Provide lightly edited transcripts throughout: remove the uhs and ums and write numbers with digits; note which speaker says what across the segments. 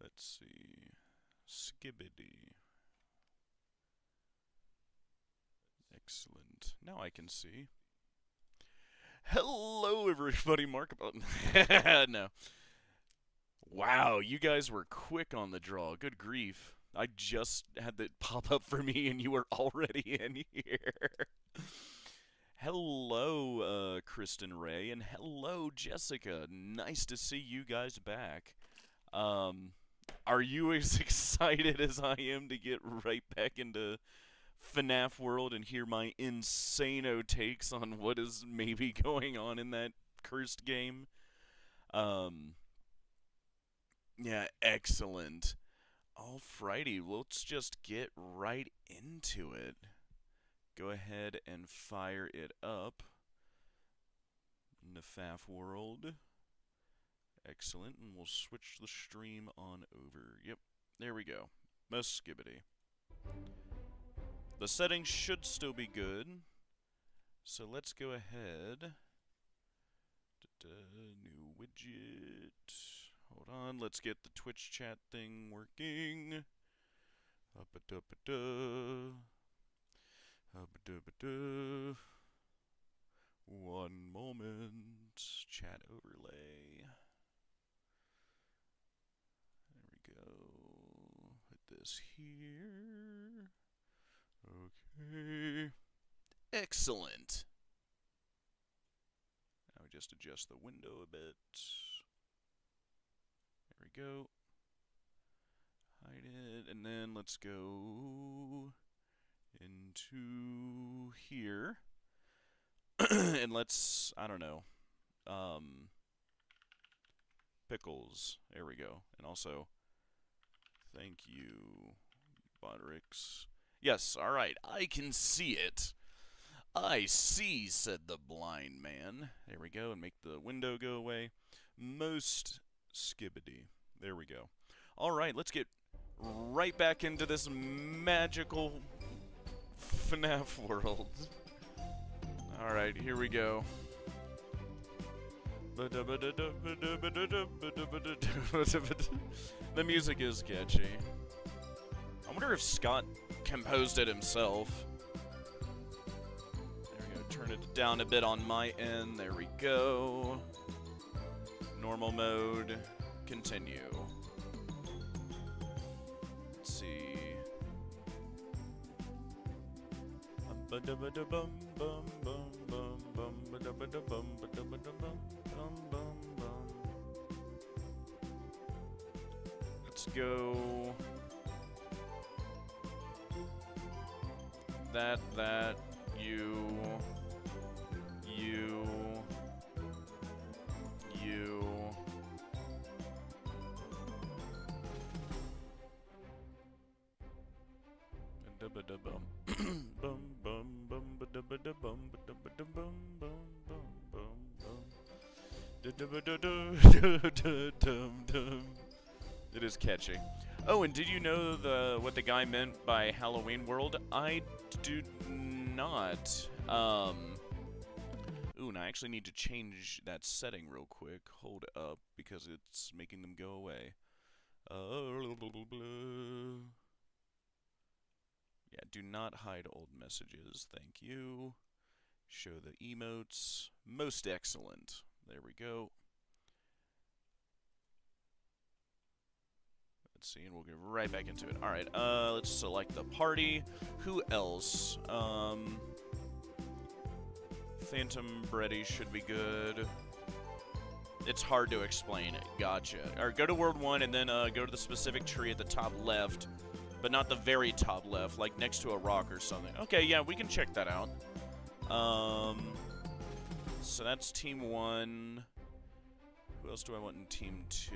Speaker 1: Let's see. Skibbity. Excellent. Now I can see. Hello, everybody. Mark about. No. Wow, you guys were quick on the draw. Good grief. I just had that pop up for me, and you were already in here. Hello, Kristen Ray, and hello, Jessica. Nice to see you guys back. Are you as excited as I am to get right back into FNAF World and hear my insano takes on what is maybe going on in that cursed game? Yeah, excellent. Alrighty, let's just get right into it. Go ahead and fire it up. FNAF World. Excellent, and we'll switch the stream on over. Yep, there we go. Most skibbity. The settings should still be good. So let's go ahead. New widget. Hold on, let's get the Twitch chat thing working. One moment. Chat overlay. There we go. Put this here. Okay. Excellent. Now we just adjust the window a bit. There we go. Hide it, and then let's go into here. And let's, I don't know, pickles. There we go. And also, thank you, Bodrix. Yes, alright, I can see it. I see, said the blind man. There we go, and make the window go away. Most skibbity. There we go. Alright, let's get right back into this magical FNAF world. Alright, here we go. The music is catchy. I wonder if Scott composed it himself. There we go. Turn it down a bit on my end. There we go. Normal mode. Continue. Let's see. Let's go. That, you. It is catchy. Oh, and did you know what the guy meant by Halloween World? I do not. Ooh, and I actually need to change that setting real quick. Hold up, because it's making them go away. Yeah, do not hide old messages. Thank you. Show the emotes. Most excellent. There we go. Let's see, and we'll get right back into it. Alright, let's select the party. Who else? Phantom Brady should be good. It's hard to explain. Gotcha. Alright, go to World 1 and then go to the specific tree at the top left. But not the very top left, like next to a rock or something. Okay, yeah, we can check that out. So that's Team 1. Who else do I want in Team 2?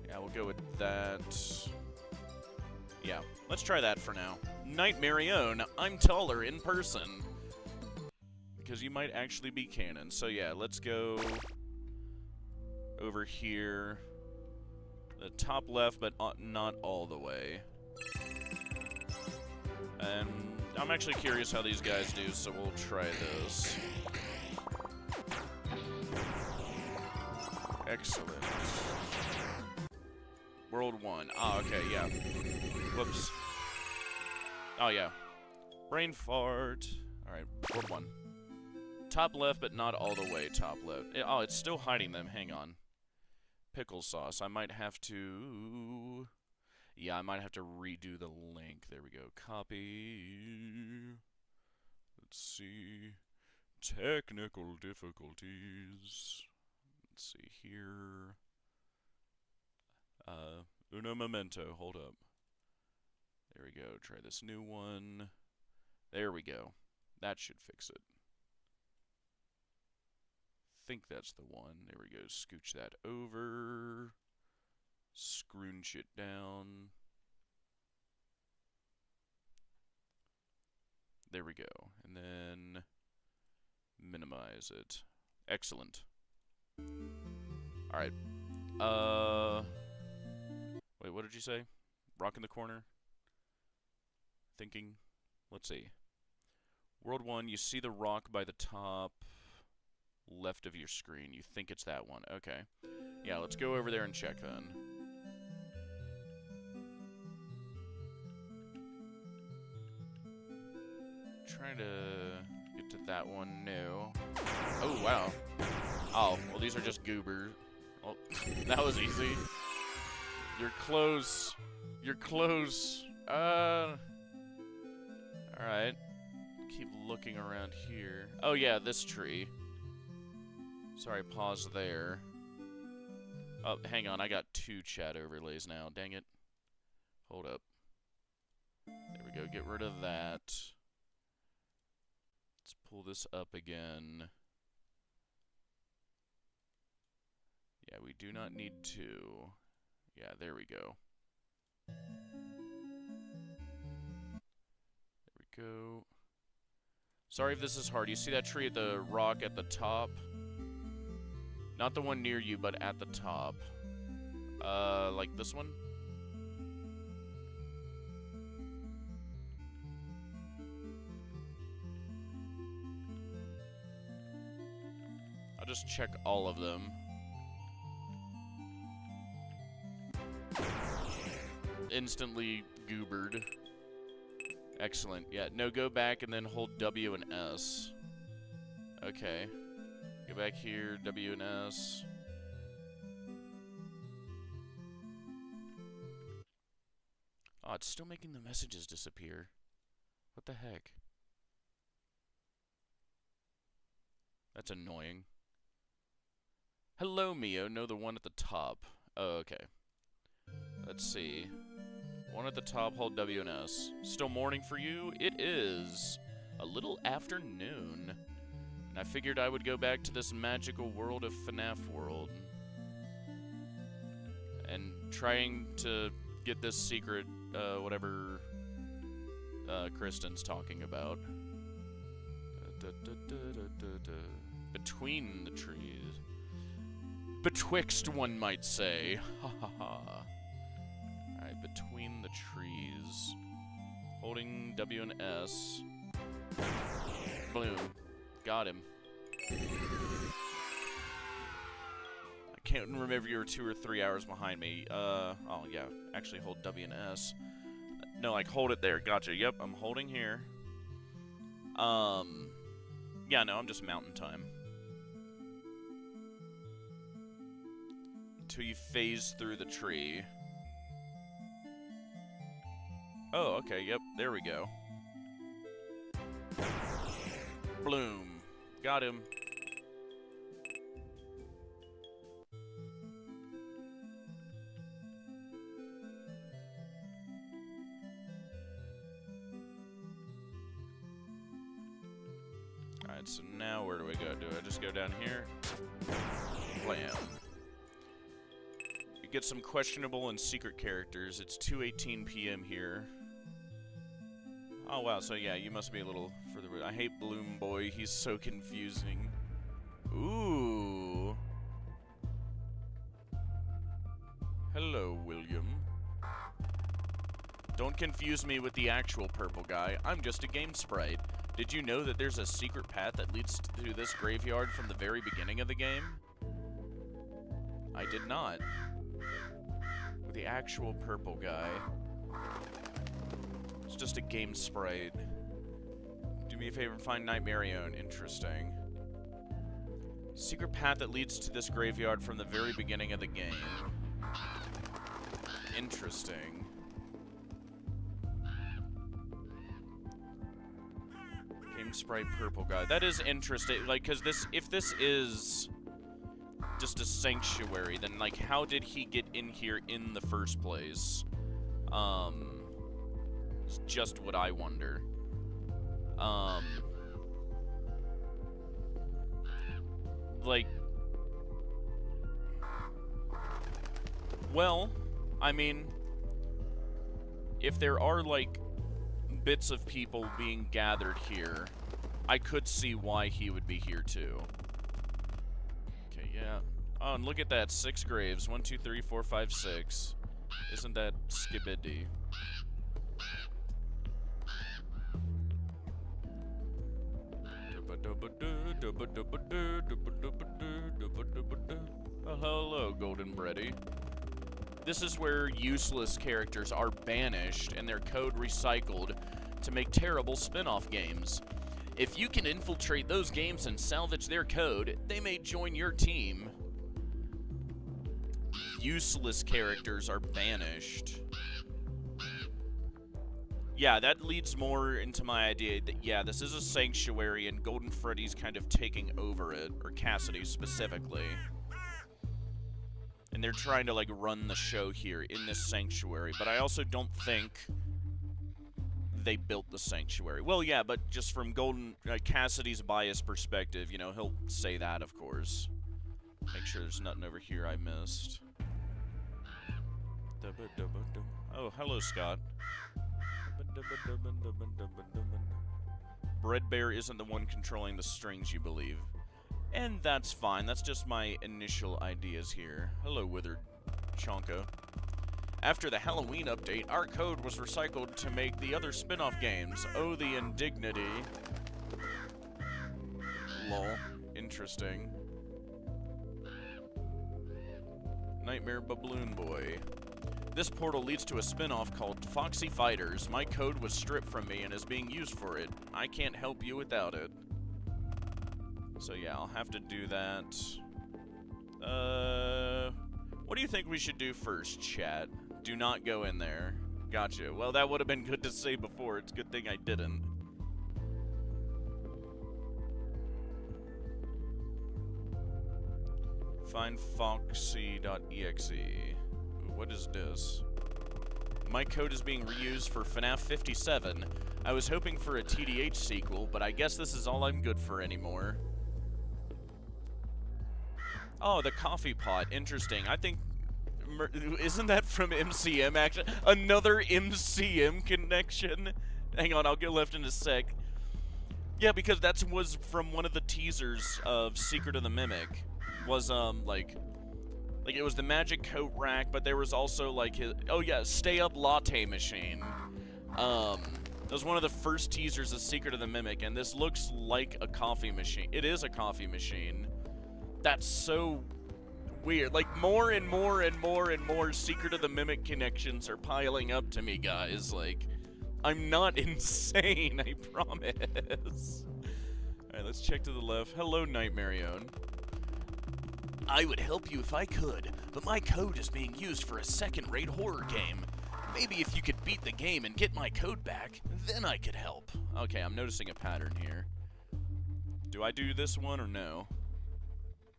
Speaker 1: Yeah, we'll go with that. Yeah, Let's try that for now. Nightmare Own, I'm taller in person. Because you might actually be canon. So yeah, let's go over here. The top left, but not all the way. And I'm actually curious how these guys do, so we'll try those. Excellent. World 1. Ah, okay, yeah. Whoops. Oh, yeah. Brain fart. Alright, World 1. Top left, but not all the way top left. Oh, it's still hiding them. Hang on. Pickle sauce. I might have to... Yeah, I might have to redo the link. There we go. Copy. Let's see. Technical difficulties. Let's see here. Uno momento. Hold up. There we go. Try this new one. There we go. That should fix it. Think that's the one. There we go. Scooch that over. Scrunch it down. There we go. And then minimize it. Excellent. Alright. Wait, what did you say? Rock in the corner? Thinking? Let's see. World 1, you see the rock by the top left of your screen. You think it's that one. Okay. Yeah, let's go over there and check then. Trying to get to that one. No. Oh, wow. Oh, well, these are just goobers. Well, that was easy. You're close. You're close. Alright. Keep looking around here. Oh, yeah, this tree. Sorry, pause there. Oh, hang on. I got 2 chat overlays now. Dang it. Hold up. There we go. Get rid of that. Let's pull this up again. Yeah, we do not need 2. Yeah, there we go. There we go. Sorry if this is hard. You see that tree at the rock at the top? Not the one near you, but at the top. Like this one? I'll just check all of them. Instantly goobered. Excellent. Yeah, no, go back and then hold W and S. Okay. Go back here, W and S. Oh, it's still making the messages disappear. What the heck? That's annoying. Hello, Mio. No, the one at the top. Oh, okay. Let's see. One at the top, hold W and S. Still morning for you? It is a little afternoon. And I figured I would go back to this magical world of FNAF World. And trying to get this secret, whatever Kristen's talking about. Between the trees. Betwixt, one might say. Ha ha ha. Alright, between the trees. Holding W and S. Boom. Got him. I can't remember you were 2 or 3 hours behind me. Oh yeah, actually hold W and S. No, like hold it there. Gotcha. Yep, I'm holding here. Yeah, no, I'm just mountain time. Until you phase through the tree. Oh, okay, yep, there we go. Bloom. Got him. Alright, so now where do I go? Do I just go down here? Blam. You get some questionable and secret characters. It's 2:18 p.m. here. Oh, wow, so yeah, you must be a little further away. I hate Bloom Boy, he's so confusing. Ooh. Hello, William. Don't confuse me with the actual purple guy. I'm just a game sprite. Did you know that there's a secret path that leads to this graveyard from the very beginning of the game? I did not. With the actual purple guy. It's just a game sprite. Do me a favor and find Nightmarion. Interesting. Secret path that leads to this graveyard from the very beginning of the game. Interesting. Game sprite purple guy. That is interesting. Like, cause if this is just a sanctuary, then like, how did he get in here in the first place? It's just what I wonder. Like, well, I mean, if there are, like, bits of people being gathered here, I could see why he would be here, too. Okay, yeah. Oh, and look at that. 6 graves. 1, 2, 3, 4, 5, 6. Isn't that skibidi? Oh, hello, Golden Bready. This is where useless characters are banished and their code recycled to make terrible spin-off games. If you can infiltrate those games and salvage their code, they may join your team. Useless characters are banished. Yeah, that leads more into my idea that, yeah, this is a sanctuary and Golden Freddy's kind of taking over it, or Cassidy specifically. And they're trying to, like, run the show here in this sanctuary, but I also don't think they built the sanctuary. Well, yeah, but just from Cassidy's biased perspective, you know, he'll say that, of course. Make sure there's nothing over here I missed. Oh, hello, Scott. Bread Bear isn't the one controlling the strings, you believe. And that's fine. That's just my initial ideas here. Hello, Withered Chonka. After the Halloween update, our code was recycled to make the other spin-off games. Oh, the indignity. Lol. Interesting. Nightmare Baboon Boy. This portal leads to a spin-off called Foxy Fighters. My code was stripped from me and is being used for it. I can't help you without it. So yeah, I'll have to do that. What do you think we should do first, chat? Do not go in there. Gotcha. Well, that would have been good to say before. It's a good thing I didn't. Find foxy.exe. What is this? My code is being reused for FNAF 57. I was hoping for a TDH sequel, but I guess this is all I'm good for anymore. Oh, the coffee pot. Interesting. I think... Isn't that from MCM, actually? Another MCM connection? Hang on, I'll get left in a sec. Yeah, because that was from one of the teasers of Secret of the Mimic. Was, like, it was the magic coat rack, but there was also, like, his... Oh, yeah, Stay Up Latte Machine. That was one of the first teasers of Secret of the Mimic, and this looks like a coffee machine. It is a coffee machine. That's so weird. Like, more and more and more and more Secret of the Mimic connections are piling up to me, guys. Like, I'm not insane, I promise. Alright, let's check to the left. Hello, Nightmarion. I would help you if I could, but my code is being used for a second-rate horror game. Maybe if you could beat the game and get my code back, then I could help. Okay, I'm noticing a pattern here. Do I do this one or no?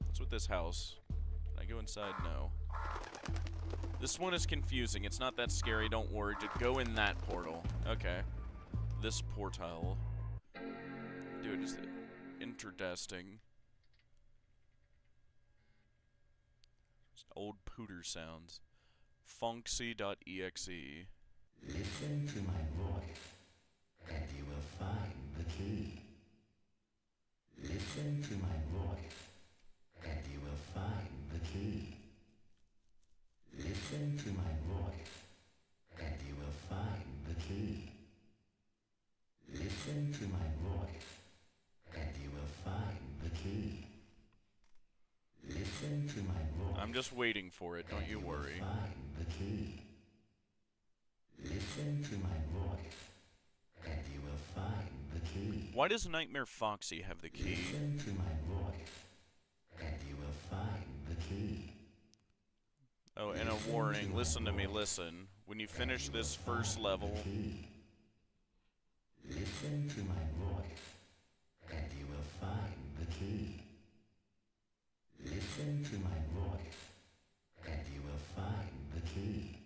Speaker 1: What's with this house? Can I go inside? No. This one is confusing. It's not that scary. Don't worry. Just go in that portal. Okay. This portal. Dude, is it interesting? Just old pooter sounds. Funksy.exe.
Speaker 2: Listen to my voice and find the key. Listen to my voice, and you will find the key. Listen to my voice, and you will find the key. Listen to my voice, and you will find the key. Listen to my voice.
Speaker 1: I'm just waiting for it, don't you worry.
Speaker 2: Find the key. Listen to my voice, and you will find the key.
Speaker 1: Why does Nightmare Foxy have the key?
Speaker 2: Listen to my voice, and you will find the key.
Speaker 1: Oh, and a warning. Listen to me, listen. When you finish this first level...
Speaker 2: Listen to my voice, and you will find the key. Listen to my voice, and you will find the key.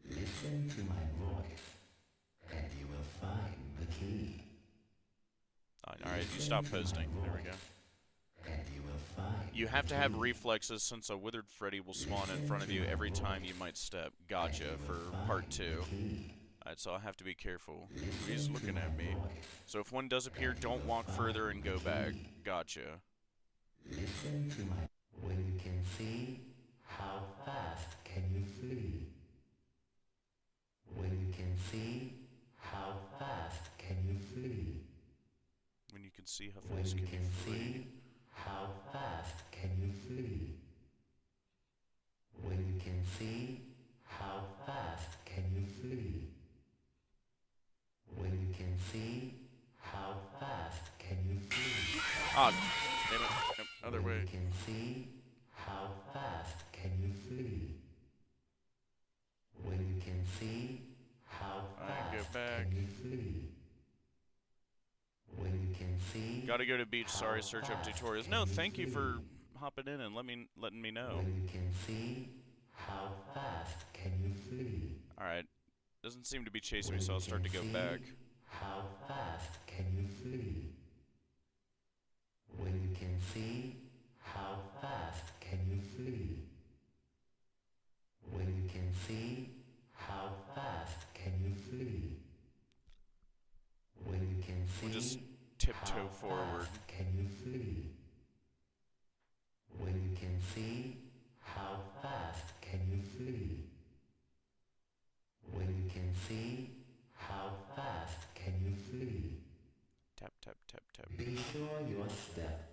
Speaker 2: Listen to my voice, and you will find the key.
Speaker 1: Alright, you stop posting. There we go.
Speaker 2: And you will find.
Speaker 1: You have to have reflexes since a withered Freddy will spawn in front of you every time you might step. Gotcha, for part 2. Alright, so I have to be careful. He's looking at me. So if one does appear, don't walk further and go back. Gotcha.
Speaker 2: Listen to my... When you can see, how fast can you flee? When you can see, how fast can you flee?
Speaker 1: When you can see how
Speaker 2: When
Speaker 1: fast
Speaker 2: you
Speaker 1: can you
Speaker 2: can
Speaker 1: flee.
Speaker 2: see, how fast can you flee? When you can see, how fast can you flee? When you can see, how fast can you flee?
Speaker 1: Ah, damn it. Nope, other way.
Speaker 2: When you can see, how fast can you flee? When you can see, how
Speaker 1: Alright, go
Speaker 2: fast
Speaker 1: back.
Speaker 2: can you flee? When you can see,
Speaker 1: Gotta go to beach, sorry, search up tutorials. No, thank you for hopping in and letting me know.
Speaker 2: when you can see, how fast can you flee?
Speaker 1: Alright. Doesn't seem to be chasing me, so I'll start to go back.
Speaker 2: How fast can you flee? When you can see, how fast can you flee? When you can see, how fast can you flee? When you can see,
Speaker 1: We'll just tiptoe forward.
Speaker 2: can you flee? When you can see, how fast can you flee? When you can see, how fast can you flee?
Speaker 1: Tap, tap, tap, tap.
Speaker 2: Be sure your step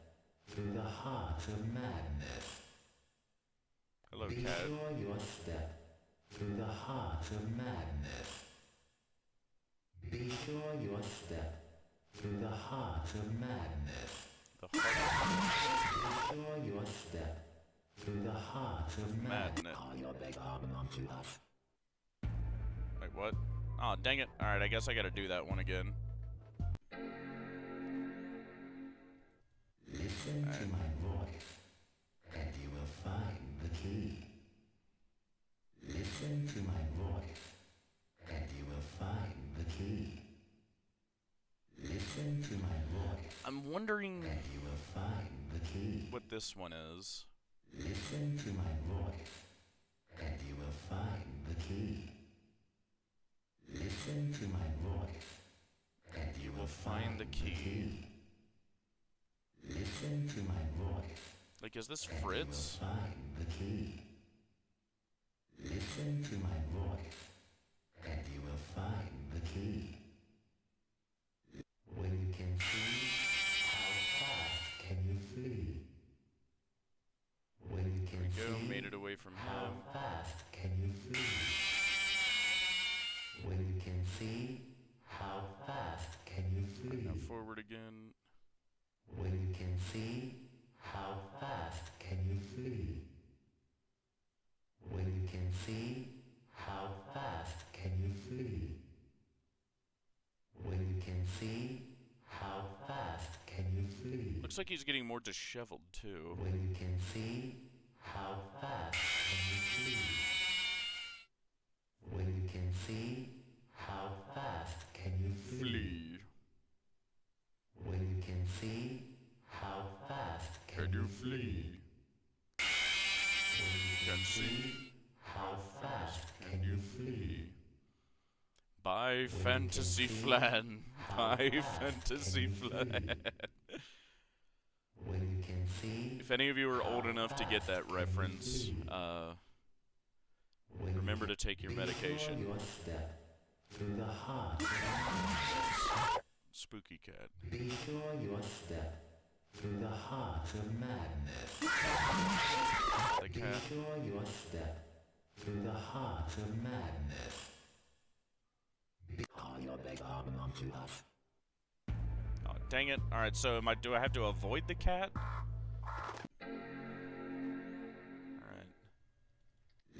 Speaker 2: through the heart of madness.
Speaker 1: Hello,
Speaker 2: Be
Speaker 1: cat.
Speaker 2: sure your step through the heart of madness. Be sure your step through the heart of madness.
Speaker 1: The heart
Speaker 2: Be sure your step through the heart of
Speaker 1: of
Speaker 2: madness.
Speaker 1: madness. Wait, what? Aw, oh, dang it. Alright, I guess I gotta do that one again.
Speaker 2: Listen to my voice, and you will find the key. Listen to my voice, and you will find the key. Listen to my voice,
Speaker 1: I'm wondering
Speaker 2: and you will find the key.
Speaker 1: what this one is.
Speaker 2: Listen to my voice, and you will find the key. Listen to my voice, and
Speaker 1: You will find the key.
Speaker 2: Listen to my voice.
Speaker 1: Like, is this
Speaker 2: And
Speaker 1: Fritz?
Speaker 2: you will find the key. Listen to my voice, and you will find the key. When you can see, how fast can you flee? When you can
Speaker 1: There we go,
Speaker 2: see,
Speaker 1: made it away from
Speaker 2: how
Speaker 1: him.
Speaker 2: fast can you flee? When you can see, how fast can you flee?
Speaker 1: Now forward again.
Speaker 2: When you can see, how fast can you flee? When you can see, how fast can you flee? When you can see, how fast can you flee?
Speaker 1: Looks like he's getting more disheveled, too.
Speaker 2: When you can see, how fast can you flee? When you can see, how fast can you flee?
Speaker 1: Flee.
Speaker 2: When you can see, how fast
Speaker 1: Can you flee?
Speaker 2: When you
Speaker 1: Can see.
Speaker 2: how fast can you flee?
Speaker 1: Buy Fantasy Flan. Buy Fantasy Flan.
Speaker 2: When you can see,
Speaker 1: If any of you are old enough to get that reference, remember to take your medication.
Speaker 2: your step through the heart.
Speaker 1: Spooky cat.
Speaker 2: Be sure your step through the heart of madness.
Speaker 1: The
Speaker 2: Be
Speaker 1: cat.
Speaker 2: sure your step through the heart of madness. Call your big arm onto us.
Speaker 1: Oh, dang it. Alright, so do I have to avoid the cat? Alright.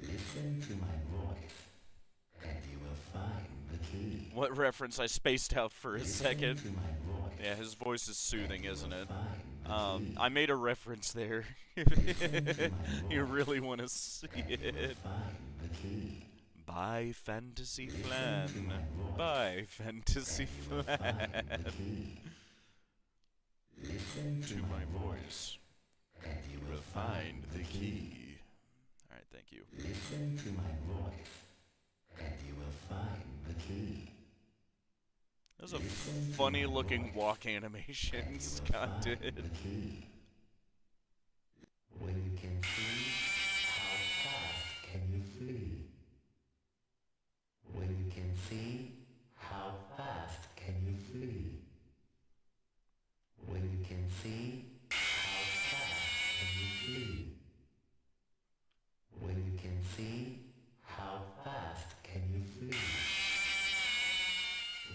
Speaker 2: Listen to my voice, and you will find the key.
Speaker 1: What reference? I spaced out for a second.
Speaker 2: Listen to my voice.
Speaker 1: Yeah, his voice is soothing, isn't it?
Speaker 2: Find the key.
Speaker 1: I made a reference there. You really want to see it.
Speaker 2: Find the key.
Speaker 1: Buy Fantasy Flan. Buy Fantasy Flan.
Speaker 2: Listen
Speaker 1: To my voice.
Speaker 2: and you
Speaker 1: Will find the key. Alright, thank you.
Speaker 2: listen to my voice, and you will find the key.
Speaker 1: That was a funny looking walk animation Scott did.
Speaker 2: The key. When you can see, how fast can you flee? When you can see, how fast can you flee? When you can see, how fast can you flee? When you can see, how fast can you flee?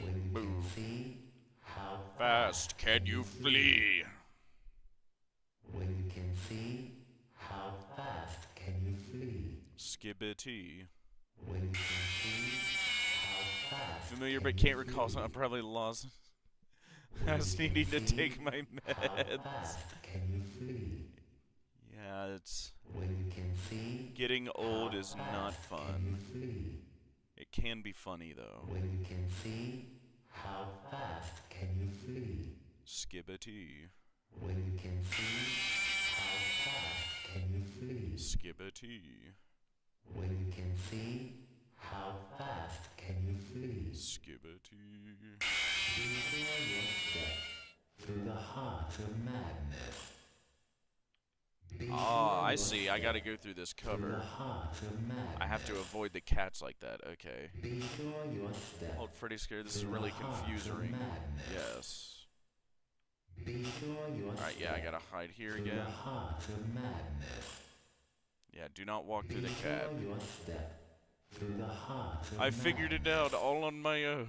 Speaker 2: When you can
Speaker 1: Move.
Speaker 2: see, how
Speaker 1: Fast can you flee?
Speaker 2: When you can see, how fast can you flee?
Speaker 1: Skibbity.
Speaker 2: When you can see, how fast
Speaker 1: Familiar but can't recall, so I'm probably lost. I was needing to take my
Speaker 2: how
Speaker 1: meds.
Speaker 2: fast can you flee?
Speaker 1: Yeah, it's...
Speaker 2: When you can see,
Speaker 1: Getting old is not
Speaker 2: can
Speaker 1: fun.
Speaker 2: you flee?
Speaker 1: It can be funny, though.
Speaker 2: When you can see, how fast can you flee?
Speaker 1: Skibbity.
Speaker 2: When you can see, how fast can you flee?
Speaker 1: Skibbity.
Speaker 2: When you can see, how fast can you flee?
Speaker 1: Skibbity.
Speaker 2: Be sure your step through the heart of madness. Be
Speaker 1: Ah,
Speaker 2: sure
Speaker 1: I
Speaker 2: your
Speaker 1: see. I
Speaker 2: step
Speaker 1: gotta go through this
Speaker 2: through
Speaker 1: cover.
Speaker 2: the heart of madness.
Speaker 1: I have to avoid the cats like that. Okay.
Speaker 2: Be sure your step
Speaker 1: Old Freddy Scare, this is
Speaker 2: through the
Speaker 1: really
Speaker 2: heart of
Speaker 1: confusing.
Speaker 2: madness.
Speaker 1: Yes.
Speaker 2: Be sure your
Speaker 1: Alright, yeah, I
Speaker 2: step
Speaker 1: gotta hide here
Speaker 2: through
Speaker 1: again.
Speaker 2: the heart of madness.
Speaker 1: Yeah, do not walk through
Speaker 2: Be
Speaker 1: the cat.
Speaker 2: sure your step through the heart of
Speaker 1: I figured it out all on my own.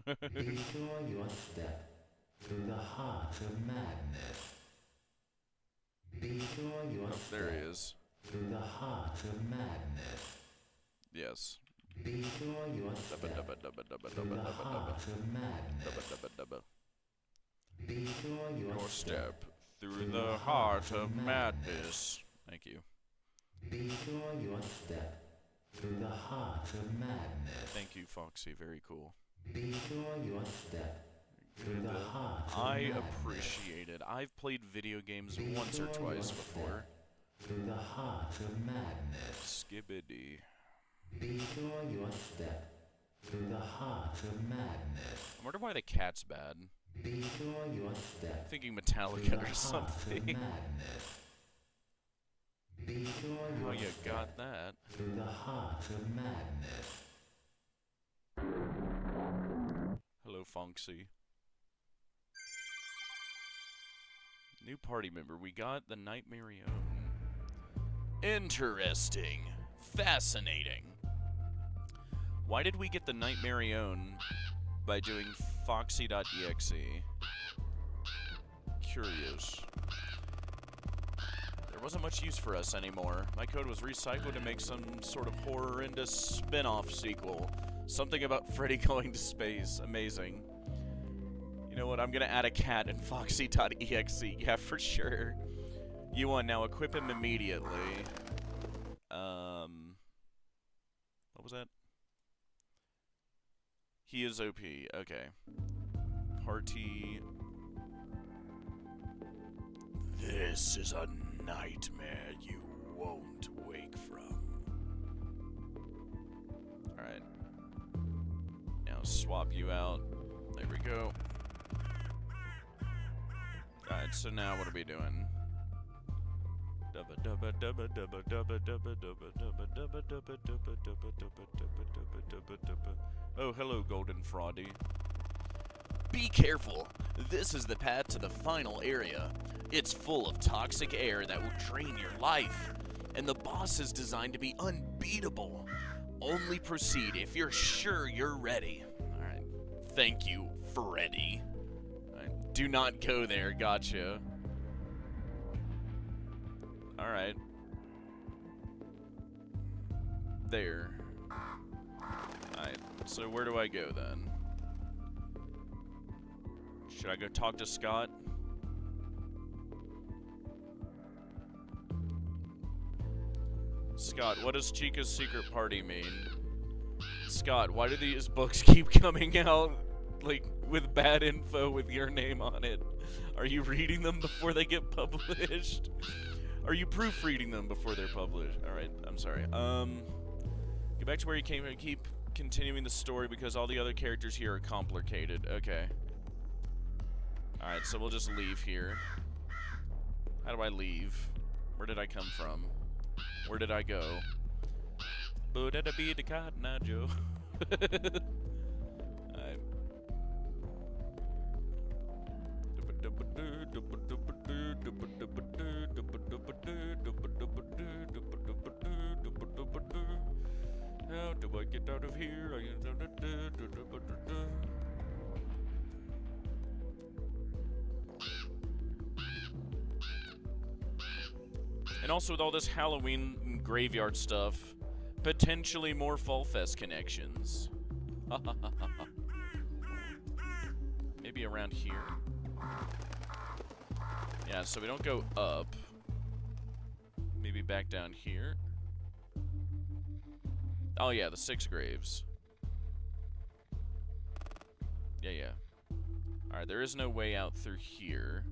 Speaker 2: Be sure your step through the heart of madness. Be sure your
Speaker 1: Oh,
Speaker 2: step
Speaker 1: there he is.
Speaker 2: through the heart of madness.
Speaker 1: Yes.
Speaker 2: Be sure your
Speaker 1: Dubba
Speaker 2: step
Speaker 1: dubba dubba dubba
Speaker 2: through
Speaker 1: dubba
Speaker 2: the
Speaker 1: dubba
Speaker 2: heart
Speaker 1: dubba.
Speaker 2: of madness.
Speaker 1: Dubba dubba dubba.
Speaker 2: Be sure
Speaker 1: Your
Speaker 2: your
Speaker 1: step through the heart of madness. Thank you.
Speaker 2: Be sure your step through the heart of madness.
Speaker 1: Thank you, Foxy. Very cool.
Speaker 2: Be sure your step through the heart of
Speaker 1: I
Speaker 2: madness.
Speaker 1: appreciate it. I've played video games
Speaker 2: Be
Speaker 1: once or
Speaker 2: sure
Speaker 1: twice
Speaker 2: your
Speaker 1: before.
Speaker 2: step through the heart of madness.
Speaker 1: Skibbity.
Speaker 2: Be sure your step through the heart of madness.
Speaker 1: I wonder why the cat's bad.
Speaker 2: Be sure your
Speaker 1: I'm
Speaker 2: step
Speaker 1: thinking
Speaker 2: through the
Speaker 1: Metallica or
Speaker 2: heart of
Speaker 1: something.
Speaker 2: madness. Be sure
Speaker 1: How
Speaker 2: your
Speaker 1: you
Speaker 2: step
Speaker 1: got that?
Speaker 2: through the heart of madness.
Speaker 1: Hello, Fonksy. New party member. We got the Nightmare Own. Interesting. Fascinating. Why did we get the Nightmare Own by doing foxy.exe? Curious. There wasn't much use for us anymore. My code was recycled to make some sort of horrendous spin-off sequel. Something about Freddy going to space. Amazing. You know what? I'm gonna add a cat in foxy.exe. Yeah, for sure. You won. Now equip him immediately. What was that? He is OP. Okay. Party. This is a nightmare you won't wake from. Alright. Now, Now swap you out. There we go. Alright, so now what are we doing? Oh, hello, Golden Fraudy. Be careful. This is the path to the final area. It's full of toxic air that will drain your life. And the boss is designed to be unbeatable. Only proceed if you're sure you're ready. Alright. Thank you, Freddy. Alright. Do not go there, gotcha. Alright. There. Alright, so where do I go then? Should I go talk to Scott? Scott, what does Chica's secret party mean? Scott, why do these books keep coming out, like, with bad info with your name on it? Are you reading them before they get published? Are you proofreading them before they're published? Alright, I'm sorry. Get back to where you came and keep continuing the story because all the other characters here are complicated. Okay. Alright, so we'll just leave here. How do I leave? Where did I come from? Where did I go? Alright. How do I get out of here? And also with all this Halloween graveyard stuff, potentially more Fall Fest connections. Maybe around here. Yeah, so we don't go up. Maybe back down here. Oh yeah, the 6 graves. Yeah. Alright, there is no way out through here.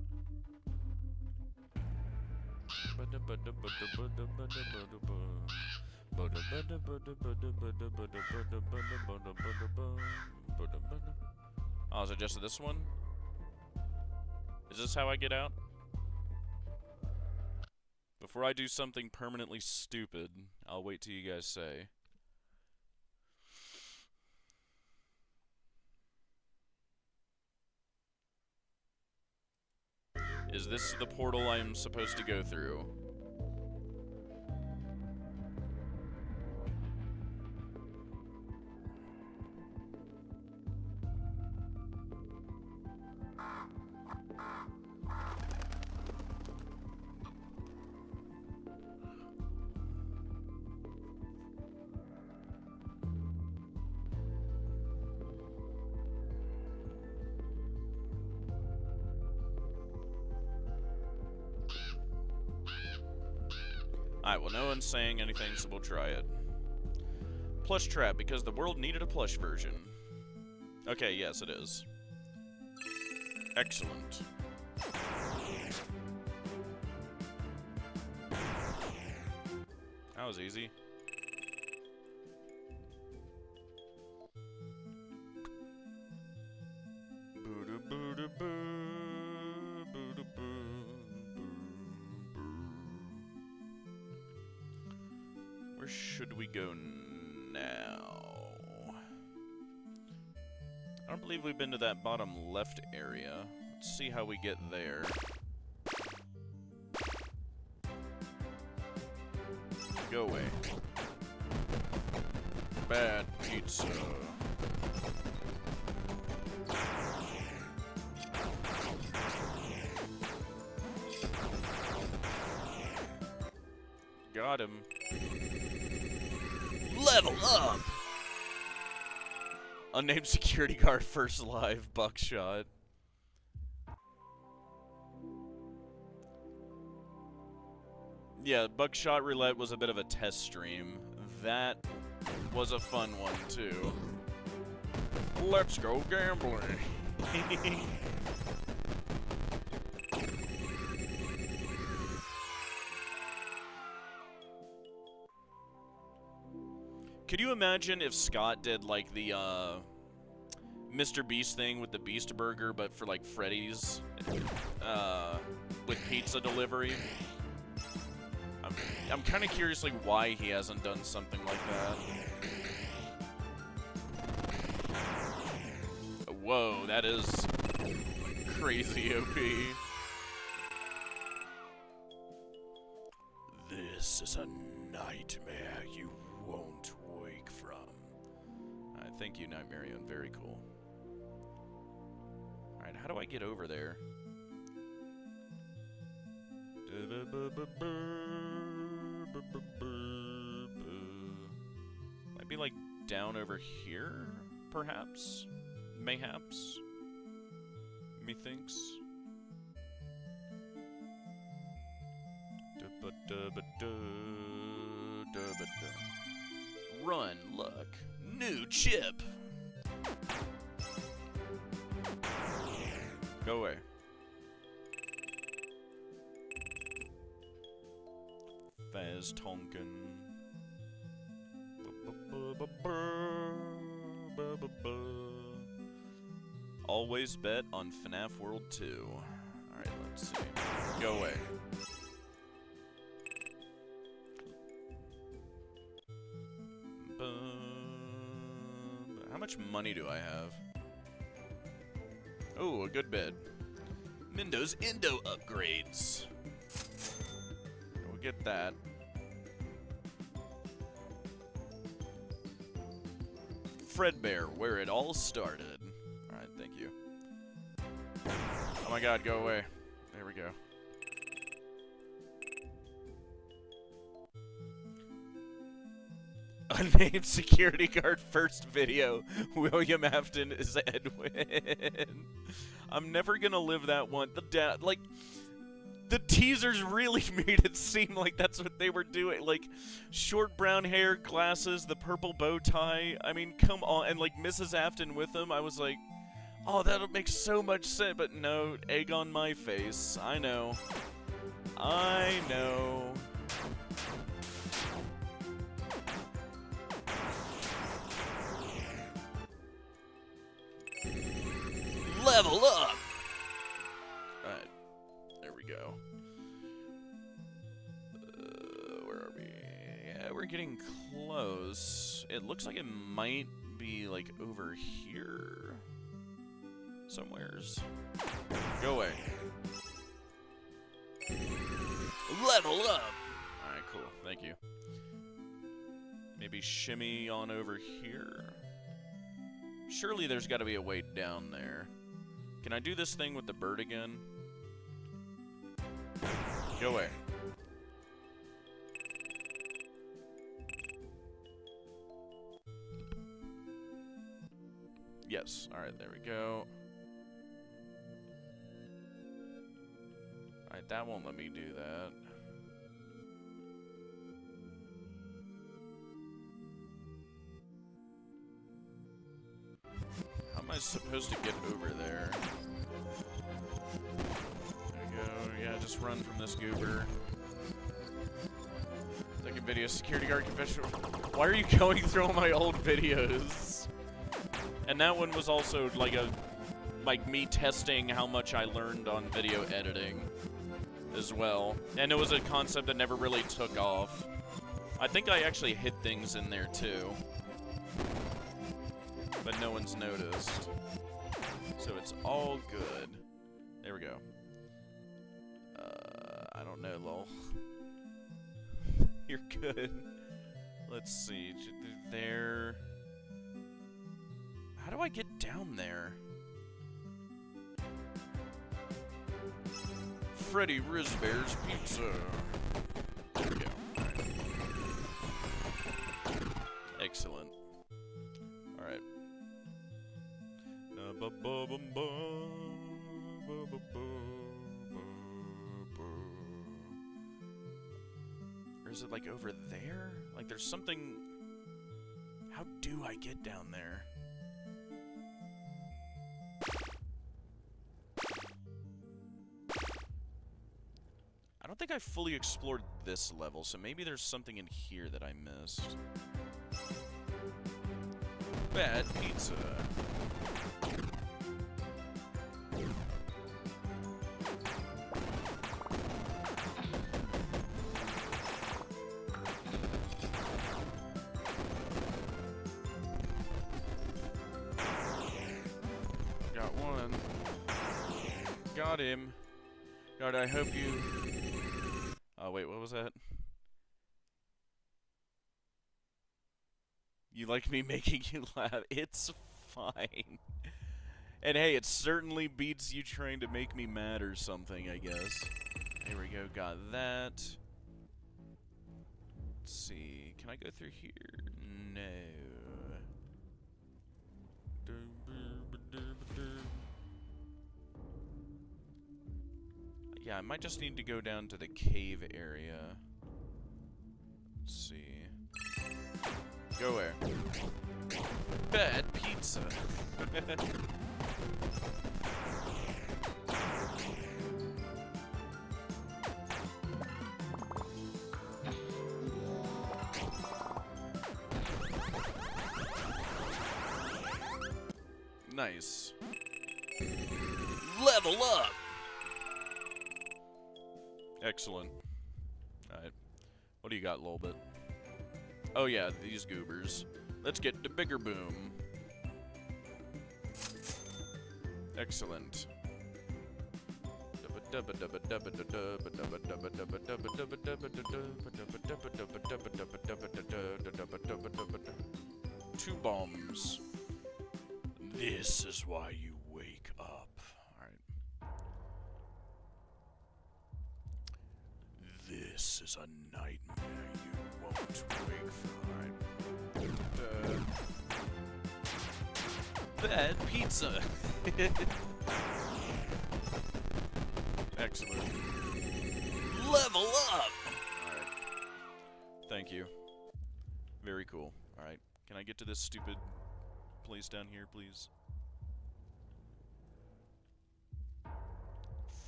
Speaker 1: Oh, is it just this one? Is this how I get out? Before I do something permanently stupid, I'll wait till you guys say. Is this the portal I'm supposed to go through? Alright, well, no one's saying anything, so we'll try it. Plush trap, because the world needed a plush version. Okay, yes, it is. Excellent. That was easy. Where should we go now? I don't believe we've been to that bottom left area. Let's see how we get there. Go away. Bad pizza. Got him. Level up! Unnamed security guard first live, buckshot. Yeah, buckshot roulette was a bit of a test stream. That was a fun one, too. Let's go gambling. Could you imagine if Scott did, like, the Mr. Beast thing with the Beast Burger, but for like Freddy's, with pizza delivery. I'm kind of curious, like, why he hasn't done something like that. Whoa, that is crazy OP. This is a nightmare you won't wake from. Thank you, Nightmarion. Very cool. Alright, how do I get over there? Might be like down over here, perhaps? Mayhaps? Methinks? Run, look. New chip! Go away. Faz Tonkin. Always bet on FNAF World 2. Alright, let's see. Go away. How much money do I have? Oh, a good bid. Mindo's Indo upgrades. We'll get that. Fredbear, where it all started. Alright, thank you. Oh my god, go away. There we go. Unnamed security guard first video. William Afton is Edwin. I'm never gonna live that one. Like, the teasers really made it seem like that's what they were doing. Like, short brown hair, glasses, the purple bow tie. I mean, come on. And, like, Mrs. Afton with them. I was like, oh, that'll make so much sense. But no, egg on my face. I know. I know. Level up! Alright. There we go. Where are we? Yeah, we're getting close. It looks like it might be, like, over here. Somewheres. Go away. Level up! Alright, cool. Thank you. Maybe shimmy on over here? Surely there's got to be a way down there. Can I do this thing with the bird again? Go away. Yes. Alright, there we go. Alright, that won't let me do that. How am I supposed to get over there? There we go. Yeah, just run from this goober. Second video, security guard confession. Why are you going through all my old videos? And that one was also like me testing how much I learned on video editing as well. And it was a concept that never really took off. I think I actually hid things in there too. But no one's noticed. So it's all good. There we go. I don't know, lol. You're good. Let's see. There. How do I get down there? Freddy Rizbear's Pizza. There we go. Alright. Excellent. Alright. Or is it like over there? Like there's something... How do I get down there? I don't think I fully explored this level, so maybe there's something in here that I missed. Bad pizza. Got him. God, I hope you... Oh, wait, what was that? You like me making you laugh? It's fine. And hey, it certainly beats you trying to make me mad or something, I guess. Here we go, got that. Let's see, can I go through here? No. Yeah, I might just need to go down to the cave area. Let's see. Go where? Bad pizza. Nice. Level up! Excellent. Alright. What do you got, Lolbit? Oh yeah, these goobers. Let's get the bigger boom. Excellent. Two bombs. This is why you wake up. Alright. This is a nightmare you won't wake from. Bad pizza. Excellent. Level up! Alright. Thank you. Very cool. Alright. Can I get to this stupid place down here, please?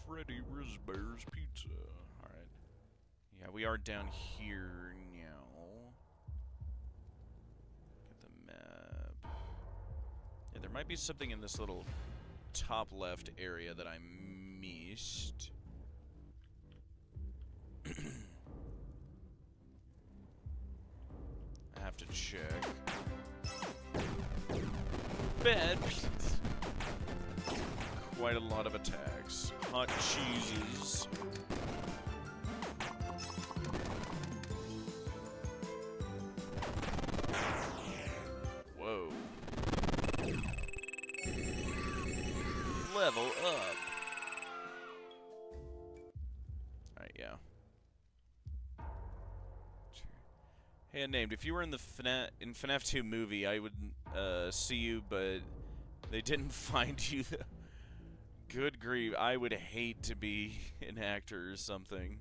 Speaker 1: Freddy Risbear's Pizza. Alright. Yeah, we are down here now. Get the map. Yeah, there might be something in this little top left area that I missed. I have to check. Bad. Quite a lot of attacks. Hot cheeses. Whoa. Level up. Alright, yeah. Hey, unnamed. If you were in the FNAF 2 movie, I would see you, but they didn't find you. Good grief, I would hate to be an actor or something.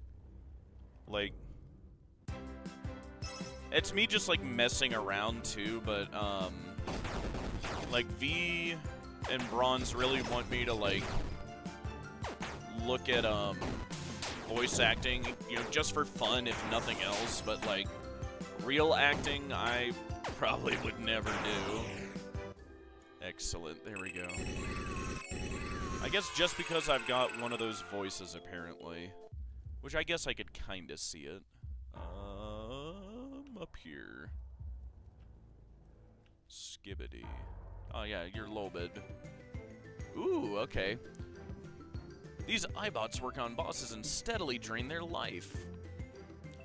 Speaker 1: Like, it's me just like messing around too, but like V and Bronze really want me to like look at voice acting, you know, just for fun if nothing else, but like real acting I probably would never do. Excellent, there we go. I guess just because I've got one of those voices, apparently. Which I guess I could kinda see it. Up here. Skibbity. Oh yeah, you're Lolbid. Ooh, okay. These iBots work on bosses and steadily drain their life.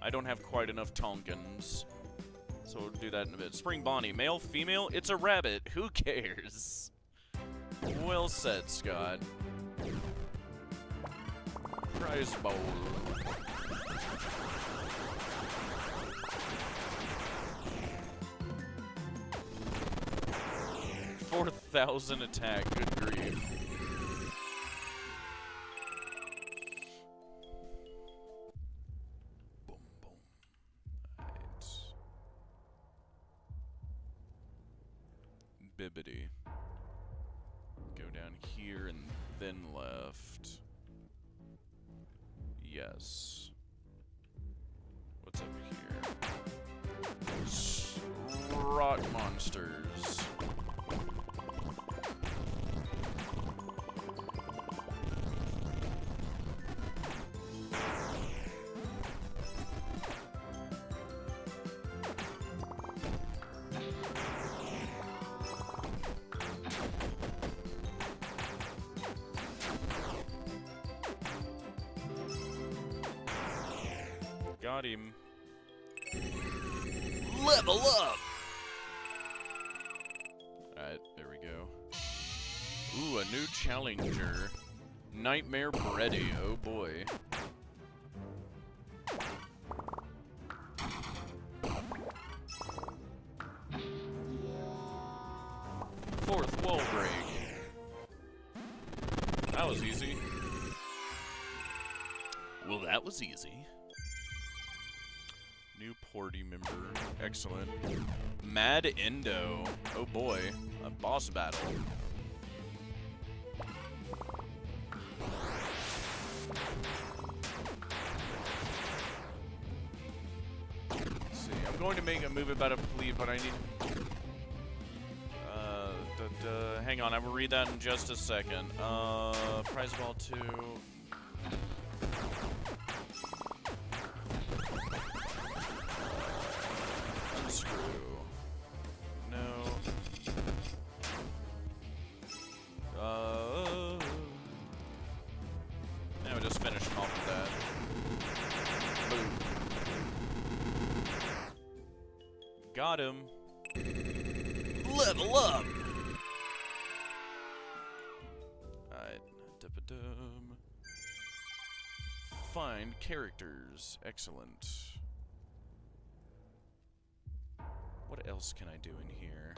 Speaker 1: I don't have quite enough Tonkins. So we'll do that in a bit. Spring Bonnie, male, female? It's a rabbit. Who cares? Well said, Scott. Prize bowl. 4,000 attack. Good grief. Boom, boom. Right. Bibbity. Go down here and then left. Yes. What's up here? Rock monsters. Got him. Level up! Alright, there we go. Ooh, a new challenger. Nightmare Breddy, oh boy. Fourth wall break. That was easy. Well, that was easy. New party member. Excellent. Mad Endo. Oh boy. A boss battle. Let's see. I'm going to make a move about a plea, but I need... hang on, I will read that in just a second. Prize ball 2. Unscrew. No. Now we just finish him off with that. Boom. Got him. Level up! Find characters. Excellent. What else can I do in here?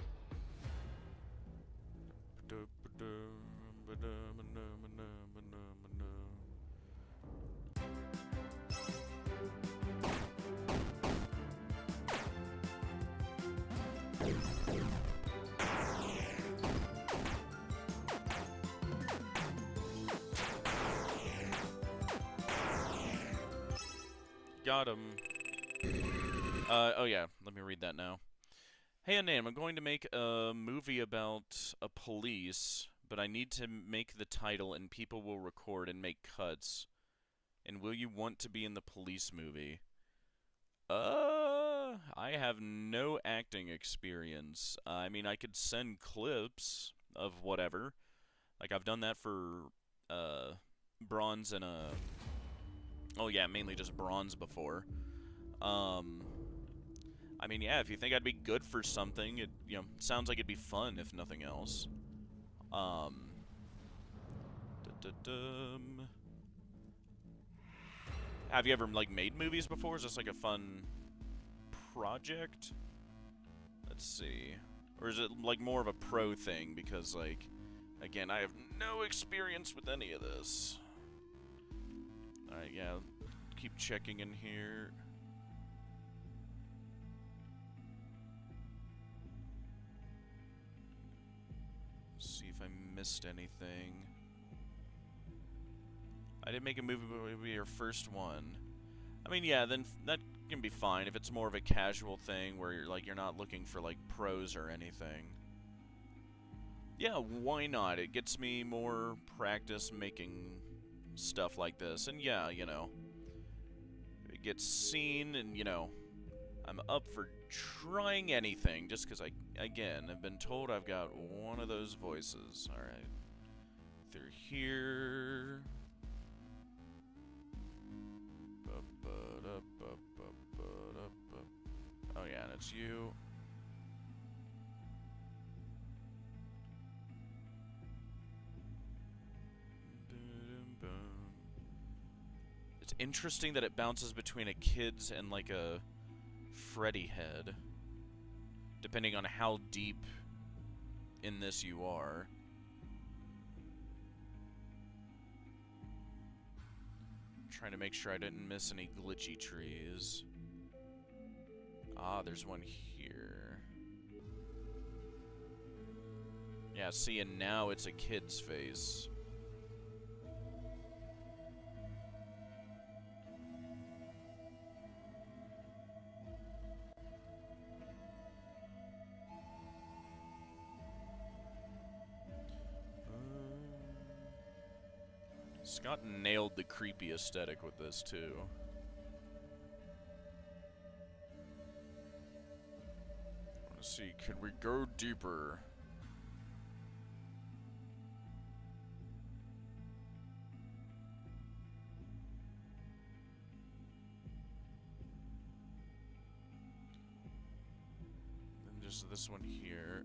Speaker 1: Got him. Oh yeah, let me read that now. Hey, Anam, I'm going to make a movie about a police, but I need to make the title and people will record and make cuts. And will you want to be in the police movie? I have no acting experience. I mean, I could send clips of whatever. Like, I've done that for, Bronze and, oh yeah, mainly just Bronze before. I mean, yeah, if you think I'd be good for something, it, you know, sounds like it'd be fun, if nothing else. Have you ever, like, made movies before? Is this, like, a fun project? Let's see. Or is it, like, more of a pro thing? Because, like, again, I have no experience with any of this. Alright, yeah. Keep checking in here. See if I missed anything. I didn't make a movie, but it would be your first one. I mean, yeah, then that can be fine if it's more of a casual thing where you're like you're not looking for like pros or anything. Yeah, why not? It gets me more practice making stuff like this, and yeah, you know, it gets seen, and you know, I'm up for trying anything just because again, I've been told I've got one of those voices. All right, they're here. Oh yeah, and it's you. It's interesting that it bounces between a kid's and like a Freddy head, depending on how deep in this you are. Trying to make sure I didn't miss any glitchy trees. Ah, there's one here. Yeah, see, and now it's a kid's face. Scott nailed the creepy aesthetic with this, too. Let's see, can we go deeper? there's this one here.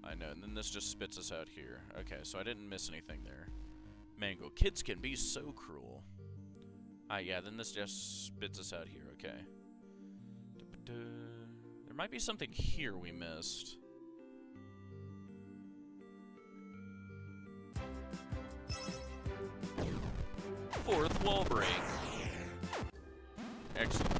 Speaker 1: I know, and then this just spits us out here. Okay, so I didn't miss anything there. Mango. Kids can be so cruel. Ah, yeah, then this just spits us out here. Okay. There might be something here we missed. Fourth wall break. Excellent.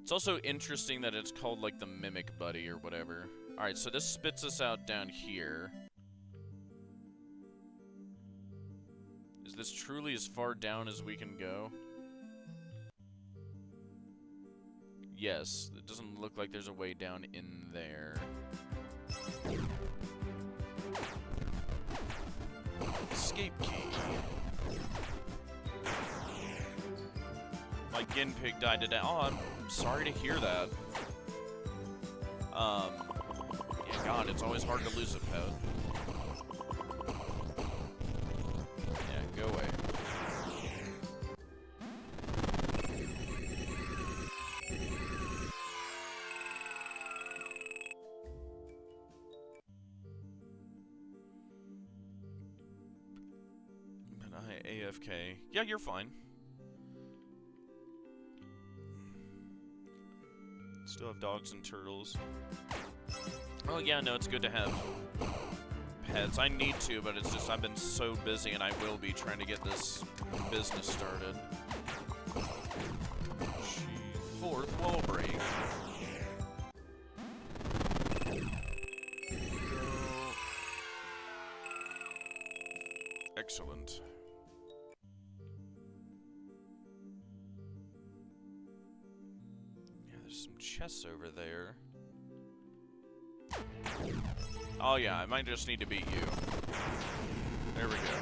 Speaker 1: It's also interesting that it's called, like, the Mimic Buddy or whatever. Alright, so this spits us out down here. Is this truly as far down as we can go? Yes, it doesn't look like there's a way down in there. Escape key. My Ginpig died today. Oh, I'm sorry to hear that. Yeah, God, it's always hard to lose a pet. Yeah, go away. But I AFK. Yeah, you're fine. Still have dogs and turtles. Oh yeah, no, it's good to have pets. I need to, but it's just I've been so busy, and I will be trying to get this business started. Fourth wall break. Excellent. Some chests over there. Oh yeah, I might just need to beat you. There we go.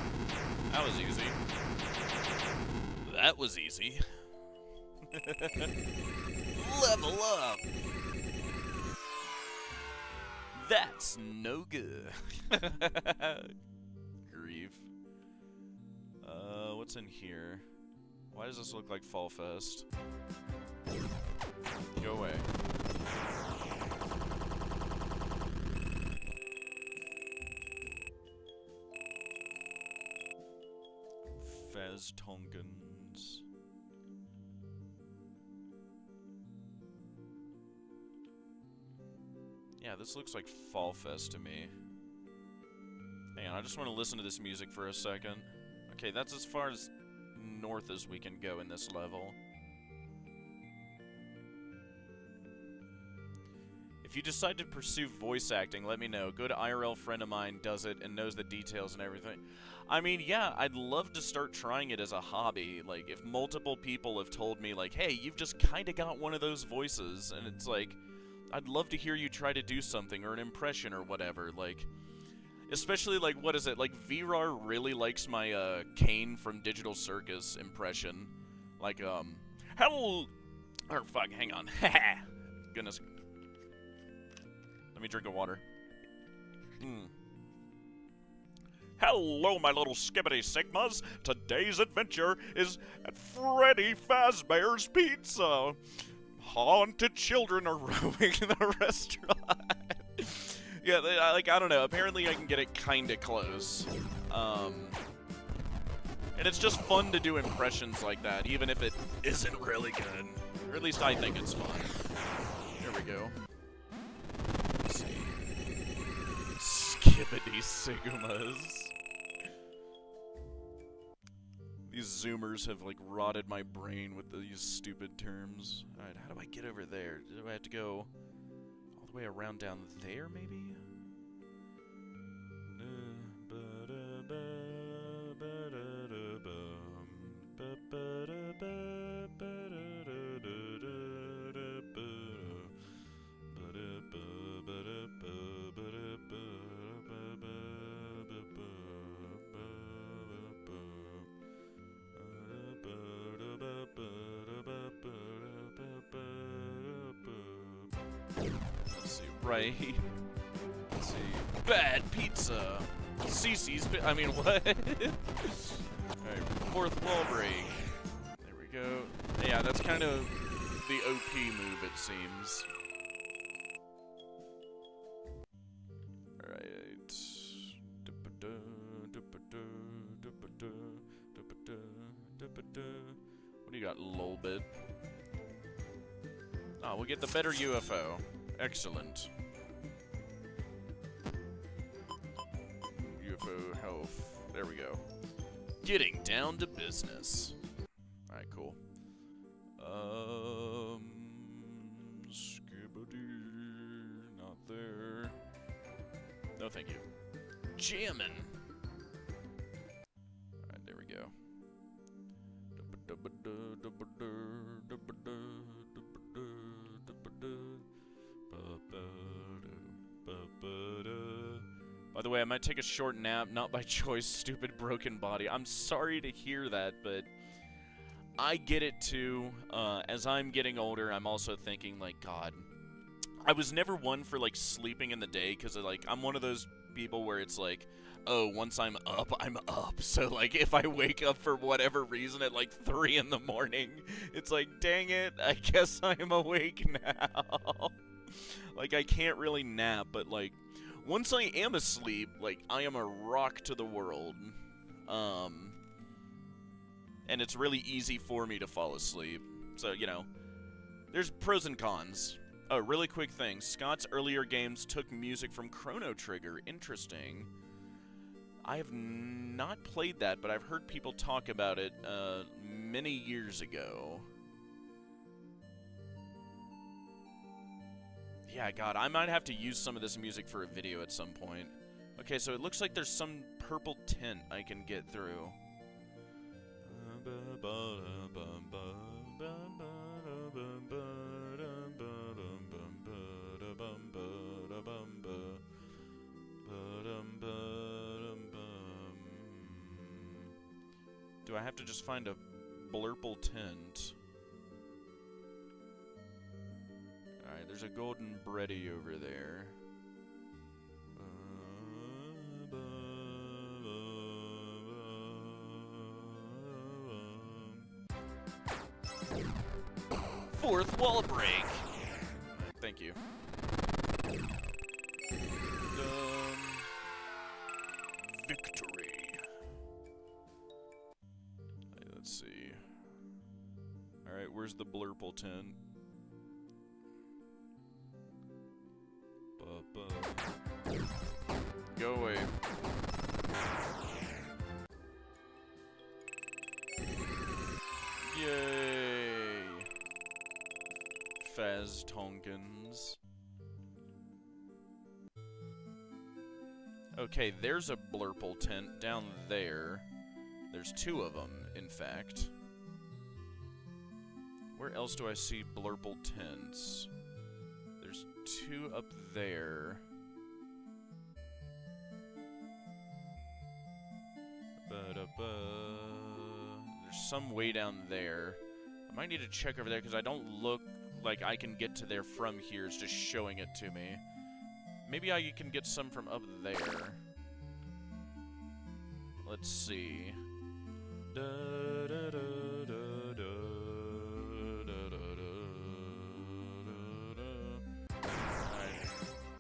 Speaker 1: That was easy. That was easy. Level up! That's no good. Grief. What's in here? Why does this look like Fall Fest? Go away. Fez Tonkins. Yeah, this looks like Fall Fest to me. Hang on, I just want to listen to this music for a second. Okay, that's as far as north as we can go in this level. If you decide to pursue voice acting, let me know. Good IRL friend of mine does it and knows the details and everything. I mean, yeah, I'd love to start trying it as a hobby. Like, if multiple people have told me, like, hey, you've just kind of got one of those voices, and it's like, I'd love to hear you try to do something, or an impression, or whatever, like, especially, like, what is it, like, VRAR really likes my, Kane from Digital Circus impression, like, hello, or, fuck, hang on, goodness. Let me drink of water. Hello, my little skibbity sigmas. Today's adventure is at Freddy Fazbear's Pizza. Haunted children are roaming the restaurant. Yeah, like, I don't know. Apparently I can get it kinda close. And it's just fun to do impressions like that, even if it isn't really good. Or at least I think it's fun. There we go. Skibbity sigmas. These Zoomers have, like, rotted my brain with these stupid terms. Alright, how do I get over there? Do I have to go all the way around down there, maybe? Let's see, right. Let's see. Bad pizza. Cece's. I mean, what? Alright, fourth wall break. There we go. Yeah, that's kind of the OP move, it seems. Alright. What do you got, lolbit? Oh, we get the better UFO. Excellent. UFO health. There we go. Getting down to business. Alright, cool. Skibbity. Not there. No, thank you. Jammin'. Alright, there we go. By the way, I might take a short nap, not by choice, stupid broken body. I'm sorry to hear that, but I get it too. As I'm getting older, I'm also thinking, like, God, I was never one for, like, sleeping in the day, because, like, I'm one of those people where it's like, oh, once I'm up, I'm up. So, like, if I wake up for whatever reason at, like, 3 in the morning, it's like, dang it, I guess I'm awake now. Like, I can't really nap, but, like, once I am asleep, like, I am a rock to the world. And it's really easy for me to fall asleep. So, you know, there's pros and cons. Oh, really quick thing. Scott's earlier games took music from Chrono Trigger. Interesting. I have not played that, but I've heard people talk about it many years ago. Yeah, God, I might have to use some of this music for a video at some point. Okay, so it looks like there's some purple tint I can get through. Do I have to just find a blurple tint? Alright, there's a golden bready over there. Fourth wall break! Thank you. Victory. Let's see. Alright, where's the blurple tint? Go away. Yay! Faz Tonkins. Okay, there's a blurple tint down there. There's 2 of them, in fact. Where else do I see blurple tints? There's 2 up there. There's some way down there. I might need to check over there because I don't look like I can get to there from here. It's just showing it to me. Maybe I can get some from up there. Let's see.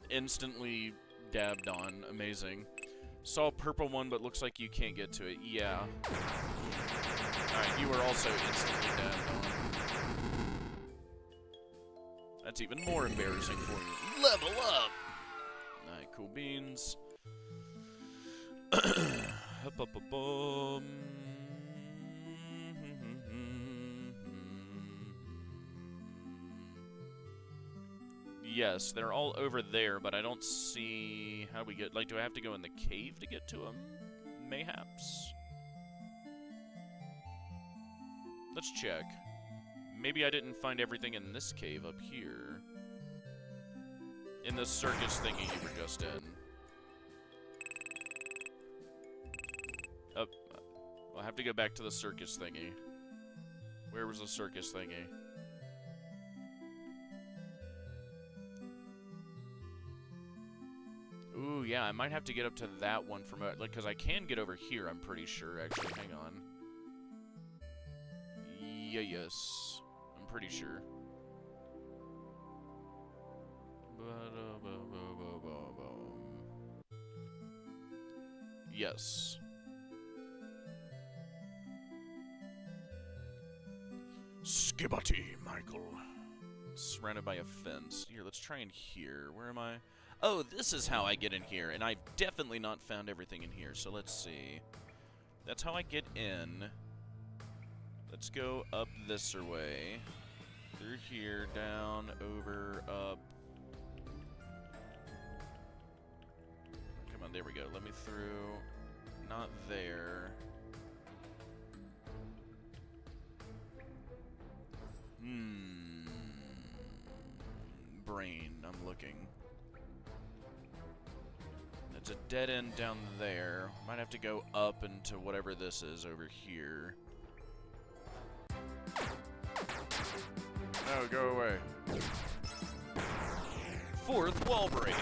Speaker 1: Instantly dabbed on. Amazing. Saw a purple one, but looks like you can't get to it. Yeah. Alright, you were also instantly dabbed on. That's even more embarrassing for you. Level up! Alright, cool beans. Yes, they're all over there, but I don't see how we get... Like, do I have to go in the cave to get to them? Mayhaps? Let's check. Maybe I didn't find everything in this cave up here. In the circus thingy you were just in. Oh, I'll have to go back to the circus thingy. Where was the circus thingy? Ooh, yeah, I might have to get up to that one from, like, because I can get over here, I'm pretty sure, actually. Hang on. Yeah, yes. I'm pretty sure. Yes. Skibbity, Michael. Surrounded by a fence. Here, let's try in here. Where am I? Oh, this is how I get in here, and I've definitely not found everything in here, so let's see. That's how I get in. Let's go up this way. Through here, down, over, up. Come on, there we go. Let me through. Not there. Brain, I'm looking. It's a dead end down there. Might have to go up into whatever this is over here. No, go away. Fourth wall break.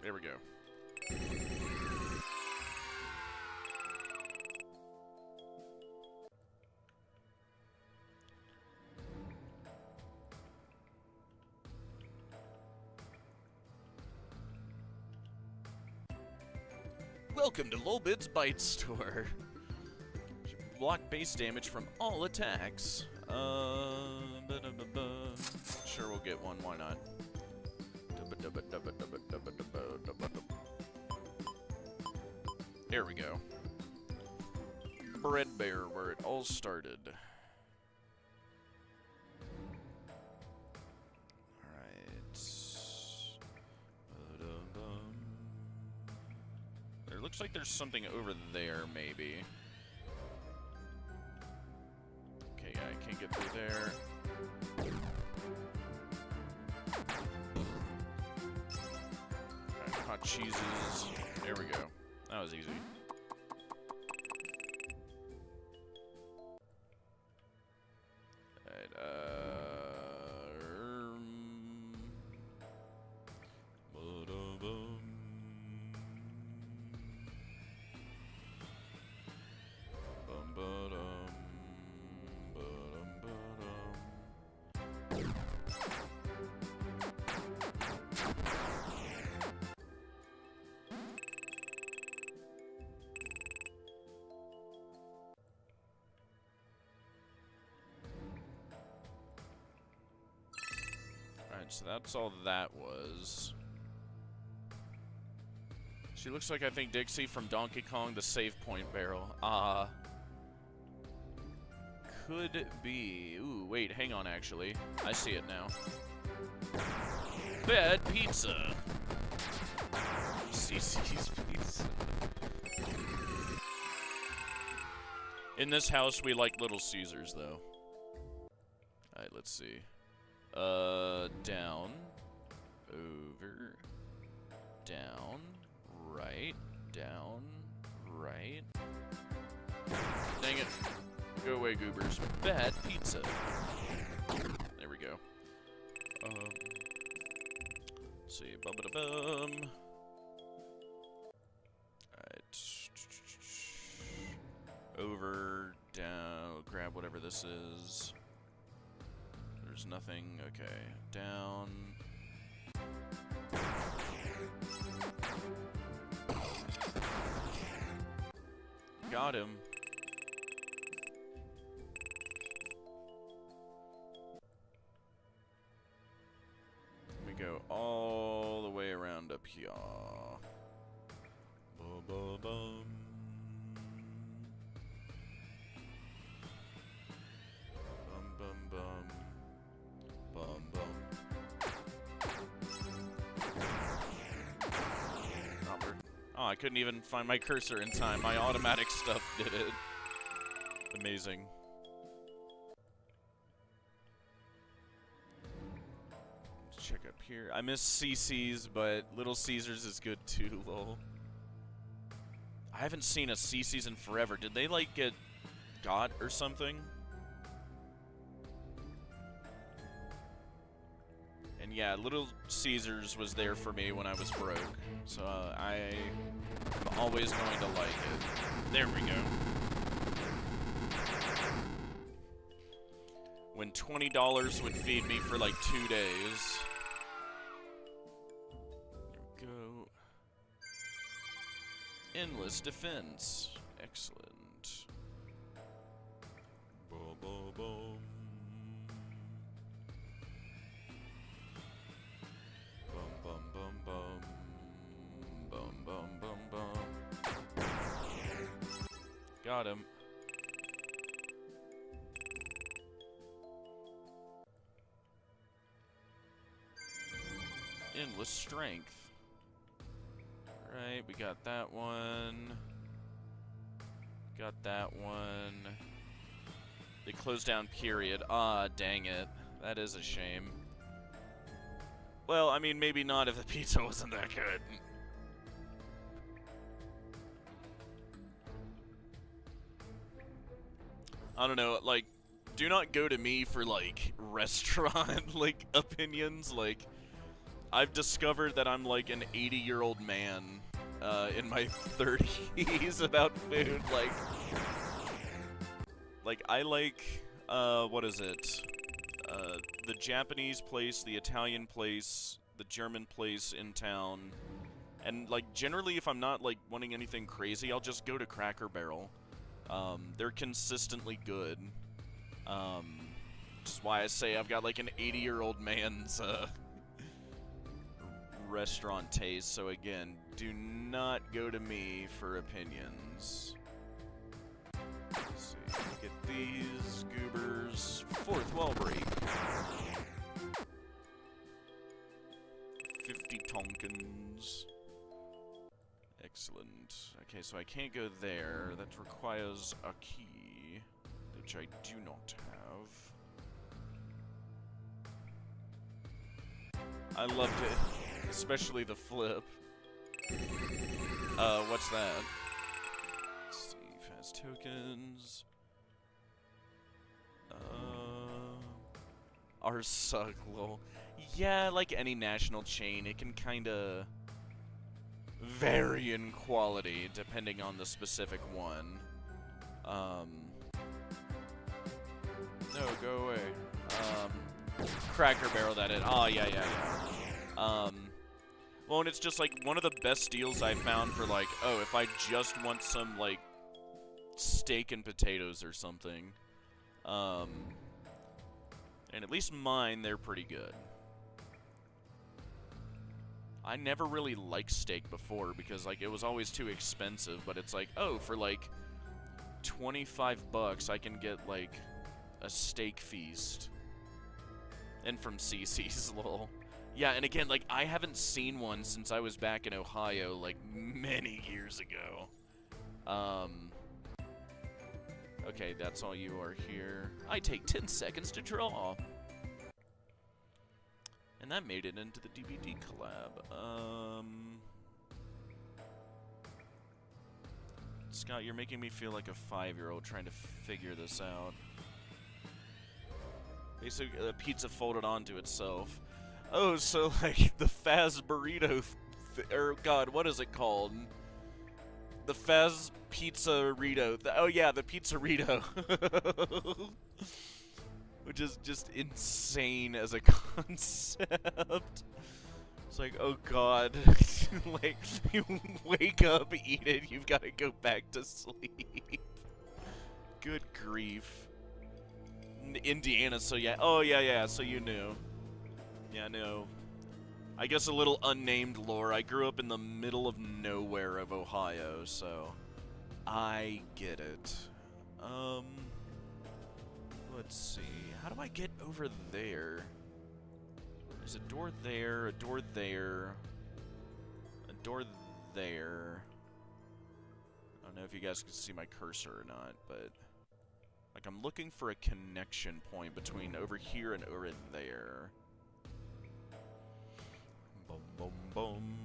Speaker 1: There we go. Welcome to Lolbit's Bite Store. Block base damage from all attacks. Sure, we'll get one. Why not? There we go. Bread Bear, where it all started. There looks like there's something over there, maybe. Okay, yeah, I can't get through there. Alright, hot cheeses. There we go. That was easy. Alright, so that's all that was. She looks like, I think, Dixie from Donkey Kong, the save point barrel. Could be. Ooh, wait, hang on, actually. I see it now. Bad pizza. CC's pizza. In this house, we like Little Caesars, though. Alright, let's see. Down, over, down, right, down, right. Dang it. Go away, goobers. Bad pizza. There we go. Let's see. Bum-ba-da-bum. Alright. Over, down, grab whatever this is. There's nothing. Okay. Down. Got him. We go all the way around up here. Ba-ba-bum. Bum-bum-bum. Bum-bum. Oh, I couldn't even find my cursor in time. My automatic stuff did it. Amazing. Let's check up here. I miss CC's, but Little Caesars is good too, lol. I haven't seen a CC's in forever. Did they, like, get got or something? And yeah, Little Caesars was there for me when I was broke, so I'm always going to like it. There we go. When $20 would feed me for like 2 days. There we go. Endless defense. Excellent. Boom, boom, boom. Bum, bum, bum, bum. Bum, bum, bum, bum. Got him. Endless strength. Alright, we got that one. Got that one. They closed down, period. Ah, dang it. That is a shame. Well, I mean, maybe not if the pizza wasn't that good. I don't know, like, do not go to me for, like, restaurant, like, opinions. Like, I've discovered that I'm, like, an 80-year-old man, in my 30s about food. Like, I like, what is it? The Japanese place, the Italian place, the German place in town. And, like, generally, if I'm not, like, wanting anything crazy, I'll just go to Cracker Barrel. They're consistently good. Which is why I say I've got, like, an 80-year-old man's, restaurant taste. So, again, do not go to me for opinions. Let's see. Get these goobers. Fourth wall break. 50 Tonkins. Excellent. Okay, so I can't go there. That requires a key, which I do not have. I loved it, especially the flip. What's that? Let's see, fast tokens. Ours suck, lol. Yeah, like any national chain, it can kinda vary in quality depending on the specific one. No, go away. Cracker Barrel, that it. Oh, yeah. Well, and it's just like one of the best deals I found for like, oh, if I just want some like steak and potatoes or something. And at least mine, they're pretty good. I never really liked steak before because like it was always too expensive, but it's like, oh, for like 25 bucks I can get like a steak feast. And from CC's, lol. Yeah, and again, like I haven't seen one since I was back in Ohio like many years ago. Okay, that's all you are here. I take 10 seconds to draw. And that made it into the DVD collab. Scott, you're making me feel like a 5-year-old trying to figure this out. Basically, a pizza folded onto itself. Oh, so like the Faz burrito, or God, what is it called? The Faz Pizzarito. Oh yeah, the Pizzarito. Which is just insane as a concept. It's like, oh God. Like, you wake up, eat it, you've got to go back to sleep. Good grief. Indiana, so yeah. Oh, yeah, so you knew. Yeah, no. I guess a little unnamed lore. I grew up in the middle of nowhere of Ohio, so I get it. Let's see. How do I get over there? There's a door there, a door there, a door there. I don't know if you guys can see my cursor or not, but like I'm looking for a connection point between over here and over there. Boom, boom, boom.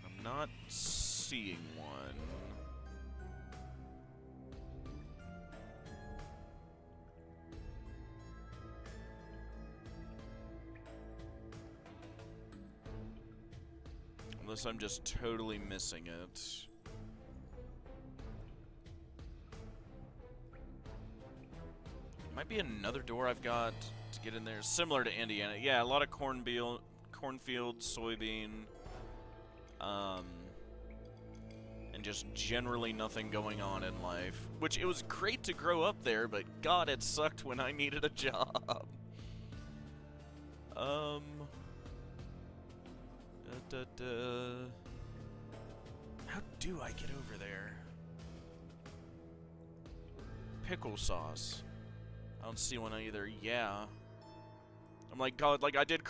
Speaker 1: I'm not seeing one. Unless I'm just totally missing it. Might be another door I've got to get in there. Similar to Indiana. Yeah, a lot of cornfield, soybean. And just generally nothing going on in life. Which, it was great to grow up there, but God, it sucked when I needed a job. How do I get over there? Pickle sauce. I don't see one either. Yeah. I'm like, God, like, I did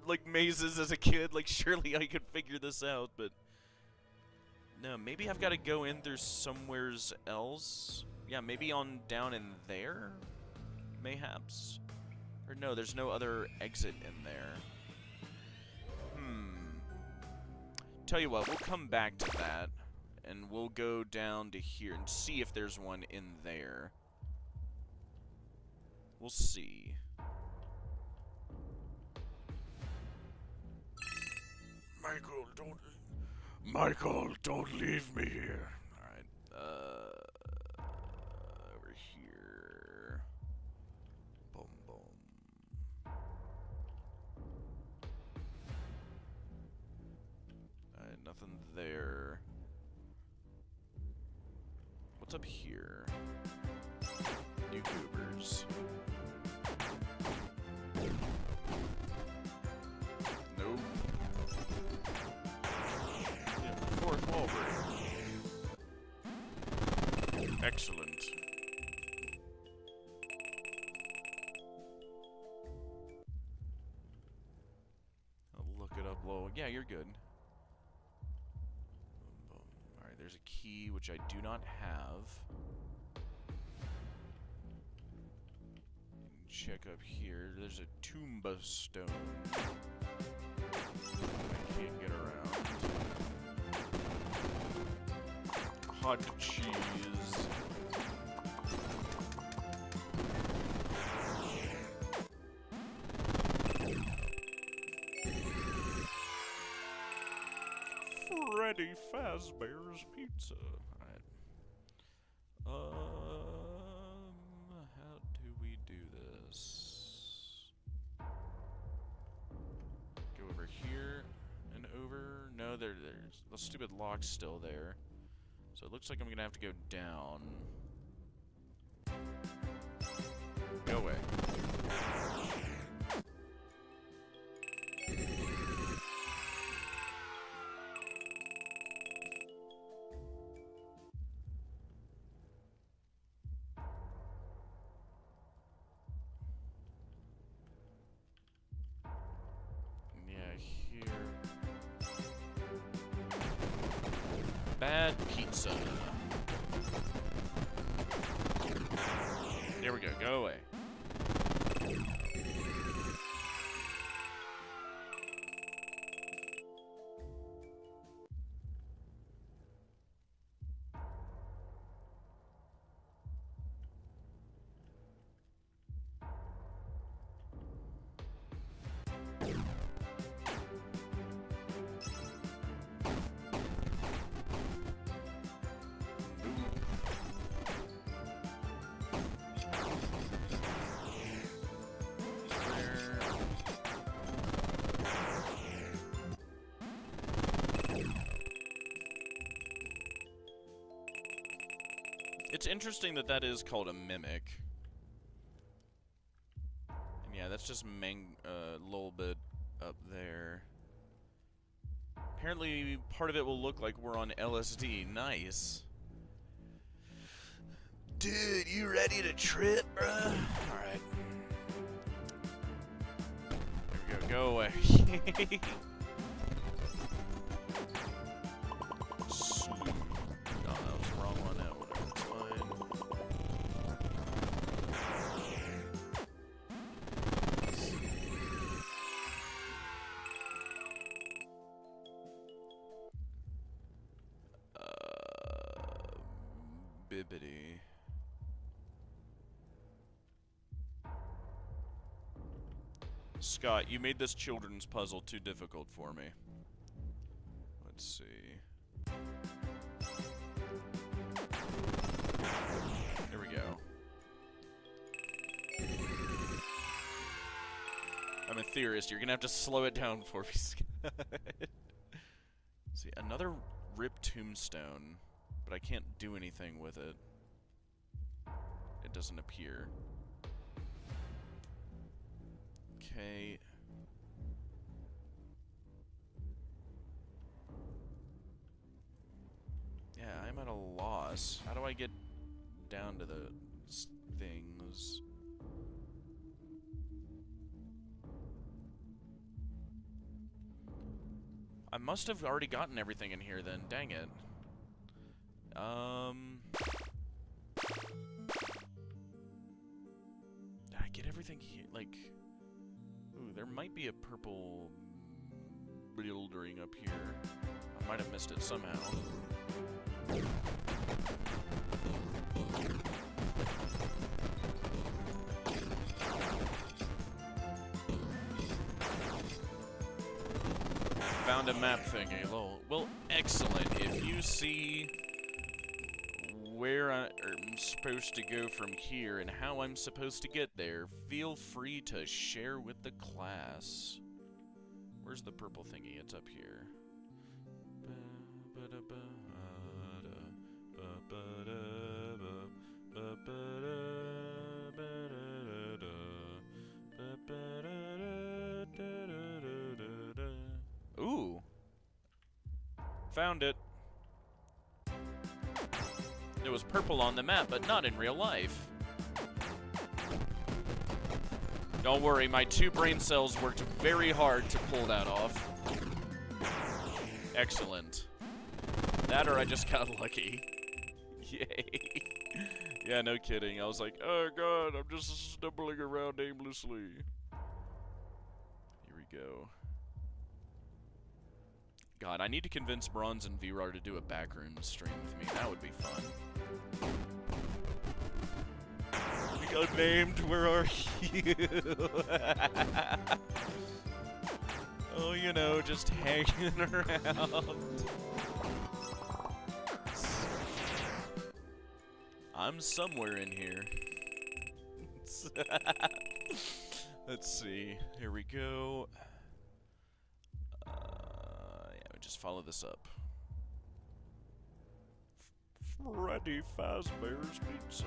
Speaker 1: like, mazes as a kid. Like, surely I could figure this out, but... No, maybe I've got to go in through somewheres else. Yeah, maybe on down in there? Mayhaps? Or no, there's no other exit in there. Tell you what, we'll come back to that. And we'll go down to here and see if there's one in there. We'll see. Michael, don't leave me here. Alright, over here. Boom, boom. Alright, nothing there. What's up here? New goobers. Nope. Fourth wall break. Excellent. I'll look it up low. Yeah, you're good. Alright, there's a key which I do not have. Check up here. There's a tombstone. I can't get around. Hot cheese. Freddy Fazbear's Pizza. Alright. How do we do this? Go over here and over. No, there's the stupid lock's still there. So it looks like I'm gonna have to go down. Go away. Bad pizza. There we go. Go away. It's interesting that that is called a mimic. And yeah, that's just a little bit up there. Apparently, part of it will look like we're on LSD. Nice. Dude, you ready to trip, bruh? Alright. There we go. Go away. Bibbity. Scott, you made this children's puzzle too difficult for me. Let's see. Here we go. I'm a theorist. You're gonna have to slow it down for me, Scott. See, another ripped tombstone, but I can't do anything with it. It doesn't appear. Okay. Yeah, I'm at a loss. How do I get down to the things? I must have already gotten everything in here then. Dang it. Did I get everything here? Like, ooh, there might be a purple building up here. I might have missed it somehow. Found a map thingy, lol. Well, excellent. If you see where I'm supposed to go from here and how I'm supposed to get there, feel free to share with the class. Where's the purple thingy? It's up here. Ooh. Found it. It was purple on the map, but not in real life. Don't worry, my 2 brain cells worked very hard to pull that off. Excellent. That or I just got lucky. Yay. Yeah, no kidding. I was like, oh god, I'm just stumbling around aimlessly. Here we go. God, I need to convince Bronze and VRAR to do a backroom stream with me. That would be fun. We got named. Where are you? Oh, you know, just hanging around. I'm somewhere in here. Let's see. Here we go. Just follow this up. Freddy Fazbear's Pizza.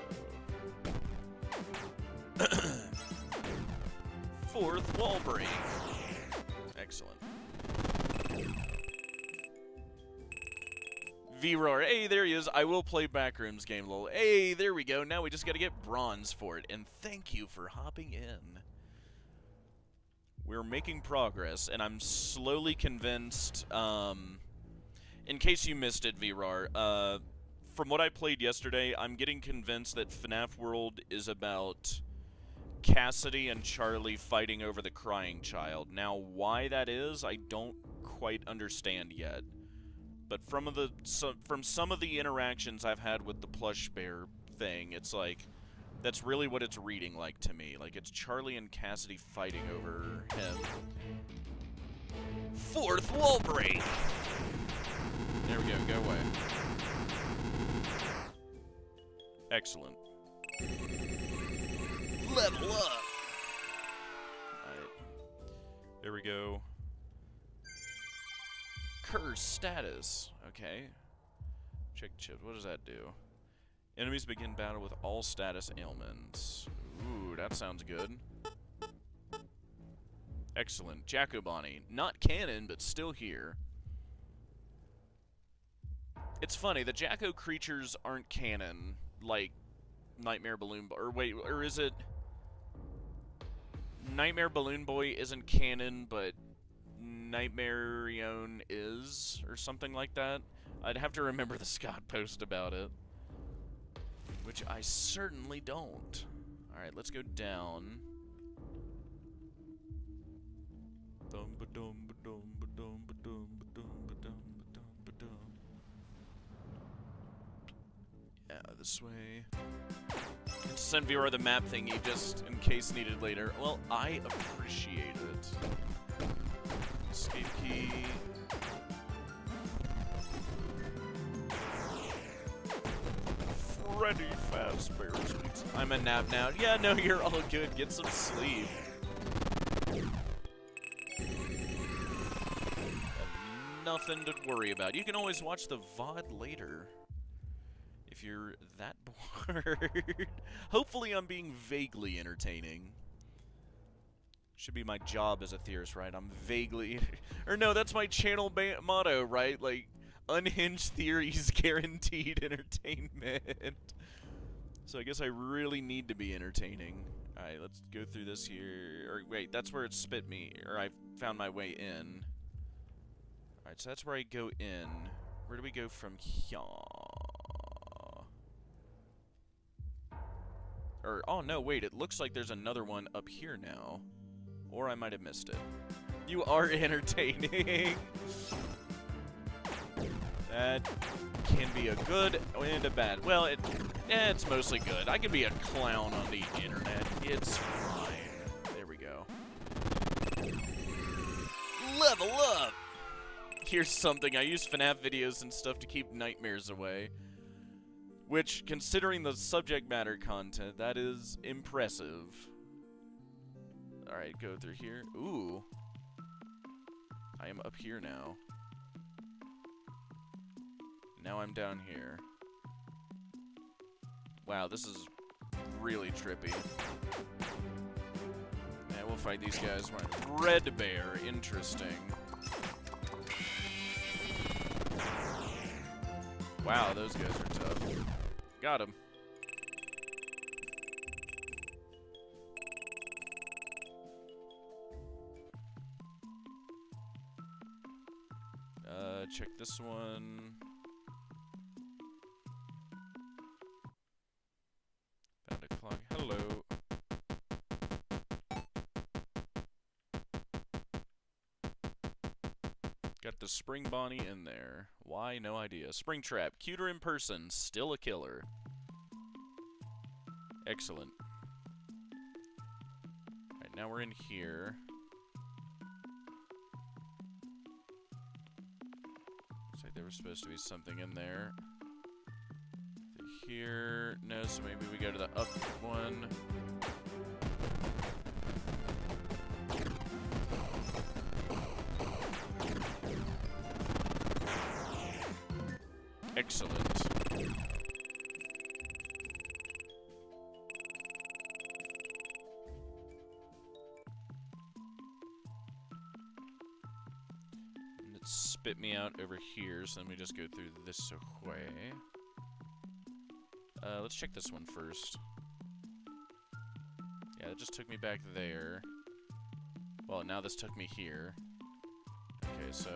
Speaker 1: 4th wall break. Excellent. VRAR. Hey, there he is. I will play Backrooms game, lol. Hey, there we go. Now we just gotta get bronze for it. And thank you for hopping in. We're making progress, and I'm slowly convinced, in case you missed it, VRAR, from what I played yesterday, I'm getting convinced that FNAF World is about Cassidy and Charlie fighting over the crying child. Now, why that is, I don't quite understand yet. But from some of the interactions I've had with the plush bear thing, it's like, that's really what it's reading like to me. Like, it's Charlie and Cassidy fighting over him. 4th wall break! There we go, go away. Excellent. Level up! Alright. There we go. Curse status. Okay. Check chip. What does that do? Enemies begin battle with all status ailments. Ooh, that sounds good. Excellent. Jacobani. Not canon, but still here. It's funny, the Jacko creatures aren't canon, like Nightmare Balloon Boy. Or wait, or is it... Nightmare Balloon Boy isn't canon, but Nightmarion is? Or something like that? I'd have to remember the Scott post about it. Which I certainly don't. Alright, let's go down. Yeah, this way. Send VRAR the map thingy just in case needed later. Well, I appreciate it. Escape key. Freddy Fazbear's Pizza. I'm a nap now. Yeah, no, you're all good. Get some sleep. Nothing to worry about. You can always watch the VOD later if you're that bored. Hopefully I'm being vaguely entertaining. Should be my job as a theorist, right? I'm vaguely... or no, that's my channel motto, right? Like, unhinged theories, guaranteed entertainment. So I guess I really need to be entertaining. Alright, let's go through this here. Or wait, that's where it spit me. Or I found my way in. Alright, so that's where I go in. Where do we go from here? Or, oh no, wait, it looks like there's another one up here now. Or I might have missed it. You are entertaining! That can be a good and a bad. Well, it's mostly good. I can be a clown on the internet. It's fine. There we go. Level up! Here's something. I use FNAF videos and stuff to keep nightmares away. Which, considering the subject matter content, that is impressive. Alright, go through here. Ooh. I am up here now. Now I'm down here. Wow, this is really trippy. Yeah, we'll fight these guys. Red Bear, interesting. Wow, those guys are tough. Got him. Check this one. Found a clock. Hello. Got the Spring Bonnie in there. Why? No idea. Springtrap. Cuter in person. Still a killer. Excellent. Alright, now we're in here. Looks like there was supposed to be something in there. Here. No, so maybe we go to the up one. Excellent. And it spit me out over here, so let me just go through this way. Let's check this one first. Yeah, it just took me back there. Well, now this took me here. Okay, so...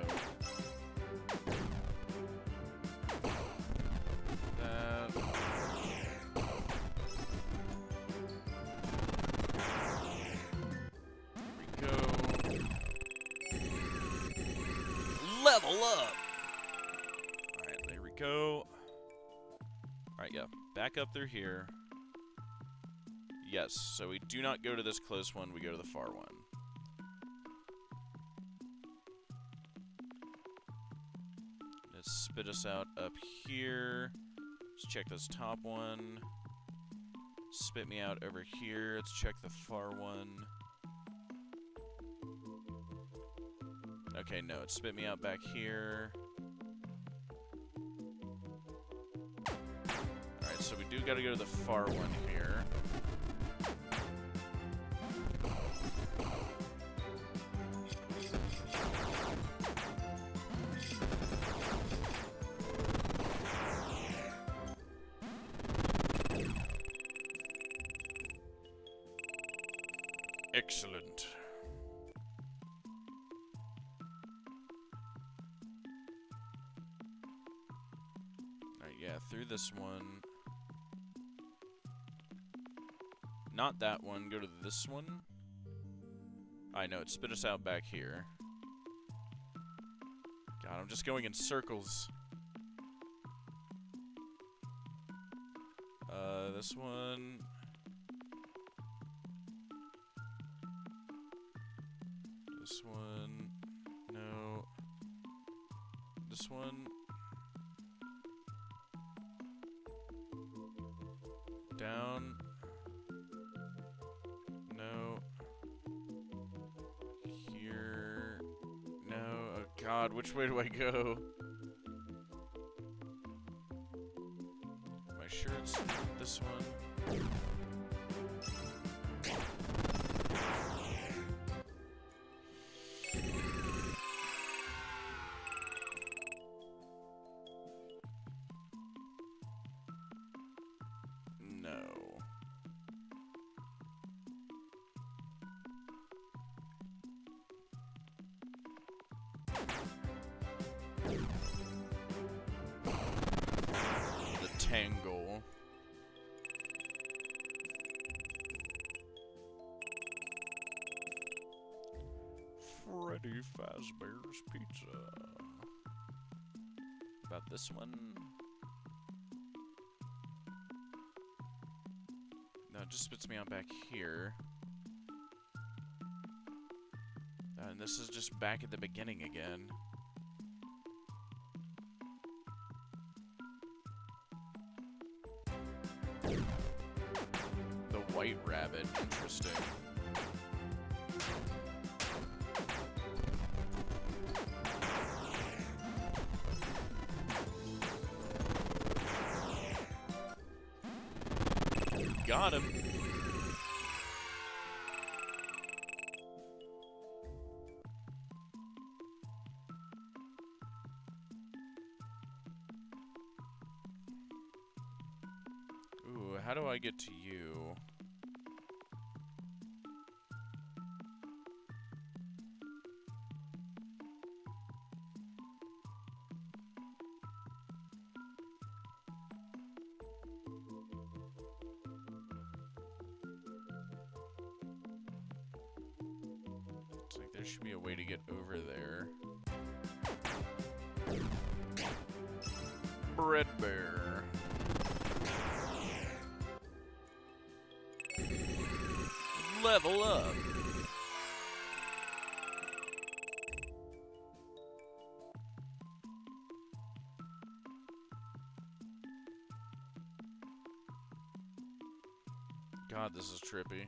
Speaker 1: that... Here we go. Level up! Alright, there we go. Alright, yeah. Back up through here. Yes, so we do not go to this close one, we go to the far one. Let's spit us out up here. Let's check this top one. Spit me out over here. Let's check the far one. Okay, no, it spit me out back here. Alright, so we do gotta go to the far one here. Excellent. Alright, yeah, through this one. Not that one, go to this one. I know, it spit us out back here. God, I'm just going in circles. This one. This one. No. This one. Down. No. Here. No. Oh god, which way do I go? Am I sure it's this one? No. The tangle. Freddy Fazbear's Pizza. About this one? No, it just spits me out back here. And this is just back at the beginning again. The white rabbit, interesting. Got him. Ooh, how do I get to you? Looks like there should be a way to get over there. Bread Bear. Level up. God, this is trippy.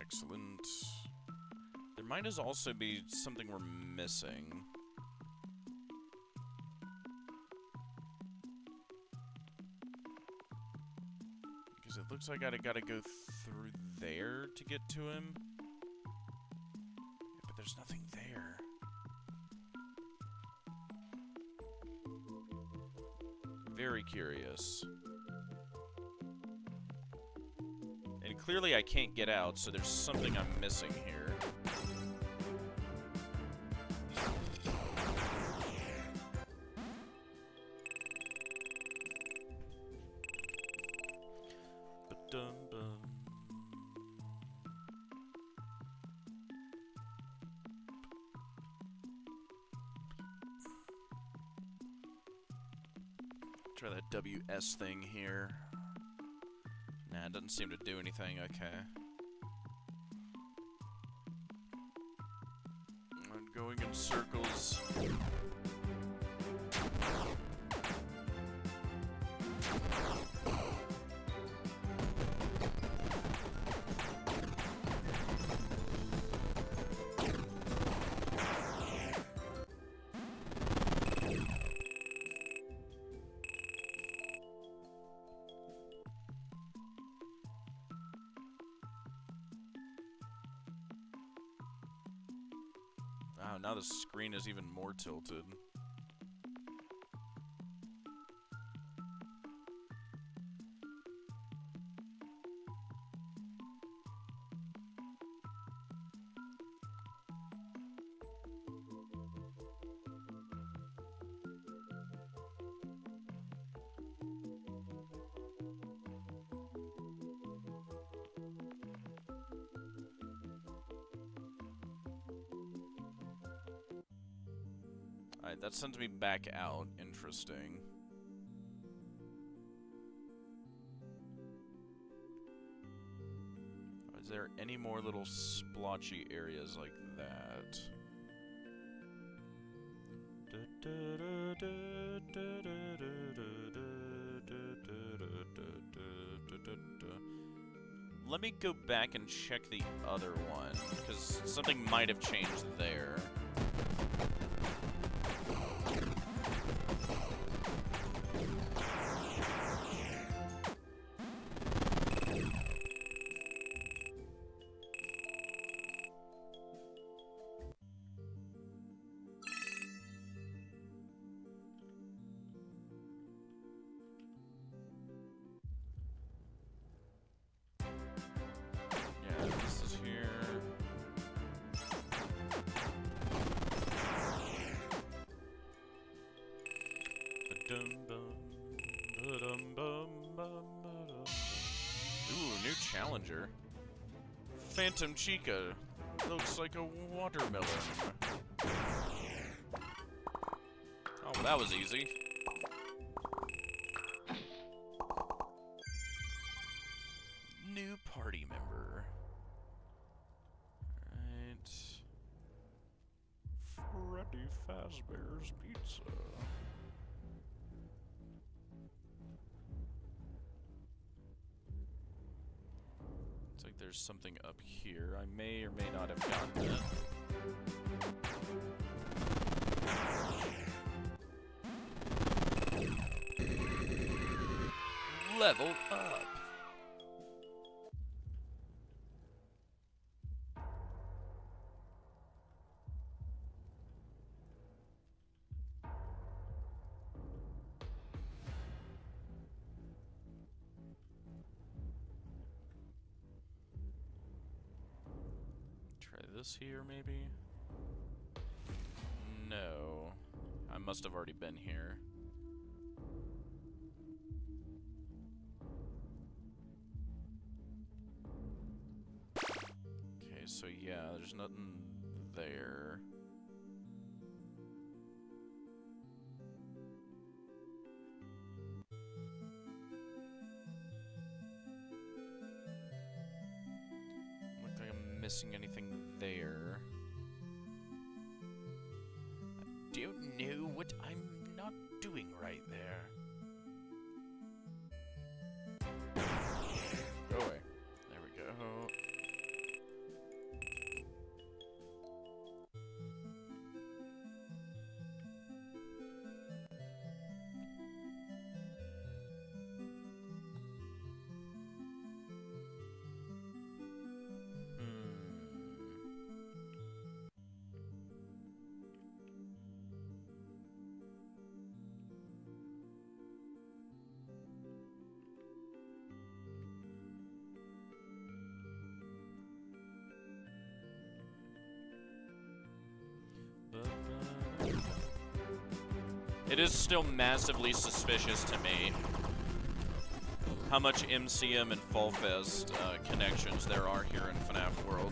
Speaker 1: Excellent. There might also be something we're missing. Because it looks like I gotta go through there to get to him. Yeah, but there's nothing there. Very curious. And clearly I can't get out, so there's something I'm missing here. Ba-dum-bum. Try that WS thing here. Nah, it doesn't seem to do anything. Okay. I'm going in circles. Wow, now the screen is even more tilted. Alright, that sends me back out. Interesting. Is there any more little splotchy areas like that? Let me go back and check the other one, because something might have changed there. Ooh, new challenger. Phantom Chica. Looks like a watermelon. Oh, that was easy. New party member. Right. Freddy Fazbear's Pizza. Looks like there's something up here. I may or may not have gotten it. Level up. Try this here, maybe? No. I must have already been here. Okay, so yeah, there's nothing there. Look like I'm missing anything there. I don't know what I'm not doing right there. Go away. There we go. It is still massively suspicious to me how much MCM and Fall Fest connections there are here in FNAF World.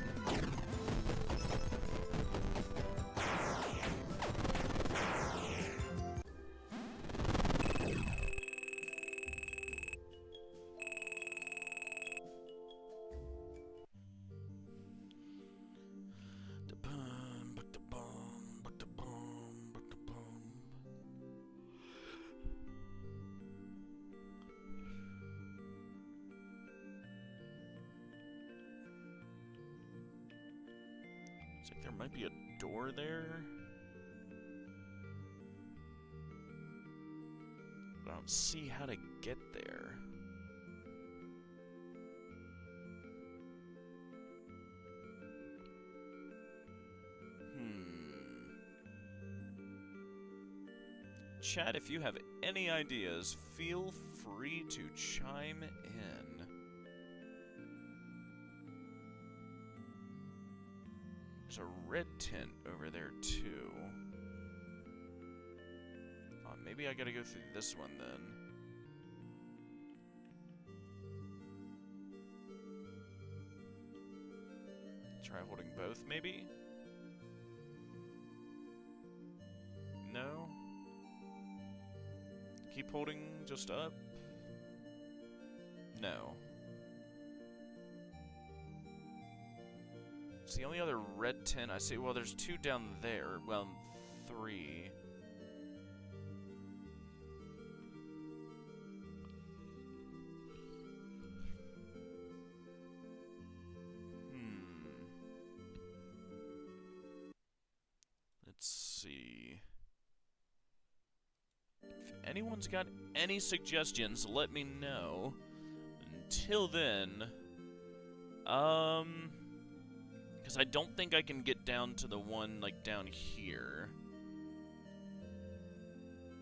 Speaker 1: Looks like there might be a door there. But I don't see how to get there. Chat, if you have any ideas, feel free to chime in. There's a red tent over there, too. Maybe I gotta go through this one, then. Try holding both, maybe? No? keep holding just up? No. It's the only other red tent I see. Well, there's 2 down there. Well, 3. Let's see. If anyone's got any suggestions, let me know. Until then, because I don't think I can get down to the one, like, down here.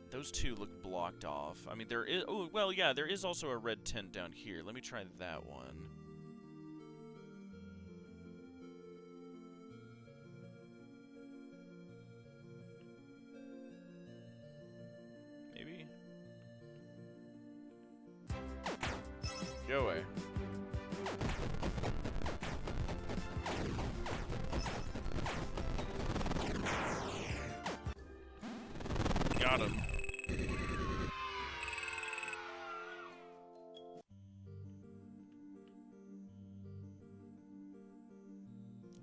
Speaker 1: Those 2 look blocked off. I mean, there is... Oh, well, yeah, there is also a red tent down here. Let me try that one. Maybe? Go away. Got him.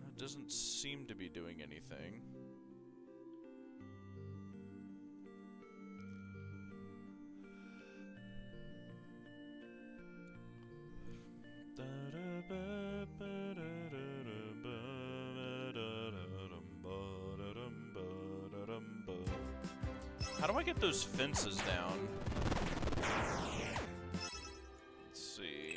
Speaker 1: It doesn't seem to be doing anything. How do I get those fences down? Let's see.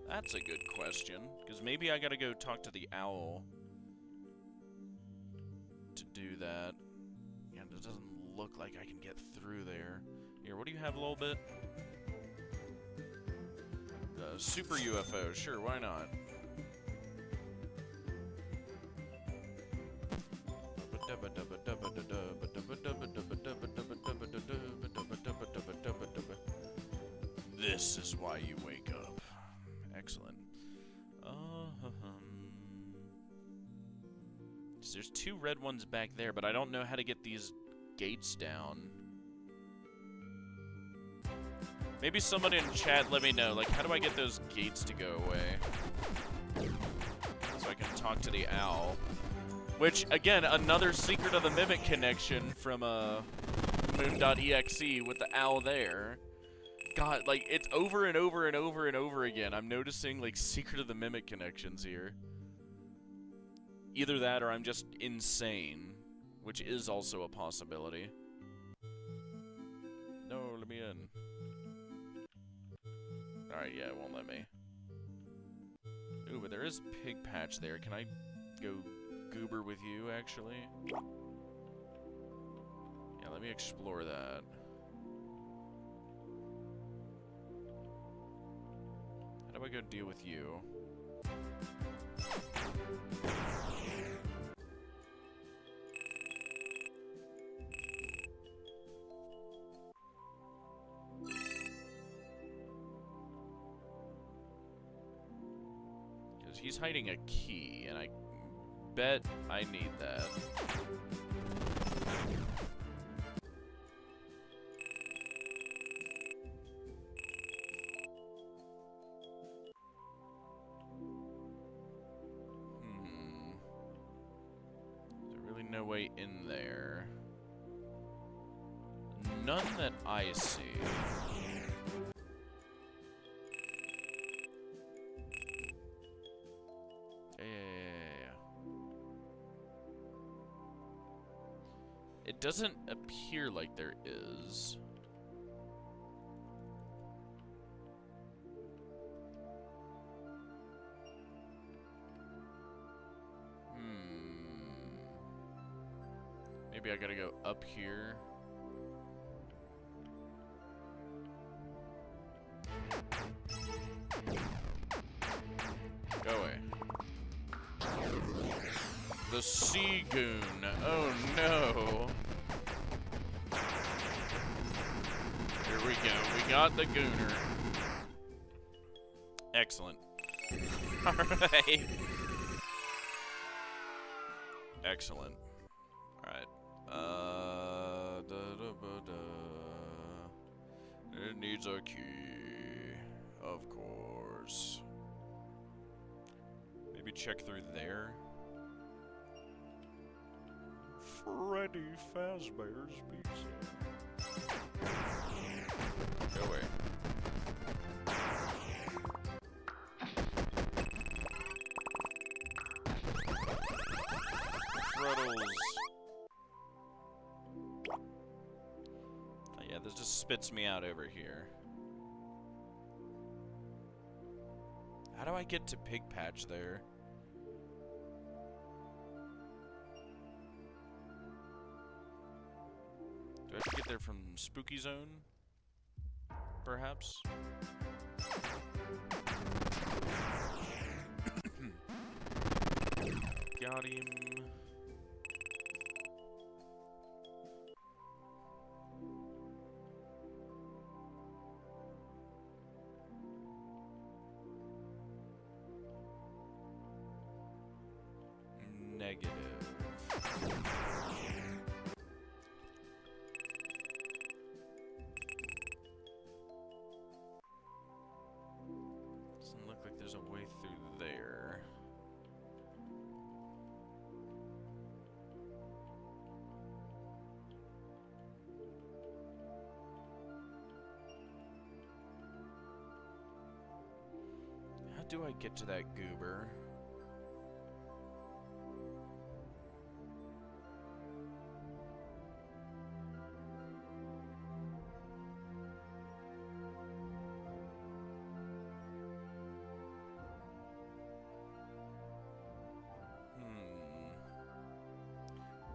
Speaker 1: That's a good question, because maybe I gotta go talk to the owl to do that. And it doesn't look like I can get through there. Here, what do you have a little bit? Super UFO, sure, why not? This is why you wake up. Excellent. So there's 2 red ones back there, but I don't know how to get these gates down. Maybe someone in chat let me know, like, how do I get those gates to go away? So I can talk to the owl. Which, again, another Secret of the Mimic connection from Moon.exe with the owl there. God, like, it's over and over and over and over again. I'm noticing, like, Secret of the Mimic connections here. Either that or I'm just insane, which is also a possibility. No, let me in. Alright, yeah, it won't let me. Ooh, but there is Pig Patch there. Can I go goober with you, actually? Yeah, let me explore that. How do I go deal with you? Because he's hiding a key, and I bet I need that. There's really no way in there. None that I see. It doesn't appear like there is. Maybe I gotta go up here. Go away. The Sea Goon. Oh no. Here we go. We got the Gooner. Excellent. Alright. Excellent. Alright. needs a key. Of course. Maybe check through there. Freddy Fazbear's Pizza. Go away. Freddles. Oh, yeah, this just spits me out over here. How do I get to Pig Patch there? Do I have to get there from Spooky Zone? Perhaps? Got him. Negative. Doesn't look like there's a way through there. How do I get to that goober?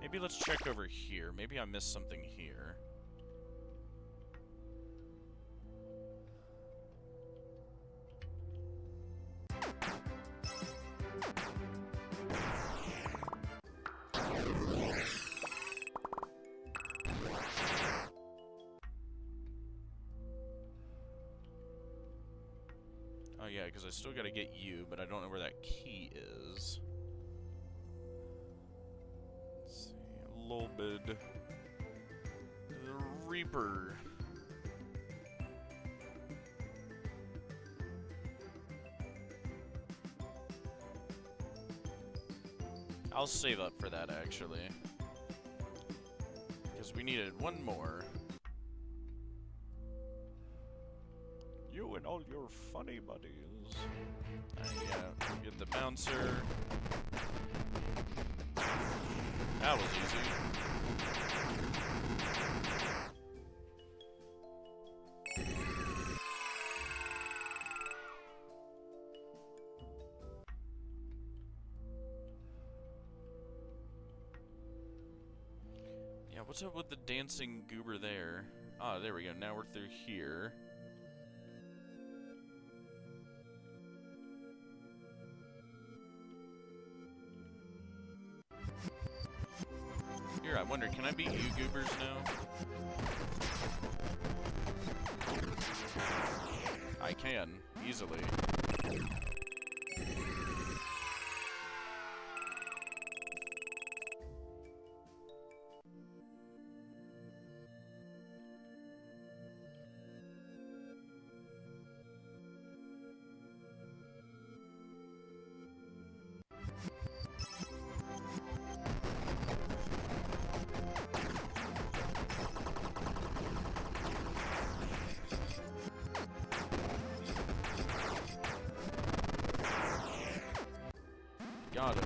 Speaker 1: Maybe let's check over here. Maybe I missed something here. Oh yeah, because I still gotta get you, but I don't know where that key is. Lolbid. The Reaper. I'll save up for that, actually. Because we needed one more. You and all your funny buddies. Yeah, get the bouncer. That was easy. Yeah, what's up with the dancing goober there? Ah, there we go. Now we're through here. Here, I wonder, can I beat you goobers now? I can, easily. Got it.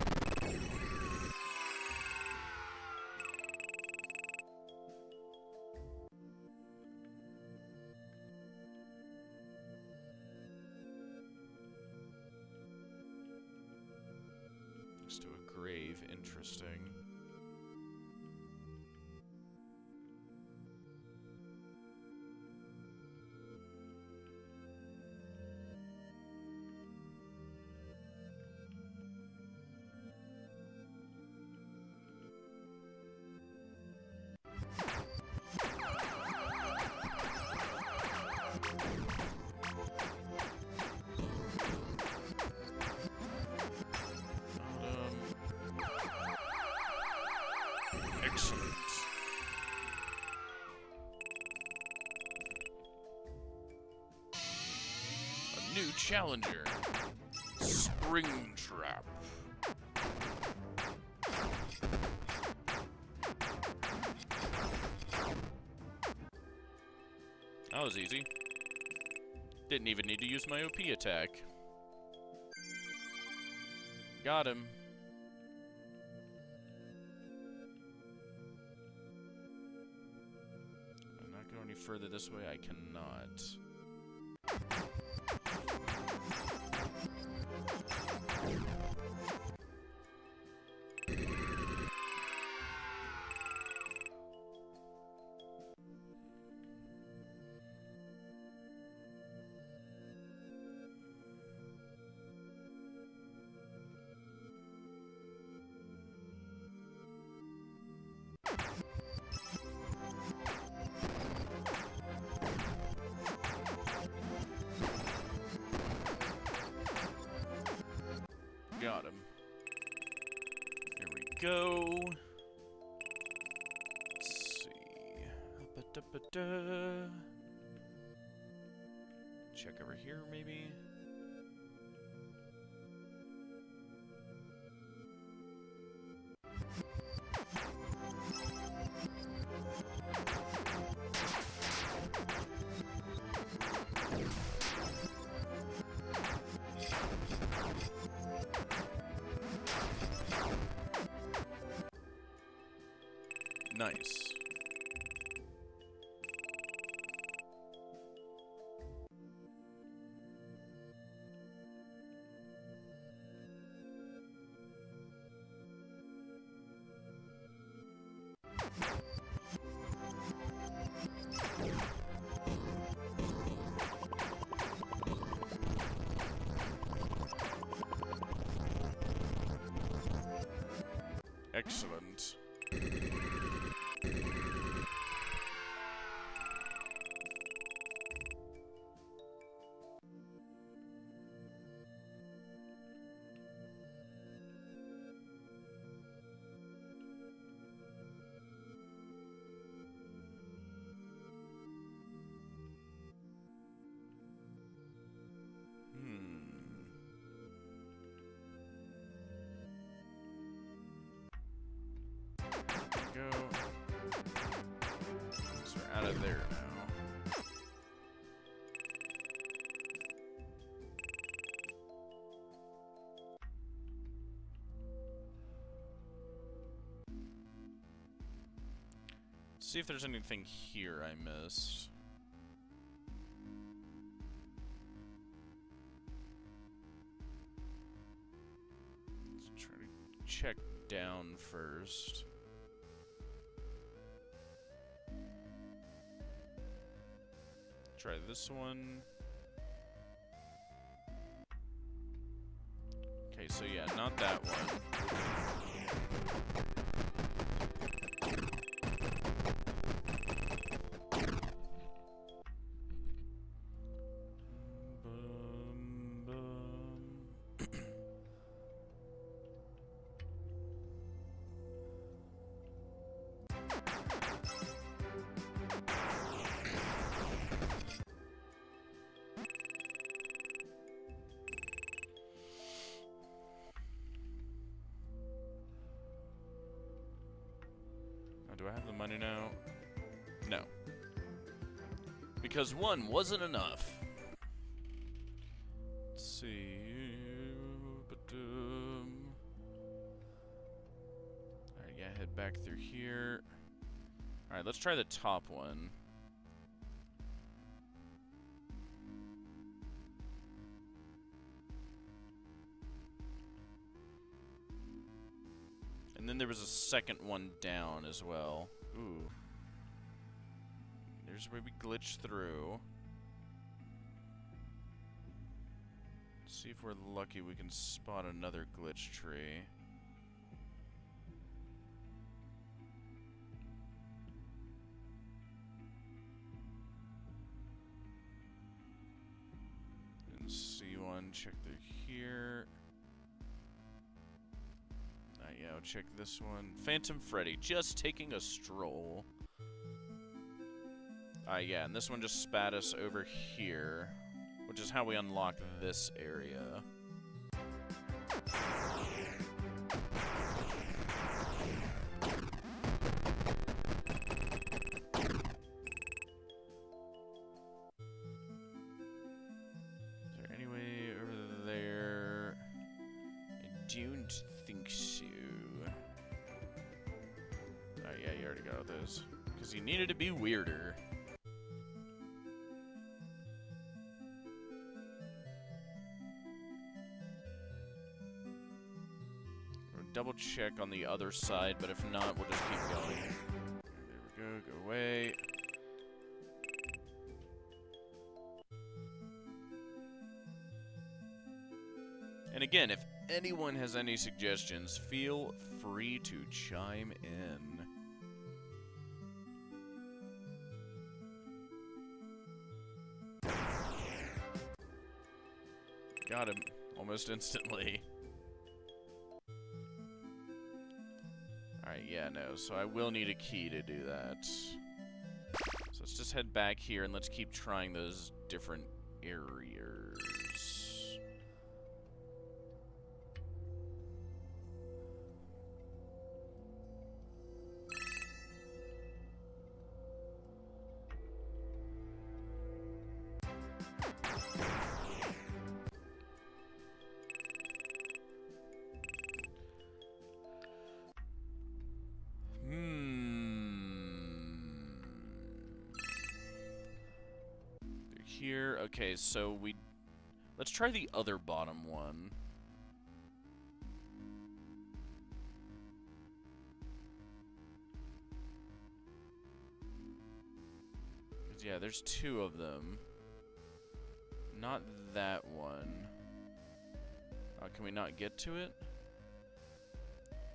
Speaker 1: Next to a grave, interesting. Excellent. new challenger. Spring Trap. That was easy. Didn't even need to use my OP attack. Got him. I'm not going any further this way. I cannot. Got him. There we go. Let's see. Ba-da-ba-da. Check over here, maybe. Nice. Excellent. Go. So we're out of there now. Let's see if there's anything here I missed. Let's try to check down first. Try this one. Okay, so yeah, not that one. Do I have the money now? No. Because one wasn't enough. Let's see. Alright, yeah, head back through here. Alright, let's try the top one. And then there was a second one down as well. Ooh. There's where we glitch through. Let's see if we're lucky we can spot another glitch tree. And C1, check through here. Yeah, I'll check this one. Phantom Freddy, just taking a stroll. Yeah, and this one just spat us over here. which is how we unlock this area. Is there any way over there? I don't think so. Oh yeah, you already got those. Because he needed to be weirder. Double check on the other side, but if not, we'll just keep going. There we go, go away. And again, if anyone has any suggestions, feel free to chime in. Got him almost instantly. Alright, yeah, no, so I will need a key to do that. So let's just head back here and let's keep trying those different areas. Here, okay, so let's try the other bottom one. Yeah, there's two of them. Not that one. Can we not get to it?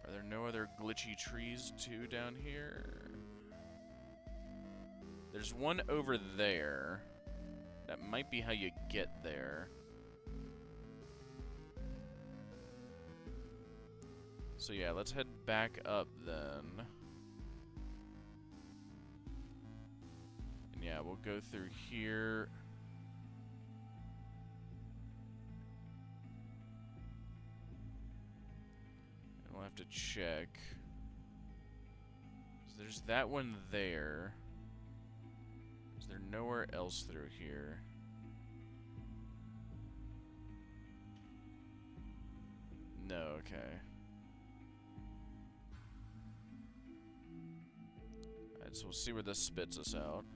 Speaker 1: Are there no other glitchy trees too down here? There's one over there. That might be how you get there. So yeah, let's head back up then. And yeah, we'll go through here. And we'll have to check. So there's that one there. Is there nowhere else through here? No, okay. Alright, so we'll see where this spits us out.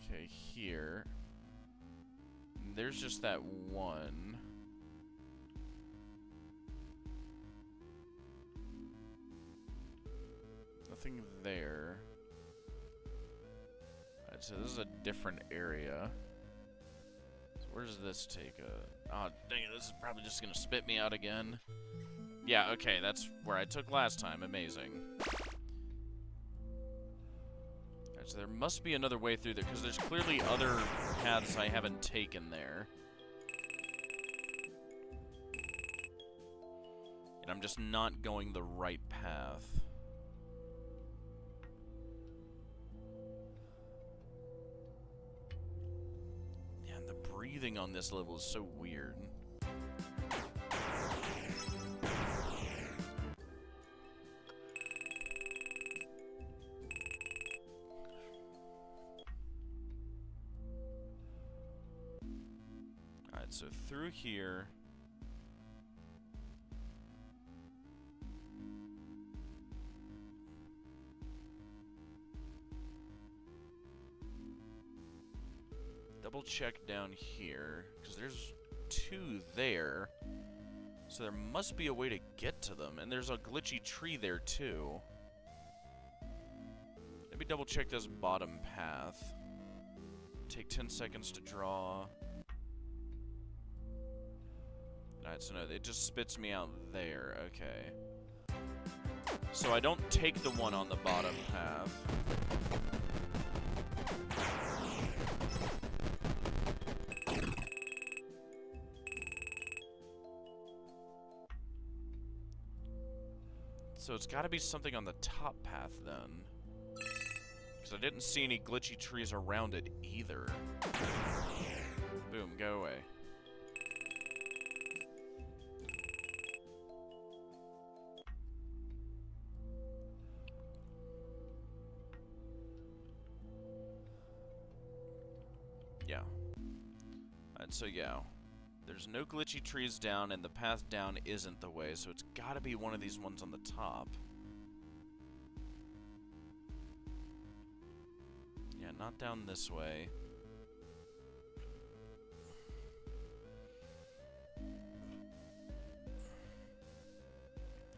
Speaker 1: Okay, here. There's just that one. Nothing there. Alright, so this is a different area. So where does this take us? Oh, dang it, this is probably just gonna spit me out again. Yeah, okay, that's where I took last time. Amazing. Alright, so there must be another way through there, because there's clearly other paths I haven't taken there. And I'm just not going the right path. Man, the breathing on this level is so weird. Alright, so through here. Double check down here, because there's two there. So there must be a way to get to them, and there's a glitchy tree there too. Maybe double check this bottom path. Take 10 seconds to draw. Alright, so no, it just spits me out there, okay. So I don't take the one on the bottom path. So it's gotta be something on the top path then. Because I didn't see any glitchy trees around it either. Boom, go away. Yeah. Alright, so yeah. There's no glitchy trees down, and the path down isn't the way, so it's gotta be one of these ones on the top. Yeah, not down this way.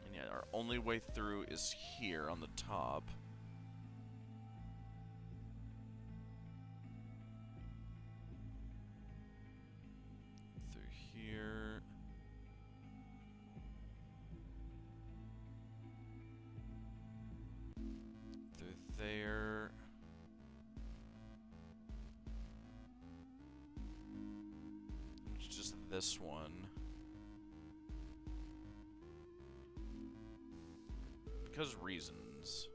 Speaker 1: And yeah, our only way through is here on the top. Through here. Through there. It's just this one. Because reasons.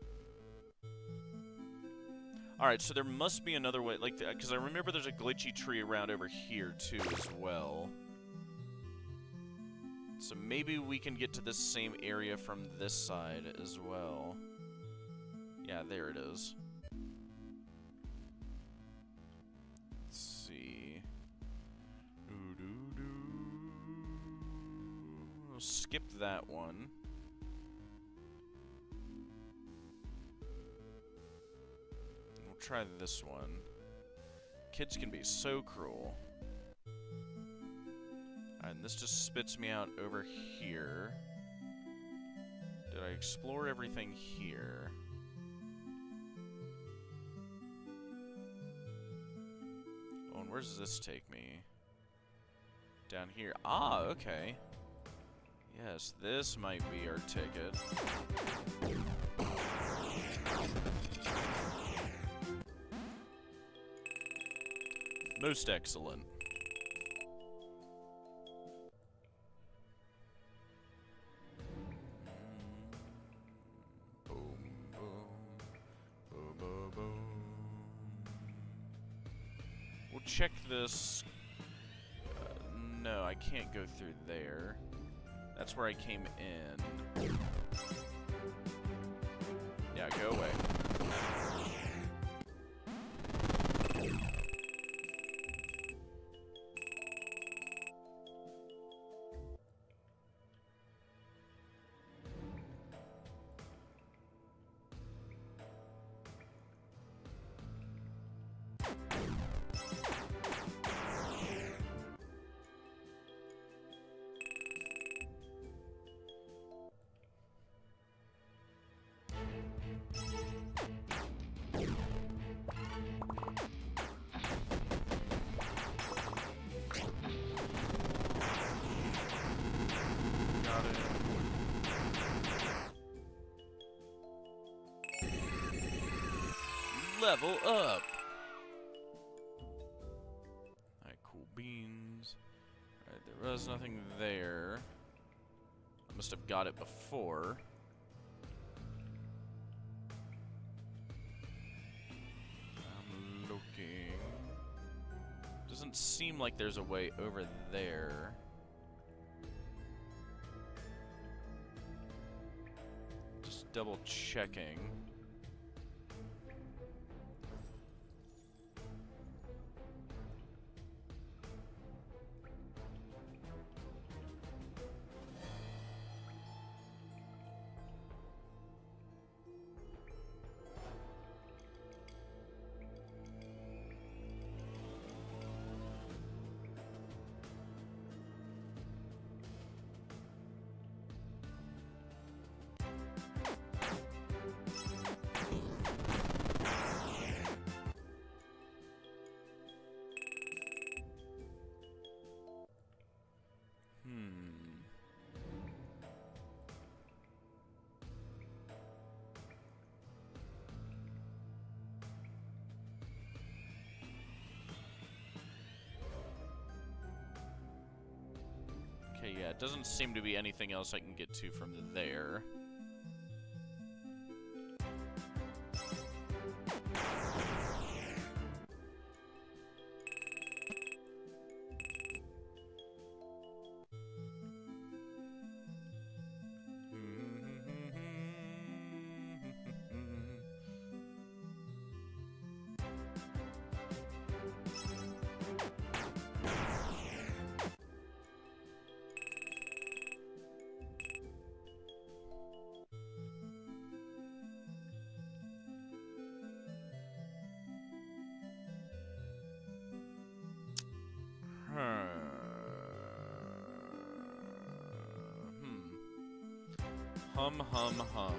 Speaker 1: Alright, so there must be another way, like, because I remember there's a glitchy tree around over here, too, as well. So maybe we can get to this same area from this side as well. Yeah, there it is. Let's see. We'll skip that one. Try this one. Kids can be so cruel. Alright, and this just spits me out over here. Did I explore everything here? Oh, and where does this take me? Down here. Ah, okay. Yes, this might be our ticket. Most excellent. Boom, boom, boom, boom, boom. We'll check this. No, I can't go through there. That's where I came in. Yeah, go away. Level up! Alright, cool beans. Alright, there was nothing there. I must have got it before. I'm looking. Doesn't seem like there's a way over there. Just double checking. Okay, yeah, it doesn't seem to be anything else I can get to from there. Hum, hum, hum.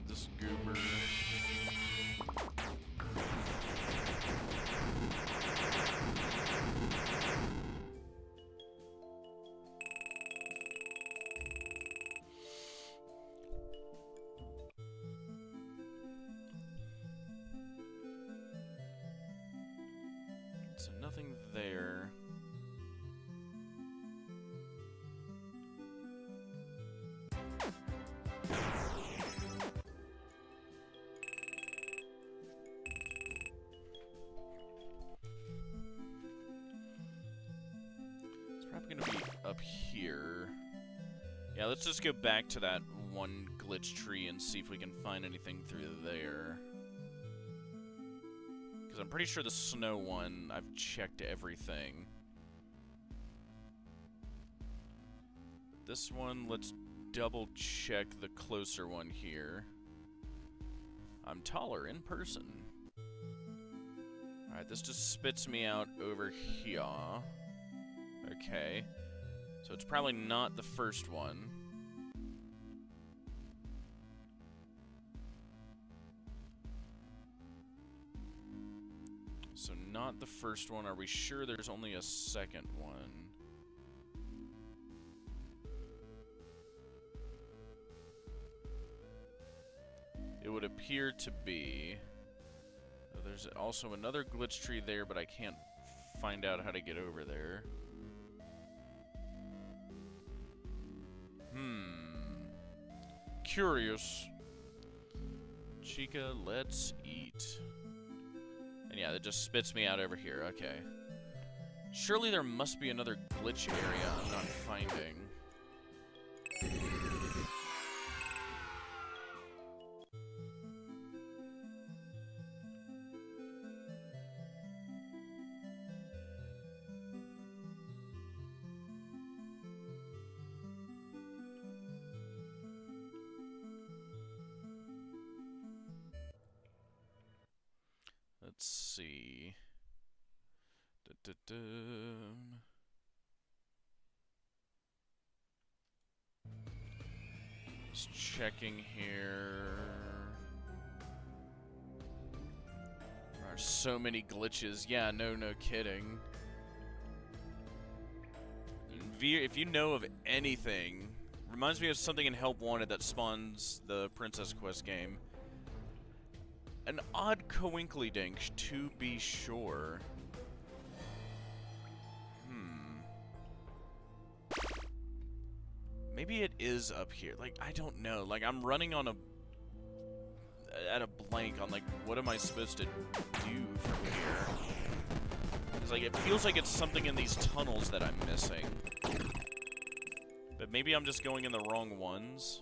Speaker 1: This goober. So nothing there. It's probably gonna be up here. Yeah, let's just go back to that one glitch tree and see if we can find anything through there. Because I'm pretty sure the snow one, I've checked everything. This one, let's double check the closer one here. I'm taller in person. Alright, this just spits me out over here. Okay. So it's probably not the first one. So not the first one. Are we sure there's only a second one? It would appear to be. There's also another glitch tree there, but I can't find out how to get over there. Curious. Chica, let's eat. And yeah, that just spits me out over here. Okay. Surely there must be another glitch area I'm not finding. Let's see. Just checking here. There are so many glitches. Yeah, no kidding. If you know of anything, reminds me of something in Help Wanted that spawns the Princess Quest game. An odd coinkly-dink, to be sure. Maybe it is up here. Like, I don't know. Like, I'm running on at a blank on, like, what am I supposed to do from here? It's like, it feels like it's something in these tunnels that I'm missing. But maybe I'm just going in the wrong ones.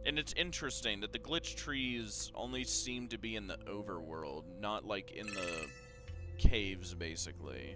Speaker 1: And it's interesting that the glitch trees only seem to be in the overworld, not, like, in the caves, basically.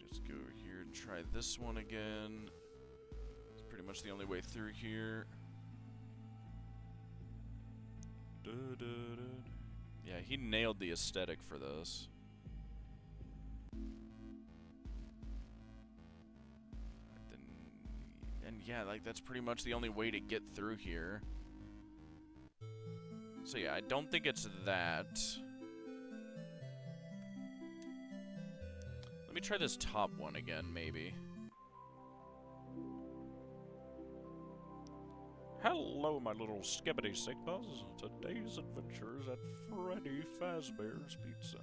Speaker 1: Just go over here and try this one again. It's pretty much the only way through here. Yeah, he nailed the aesthetic for this. And yeah, like, that's pretty much the only way to get through here. So yeah, I don't think it's that. Let me try this top one again, maybe. Hello, my little skibbity sigmas. Today's adventures at Freddy Fazbear's Pizza.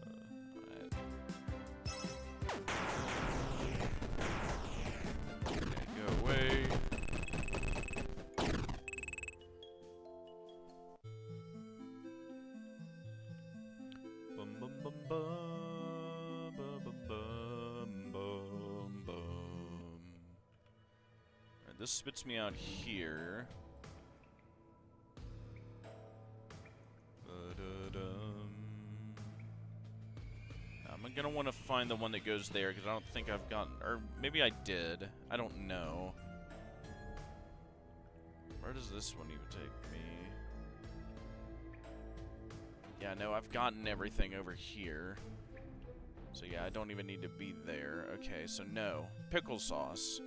Speaker 1: Okay, go away. bum bum bum bum bum bum bum. Alright, this spits me out here. I'm gonna want to find the one that goes there, because I don't think I've gotten... Or maybe I did. I don't know. Where does this one even take me? Yeah, no, I've gotten everything over here. So yeah, I don't even need to be there. Okay, so no. Pickle sauce.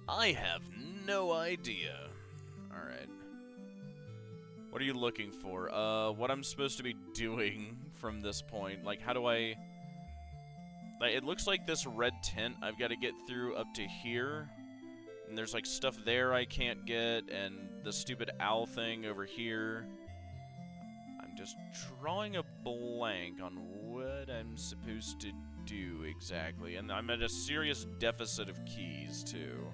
Speaker 1: I have no idea. Alright. What are you looking for? What I'm supposed to be doing from this point. Like, how do I... Like, it looks like this red tent I've got to get through up to here. And there's, like, stuff there I can't get, and the stupid owl thing over here. I'm just drawing a blank on what I'm supposed to do exactly. And I'm at a serious deficit of keys, too.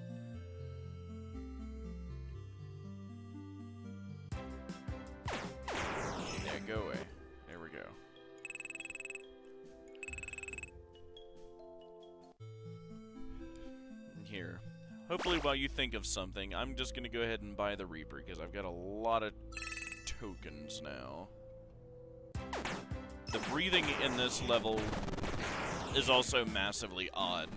Speaker 1: Yeah, go away. There we go. Here. Hopefully while you think of something, I'm just gonna go ahead and buy the Reaper, because I've got a lot of tokens now. The breathing in this level is also massively odd.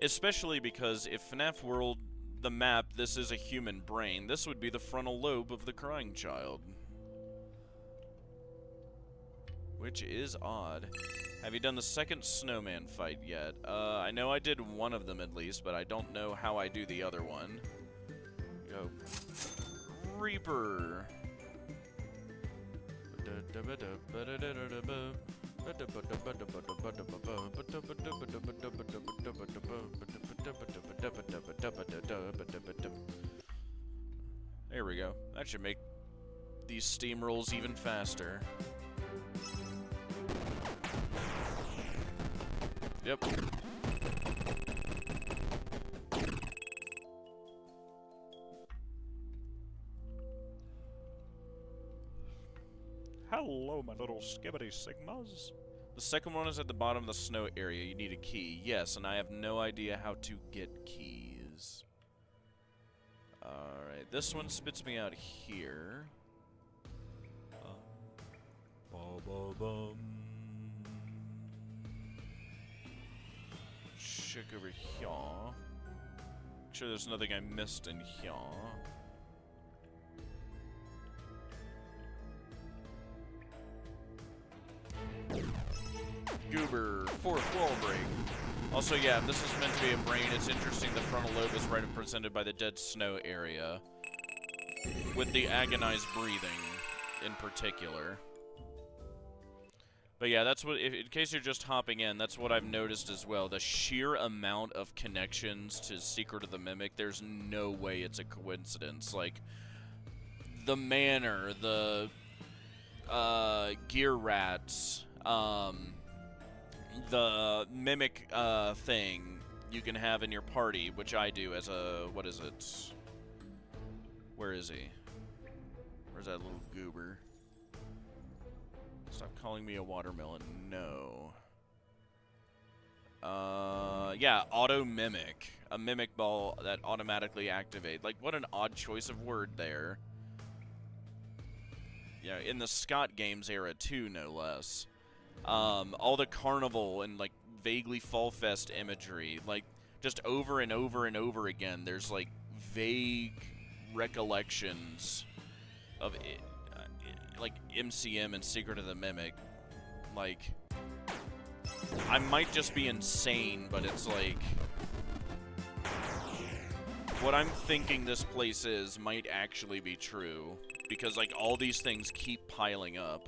Speaker 1: Especially because if FNAF World, the map, this is a human brain, this would be the frontal lobe of the crying child. Which is odd. Have you done the second snowman fight yet? I know I did one of them at least, but I don't know how I do the other one. Go. Reaper! There we go. That should make these steamrolls even faster. Yep.
Speaker 3: Hello, my little skibbity sigmas.
Speaker 1: The second one is at the bottom of the snow area. You need a key. Yes, and I have no idea how to get keys. Alright, this one spits me out here. Check over here. Make sure there's nothing I missed in here. Goober, fourth wall break. Also, yeah, if this is meant to be a brain, it's interesting the frontal lobe is represented by the dead snow area. With the agonized breathing, in particular. But yeah, that's what, in case you're just hopping in, that's what I've noticed as well. The sheer amount of connections to Secret of the Mimic, there's no way it's a coincidence. Like, the manor, the, gear rats, the mimic, thing you can have in your party, which I do as a, what is it? Where is he? Where's that little goober? Stop calling me a watermelon. No. Yeah, auto mimic. A mimic ball that automatically activate. Like, what an odd choice of word there. Yeah, in the Scott Games era too, no less. All the carnival and like vaguely Fall Fest imagery, like just over and over and over again. There's like vague recollections of it. Like MCM and Secret of the Mimic. Like, I might just be insane, but it's like, what I'm thinking this place is might actually be true, because like all these things keep piling up.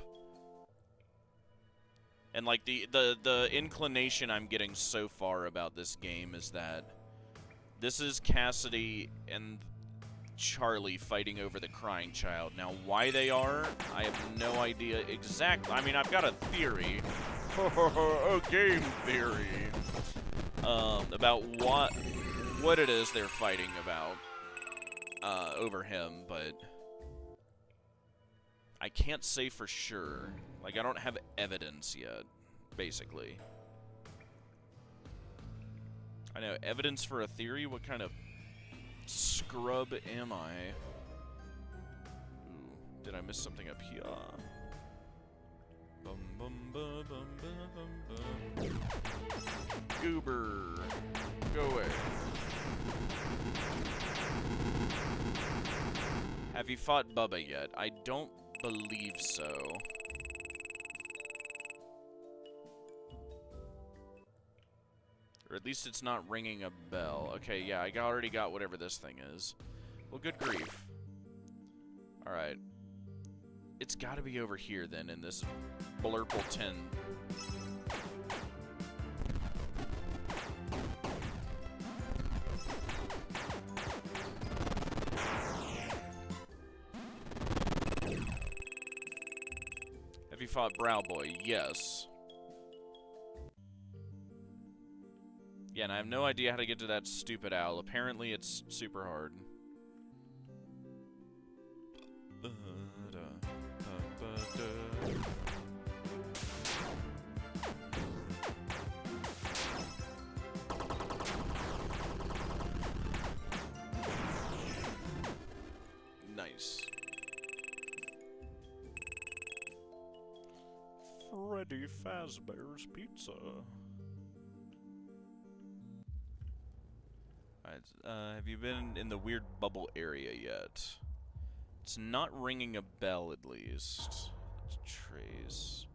Speaker 1: And like the inclination I'm getting so far about this game is that this is Cassidy and Charlie fighting over the crying child. Now, why they are, I have no idea exactly. I mean, I've got a theory, a game theory, about what it is they're fighting about. over him, but I can't say for sure. Like, I don't have evidence yet, basically. I know, evidence for a theory? What kind of scrub am I? Ooh, did I miss something up here? Bum bum bum bum bum bum. Goober, go away. Have you fought Bubba yet? I don't believe so. Or at least it's not ringing a bell. Okay, yeah, I already got whatever this thing is. Well, good grief. Alright. It's gotta be over here, then, in this blurple tin. Have you fought Brow Boy? Yes. Yeah, and I have no idea how to get to that stupid owl. Apparently, it's super hard. Nice.
Speaker 3: Freddy Fazbear's Pizza.
Speaker 1: Alright, have you been in the weird bubble area yet? It's not ringing a bell, at least. Let's trace.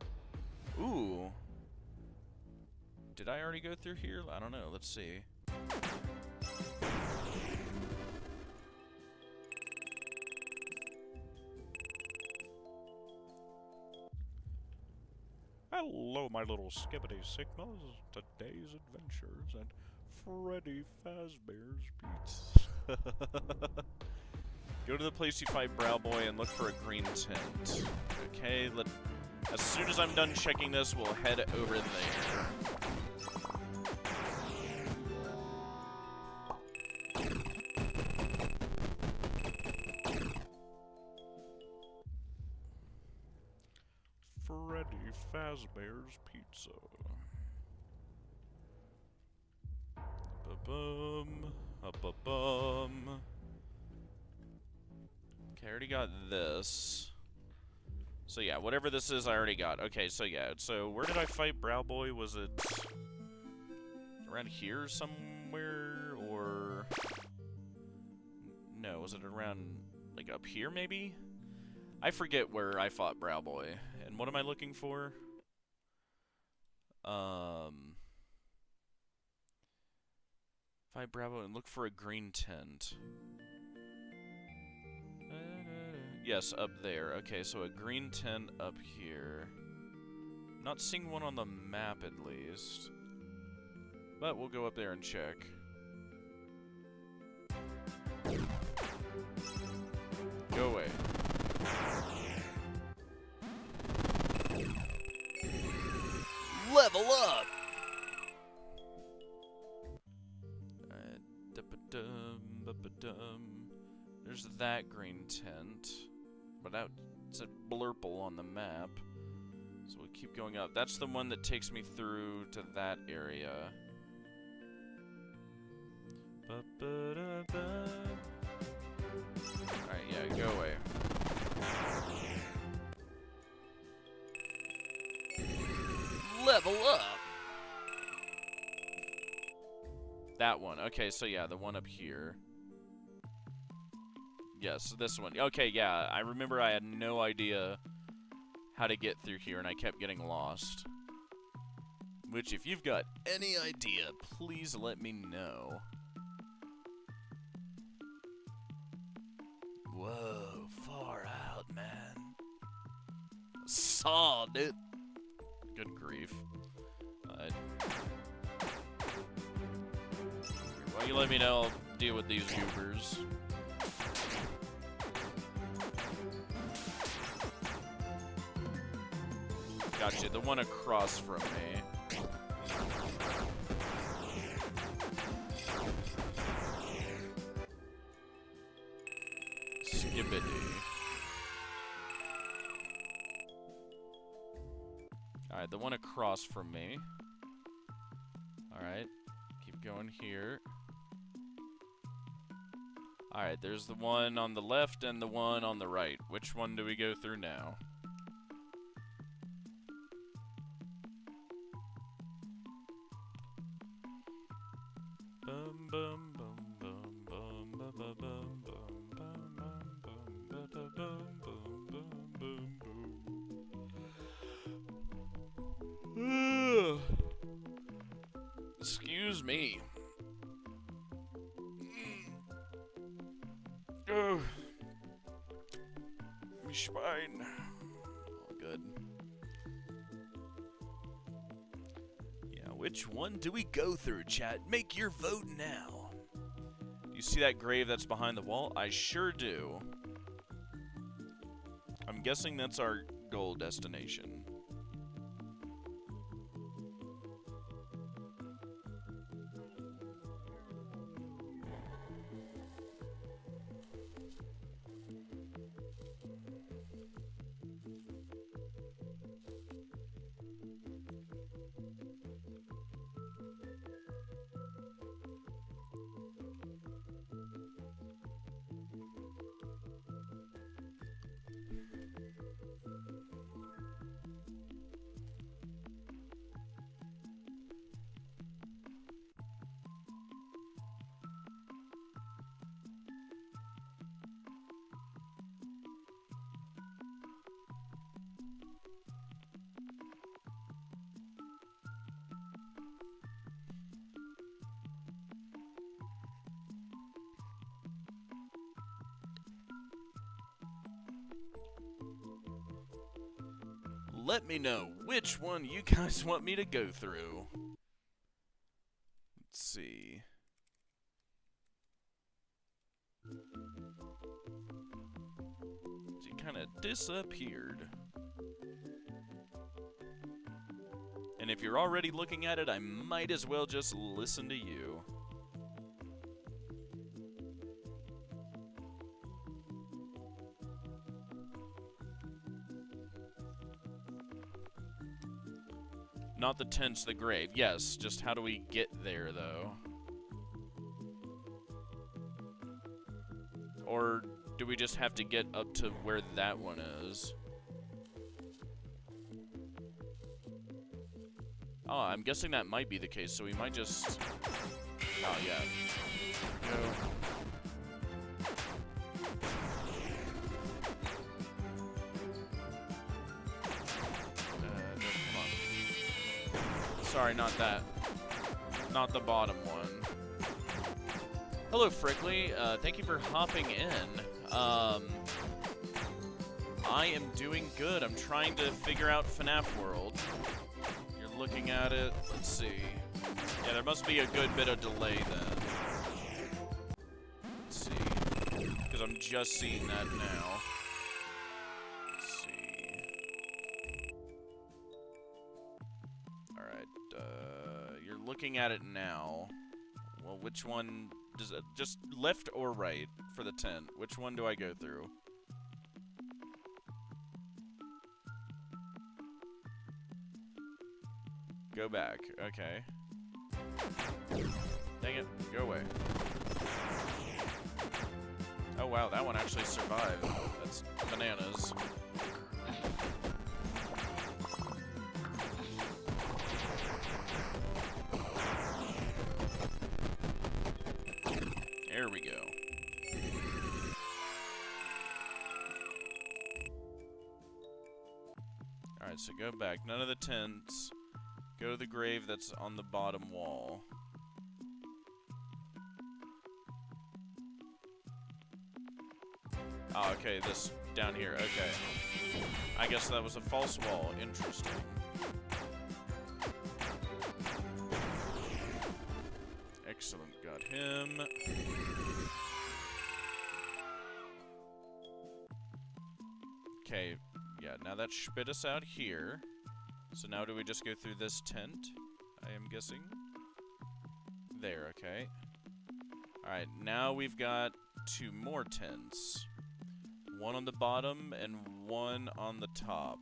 Speaker 1: Ooh. Did I already go through here? I don't know. Let's see.
Speaker 3: Hello, my little skibbity sigmas. Today's adventures at Freddy Fazbear's Pizza.
Speaker 1: Go to the place you fight Brow Boy and look for a green tent. Okay, as soon as I'm done checking this, we'll head over there.
Speaker 3: Freddy Fazbear's Pizza.
Speaker 1: Ba-bum, up-a-bum. Okay, I already got this. So yeah, whatever this is, I already got. Okay, so yeah, so where did I fight Brow Boy? Was it around here somewhere, or... No, was it around, like, up here, maybe? I forget where I fought Brow Boy. And what am I looking for? Fight Brow Boy and look for a green tent. Yes, up there. Okay, so a green tent up here. Not seeing one on the map, at least. But we'll go up there and check. Go away. Level up! There's that green tent. But it's a blurple on the map. So we'll keep going up. That's the one that takes me through to that area. Alright, yeah, go away. Level up! That one. Okay, so yeah, the one up here. Yes, this one. Okay, yeah, I remember I had no idea how to get through here, and I kept getting lost. Which, if you've got any idea, please let me know. Whoa, far out, man. Saw, dude. Good grief. Well, you let me know, I'll deal with these goobers. Gotcha, the one across from me. Skibbity. Alright, the one across from me. Alright, keep going here. Alright, there's the one on the left and the one on the right. Which one do we go through now? Bum bum bum bum bum bum bum bum bum bum bum bum. Excuse me. Oh, my spine. All good. Yeah, which one do we go through, chat? Make your vote now. You see that grave that's behind the wall? I sure do. I'm guessing that's our goal destination. Let me know which one you guys want me to go through. Let's see. She kind of disappeared. And if you're already looking at it, I might as well just listen to you. Not the tents, the grave. Yes, just how do we get there, though? Or do we just have to get up to where that one is? Oh, I'm guessing that might be the case, so we might just... Oh, yeah. Go. Sorry, not that. Not the bottom one. Hello, Frickley. Thank you for hopping in. I am doing good. I'm trying to figure out FNAF World. You're looking at it. Let's see. Yeah, there must be a good bit of delay then. Let's see. Because I'm just seeing that now. Looking at it now. Well, which one does it, just left or right for the tent? Which one do I go through? Go back. Okay. Dang it. Go away. Oh wow, that one actually survived. That's bananas. There we go. Alright, so go back. None of the tents. Go to the grave that's on the bottom wall. Oh, okay, this down here. Okay. I guess that was a false wall. Interesting. Excellent, got him. Okay, yeah, now that spit us out here. So now do we just go through this tent? I am guessing. There, okay. Alright, now we've got 2 more tents. One on the bottom and one on the top.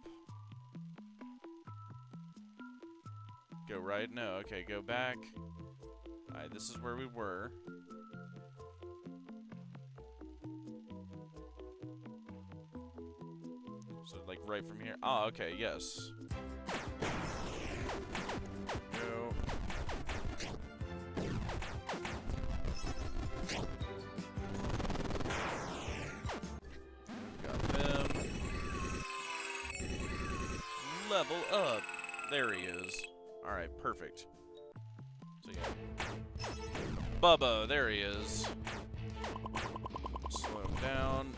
Speaker 1: Go right? No. Okay, go back. Alright, this is where we were. So, like, right from here. Ah, okay, yes. Go. Got them. Level up. There he is. Alright, perfect. So, yeah. Bubba, there he is. Slow him down.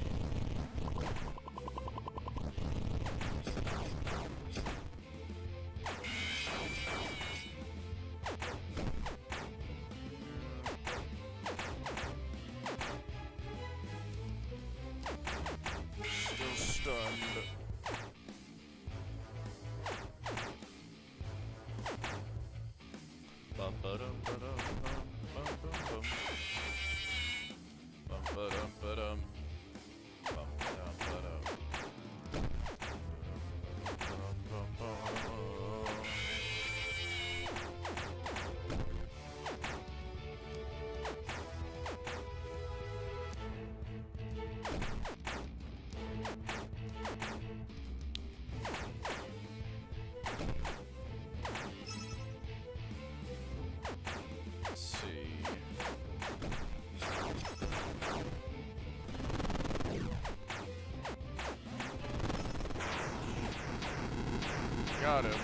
Speaker 1: Still stunned. Bum ba dum ba dum bum bum bum. Bum ba dum ba dum. Bum ba dum ba dum. Bum bum bum. Let's see. Got him.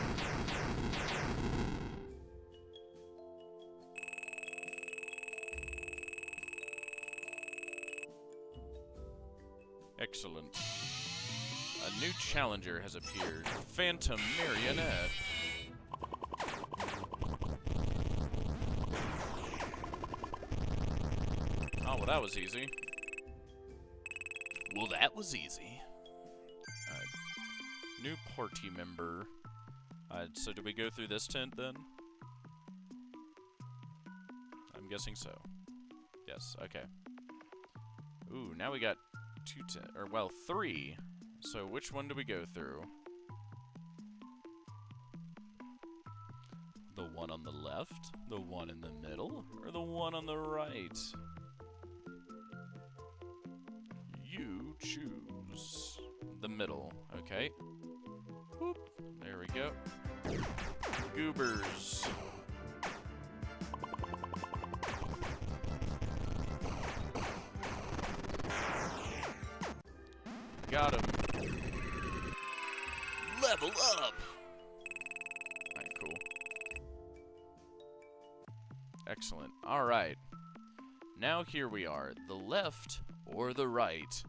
Speaker 1: Excellent. A new challenger has appeared. Phantom Marionette. Oh, well, that was easy. Well, that was easy. New party member. So do we go through this tent then? I'm guessing so. Yes, okay. Ooh, now we got two tent, or well, three. So which one do we go through? The one on the left, the one in the middle, or the one on the right? You choose. The middle, okay. Whoop, there we go. Goobers. Got him. Level up! Alright, cool. Excellent. Alright. Now here we are. The left or the right?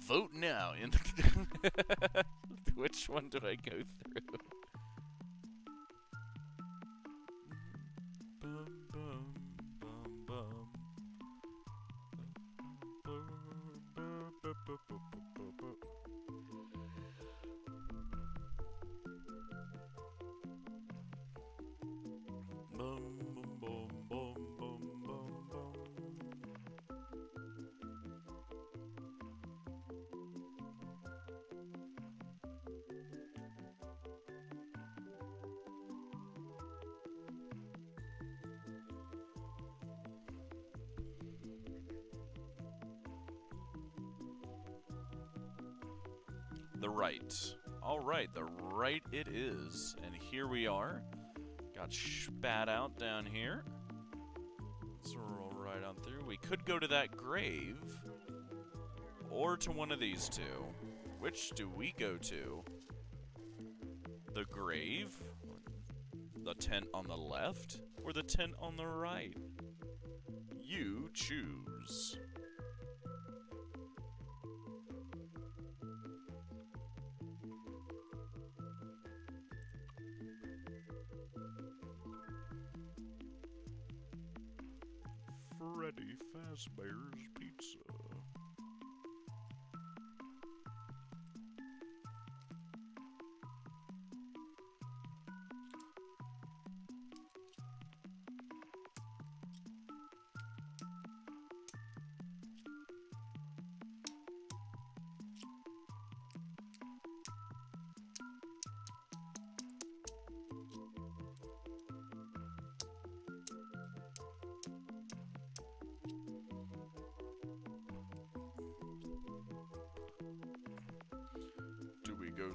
Speaker 1: Vote now in the which one do I go through? Bum, bum, bum, bum. The right. Alright, the right it is. And here we are. Got spat out down here. So roll right on through. We could go to that grave. Or to one of these two. Which do we go to? The grave? The tent on the left? Or the tent on the right? You choose.
Speaker 3: Freddy Fazbear's Pizza.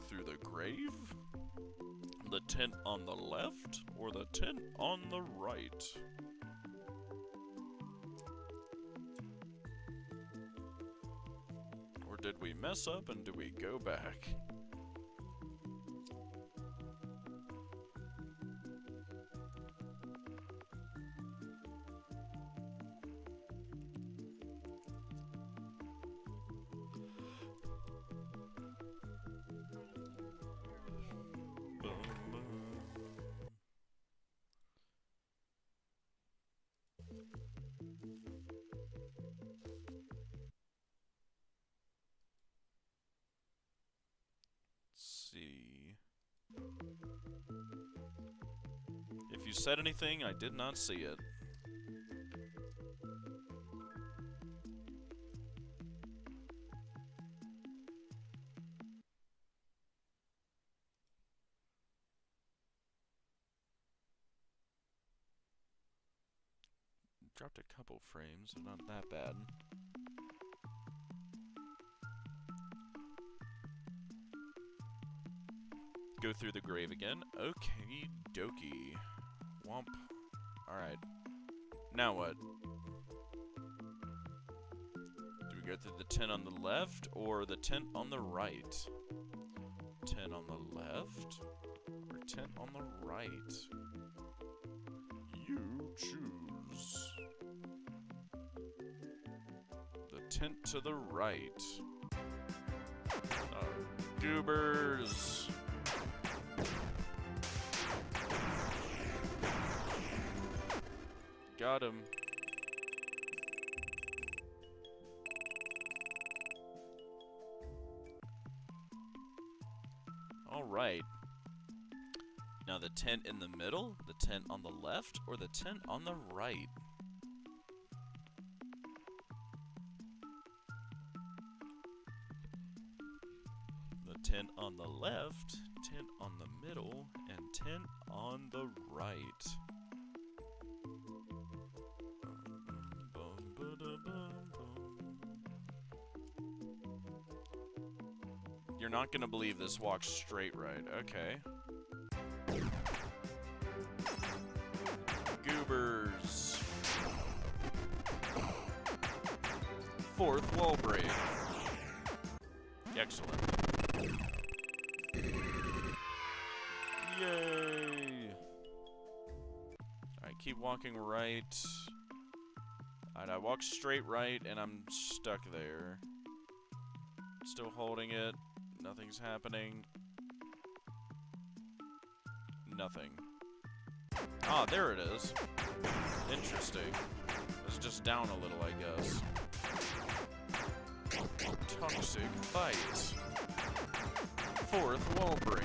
Speaker 1: through the grave? The tent on the left or the tent on the right? Or did we mess up and do we go back? See. If you said anything, I did not see it. Dropped a couple frames, but not that bad. Go through the grave again. Okay, dokie. Womp. Alright. Now what? Do we go through the tent on the left or the tent on the right? Tent on the left or tent on the right? You choose. The tent to the right. Goobers. Got him. All right. Now the tent in the middle, the tent on the left, or the tent on the right? The tent on the left, tent on the middle, and tent on the right. You're not gonna believe this walks straight right. Okay. Goobers. Fourth wall break. Excellent. Yay! Alright, keep walking right. Alright, I walk straight right and I'm stuck there. Still holding it. Nothing's happening. Nothing. Ah, there it is. Interesting. It's just down a little, I guess. Toxic bite. Fourth wall break.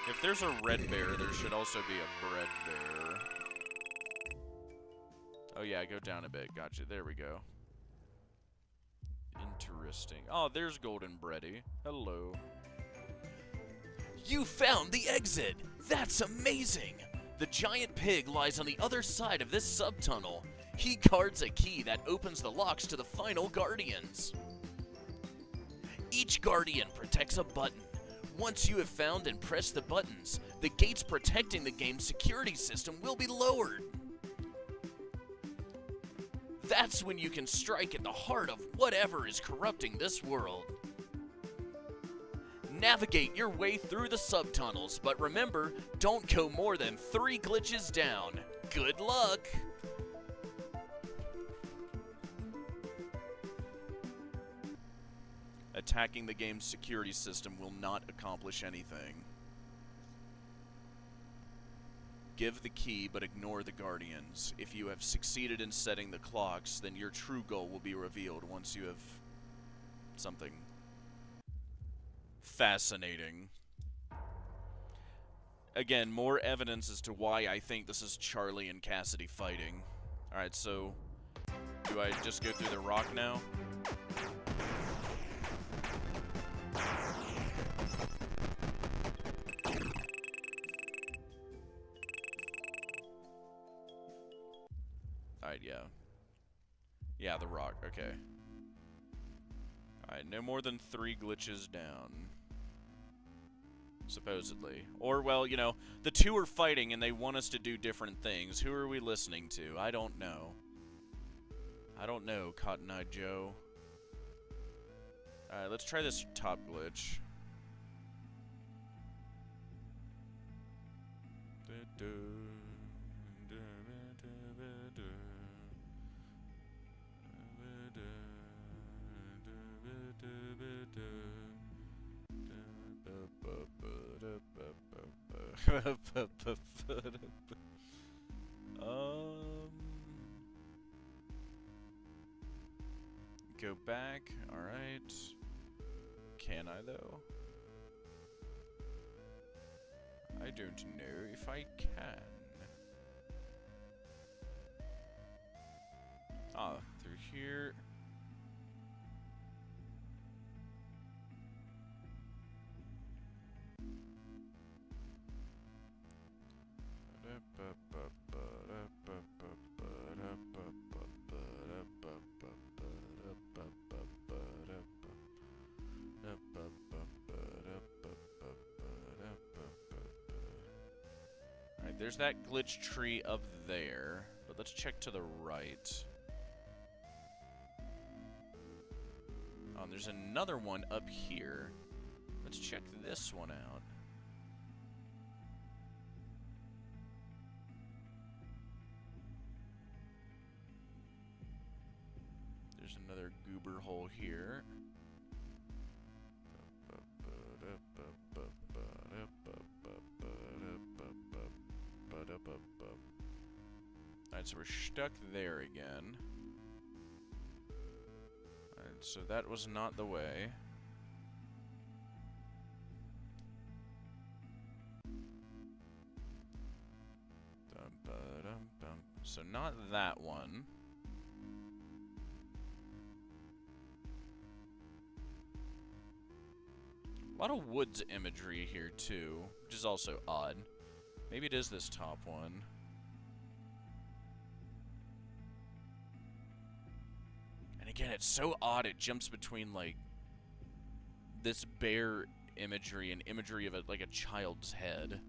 Speaker 1: If there's a red bear, there should also be a bread bear. Oh yeah, go down a bit. Gotcha. There we go. Interesting. Oh, there's Golden Bready. Hello.
Speaker 4: You found the exit! That's amazing! The giant pig lies on the other side of this subtunnel. He guards a key that opens the locks to the final guardians. Each guardian protects a button. Once you have found and pressed the buttons, the gates protecting the game's security system will be lowered. That's when you can strike at the heart of whatever is corrupting this world. Navigate your way through the subtunnels, but remember, don't go more than 3 glitches down. Good luck!
Speaker 1: Attacking the game's security system will not accomplish anything. Give the key, but ignore the guardians. If you have succeeded in setting the clocks, then your true goal will be revealed once you have something fascinating. Again, more evidence as to why I think this is Charlie and Cassidy fighting. Alright, so do I just go through the rock now? Alright, yeah. Yeah, the rock, okay. Alright, no more than 3 glitches down. Supposedly. Or, well, you know, the 2 are fighting and they want us to do different things. Who are we listening to? I don't know. I don't know, Cotton Eye Joe. Alright, let's try this top glitch. Go back. Alright. Can I, though? I don't know if I can. Ah, through here. Alright, there's that glitch tree up there, but let's check to the right. Oh, and there's another one up here. Let's check this one out. There's another goober hole here. Alright, so we're stuck there again. Alright, so that was not the way. So not that one. A lot of woods imagery here too, which is also odd. Maybe it is this top one. And again, it's so odd, it jumps between like this bear imagery and imagery of like a child's head.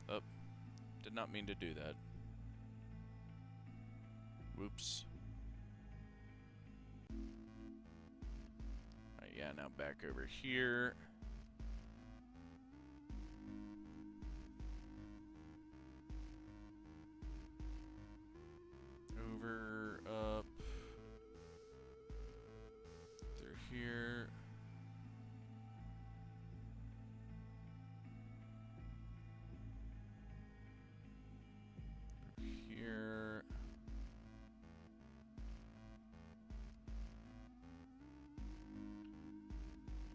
Speaker 1: Oh, did not mean to do that. Whoops. Alright, yeah, now back over here. Over, up. Through here. Here.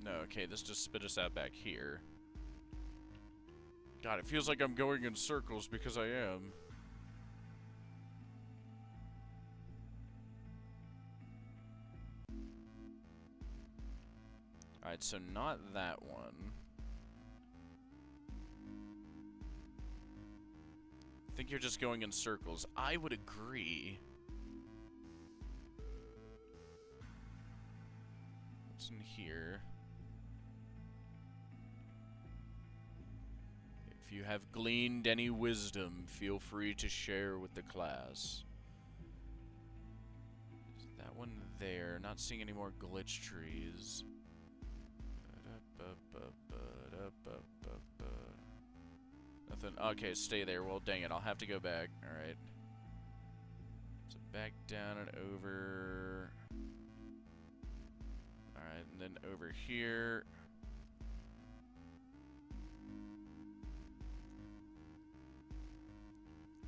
Speaker 1: No, okay, this just spit us out back here. God, it feels like I'm going in circles because I am. Alright, so not that one. I think you're just going in circles. I would agree. What's in here? If you have gleaned any wisdom, feel free to share with the class. Is that one there? Not seeing any more glitch trees. Nothing. Okay, stay there. Well, dang it. I'll have to go back. Alright. So back down and over. Alright, and then over here.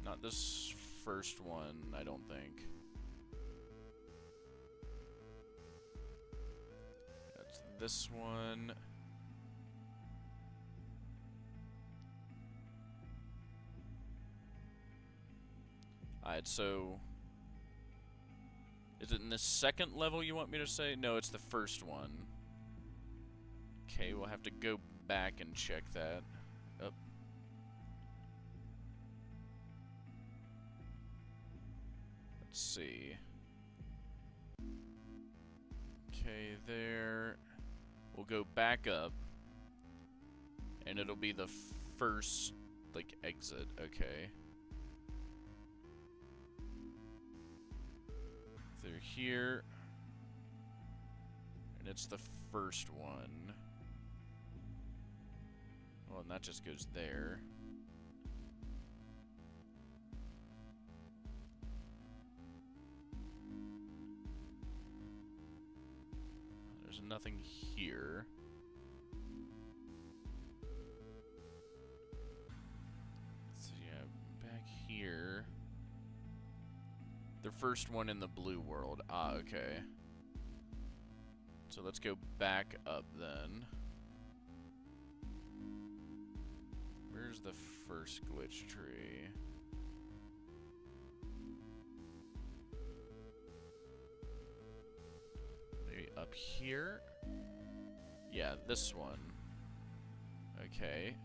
Speaker 1: Not this first one, I don't think. That's this one. Alright, so... Is it in the second level you want me to say? No, it's the first one. Okay, we'll have to go back and check that. Oh. Let's see. Okay, there. We'll go back up. And it'll be the first, like, exit. Okay. Through here. And it's the first one. Well, and that just goes there. There's nothing here. So yeah, back here. The first one in the blue world. Ah, okay. So let's go back up then. Where's the first glitch tree? Maybe up here? Yeah, this one. Okay.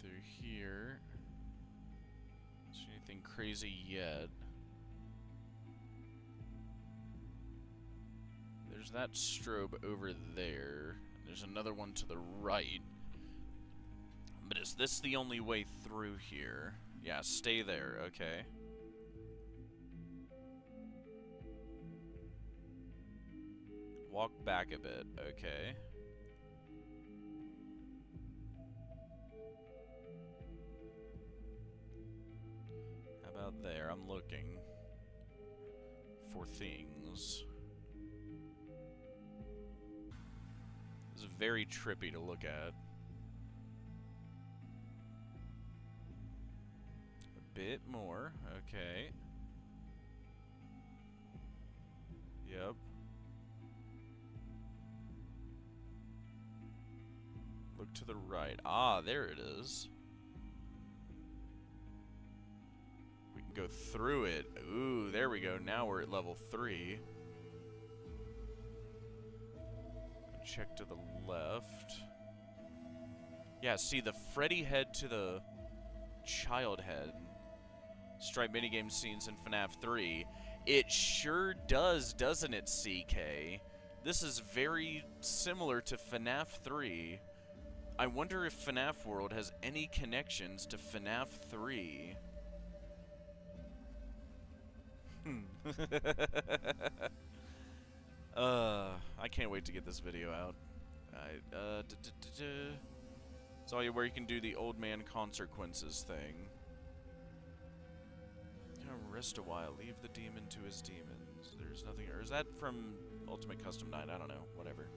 Speaker 1: Through here. Is there anything crazy yet? There's that strobe over there. There's another one to the right. But is this the only way through here? Yeah, stay there, okay. Walk back a bit, okay. How about there? I'm looking for things. This is very trippy to look at. A bit more, okay. Yep. Look to the right. Ah, there it is. We can go through it. Ooh, there we go. Now we're at level 3. Check to the left. Yeah, see the Freddy head to the child head. Stripe minigame scenes in FNAF 3. It sure does, doesn't it, CK? This is very similar to FNAF 3. I wonder if FNAF World has any connections to FNAF 3. I can't wait to get this video out. Alright, it's all where you can do the old man consequences thing. Rest a while, leave the demon to his demons. There's nothing, or is that from Ultimate Custom 9? I don't know, whatever.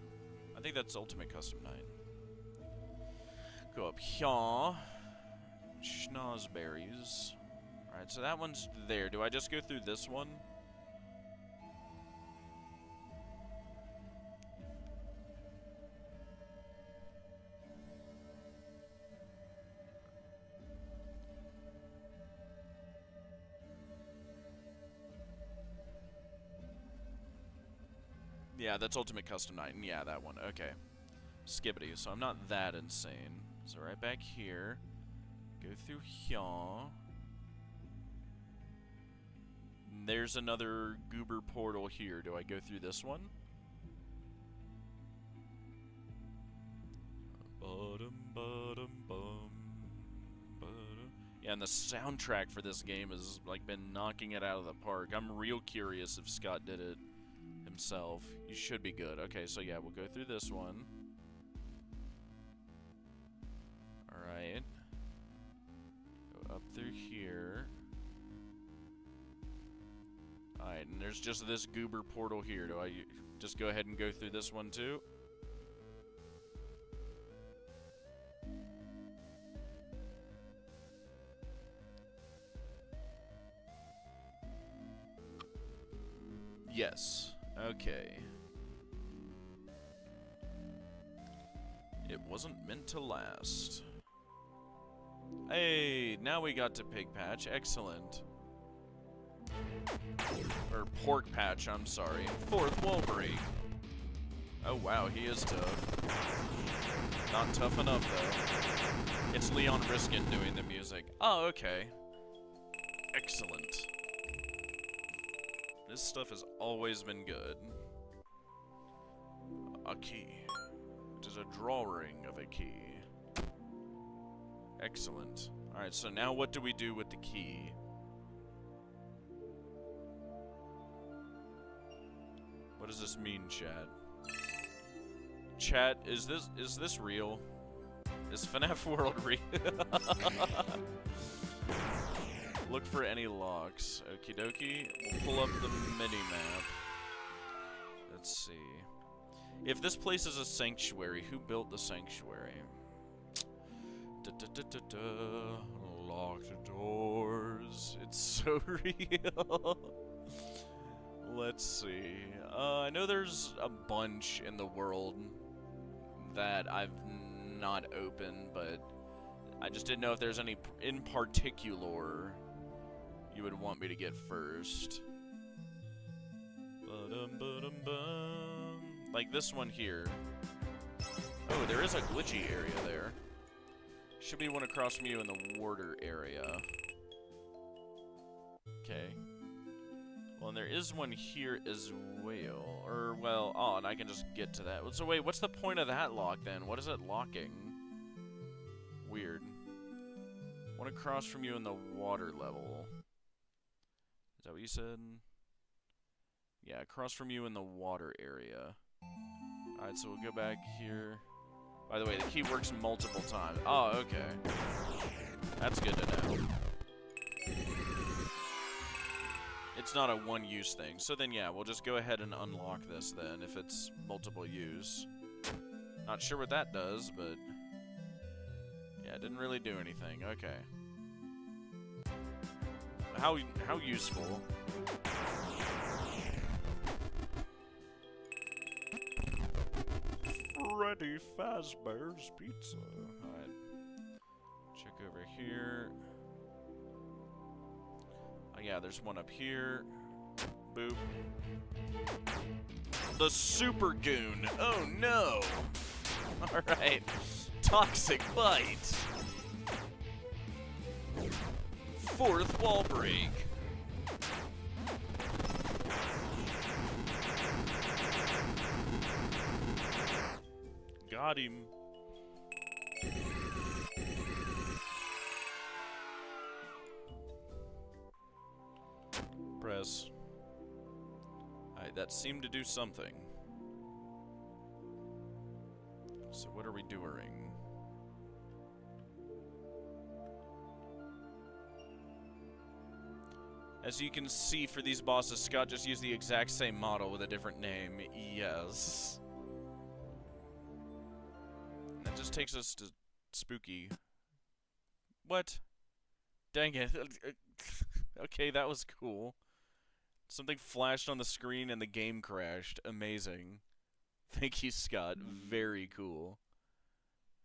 Speaker 1: I think that's Ultimate Custom 9. Go up here. Schnozberries. Alright, so that one's there. Do I just go through this one? Yeah, that's Ultimate Custom 9. Yeah, that one. Okay. Skibbity. So I'm not that insane. So right back here. Go through here. There's another goober portal here. Do I go through this one? Yeah, and the soundtrack for this game has like been knocking it out of the park. I'm real curious if Scott did it himself. You should be good. Okay, so yeah, we'll go through this one. Alright. Go up through here. Alright, and there's just this goober portal here. Do I just go ahead and go through this one too? Yes. Okay. It wasn't meant to last. Hey, now we got to Pig Patch. Excellent. Or Pork Patch, I'm sorry. 4th Wolverine. Oh wow, he is tough. Not tough enough, though. It's Leon Riskin doing the music. Oh, okay. Excellent. This stuff has always been good. A key. It is a drawing of a key. Excellent. Alright, so now what do we do with the key? What does this mean, chat? Chat, is this real? Is FNAF World real? Look for any locks. Okie dokie. We'll pull up the mini-map. Let's see. If this place is a sanctuary, who built the sanctuary? Locked doors. It's so real. Let's see. I know there's a bunch in the world that I've not opened, but I just didn't know if there's any in particular you would want me to get first. Like this one here. Oh, there is a glitchy area there. Should be one across from you in the water area. Okay. Well, and there is one here as well. Or, well, oh, and I can just get to that. So wait, what's the point of that lock then? What is it locking? Weird. One across from you in the water level. Is that what you said? Yeah, across from you in the water area. Alright, so we'll go back here. By the way, the key works multiple times. Oh, okay. That's good to know. It's not a one-use thing. So then, yeah, we'll just go ahead and unlock this then, if it's multiple use. Not sure what that does, but... yeah, it didn't really do anything. Okay. How useful.
Speaker 3: Freddy Fazbear's Pizza.
Speaker 1: Alright. Check over here. Oh yeah, there's one up here. Boop. The Super Goon! Oh no! Alright. Toxic Bite! Fourth wall break.
Speaker 3: Got him.
Speaker 1: Press. Alright, that seemed to do something. So what are we doing? As you can see, for these bosses, Scott just used the exact same model with a different name. Yes. That just takes us to spooky. What? Dang it. Okay, that was cool. Something flashed on the screen and the game crashed. Amazing. Thank you, Scott. Very cool.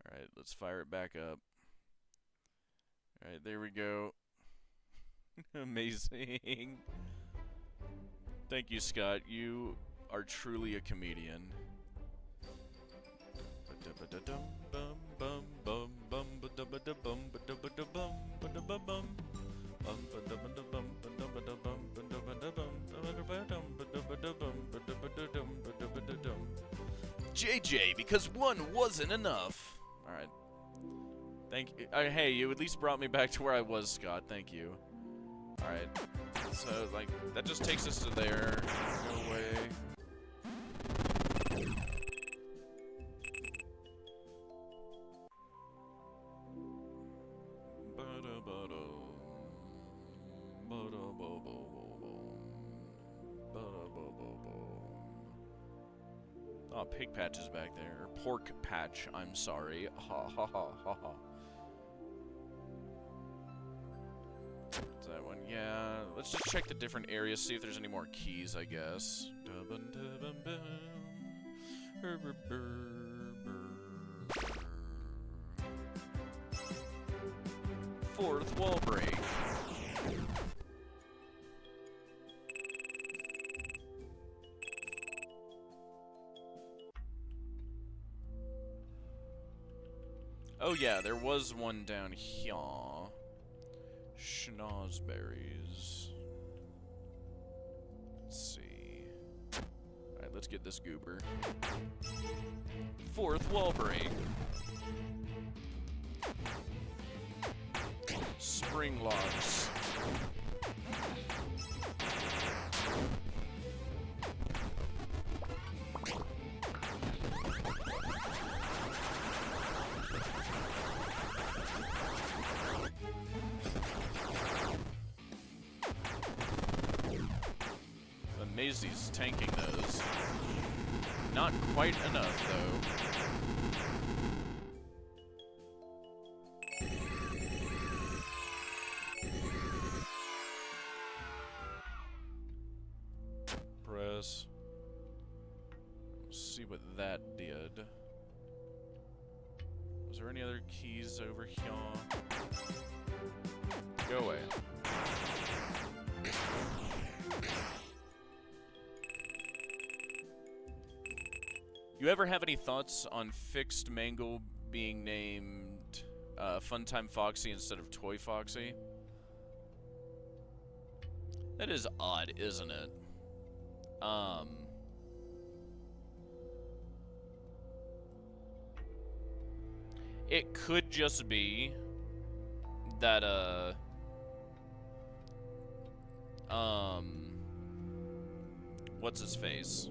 Speaker 1: Alright, let's fire it back up. Alright, there we go. Amazing. Thank you, Scott. You are truly a comedian. JJ, because one wasn't enough. Alright. Thank you. Hey, you at least brought me back to where I was, Scott. Thank you. Alright. So, like, that just takes us to there. Go away. Oh, Pig Patch is back there. Pork Patch, I'm sorry. Ha ha ha ha ha. Is that one? Yeah. Let's just check the different areas, see if there's any more keys, I guess. Fourth wall break. Oh yeah, there was one down here. Schnozberries. Let's see. Alright, let's get this goober. Fourth wall break. Spring locks. Maisie's tanking those. Not quite enough, though. Press. Let's see what that did. Was there any other keys over here? Go away. You ever have any thoughts on Fixed Mangle being named Funtime Foxy instead of Toy Foxy? That is odd, isn't it? It could just be that, what's his face?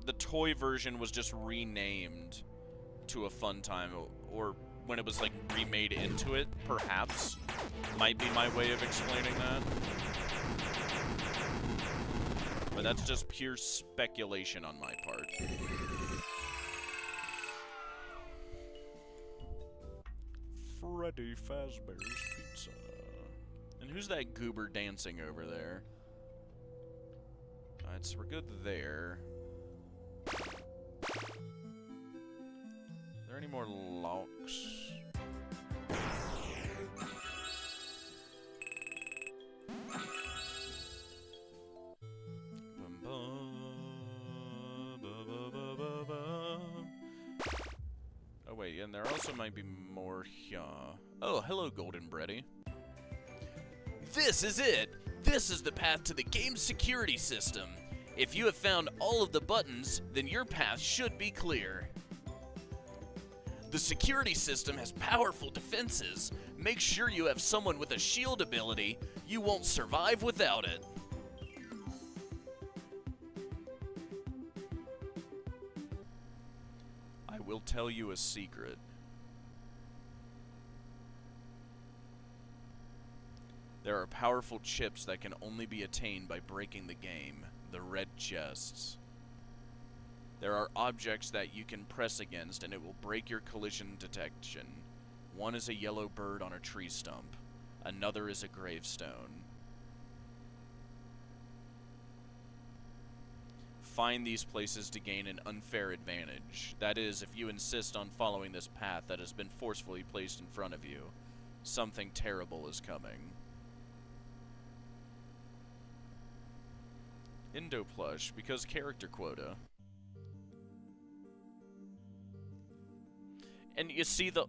Speaker 1: The toy version was just renamed to a Funtime, or when it was like remade into it, perhaps. Might be my way of explaining that. But that's just pure speculation on my part.
Speaker 3: Freddy Fazbear's Pizza.
Speaker 1: And who's that goober dancing over there? Alright, so we're good there. Are there any more locks? Oh wait, and there also might be more here. Oh, hello, Golden Bready.
Speaker 4: This is it! This is the path to the game's security system. If you have found all of the buttons, then your path should be clear. The security system has powerful defenses. Make sure you have someone with a shield ability. You won't survive without it.
Speaker 1: I will tell you a secret. There are powerful chips that can only be attained by breaking the game. The red chests. There are objects that you can press against and it will break your collision detection. One is a yellow bird on a tree stump. Another is a gravestone. Find these places to gain an unfair advantage. That is, if you insist on following this path that has been forcefully placed in front of you, something terrible is coming. Indo plush, because character quota. And you see the...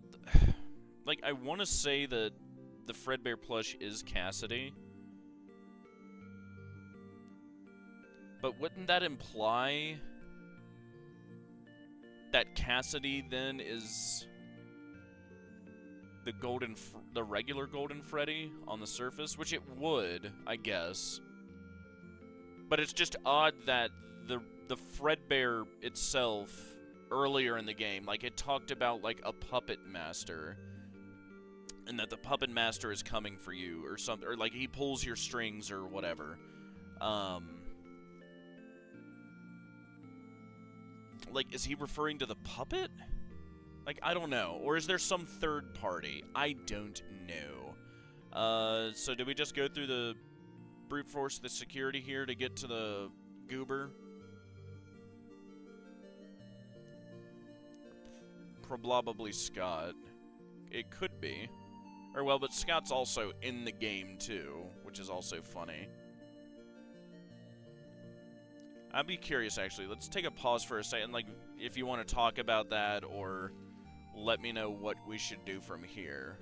Speaker 1: Like, I want to say that the Fredbear plush is Cassidy. But wouldn't that imply that Cassidy then is the regular Golden Freddy on the surface? Which it would, I guess. But it's just odd that the Fredbear itself, earlier in the game, like, it talked about, like, a puppet master. And that the puppet master is coming for you, or something. Or, like, he pulls your strings, or whatever. Like, is he referring to the puppet? Like, I don't know. Or is there some third party? I don't know. So did we just go through the brute force the security here to get to the goober? Probably Scott. It could be. Or, well, but Scott's also in the game, too, which is also funny. I'd be curious, actually. Let's take a pause for a second, like, if you want to talk about that, or let me know what we should do from here.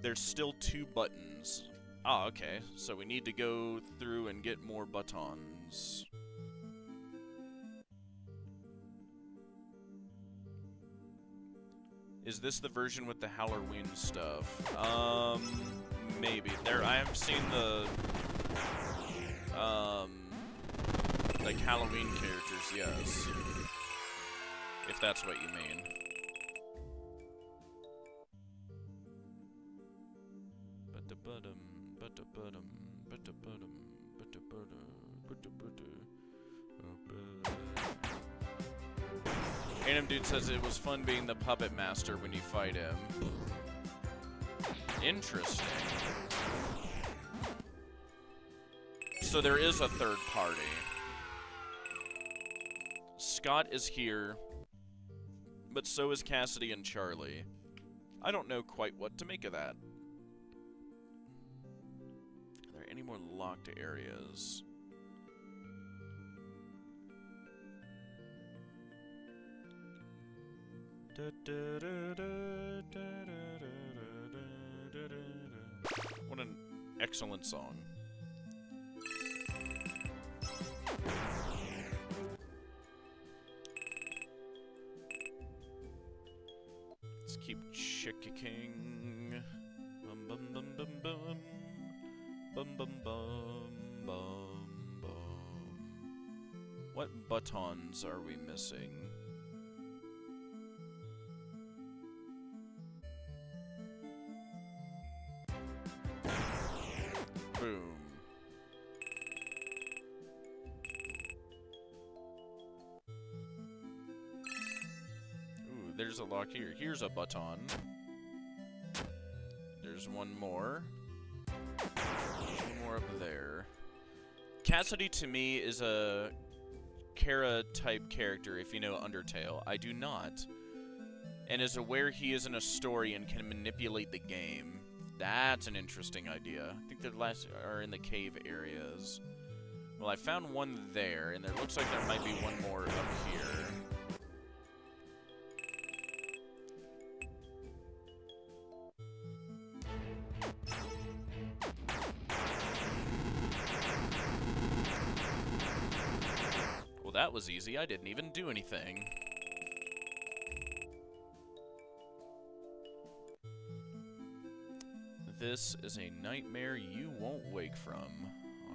Speaker 1: There's still 2 buttons. Ah, okay. So we need to go through and get more buttons. Is this the version with the Halloween stuff? Maybe. I have seen the, like Halloween characters, yes. If that's what you mean. Random Dude says it was fun being the puppet master when you fight him. Interesting. So there is a third party. Scott is here, but so is Cassidy and Charlie. I don't know quite what to make of that. Are there any more locked areas? What an excellent song. Let's keep chicking. Bum bum bum bum bum. Bum bum bum bum bum. What buttons are we missing? Boom. Ooh, there's a lock here. Here's a button. There's one more. There's one more up there. Cassidy, to me, is a Kara-type character, if you know Undertale. I do not. And is aware he is in a story and can manipulate the game. That's an interesting idea. I think the last are in the cave areas. Well, I found one there, and there looks like there might be one more up here. Well, that was easy. I didn't even do anything. This is a nightmare you won't wake from.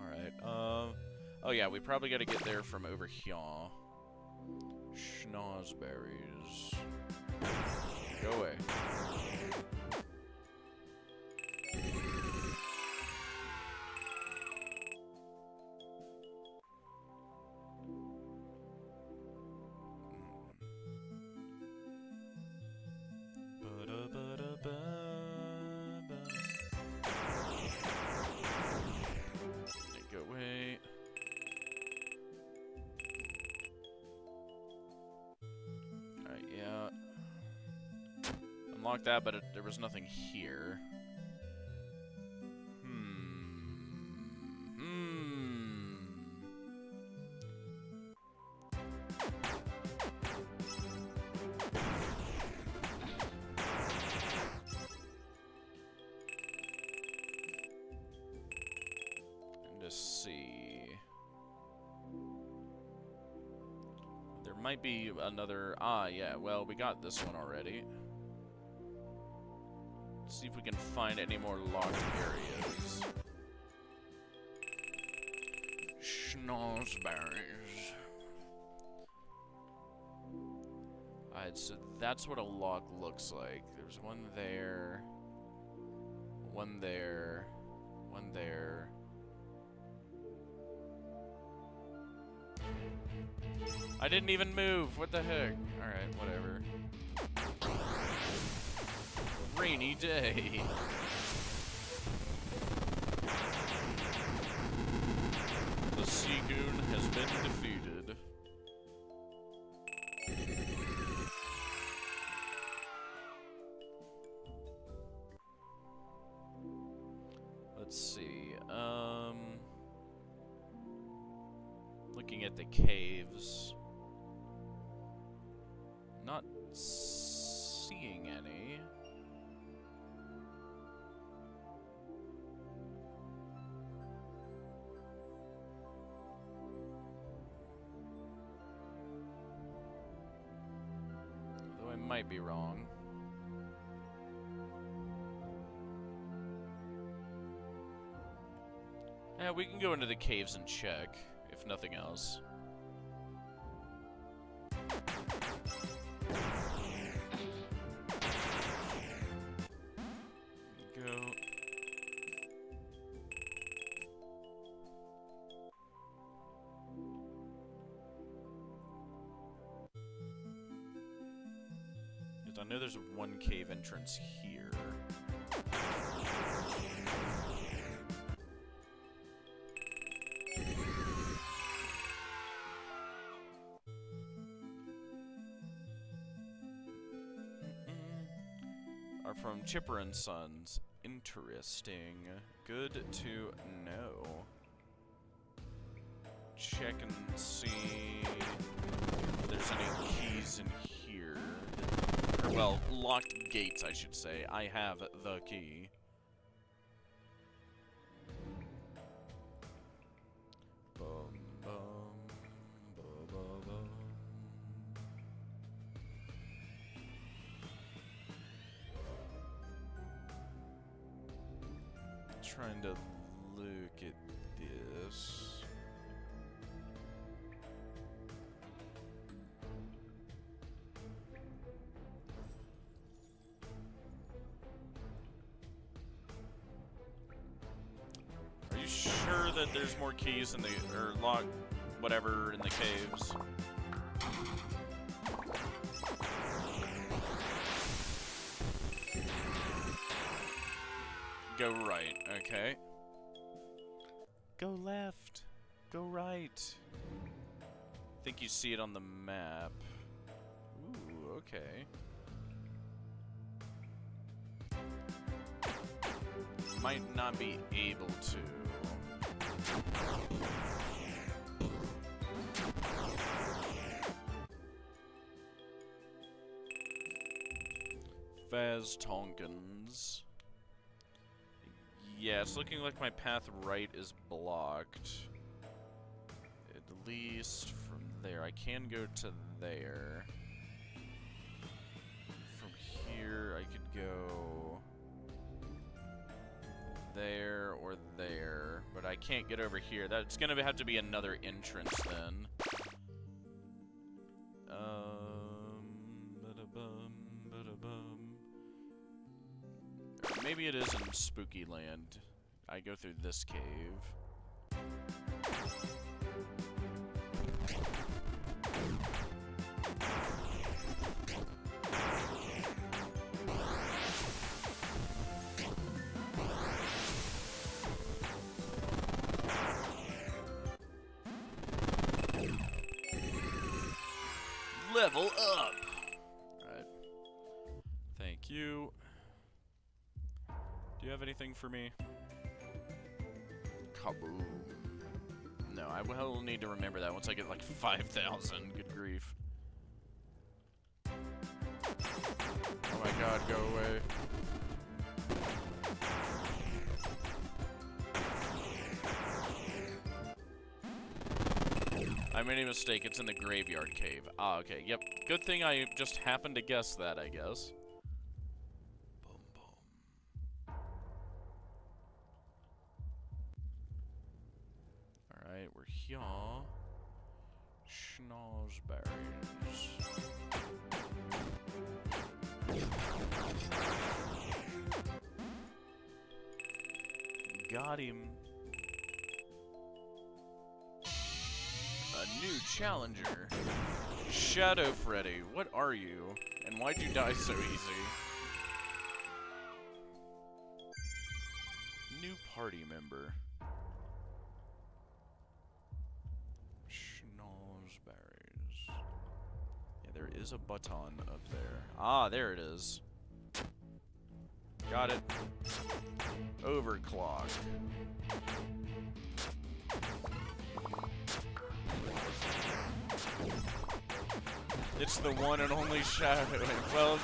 Speaker 1: Alright, oh yeah, we probably gotta get there from over here. Schnozberries. Go away. Go away. Alright, yeah. Unlock that, but there was nothing here. Just see. There might be another. Ah, yeah. Well, we got this one already. Let's see if we can find any more locked areas. Schnozberries. Alright, so that's what a lock looks like. There's one there. One there. One there. I didn't even move. What the heck? Alright, whatever. Rainy day. The Seagoon has been defeated. Let's see. Looking at the caves. Not seeing any. might be wrong. Yeah, we can go into the caves and check, if nothing else. Go. I know there's one cave entrance here. Are from Chipper and Sons. Interesting. Good to know. Check and see if there's any keys in here. Or, well, locked gates, I should say. I have the key. Bum, bum, ba, ba, bum. Trying to look at this. Are you sure that there's more keys in the, or lock, whatever, in the caves? Go right, okay. Go left. Go right. I think you see it on the map. Ooh, okay. Might not be able to. Faz Tonkins. Yeah, it's looking like my path right is blocked. At least from there. I can go to there. From here, I could go there or there. But I can't get over here. That's gonna have to be another entrance then. Ba-da-bum, ba-da-bum. Maybe it is in Spooky Land. I go through this cave. Level up! Alright. Thank you. Do you have anything for me? Kaboom. No, I will need to remember that once I get like 5,000. Good grief. Oh my god, go away. I made a mistake, it's in the graveyard cave. Ah, okay, yep. Good thing I just happened to guess that, I guess. Boom, boom. Alright, we're here. Schnozberries. Got him. A new challenger. Shadow Freddy, what are you? And why'd you die so easy? New party member. Schnozberries. Yeah, there is a button up there. Ah, there it is. Got it. Overclock. It's the one and only Shadow. Well,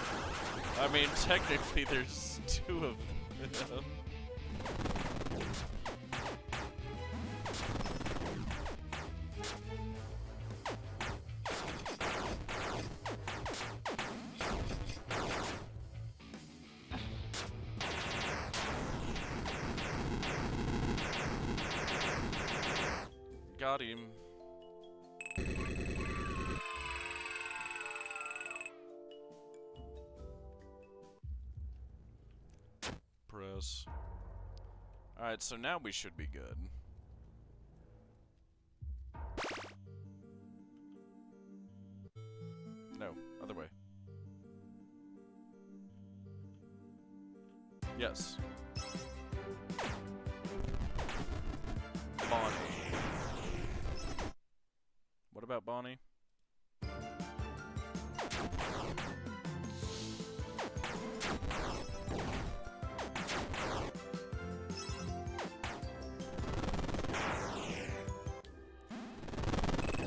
Speaker 1: I mean, technically there's two of them. got him. Press. Alright, so now we should be good. No, other way. Yes. Bonnie. What about Bonnie?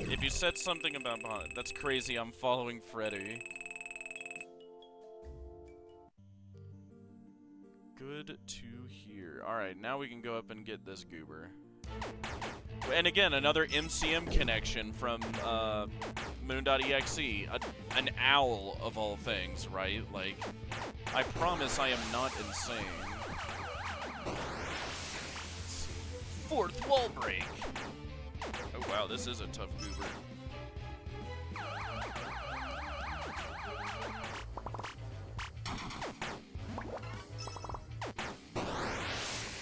Speaker 1: If you said something about Bonnie, that's crazy. I'm following Freddy. Good to hear. Alright, now we can go up and get this goober. And again, another MCM connection from Moon.exe. An owl, of all things, right? Like, I promise I am not insane. Fourth wall break! Oh wow, this is a tough goober.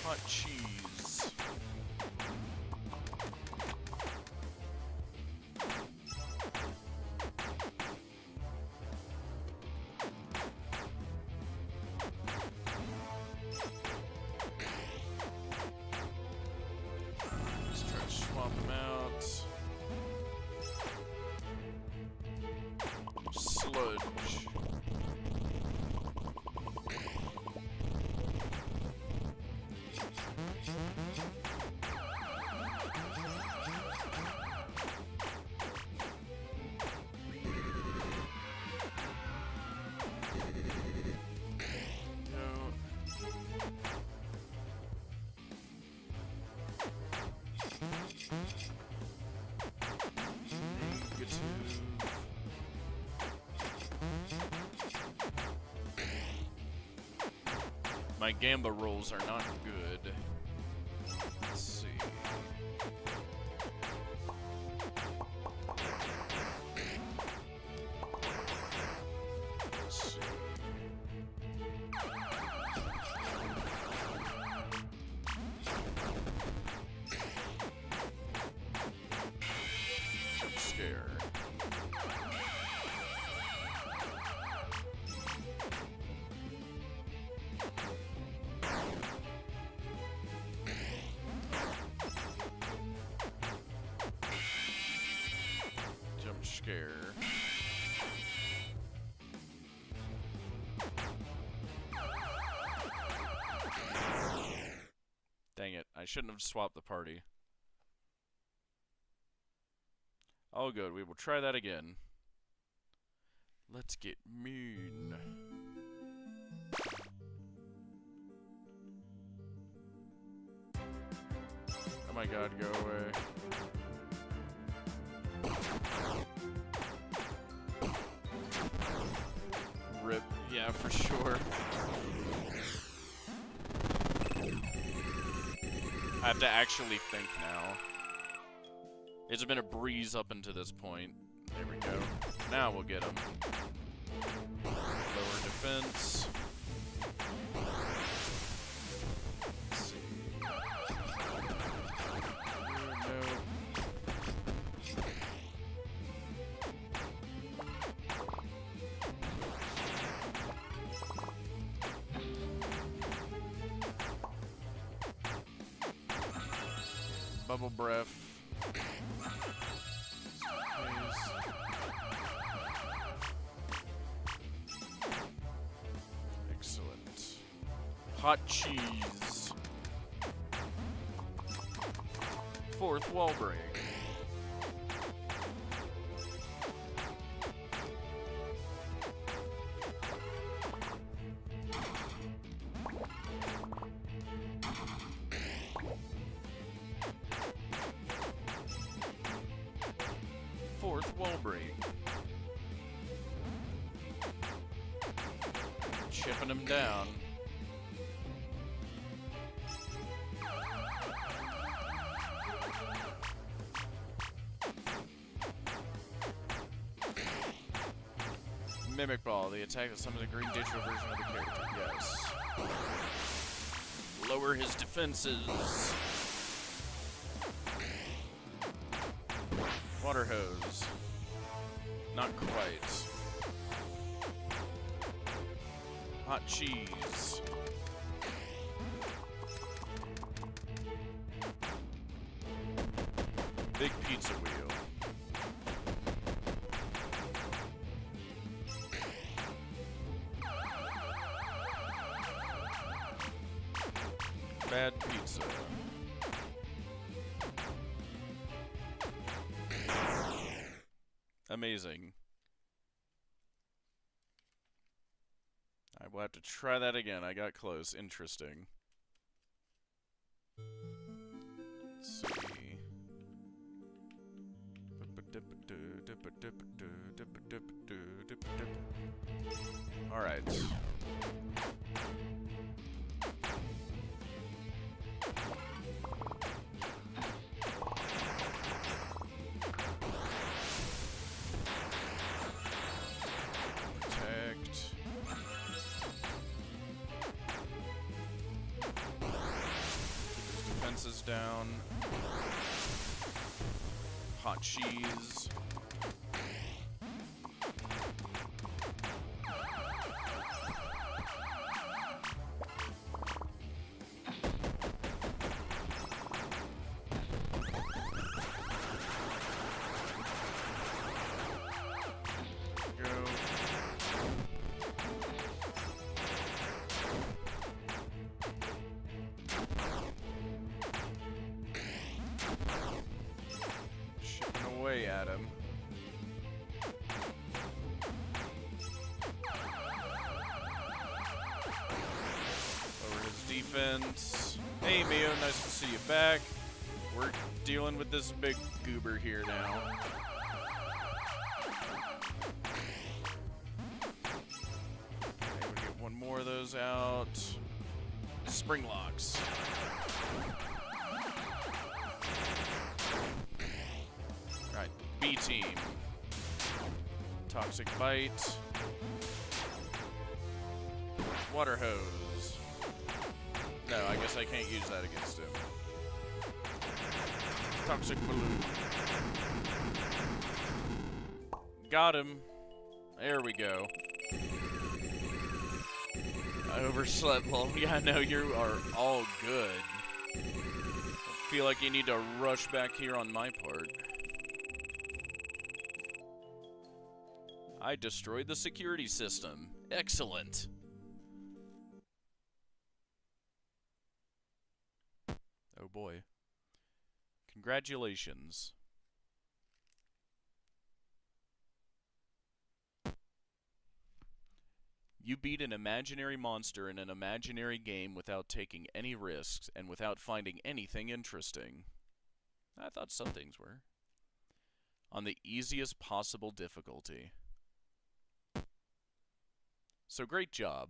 Speaker 1: Hot cheese. Let's try to swap them out. Sludge. My gamba rolls are not good. Let's see. Let's see. Jump scare. Jump scare. Dang it, I shouldn't have swapped the party. Oh good, we will try that again. Let's get mean. Oh my god, go away. Rip, yeah, for sure. I have to actually think now. It's been a breeze up until this point. There we go. Now we'll get him. Lower defense. Let's see. No. Bubble breath. Please. Excellent. Hot cheese. Fourth wall break. Fourth wall break. Chipping him down. Mimic Ball, the attack that summons a green digital version of the character. Yes. Lower his defenses. Water hose. Not quite. Hot cheese. Big pizza wheel. Bad pizza. Amazing. I will have to try that again. I got close. Interesting. Let's see. Alright. Protect. Defenses down. Hot cheese. Away at him. Lower his defense. Hey Mio, nice to see you back. We're dealing with this big goober here now. Okay, we get one more of those out. Spring locks. Alright, B team. Toxic bite. Water hose. No, I guess I can't use that against him. Toxic balloon. Got him. There we go. I overslept. Well, yeah, no, you are all good. I feel like you need to rush back here on my part. I destroyed the security system. Excellent. Oh boy. Congratulations. You beat an imaginary monster in an imaginary game without taking any risks and without finding anything interesting. I thought some things were. On the easiest possible difficulty. So great job.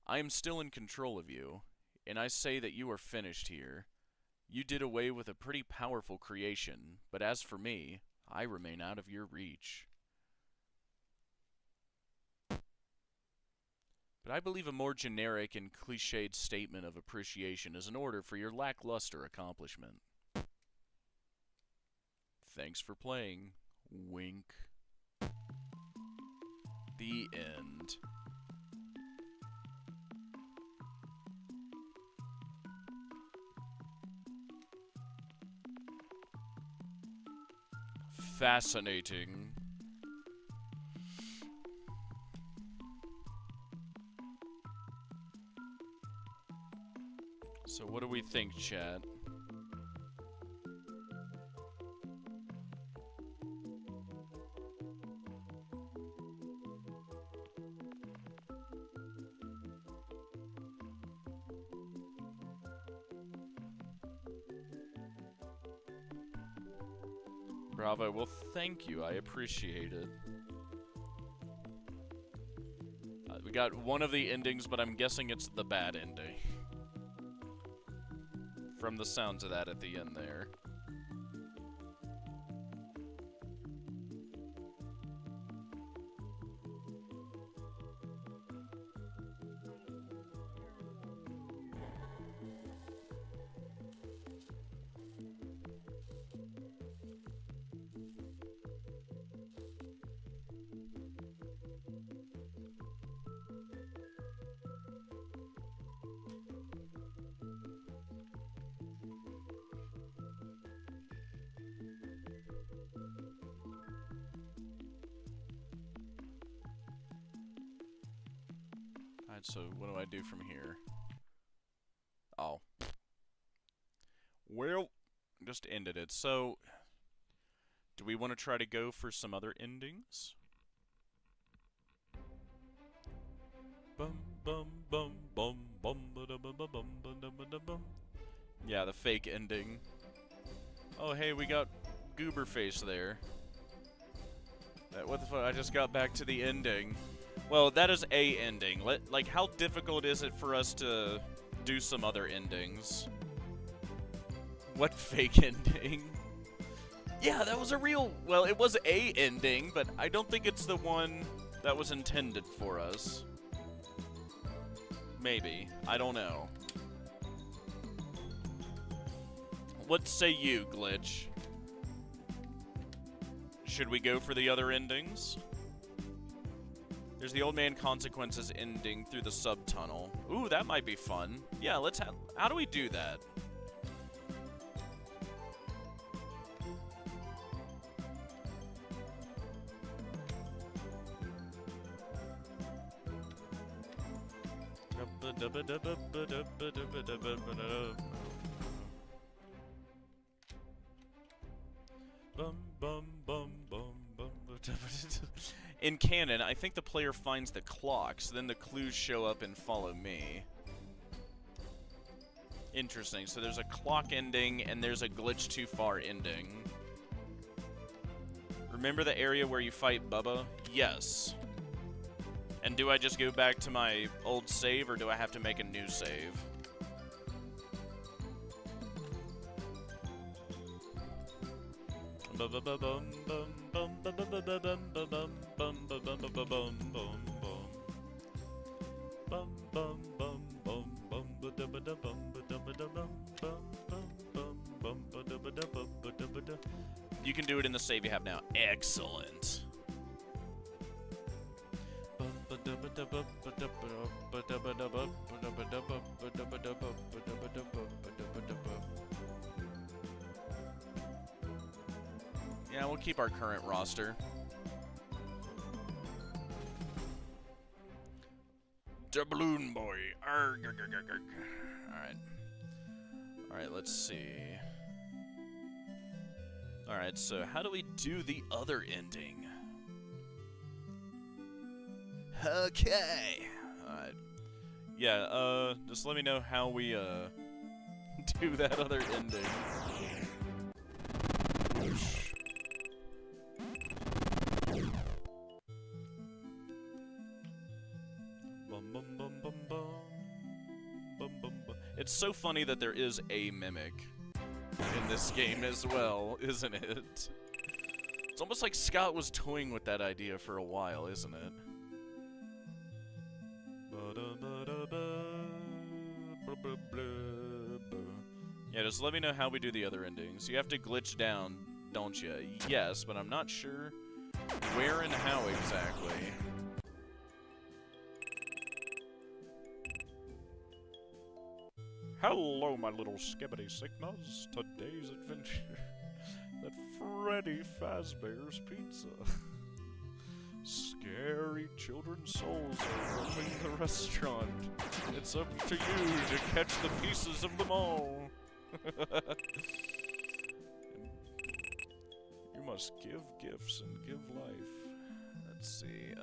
Speaker 1: I am still in control of you, and I say that you are finished here. You did away with a pretty powerful creation, but as for me, I remain out of your reach. But I believe a more generic and cliched statement of appreciation is in order for your lackluster accomplishment. Thanks for playing. Wink. The end. Fascinating. So what do we think, chat? Bravo, well thank you, I appreciate it. We got one of the endings, but I'm guessing it's the bad ending. From the sounds of that at the end there. Alright, so what do I do from here? Oh. Well, just ended it. So, do we want to try to go for some other endings? Bum bum bum bum bum ba da ba ba bum ba da ba da bum. Yeah, the fake ending. Oh, hey, we got Gooberface there. What the fuck? I just got back to the ending. Well, that is a ending. Like, how difficult is it for us to do some other endings? What fake ending? Yeah, that was a real... Well, it was a ending, but I don't think it's the one that was intended for us. Maybe. I don't know. What say you, Glitch? Should we go for the other endings? There's the Old Man Consequences ending through the subtunnel. Ooh, that might be fun. Yeah, let's have... How do we do that? In canon, I think the player finds the clocks, then the clues show up and follow me. Interesting. So there's a clock ending and there's a glitch too far ending. Remember the area where you fight Bubba? Yes. And do I just go back to my old save, or do I have to make a new save? You can do it in the save you have now. Excellent. Yeah, we'll keep our current roster. The Balloon Boy. Arr, grr, grr, grr, grr. Alright. Alright, let's see. Alright, so how do we do the other ending? Okay. Alright. Yeah, just let me know how we, do that other ending. It's so funny that there is a mimic in this game as well, isn't it? It's almost like Scott was toying with that idea for a while, isn't it? Yeah, just let me know how we do the other endings. You have to glitch down, don't you? Yes, but I'm not sure where and how exactly.
Speaker 3: Hello, my little skibbity sigmas. Today's adventure at Freddy Fazbear's Pizza. Scary children's souls are roaming the restaurant. It's up to you to catch the pieces of them all. You must give gifts and give life.
Speaker 1: Let's see,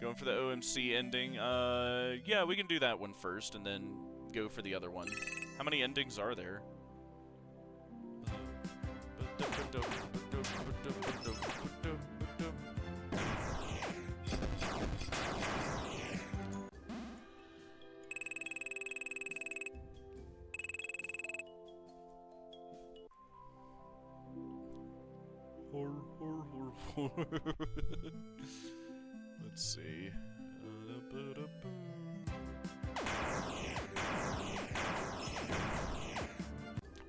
Speaker 1: going for the OMC ending. Yeah, we can do that one first and then go for the other one. How many endings are there? Let's see.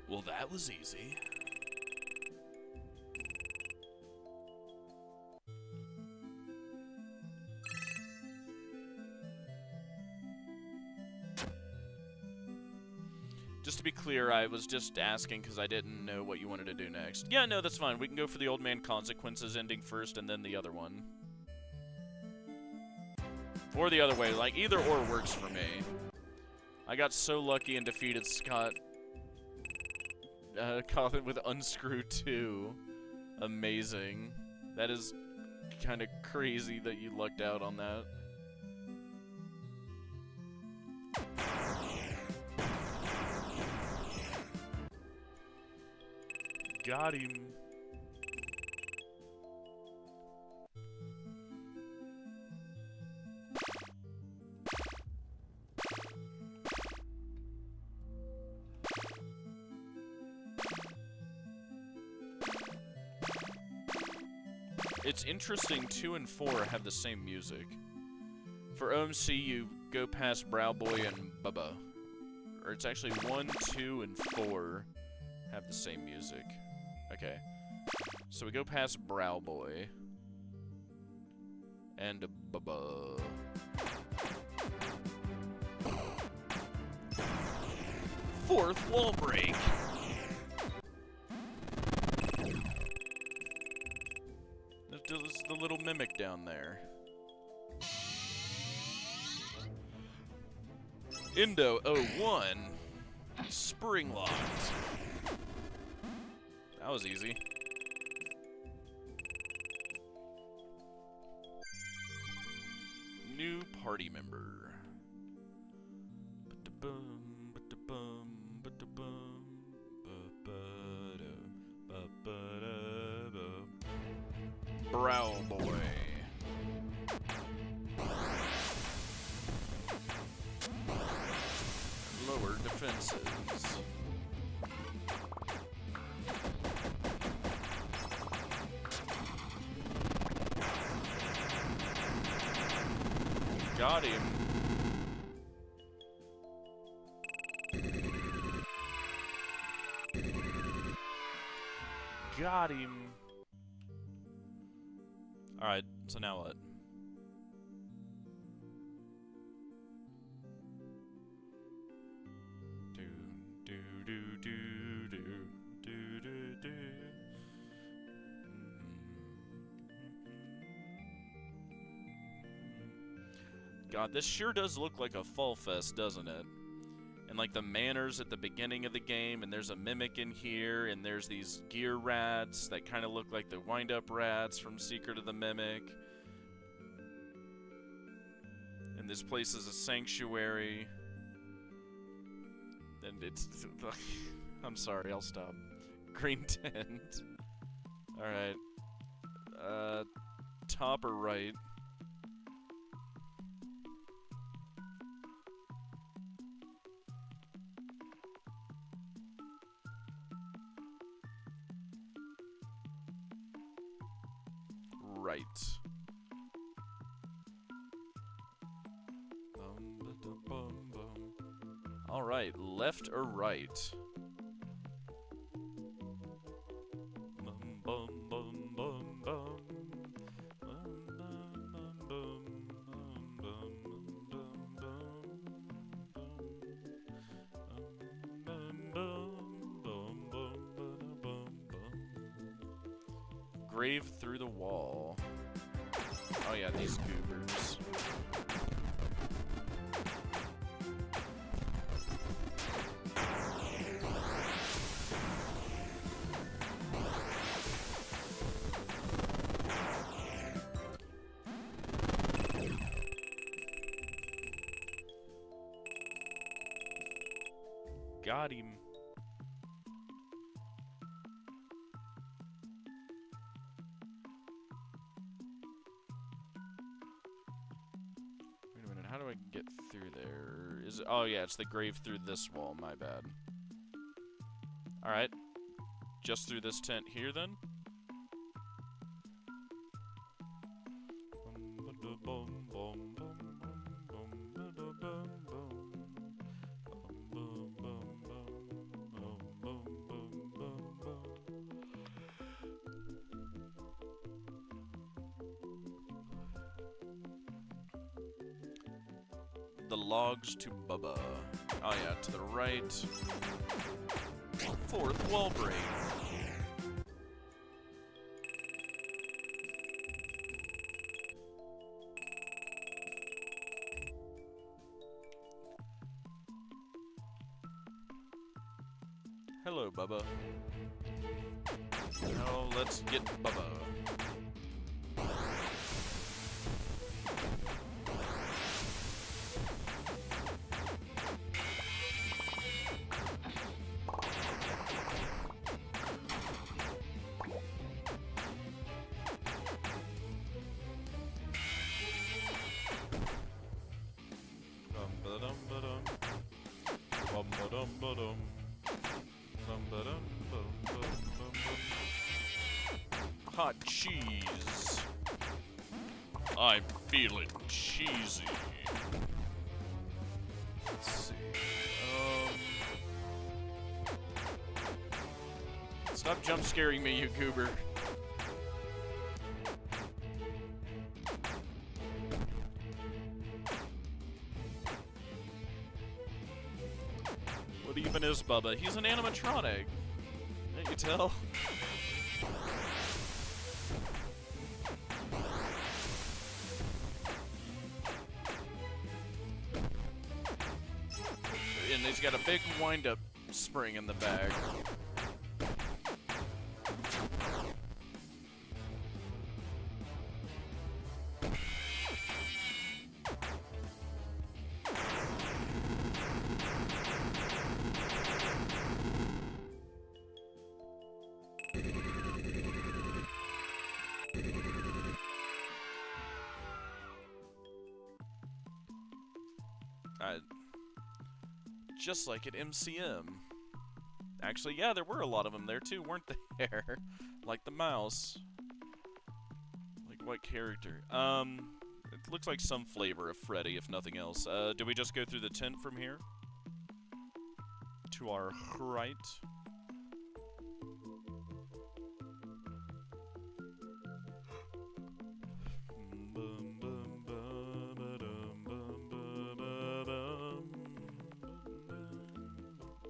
Speaker 1: Well, that was easy. Just to be clear, I was just asking because I didn't know what you wanted to do next. Yeah, no, that's fine. We can go for the Old Man Consequences ending first and then the other one. Or the other way, like, either or works for me. I got so lucky and defeated Scott Coffin with Unscrew 2. Amazing. That is kind of crazy that you lucked out on that.
Speaker 3: Got him.
Speaker 1: It's interesting, 2 and 4 have the same music. For OMC, you go past Brow Boy and Bubba. Or it's actually 1, 2, and 4 have the same music. Okay. So we go past Brow Boy. And Bubba. Fourth wall break! This is the little mimic down there. Indo 01. Spring locked. That was easy. New party member. Ba-da-bum, ba-da-bum, ba-da-bum, ba-ba-da, ba-ba-da-ba. Brow Boy. Lower defenses. Got him.
Speaker 3: Got him.
Speaker 1: Alright, so now what? Do, do, do, do, do, do, do, do. God, this sure does look like a fall fest, doesn't it? And like the manners at the beginning of the game, and there's a mimic in here, and there's these gear rats that kind of look like the wind-up rats from Secret of the Mimic. And this place is a sanctuary. And it's... I'm sorry, I'll stop. Green tent. Alright. Top or right? Right. All right, left or right? Grave through the wall. Oh yeah, these goobers.
Speaker 3: Got him.
Speaker 1: Wait a minute, how do I get through there? Is it, oh yeah, it's the grave through this wall, my bad. Alright. Just through this tent here then? The logs to Bubba. Oh yeah, to the right. Fourth wall break. Hello, Bubba. Now let's get Bubba. Dum-ba-dum-ba-dum. Bum-ba-dum-ba-dum. Dum-ba-dum-bum-bum-bum-bum. Hot cheese. I'm feeling cheesy. Let's see. Stop jump scaring me, you goober. What even is Bubba? He's an animatronic. Can't you tell? And he's got a big wind-up spring in the bag. Just like at MCM. Actually, yeah, there were a lot of them there too, weren't there? Like the mouse. Like what character? It looks like some flavor of Freddy, if nothing else. Do we just go through the tent from here? To our right.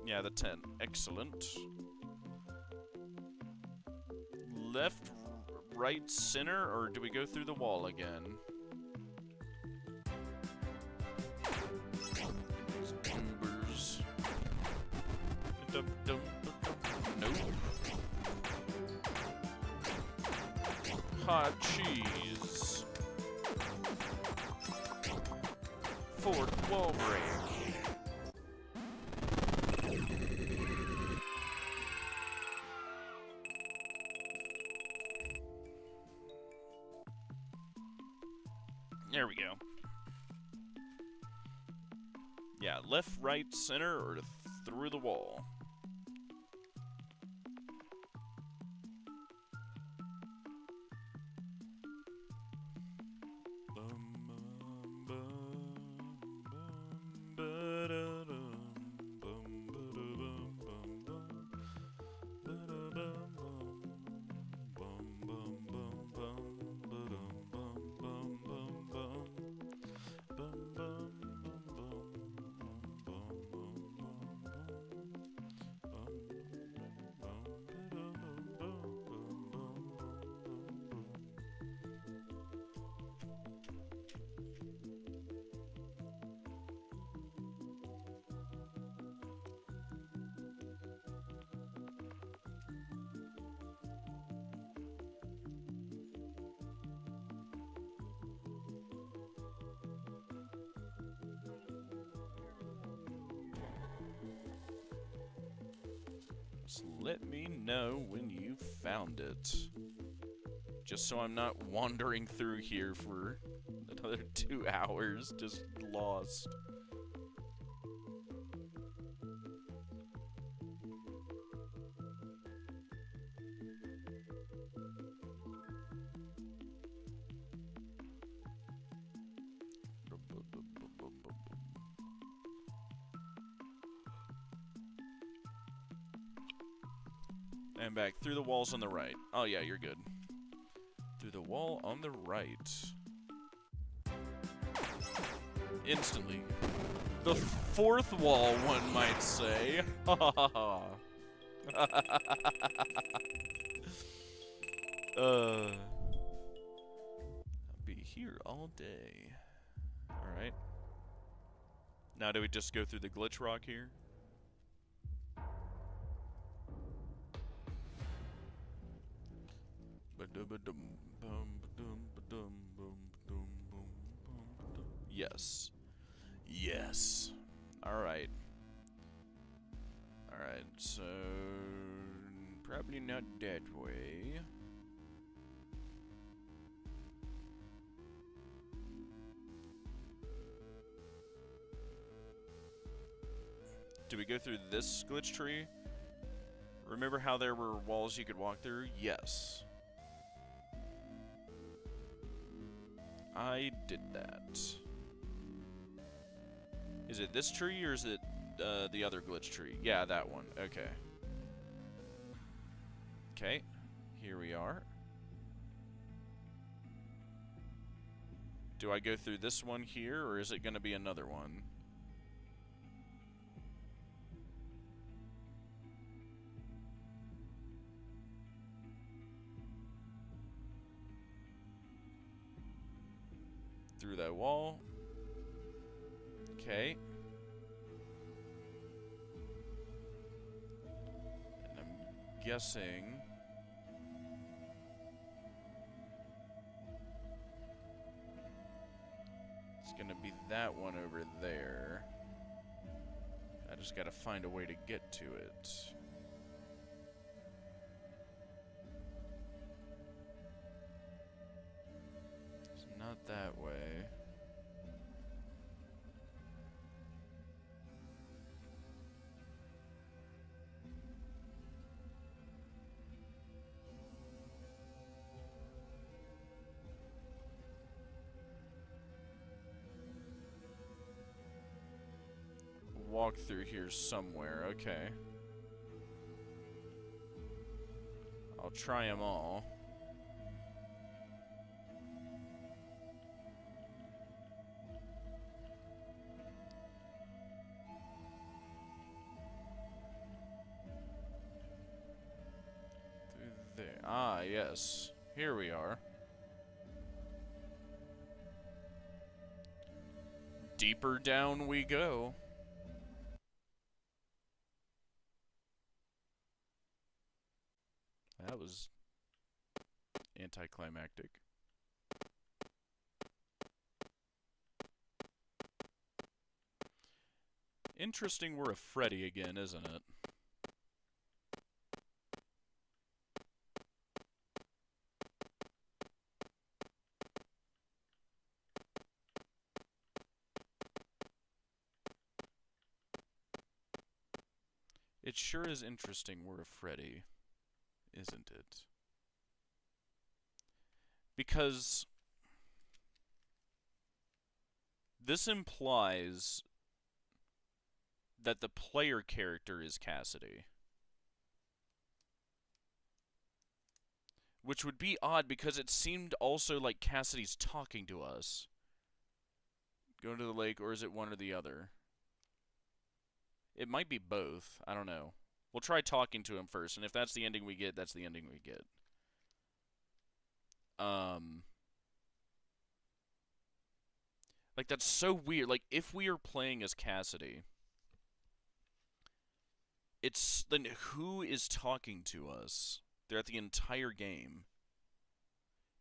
Speaker 1: Yeah, the tent. Excellent. Left, right, center, or do we go through the wall again? These goobers. Nope. Hot cheese. Fourth wall break. There we go. Yeah, left, right, center, or through the wall. Just let me know when you found it. Just so I'm not wandering through here for another 2 hours, just lost. And back through the walls on the right. Oh yeah, you're good. Through the wall on the right. Instantly. The fourth wall, one might say. I'll be here all day. Alright. Now do we just go through the glitch rock here? Yes. Yes. Alright. Alright, so... probably not that way. Do we go through this glitch tree? Remember how there were walls you could walk through? Yes. I did that. Is it this tree or is it the other glitch tree? Yeah, that one. Okay. Okay. Here we are. Do I go through this one here or is it going to be another one? Through that wall. Okay. And I'm guessing... it's gonna be that one over there. I just gotta find a way to get to it. It's not that way. Walk through here somewhere, okay. I'll try them all. Through there. Ah, yes. Here we are. Deeper down we go. That was anticlimactic. Interesting we're a Freddy again, isn't it? It sure is interesting we're a Freddy, isn't it? Because this implies that the player character is Cassidy. Which would be odd because it seemed also like Cassidy's talking to us. Going to the lake, or is it one or the other? It might be both. I don't know. We'll try talking to him first, and if that's the ending we get, that's the ending we get. Like, that's so weird. Like, if we are playing as Cassidy, it's then who is talking to us throughout the entire game?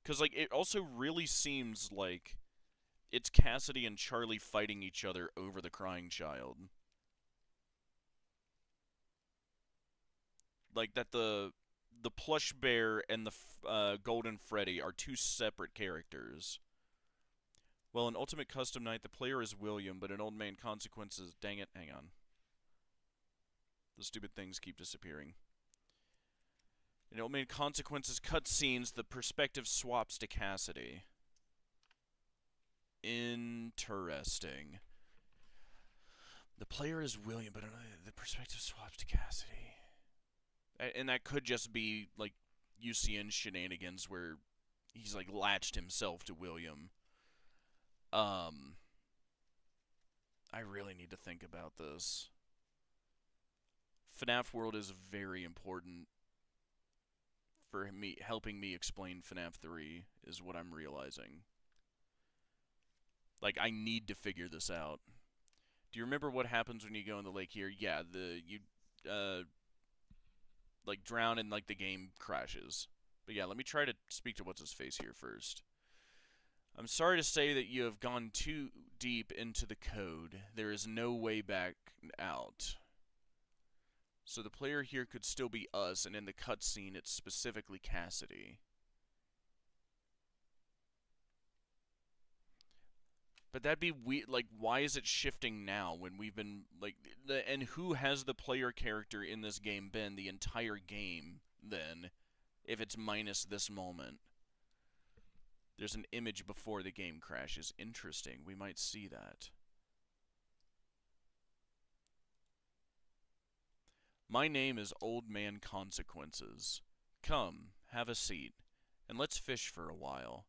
Speaker 1: Because, like, it also really seems like it's Cassidy and Charlie fighting each other over the crying child. Like, that the plush bear and the golden Freddy are two separate characters. Well, in Ultimate Custom Night, the player is William, but in Old Man Consequences... Dang it, hang on. The stupid things keep disappearing. In Old Man Consequences cutscenes, the perspective swaps to Cassidy. Interesting. The player is William, but the perspective swaps to Cassidy. And that could just be, like, UCN shenanigans where he's, like, latched himself to William. I really need to think about this. FNAF World is very important for me, helping me explain FNAF 3, is what I'm realizing. Like, I need to figure this out. Do you remember what happens when you go in the lake here? Yeah, you like, drown and, like, the game crashes. But yeah, let me try to speak to what's-his-face here first. I'm sorry to say that you have gone too deep into the code. There is no way back out. So the player here could still be us, and in the cutscene, it's specifically Cassidy. But that'd be weird. Like, why is it shifting now when we've been, like, and who has the player character in this game been the entire game, then, if it's minus this moment? There's an image before the game crashes. Interesting. We might see that. My name is Old Man Consequences. Come, have a seat, and let's fish for a while.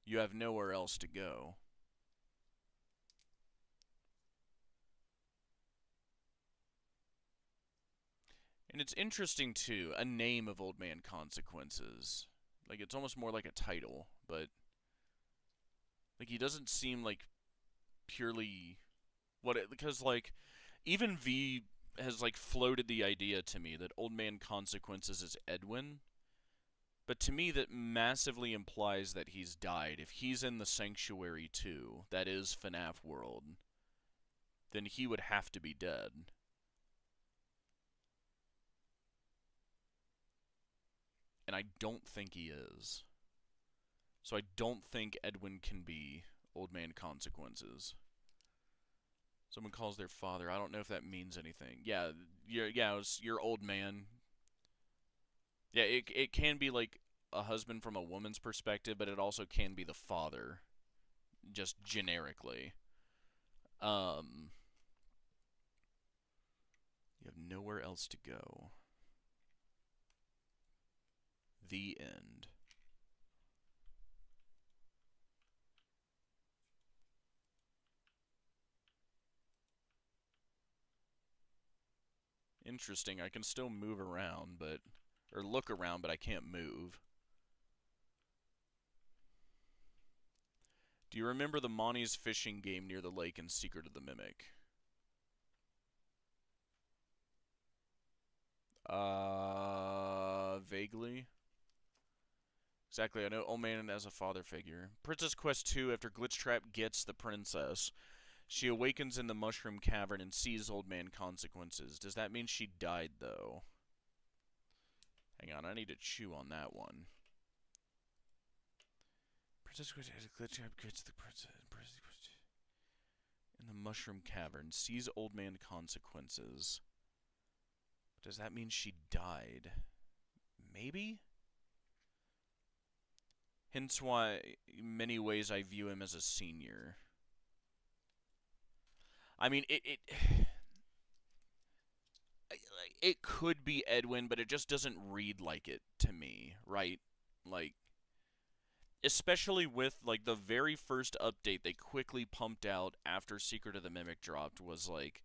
Speaker 1: You have nowhere else to go. And it's interesting, too, a name of Old Man Consequences. Like, it's almost more like a title, but... Like, he doesn't seem, like, purely... because, like, even V has, like, floated the idea to me that Old Man Consequences is Edwin. But to me, that massively implies that he's died. If he's in the Sanctuary, too, that is FNAF World, then he would have to be dead. And I don't think he is. So I don't think Edwin can be Old Man Consequences. Someone calls their father. I don't know if that means anything. Yeah, it's your old man. Yeah, it can be like a husband from a woman's perspective, but it also can be the father, just generically. You have nowhere else to go. The end. Interesting. I can still move around, but... Or look around, but I can't move. Do you remember the Monty's fishing game near the lake in Secret of the Mimic? Vaguely. Exactly, I know Old Man as a father figure. Princess Quest 2, after Glitchtrap gets the princess, she awakens in the Mushroom Cavern and sees Old Man Consequences. Does that mean she died, though? Hang on, I need to chew on that one. Princess Quest as a Glitchtrap gets the princess in the Mushroom Cavern, sees Old Man Consequences. Does that mean she died? Maybe? Hence why, in many ways, I view him as a senior. I mean, it could be Edwin, but it just doesn't read like it to me, right? Like, especially with, like, the very first update they quickly pumped out after Secret of the Mimic dropped was, like,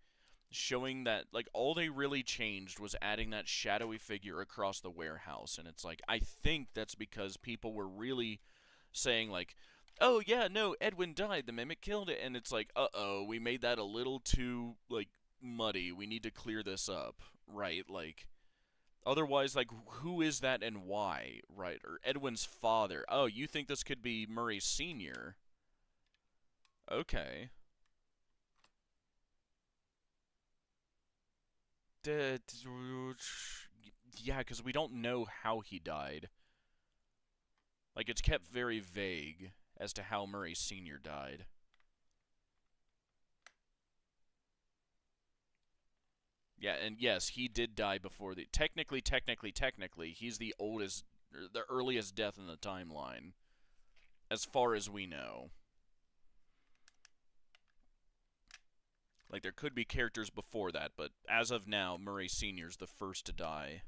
Speaker 1: showing that, like, all they really changed was adding that shadowy figure across the warehouse. And it's like, I think that's because people were really saying, like, oh, yeah, no, Edwin died, the Mimic killed it. And it's like, uh-oh, we made that a little too, like, muddy. We need to clear this up, right? Like, otherwise, like, who is that and why, right? Or Edwin's father. Oh, you think this could be Murray Sr.? Okay. Yeah, because we don't know how he died. Like, it's kept very vague as to how Murray Sr. died. Yeah, and yes, he did die before the... Technically, he's the oldest... the earliest death in the timeline. As far as we know. Like, there could be characters before that, but as of now, Murray Sr.'s the first to die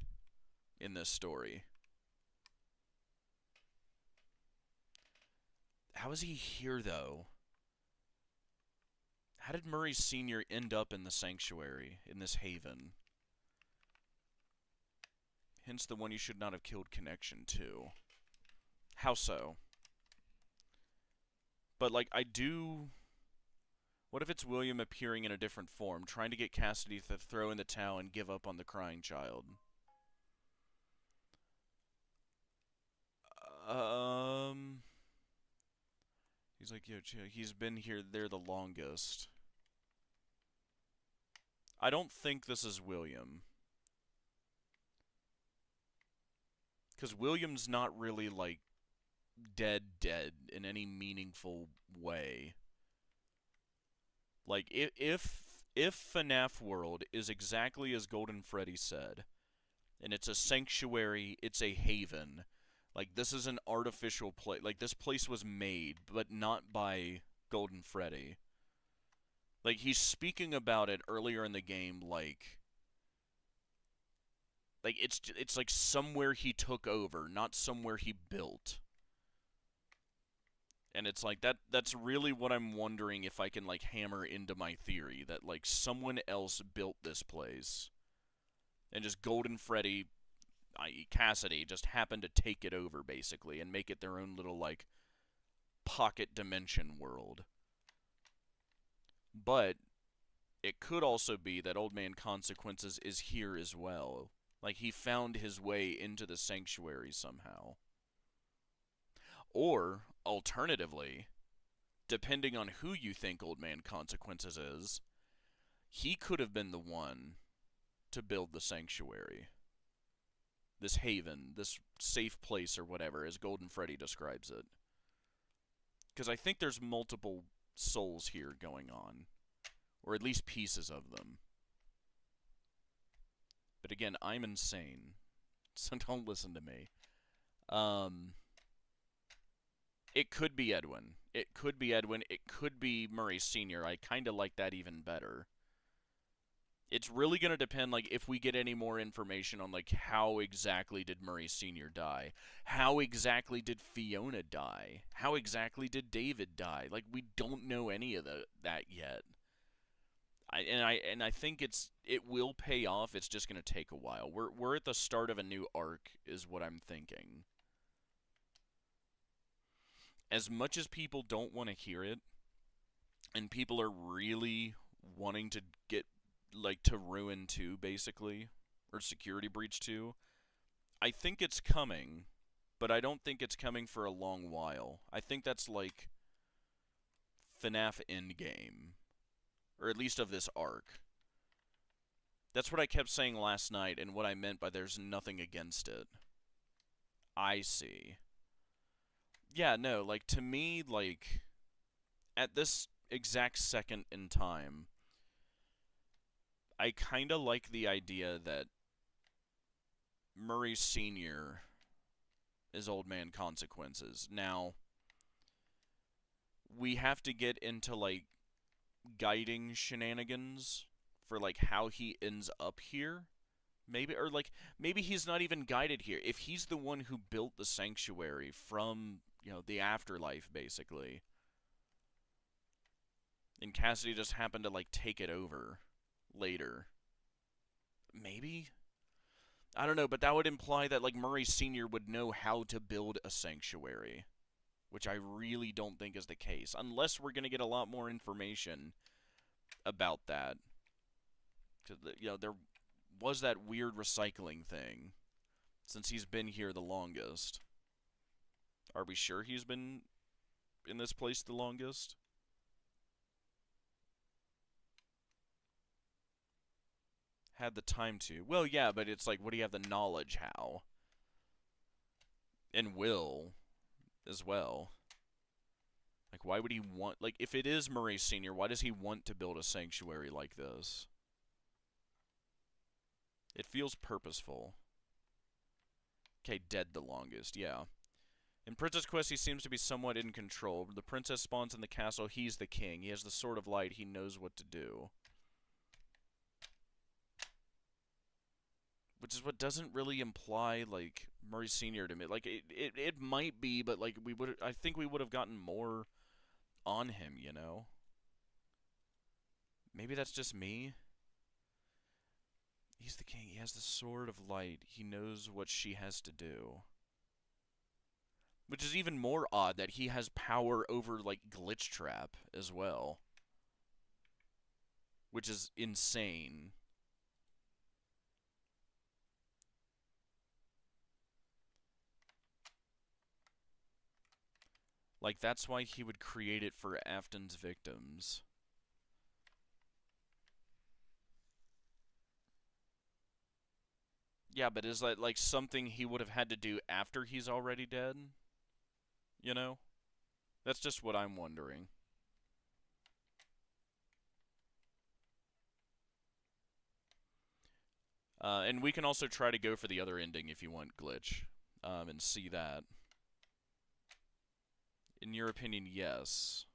Speaker 1: in this story. How is he here, though? How did Murray Sr. end up in the sanctuary, in this haven? Hence the one you should not have killed connection to. How so? But, like, I do... What if it's William appearing in a different form, trying to get Cassidy to throw in the towel and give up on the crying child? Um, he's like, yo, he's been here there the longest. I don't think this is William. Because William's not really, like, dead in any meaningful way. Like, if FNAF World is exactly as Golden Freddy said, and it's a sanctuary, it's a haven, like, this is an artificial place. Like, this place was made, but not by Golden Freddy. Like, he's speaking about it earlier in the game, like it's like somewhere he took over, not somewhere he built. And it's like that's really what I'm wondering if I can like hammer into my theory that like someone else built this place. And just Golden Freddy, i.e. Cassidy, just happened to take it over basically and make it their own little like pocket dimension world. But it could also be that Old Man Consequences is here as well. Like, he found his way into the sanctuary somehow. Or, alternatively, depending on who you think Old Man Consequences is, he could have been the one to build the sanctuary. This haven, this safe place or whatever, as Golden Freddy describes it. Because I think there's multiple souls here going on. Or at least pieces of them. But again, I'm insane, so don't listen to me. It could be Edwin. It could be Edwin. It could be Murray Sr. I kind of like that even better. It's really going to depend, like, if we get any more information on, like, how exactly did Murray Sr. die? How exactly did Fiona die? How exactly did David die? Like, we don't know any of that yet. I think it will pay off. It's just going to take a while. We're at the start of a new arc, is what I'm thinking. As much as people don't want to hear it, and people are really wanting to get like to Ruin 2 basically, or Security Breach 2, I think it's coming, but I don't think it's coming for a long while. I think that's like FNAF Endgame. Or at least of this arc. That's what I kept saying last night, and what I meant by there's nothing against it. I see. Yeah, no, like, to me, like, at this exact second in time, I kinda like the idea that Murray Sr. is Old Man Consequences. Now, we have to get into, like, guiding shenanigans for like how he ends up here, maybe, or like maybe he's not even guided here. If he's the one who built the sanctuary from, you know, the afterlife basically, and Cassidy just happened to like take it over later, maybe, I don't know, but that would imply that like Murray Sr. would know how to build a sanctuary, which I really don't think is the case, unless we're going to get a lot more information about that. Because, you know, there was that weird recycling thing, since he's been here the longest. Are we sure he's been in this place the longest? Had the time to. Well, yeah, but it's like, would he have the knowledge how? And will, as well. Like, why would he want... Like, if it is Murray Sr., why does he want to build a sanctuary like this? It feels purposeful. Okay, dead the longest, yeah. In Princess Quest, he seems to be somewhat in control. The princess spawns in the castle, he's the king. He has the Sword of Light, he knows what to do. Which is what doesn't really imply, like, Murray Sr. to me. Like, it might be, but, like, I think we would have gotten more on him, you know? Maybe that's just me. He's the king. He has the Sword of Light. He knows what she has to do. Which is even more odd that he has power over, like, Glitch Trap as well. Which is insane. Like, that's why he would create it for Afton's victims. Yeah, but is that, like, something he would have had to do after he's already dead? You know? That's just what I'm wondering. And we can also try to go for the other ending if you want, Glitch, and see that. In your opinion, yes.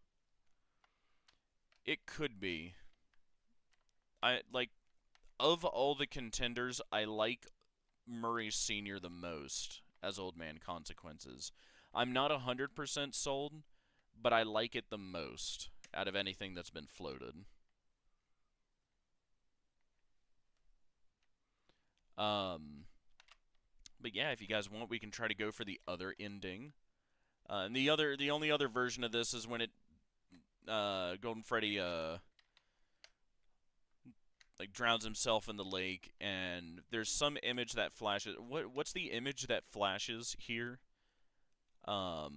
Speaker 1: It could be. Of all the contenders, I like Murray Sr. the most as Old Man Consequences. I'm not 100% sold, but I like it the most out of anything that's been floated. But yeah, if you guys want, we can try to go for the other ending. And the only other version of this is when Golden Freddy, like drowns himself in the lake, and there's some image that flashes. What's the image that flashes here? Oh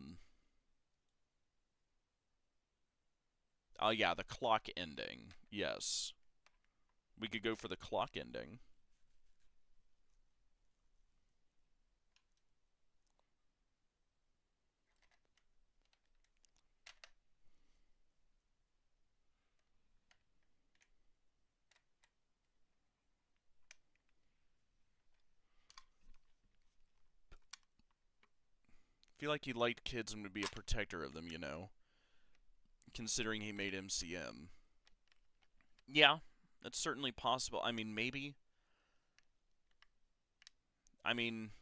Speaker 1: yeah, the clock ending. Yes. We could go for the clock ending. I feel like he liked kids and would be a protector of them, you know, considering he made MCM. Yeah, that's certainly possible. I mean, maybe. I mean,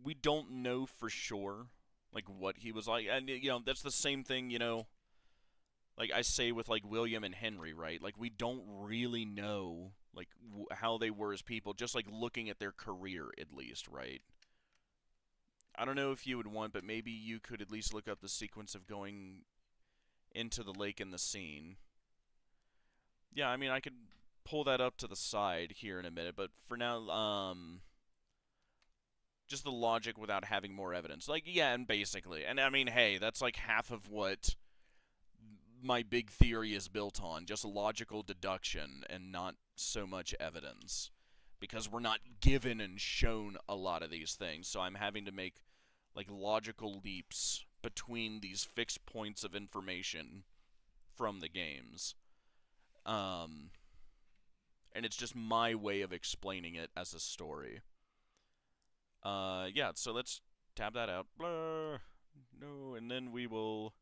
Speaker 1: we don't know for sure, like, what he was like. And, you know, that's the same thing, you know, like I say with, like, William and Henry, right? Like, we don't really know, like, how they were as people, just, like, looking at their career, at least, right? I don't know if you would want, but maybe you could at least look up the sequence of going into the lake and the scene. Yeah, I mean, I could pull that up to the side here in a minute, but for now, just the logic without having more evidence. Like, yeah, and basically. And I mean, hey, that's like half of what my big theory is built on. Just logical deduction and not so much evidence. Because we're not given and shown a lot of these things. So I'm having to make, like, logical leaps between these fixed points of information from the games. And it's just my way of explaining it as a story. Yeah, so let's tab that out. Blah. No, and then we will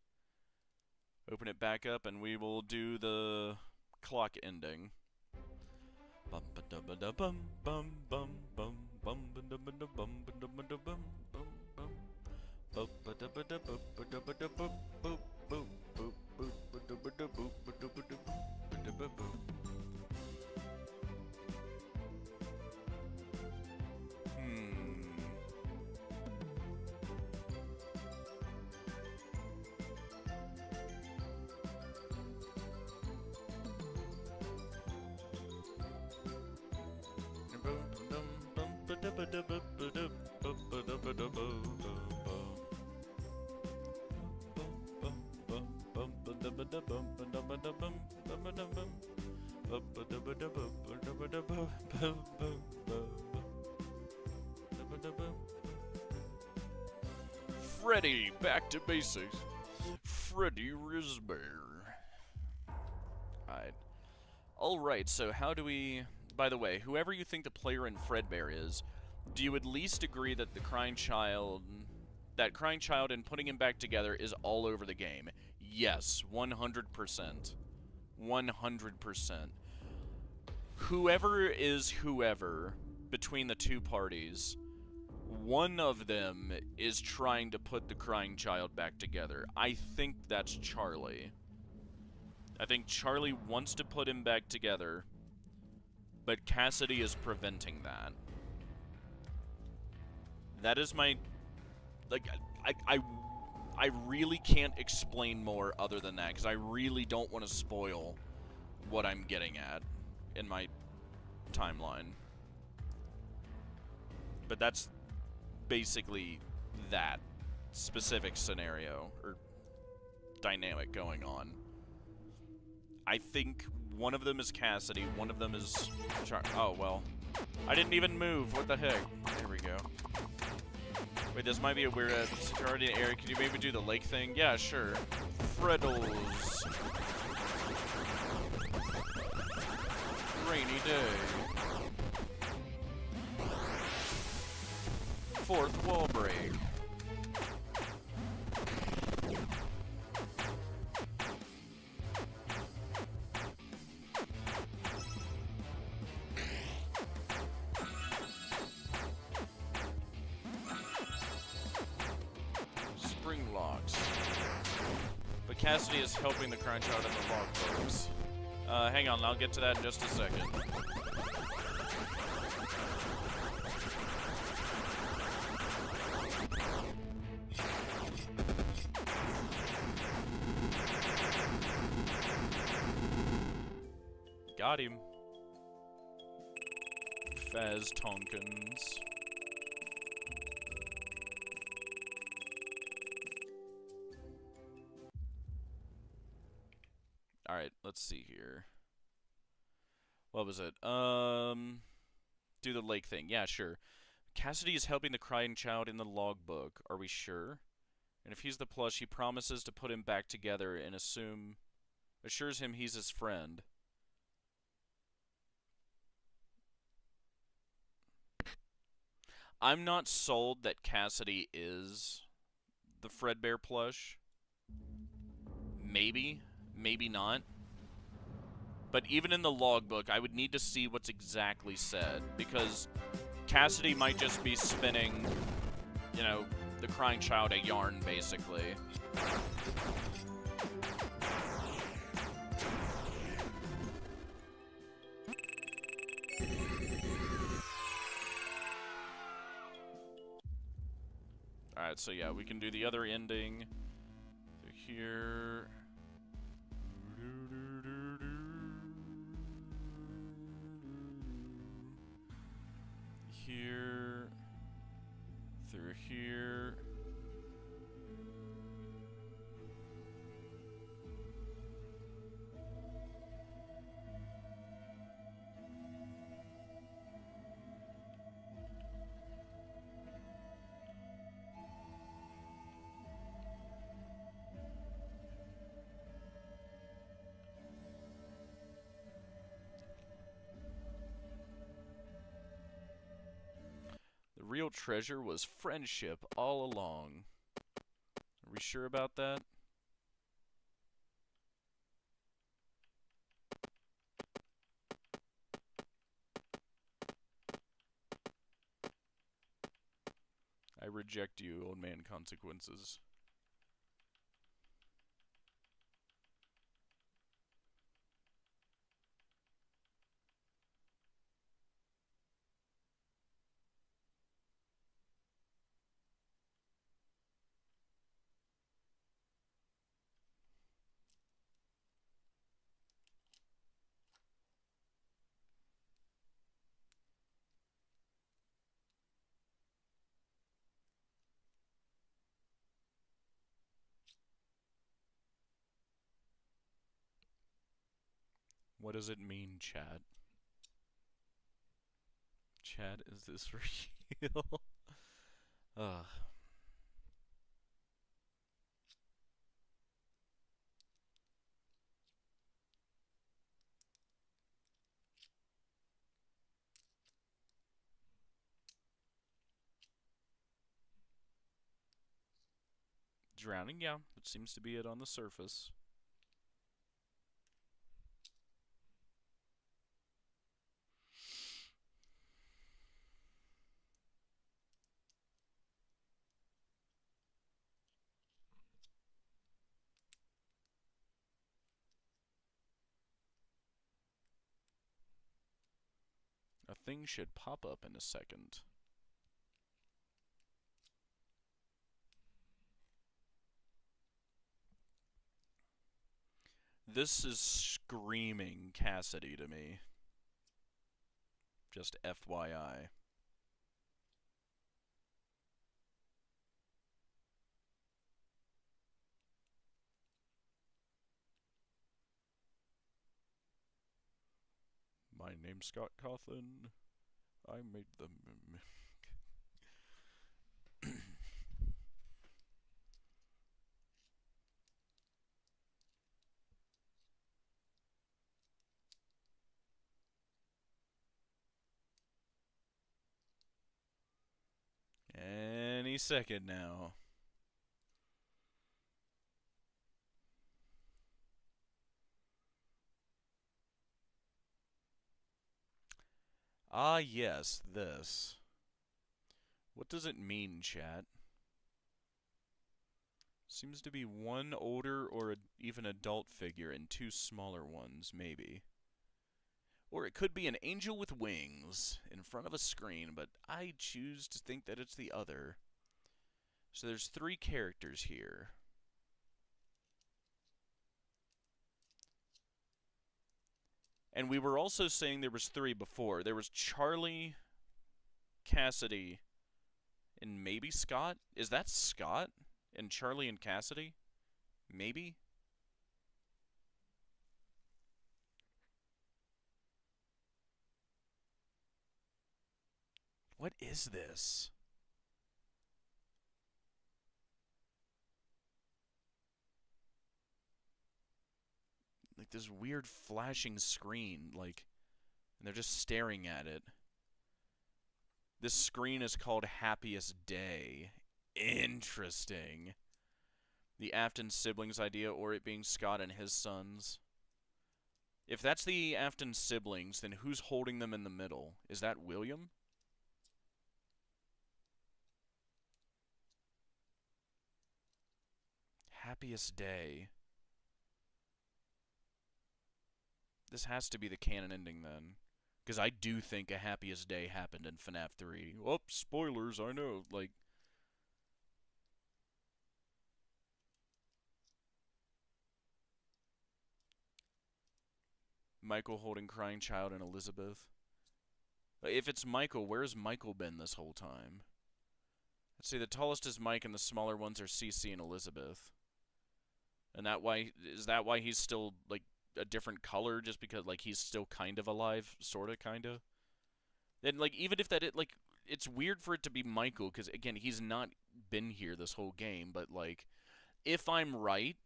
Speaker 1: open it back up and we will do the clock ending. Bum ba da ba da bum bum bum bum bum ba da ba da bum ba da ba da bum bum bum. Boop ba da ba da boop ba da ba da boop boop boop boop boop ba da ba da boop ba da ba da boop ba da ba boop. Freddy, back to basics. Freddy Risbear. Alright, so how do we... By the way, whoever you think the player in Fredbear is, do you at least agree that the crying child... That crying child and putting him back together is all over the game? Yes, 100%. 100%. Whoever is whoever between the two parties, one of them is trying to put the crying child back together. I think that's Charlie. I think Charlie wants to put him back together, but Cassidy is preventing that. That is my... Like, I really can't explain more other than that, because I really don't want to spoil what I'm getting at in my timeline. But that's basically that. specific scenario or dynamic going on. I think one of them is Cassidy, one of them is oh, well. I didn't even move. What the heck? There we go. Wait, this might be a weird security area. Can you maybe do the lake thing? Yeah, sure. Freddles. Rainy day. Fourth wall break. Spring locks. But Cassidy is helping the crunch out in the log books. Hang on, I'll get to that in just a second. Got him. Faz Tonkins. Alright, let's see here. What was it? Do the lake thing. Yeah, sure. Cassidy is helping the crying child in the logbook. Are we sure? And if he's the plush, he promises to put him back together and assures him he's his friend. I'm not sold that Cassidy is the Fredbear plush. Maybe. Maybe not. But even in the logbook, I would need to see what's exactly said. Because Cassidy might just be spinning, you know, the crying child a yarn, basically. Alright, so yeah, we can do the other ending. Through here. Here. Through here. The real treasure was friendship all along. Are we sure about that? I reject you, old man consequences. What does it mean, chat? Chat, is this real? Ugh. Drowning, yeah. It seems to be it on the surface. A thing should pop up in a second. This is screaming Cassidy to me. Just FYI.
Speaker 3: My name's Scott Cawthon. I made the...
Speaker 1: Any second now. Ah, yes, this. What does it mean, chat? Seems to be one older or even adult figure and two smaller ones, maybe. Or it could be an angel with wings in front of a screen, but I choose to think that it's the other. So there's 3 characters here. And we were also saying there was 3 before. There was Charlie, Cassidy, and maybe Scott? Is that Scott? And Charlie and Cassidy? Maybe? What is this? Like this weird flashing screen, like, and they're just staring at it. This screen is called Happiest Day. Interesting. The Afton siblings idea, or it being Scott and his sons. If that's the Afton siblings, then who's holding them in the middle? Is that William? Happiest Day. This has to be the canon ending then. Because I do think a Happiest Day happened in FNAF 3. Whoops, spoilers, I know. Like, Michael holding crying child and Elizabeth. If it's Michael, where's Michael been this whole time? Let's see, the tallest is Mike and the smaller ones are Cece and Elizabeth. And is that why he's still, like, a different color? Just because, like, he's still kind of alive? Sorta, kinda? And, like, even if it's weird for it to be Michael, because, again, he's not been here this whole game, but, like, if I'm right,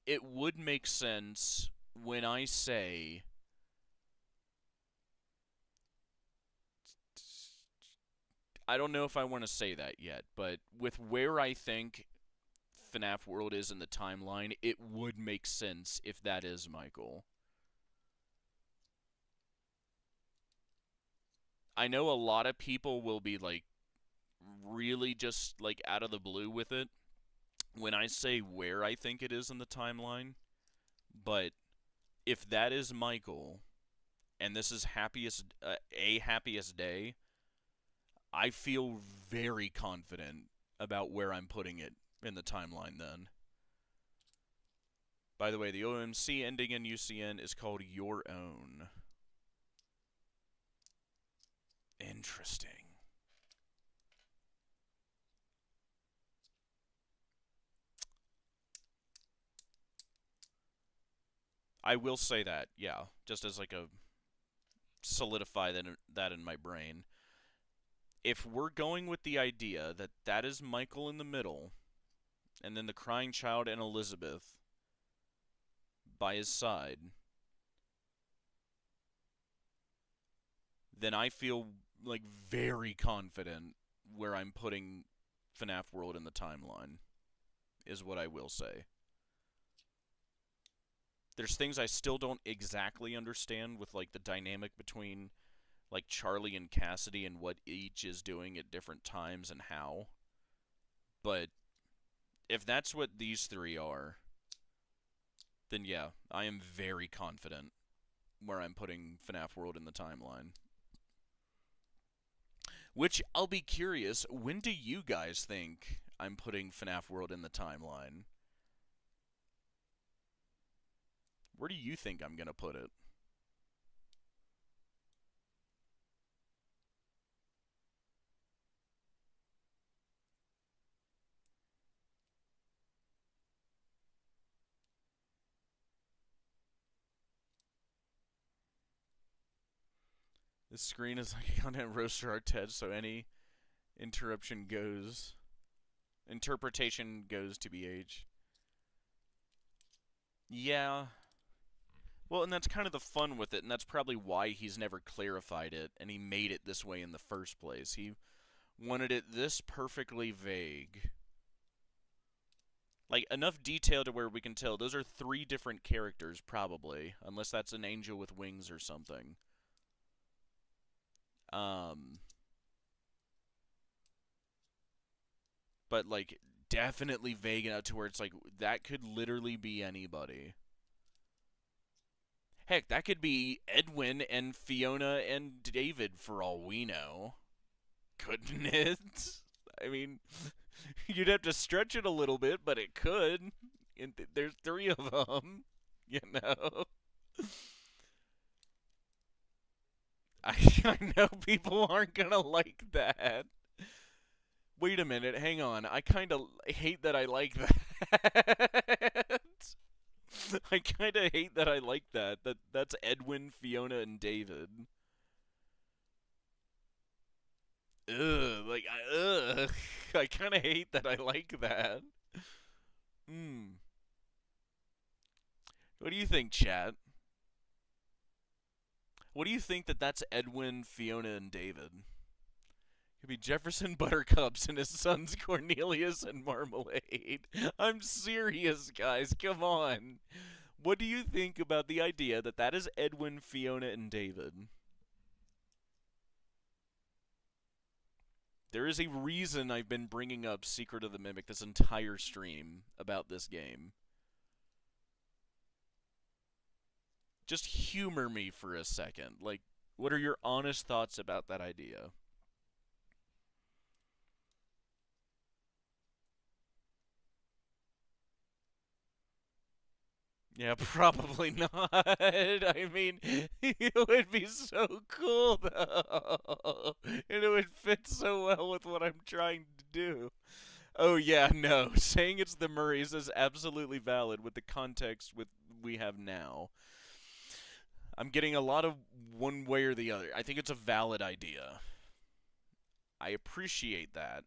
Speaker 1: it would make sense when I say... I don't know if I want to say that yet, but with where I think FNAF World is in the timeline, it would make sense if that is Michael. I know a lot of people will be, like, really just, like, out of the blue with it when I say where I think it is in the timeline, but if that is Michael, and this is a happiest day, I feel very confident about where I'm putting it in the timeline then. By the way, the OMC ending in UCN is called Your Own. Interesting. I will say that, yeah, just as like a solidify that in my brain. If we're going with the idea that that is Michael in the middle, and then the crying child and Elizabeth by his side, then I feel like very confident where I'm putting FNAF World in the timeline, is what I will say. There's things I still don't exactly understand with, like, the dynamic between, like, Charlie and Cassidy and what each is doing at different times and how. But if that's what these 3 are, then yeah, I am very confident where I'm putting FNAF World in the timeline. Which, I'll be curious, when do you guys think I'm putting FNAF World in the timeline? Where do you think I'm going to put it? The screen is like a content roaster artet, so any interpretation goes to BH. Yeah. Well, and that's kind of the fun with it, and that's probably why he's never clarified it, and he made it this way in the first place. He wanted it this perfectly vague. Like, enough detail to where we can tell those are 3 different characters, probably. Unless that's an angel with wings or something. But, like, definitely vague enough to where it's like, that could literally be anybody. Heck, that could be Edwin and Fiona and David for all we know. Couldn't it? I mean, you'd have to stretch it a little bit, but it could. And there's 3 of them, you know? I know people aren't gonna like that. Wait a minute, hang on. I kind of hate that I like that. I kind of hate that I like that. That's Edwin, Fiona, and David. Ugh. I kind of hate that I like that. What do you think, chat? What do you think that's Edwin, Fiona, and David? Could be Jefferson Buttercups and his sons Cornelius and Marmalade. I'm serious, guys. Come on. What do you think about the idea that is Edwin, Fiona, and David? There is a reason I've been bringing up Secret of the Mimic this entire stream about this game. Just humor me for a second. Like, what are your honest thoughts about that idea? Yeah, probably not. I mean, it would be so cool, though. And it would fit so well with what I'm trying to do. Oh, yeah, no. Saying it's the Murrays is absolutely valid with the context we have now. I'm getting a lot of one way or the other. I think it's a valid idea. I appreciate that.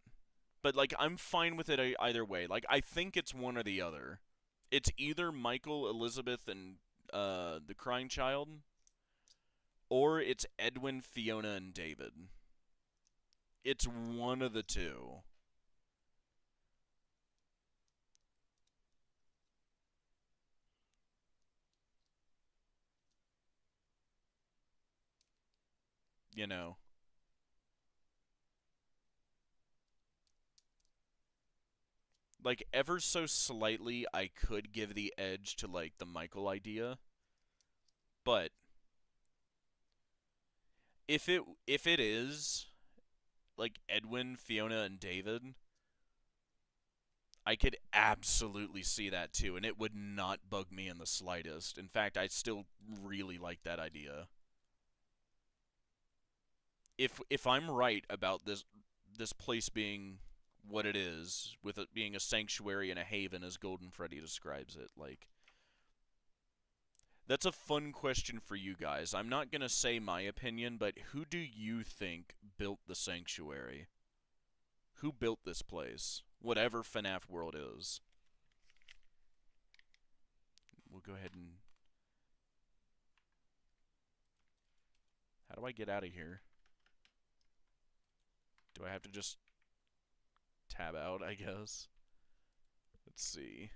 Speaker 1: But, like, I'm fine with it either way. Like, I think it's one or the other. It's either Michael, Elizabeth, and the Crying Child, or it's Edwin, Fiona, and David. It's one of the 2. You know. Like, ever so slightly, I could give the edge to, like, the Michael idea. But if it is, like, Edwin, Fiona, and David, I could absolutely see that, too, and it would not bug me in the slightest. In fact, I still really like that idea. If I'm right about this place being what it is, with it being a sanctuary and a haven as Golden Freddy describes it, like, that's a fun question for you guys. I'm not gonna say my opinion, but who do you think built the sanctuary? Who built this place? Whatever FNAF World is. We'll go ahead and... How do I get out of here? Do I have to just tab out, I guess? Let's see.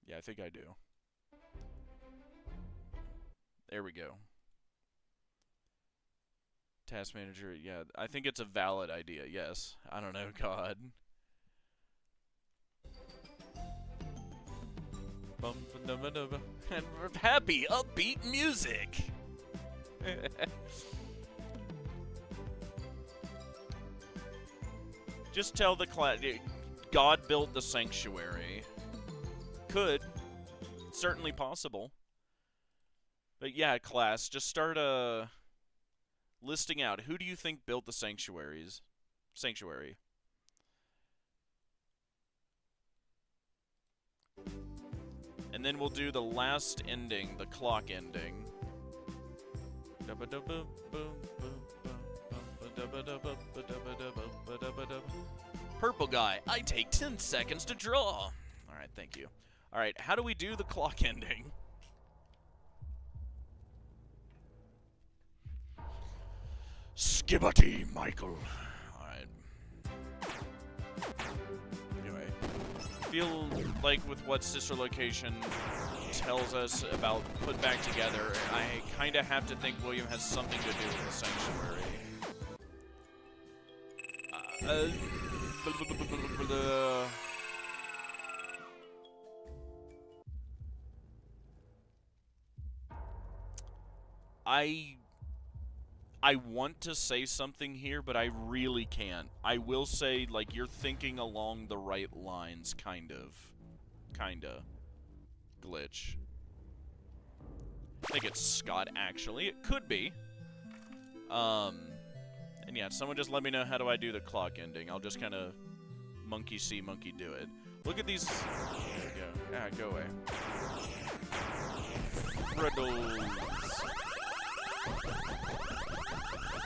Speaker 1: Yeah, I think I do. There we go. Task manager, yeah, I think it's a valid idea, yes. I don't know, God. And happy, upbeat music! Just tell the class, God built the sanctuary. Could. Certainly possible. But yeah, class, just start listing out. Who do you think built the sanctuary? And And then we'll do the last ending, the clock ending.
Speaker 4: Purple guy, I take 10 seconds to draw.
Speaker 1: Alright, thank you. Alright, how do we do the clock ending? Skibbity, Michael. Alright. Anyway. Feel like with what Sister Location tells us about put back together, I kind of have to think William has something to do with the sanctuary. I want to say something here, but I really can't. I will say, like, you're thinking along the right lines, kind of. Kinda. Glitch. I think it's Scott, actually. It could be. And yeah, someone just let me know how do I do the clock ending. I'll just kind of monkey see, monkey do it. Look at these. There we go. Ah, go away. Riddles.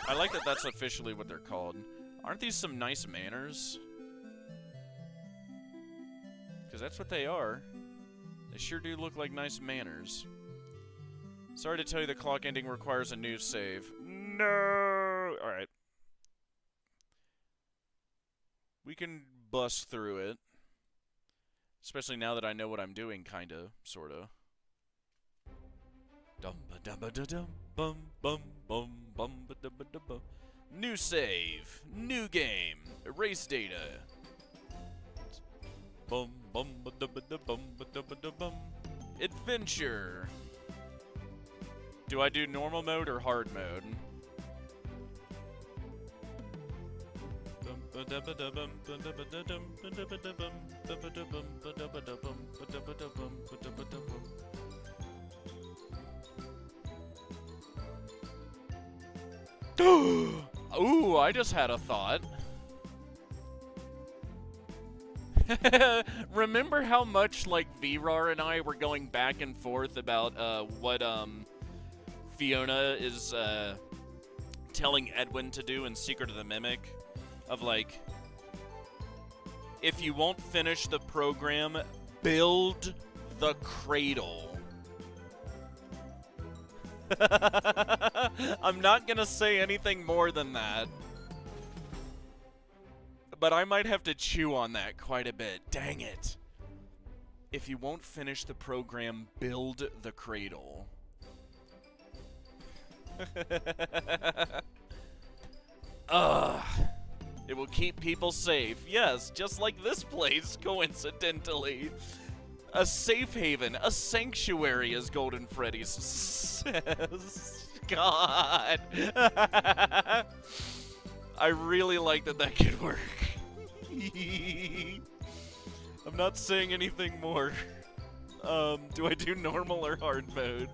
Speaker 1: I like that that's officially what they're called. Aren't these some nice manners? Because that's what they are. They sure do look like nice manners. Sorry to tell you the clock ending requires a new save. No! Alright. We can bust through it. Especially now that I know what I'm doing, kinda, sorta. New save, new game, erase data. Adventure. Do I do normal mode or hard mode? Ooh, I just had a thought. Remember how much, like, Virar and I were going back and forth about, what, Fiona is, telling Edwin to do in Secret of the Mimic? Of, like, if you won't finish the program, build the cradle. I'm not gonna say anything more than that. But I might have to chew on that quite a bit. Dang it. If you won't finish the program, build the cradle. Ugh. It will keep people safe. Yes, just like this place, coincidentally. A safe haven, a sanctuary, as Golden Freddy says. God. I really like that that could work. I'm not saying anything more. Do I do normal or hard mode?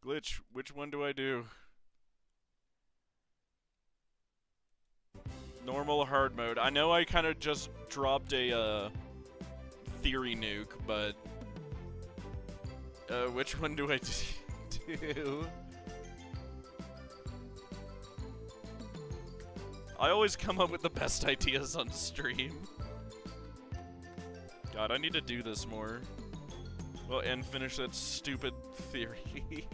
Speaker 1: Glitch, which one do I do? Normal or hard mode? I know I kind of just dropped a theory nuke, but which one do I do? I always come up with the best ideas on stream. God, I need to do this more. Well, and finish that stupid theory.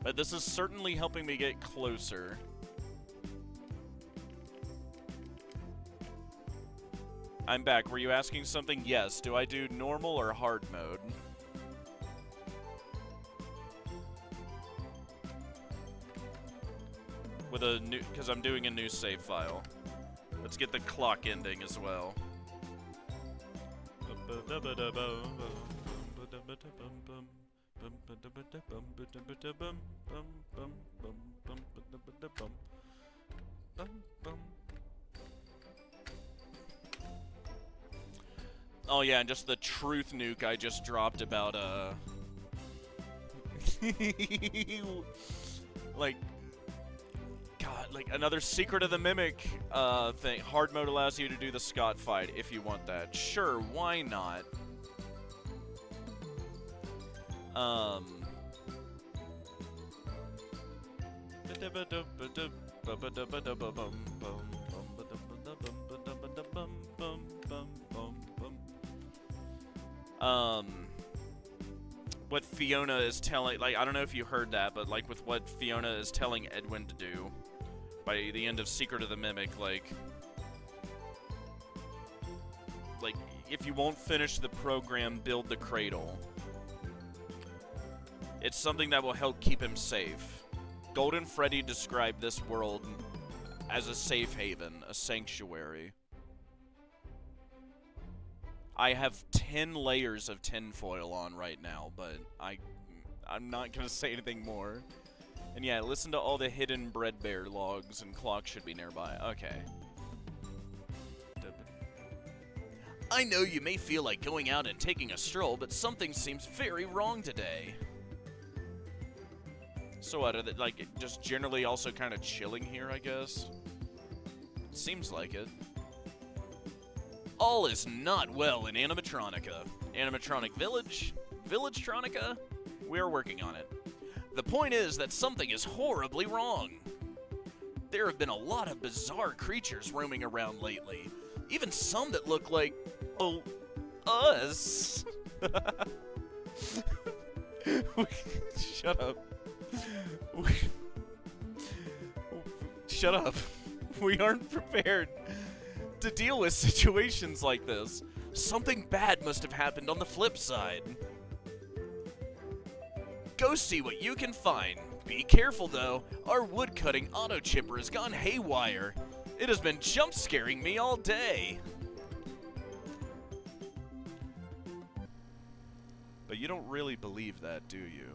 Speaker 1: But this is certainly helping me get closer. I'm back. Were you asking something? Yes. Do I do normal or hard mode? with a new, because I'm doing a new save file. Let's get the clock ending as well. Oh yeah, and just the truth nuke I just dropped about, like, God, like another Secret of the Mimic, thing. Hard mode allows you to do the Scott fight if you want that. Sure, why not? What Fiona is telling, like, I don't know if you heard that, but like with what Fiona is telling Edwin to do by the end of Secret of the Mimic, like if you won't finish the program, build the cradle. It's something that will help keep him safe. Golden Freddy described this world as a safe haven, a sanctuary. I have 10 layers of tinfoil on right now, but I'm not gonna say anything more. And yeah, listen to all the hidden bread bear logs, and clock should be nearby. Okay. I know you may feel like going out and taking a stroll, but something seems very wrong today. So what, like, just generally also kind of chilling here, I guess? Seems like it. All is not well in Animatronica. Animatronic Village? Village-tronica? We're working on it. The point is that something is horribly wrong. There have been a lot of bizarre creatures roaming around lately. Even some that look like, oh, us. Shut up. Shut up. We aren't prepared to deal with situations like this. Something bad must have happened on the flip side. Go see what you can find. Be careful though, our wood-cutting auto-chipper has gone haywire. It has been jump-scaring me all day. But you don't really believe that, do you?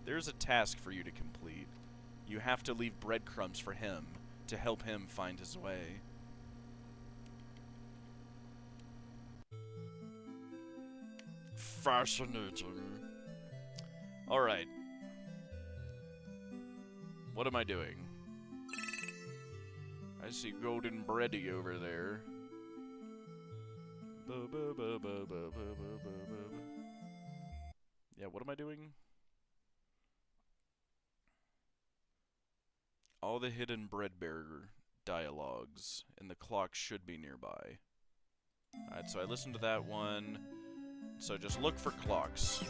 Speaker 1: There's a task for you to complete. You have to leave breadcrumbs for him to help him find his way. Fascinating. Alright. What am I doing? I see Golden Bready over there. Yeah, what am I doing? All the hidden bread bearer dialogues, and the clock should be nearby. Alright, so I listened to that one. So just look for clocks.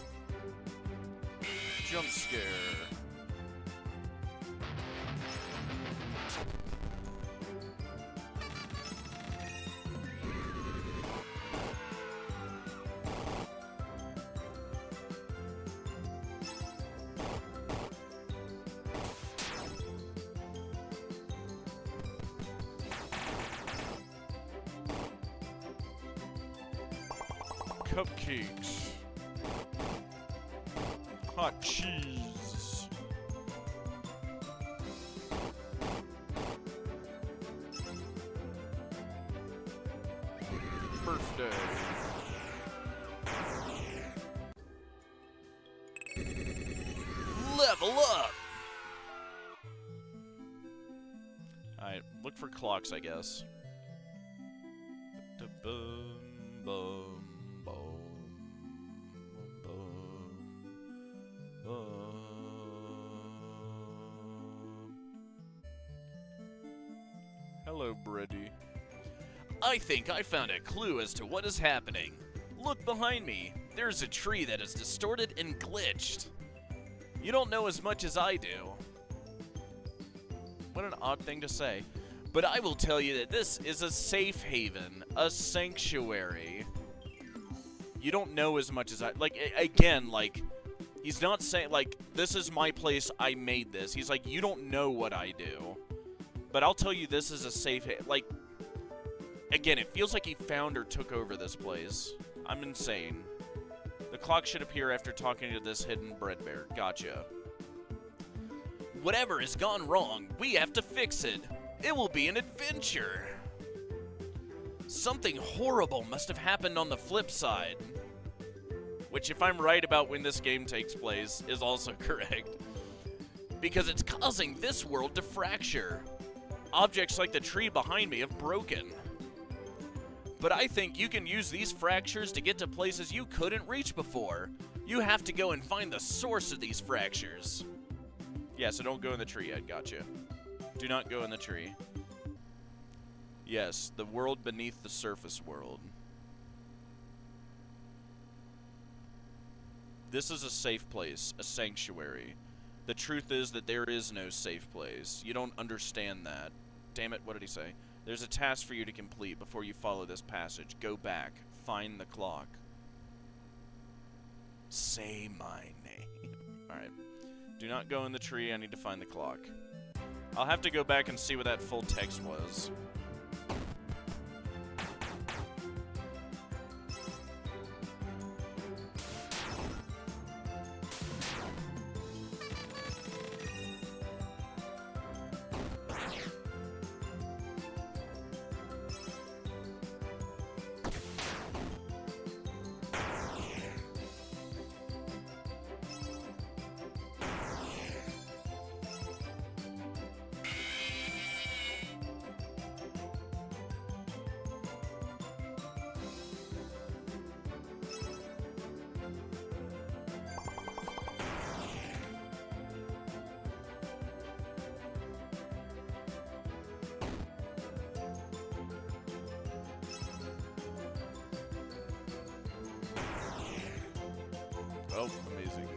Speaker 1: Jump scare. Cupcakes. Hot cheese. Birthday. Level up! Alright, look for clocks, I guess. Hello, Brady. I think I found a clue as to what is happening. Look behind me. There's a tree that is distorted and glitched. You don't know as much as I do. What an odd thing to say. But I will tell you that this is a safe haven, a sanctuary. You don't know as much as I... Like, again, like, He's not saying, like, this is my place, I made this. He's like, you don't know what I do. But I'll tell you, this is a safe... Like, again, it feels like he found or took over this place. I'm insane. The clock should appear after talking to this hidden bread bear. Gotcha.
Speaker 4: Whatever has gone wrong, we have to fix it. It will be an adventure. Something horrible must have happened on the flip side.
Speaker 1: Which, if I'm right about when this game takes place, is also correct.
Speaker 4: Because it's causing this world to fracture.
Speaker 1: Objects like the tree behind me have broken.
Speaker 4: But I think you can use these fractures to get to places you couldn't reach before. You have to go and find the source of these fractures.
Speaker 1: Yeah, so don't go in the tree yet. Gotcha. Do not go in the tree. Yes, the world beneath the surface world. This is a safe place, a sanctuary. The truth is that there is no safe place. You don't understand that. Damn it, what did he say? There's a task for you to complete before you follow this passage. Go back. Find the clock. Say my name. Alright. Do not go in the tree. I need to find the clock. I'll have to go back and see what that full text was. Oh, amazing.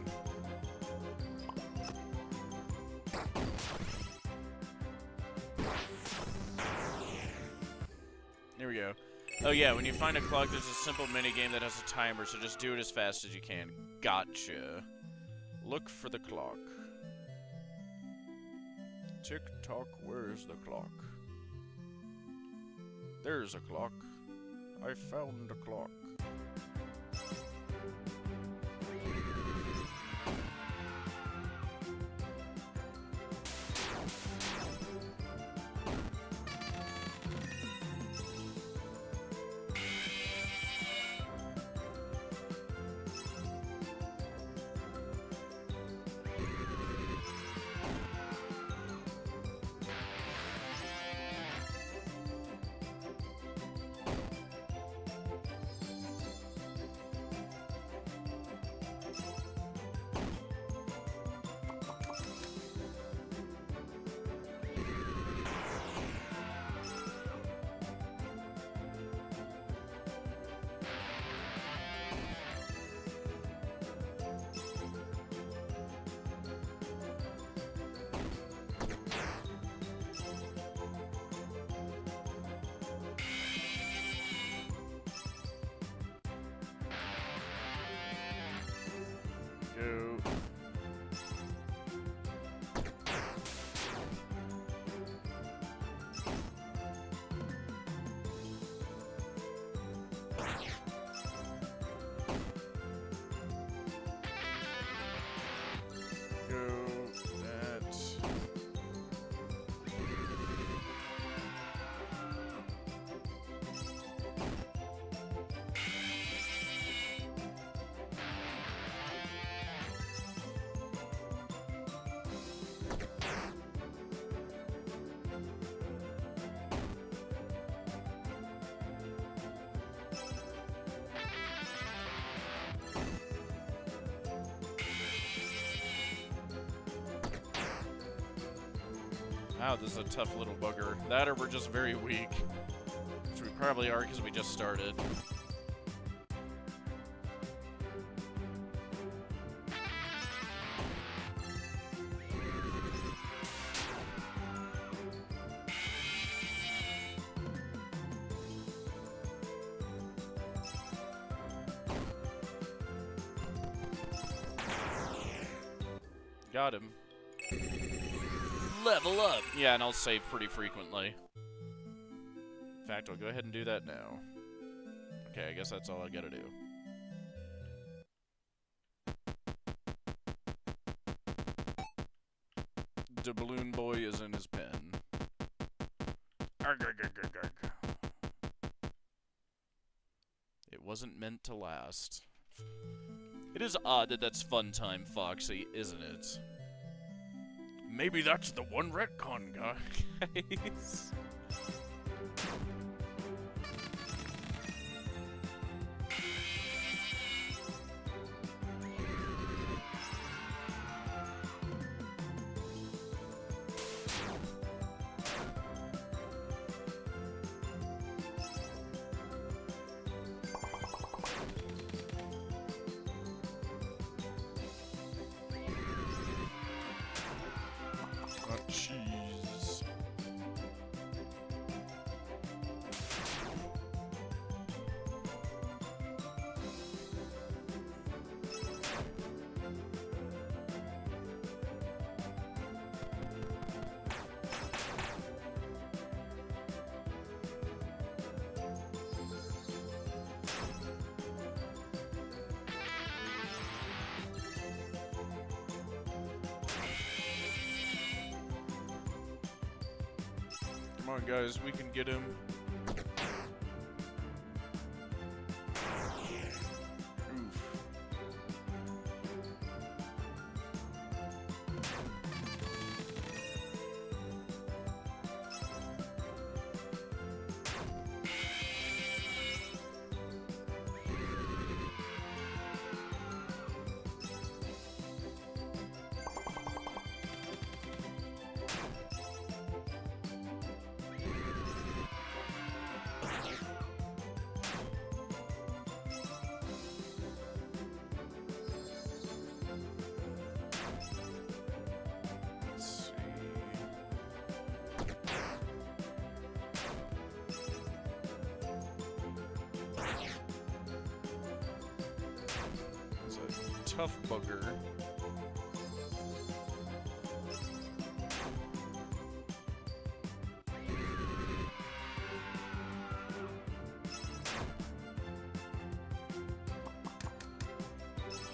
Speaker 1: Here we go. Oh yeah, when you find a clock, there's a simple minigame that has a timer, so just do it as fast as you can. Gotcha. Look for the clock. Tick-tock, where's the clock? There's a clock. I found a clock. Go. Go. That. Wow, this is a tough little bugger. That or we're just very weak. Which we probably are because we just started.
Speaker 3: Got him.
Speaker 4: Level up.
Speaker 3: Yeah, and I'll save pretty frequently. In fact, I'll go ahead and do that now. Okay, I guess that's all I gotta do. The balloon boy is in his pen. Arg, arg, arg, arg, arg. It wasn't meant to last. It is odd that that's Funtime Foxy, isn't it? Maybe that's the one retcon, guys. Cheese. Come on, guys, we can get him. Oof. Tough bugger.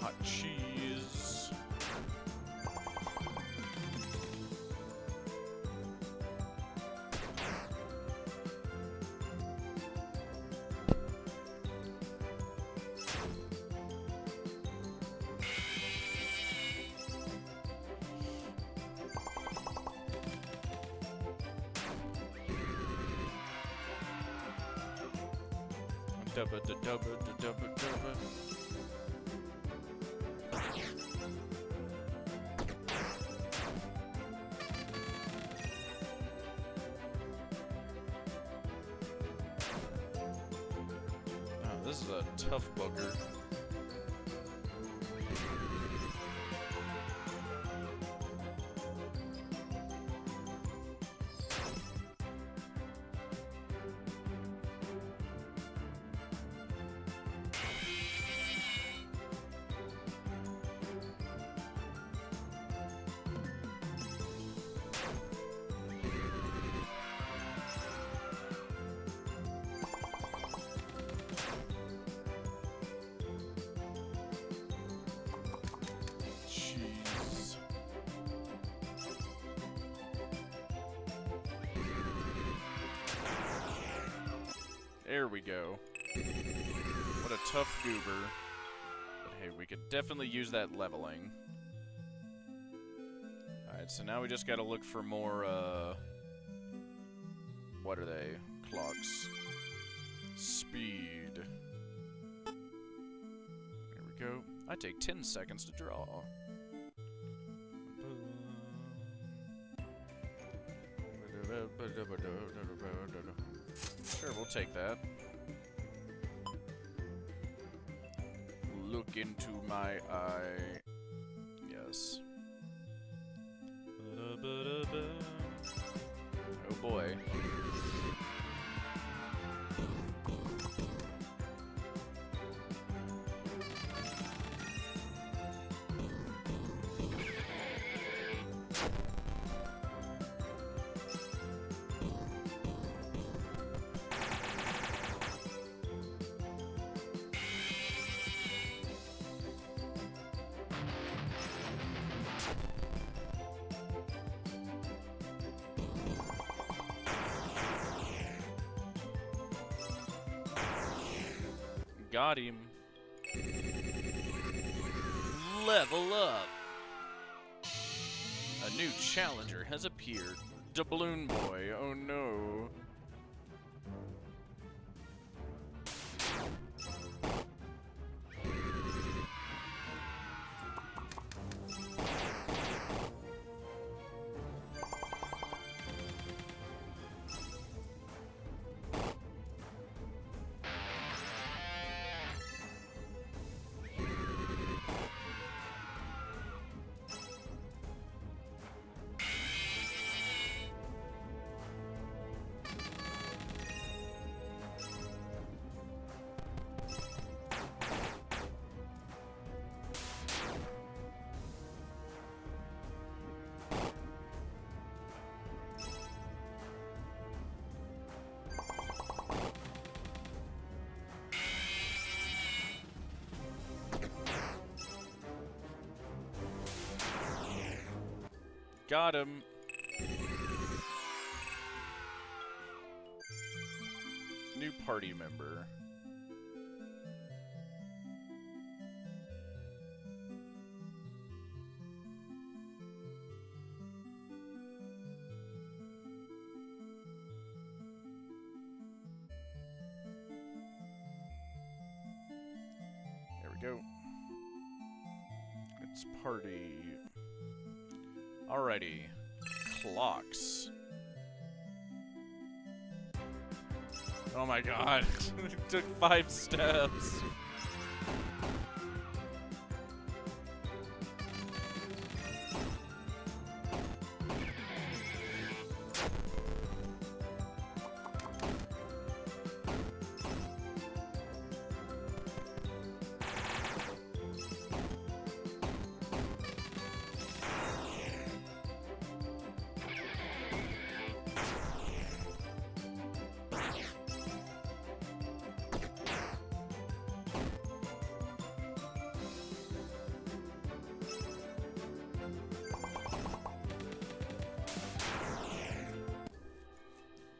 Speaker 3: Hot cheese. Dubba da dubba da dubba dubba. Oh, this is a tough bugger. Jeez. There we go. What a tough goober. But hey, we could definitely use that leveling. Alright, so now we just gotta look for more, what are they? Clocks. Speed. There we go. I take 10 seconds to draw. Sure, we'll take that. Look into my eye. Yes. Oh boy. Got him. Level up. A new challenger has appeared. Doubloon Boy. Oh no. Got him. New party member. There we go. It's party. Alrighty. Clocks. Oh my god. It took 5 steps.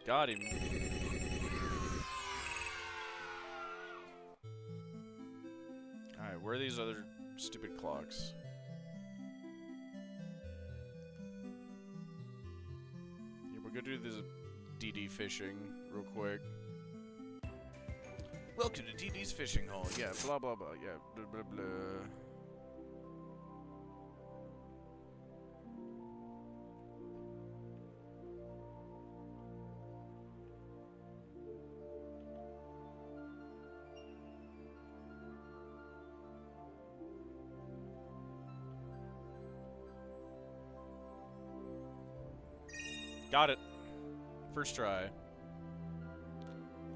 Speaker 3: Got him. Alright, where are these other stupid clocks? Yeah, we'll go do this DD fishing real quick. Welcome to DD's fishing hole. Yeah, blah blah blah. Yeah, blah blah blah. Got it. First try.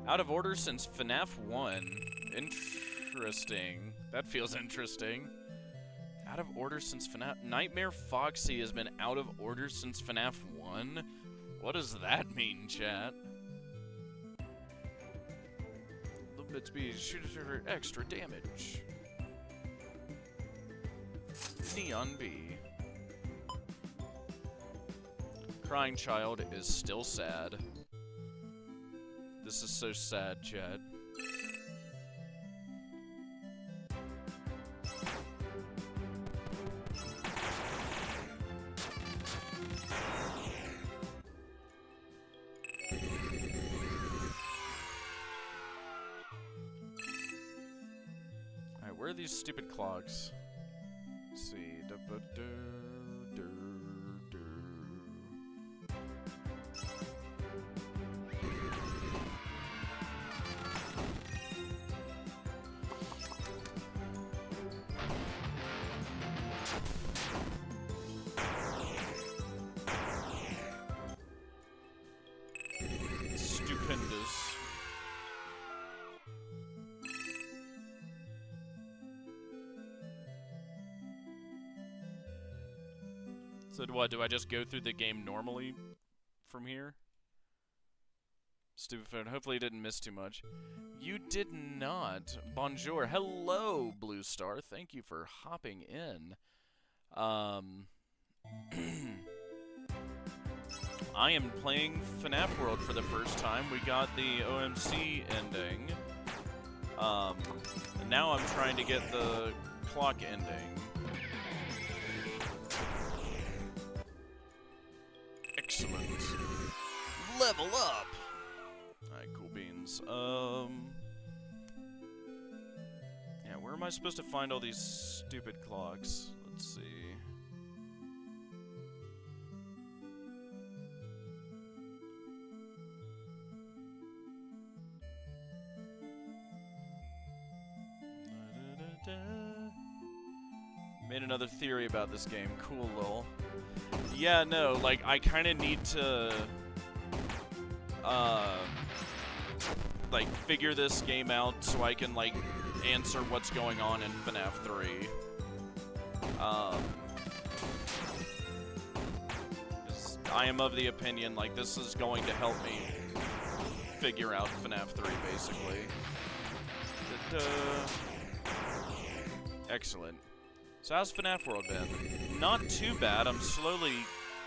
Speaker 3: Out of order since FNAF 1. Interesting. That feels interesting. Out of order since FNAF... Nightmare Foxy has been out of order since FNAF 1? What does that mean, chat? Limit speed, shoot for extra damage. Neon B. Crying child is still sad. This is so sad, Chad. Alright, where are these stupid clocks? Let's see. Stupendous. So what, do I just go through the game normally from here? Stupid phone. Hopefully you didn't miss too much. You did not. Bonjour. Hello, Blue Star. Thank you for hopping in. I am playing FNAF World for the first time. We got the OMC ending.
Speaker 1: And now I'm trying to get the clock ending. Excellent.
Speaker 4: Level up!
Speaker 1: Alright, cool beans. Yeah, where am I supposed to find all these stupid clocks? Let's see. Made another theory about this game. Cool, lol. Yeah, no, like, I kind of need to, like, figure this game out so I can, like, answer what's going on in FNAF 3. 'Cause I am of the opinion, like, this is going to help me figure out FNAF 3, basically. Excellent. So how's FNAF World been? Not too bad. I'm slowly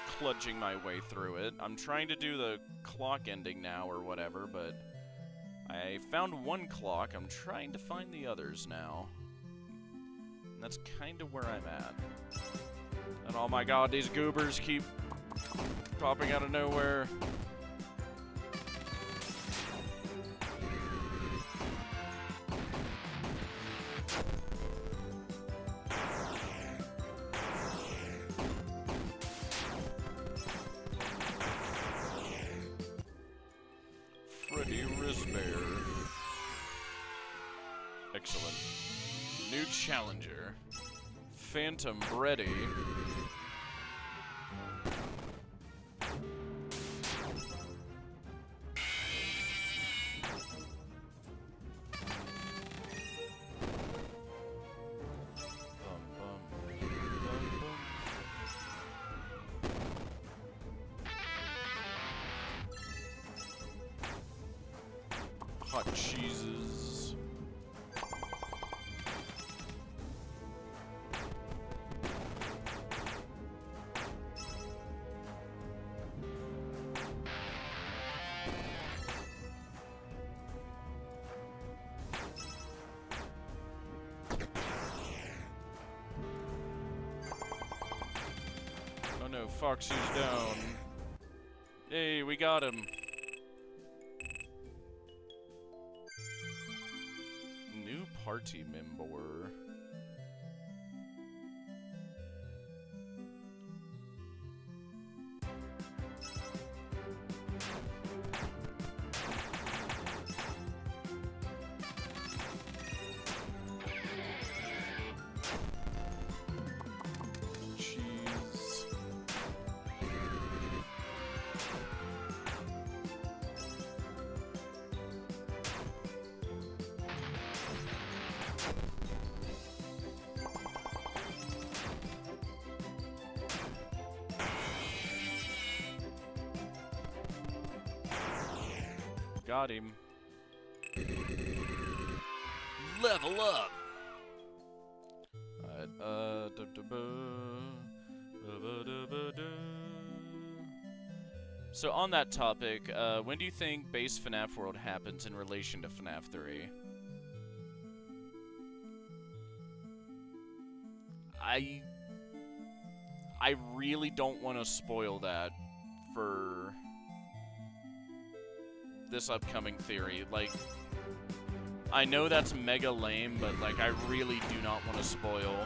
Speaker 1: kludging my way through it. I'm trying to do the clock ending now or whatever, but I found one clock. I'm trying to find the others now. And that's kind of where I'm at. And oh my god, these goobers keep popping out of nowhere. Excellent. New challenger. Phantom Bredy. Hot cheeses. Oh no, Foxy's down. Hey, we got him. New party member. Cheese. Got him.
Speaker 4: Level up!
Speaker 1: So on that topic, when do you think base FNAF World happens in relation to FNAF 3? I really don't want to spoil that for this upcoming theory. Like, I know that's mega lame, but like, I really do not want to spoil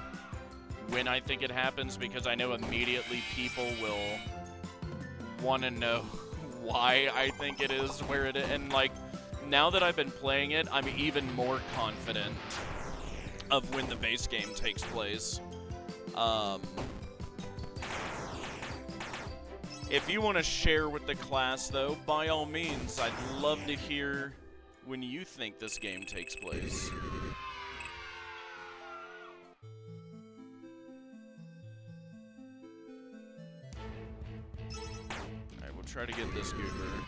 Speaker 1: when I think it happens, because I know immediately people will want to know why I think it is where it is. And like, now that I've been playing it, I'm even more confident of when the base game takes place. If you want to share with the class, though, by all means, I'd love to hear when you think this game takes place. Alright, we'll try to get this goober.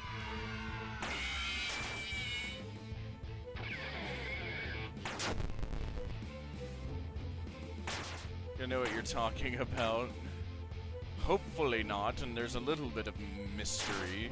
Speaker 1: I know what you're talking about. Hopefully not, and there's a little bit of mystery.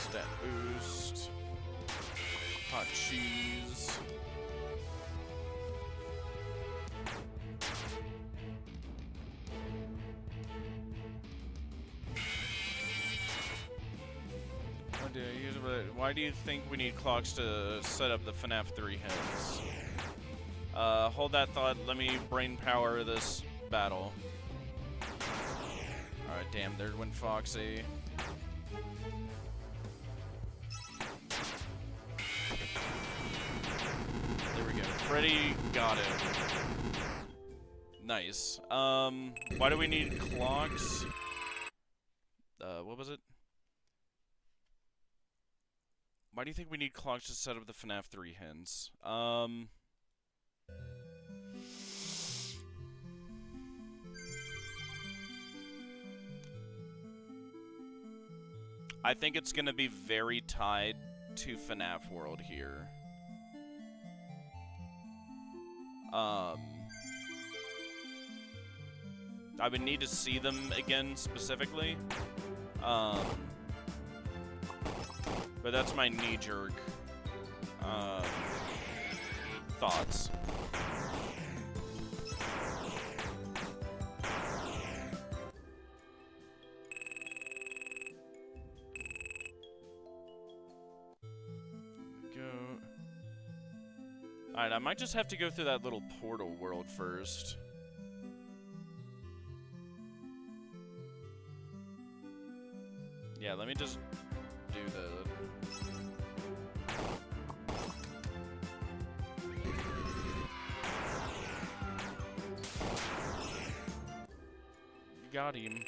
Speaker 3: Stat boost. Hot cheese. Why do you think we need clocks to set up the FNAF 3 heads? Hold that thought. Let me brain power this battle. Alright, damn, there went Foxy. There we go. Freddy got it. Nice. Why do we need clocks? What was it? Why do you think we need clocks to set up the FNAF 3 hints? I think it's gonna be very tied to FNAF World here. I would need to see them again specifically. But that's my knee-jerk thoughts. Go. Alright, I might just have to go through that little portal world first. Yeah, let me just do the... Got him.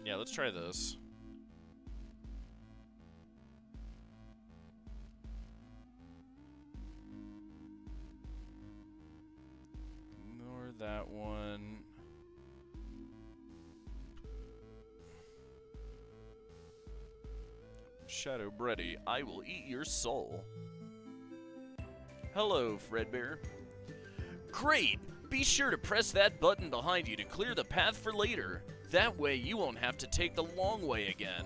Speaker 3: Yeah, let's try this. Ignore that one. Shadow Breddy, I will eat your soul. Hello, Fredbear. Great! Be sure to press that button behind you to clear the path for later. That way you won't have to take the long way again.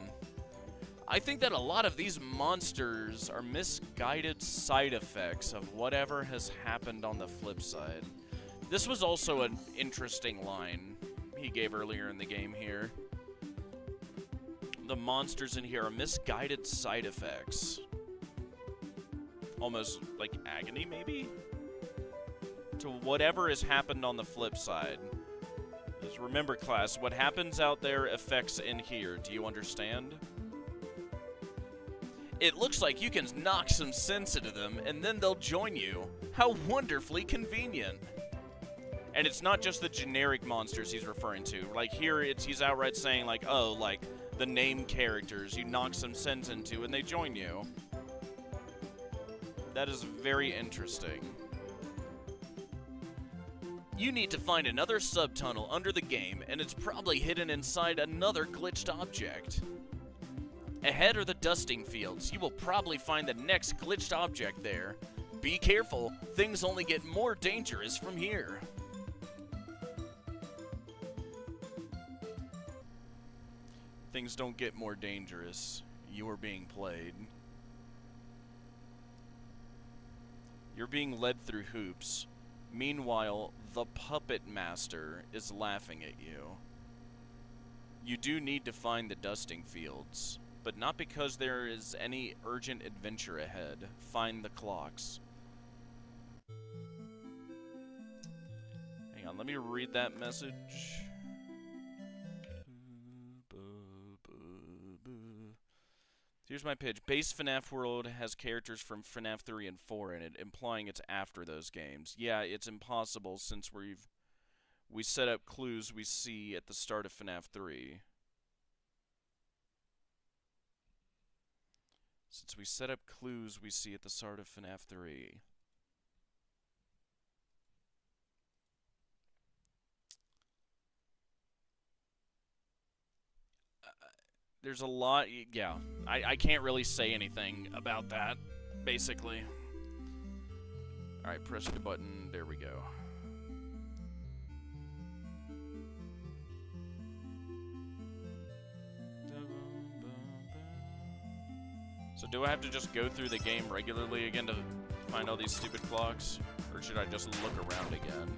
Speaker 3: I think that a lot of these monsters are misguided side effects of whatever has happened on the flip side. This was also an interesting line he gave earlier in the game here. The monsters in here are misguided side effects. Almost like agony, maybe? To whatever has happened on the flip side. Just remember, class, what happens out there affects in here. Do you understand? It looks like you can knock some sense into them, and then they'll join you. How wonderfully convenient. And it's not just the generic monsters he's referring to. Like, here, he's outright saying, like, oh, like, the name characters you knock some sense into, and they join you. That is very interesting. You need to find another subtunnel under the game, and it's probably hidden inside another glitched object. Ahead are the dusting fields. You will probably find the next glitched object there. Be careful, things only get more dangerous from here. Things don't get more dangerous. You are being played. You're being led through hoops. Meanwhile, the puppet master is laughing at you. You do need to find the dusting fields, but not because there is any urgent adventure ahead. Find the clocks. Hang on, let me read that message. Here's my pitch. Base FNAF World has characters from FNAF 3 and 4 in it, implying it's after those games. Yeah, it's impossible since we set up clues we see at the start of FNAF 3. Since we set up clues we see at the start of FNAF 3. There's a lot, yeah. I can't really say anything about that, basically. Alright, press the button. There we go. So do I have to just go through the game regularly again to find all these stupid clocks? Or should I just look around again?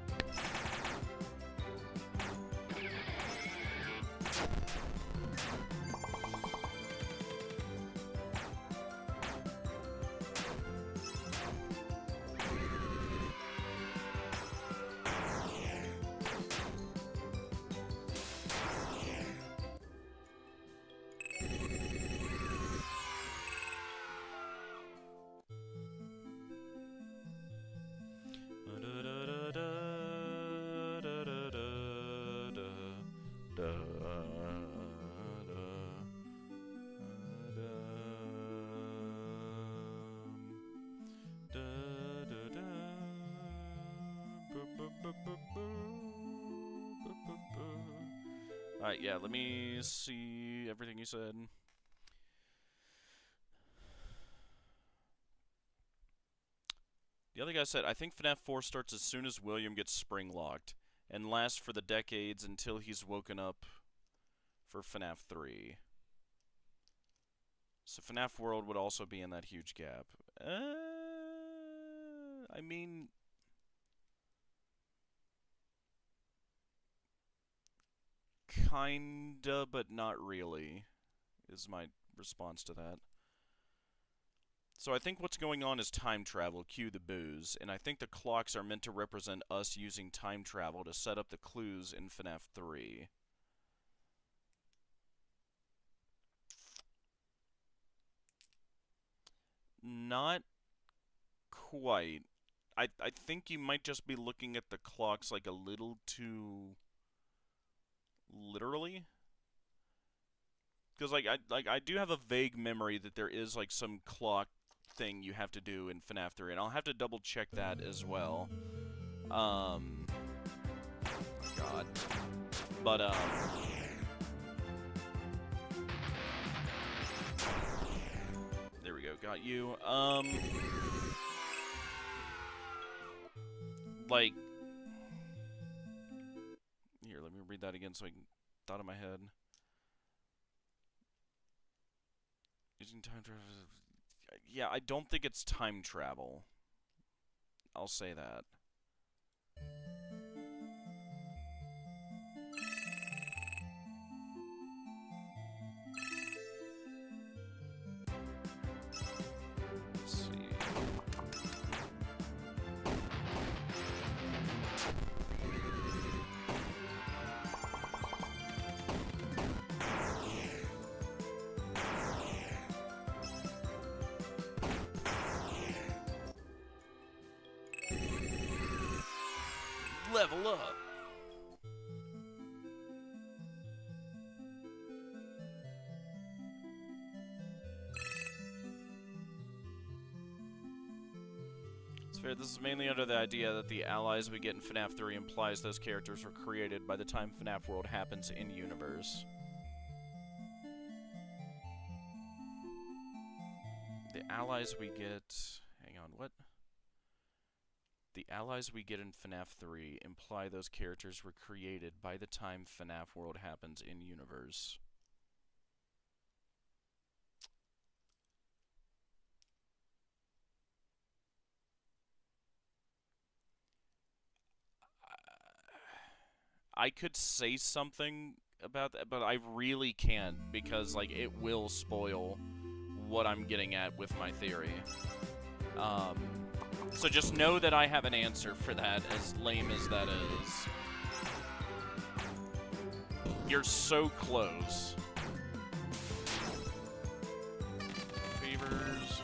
Speaker 3: Alright, yeah, let me see everything you said. The other guy said, I think FNAF 4 starts as soon as William gets spring-locked, and lasts for the decades until he's woken up for FNAF 3. So FNAF World would also be in that huge gap. I mean... kinda, but not really, is my response to that. So I think what's going on is time travel, cue the booze, and I think the clocks are meant to represent us using time travel to set up the clues in FNAF 3. Not quite. I think you might just be looking at the clocks like a little too literally. Because I do have a vague memory that there is like some clock thing you have to do in FNAF 3, and I'll have to double check that as well. God. But there we go, got you. Like, here, let me read that again so I can thought in my head. Using time travel. Yeah, I don't think it's time travel. I'll say that. Let's see. Level up. It's fair, this is mainly under the idea that the allies we get in FNAF 3 implies those characters were created by the time FNAF World happens in-universe. The allies we get... Hang on, what? The allies we get in FNAF 3 imply those characters were created by the time FNAF World happens in-universe. I could say something about that, but I really can't, because, like, it will spoil what I'm getting at with my theory. So just know that I have an answer for that, as lame as that is. You're so close. Fevers.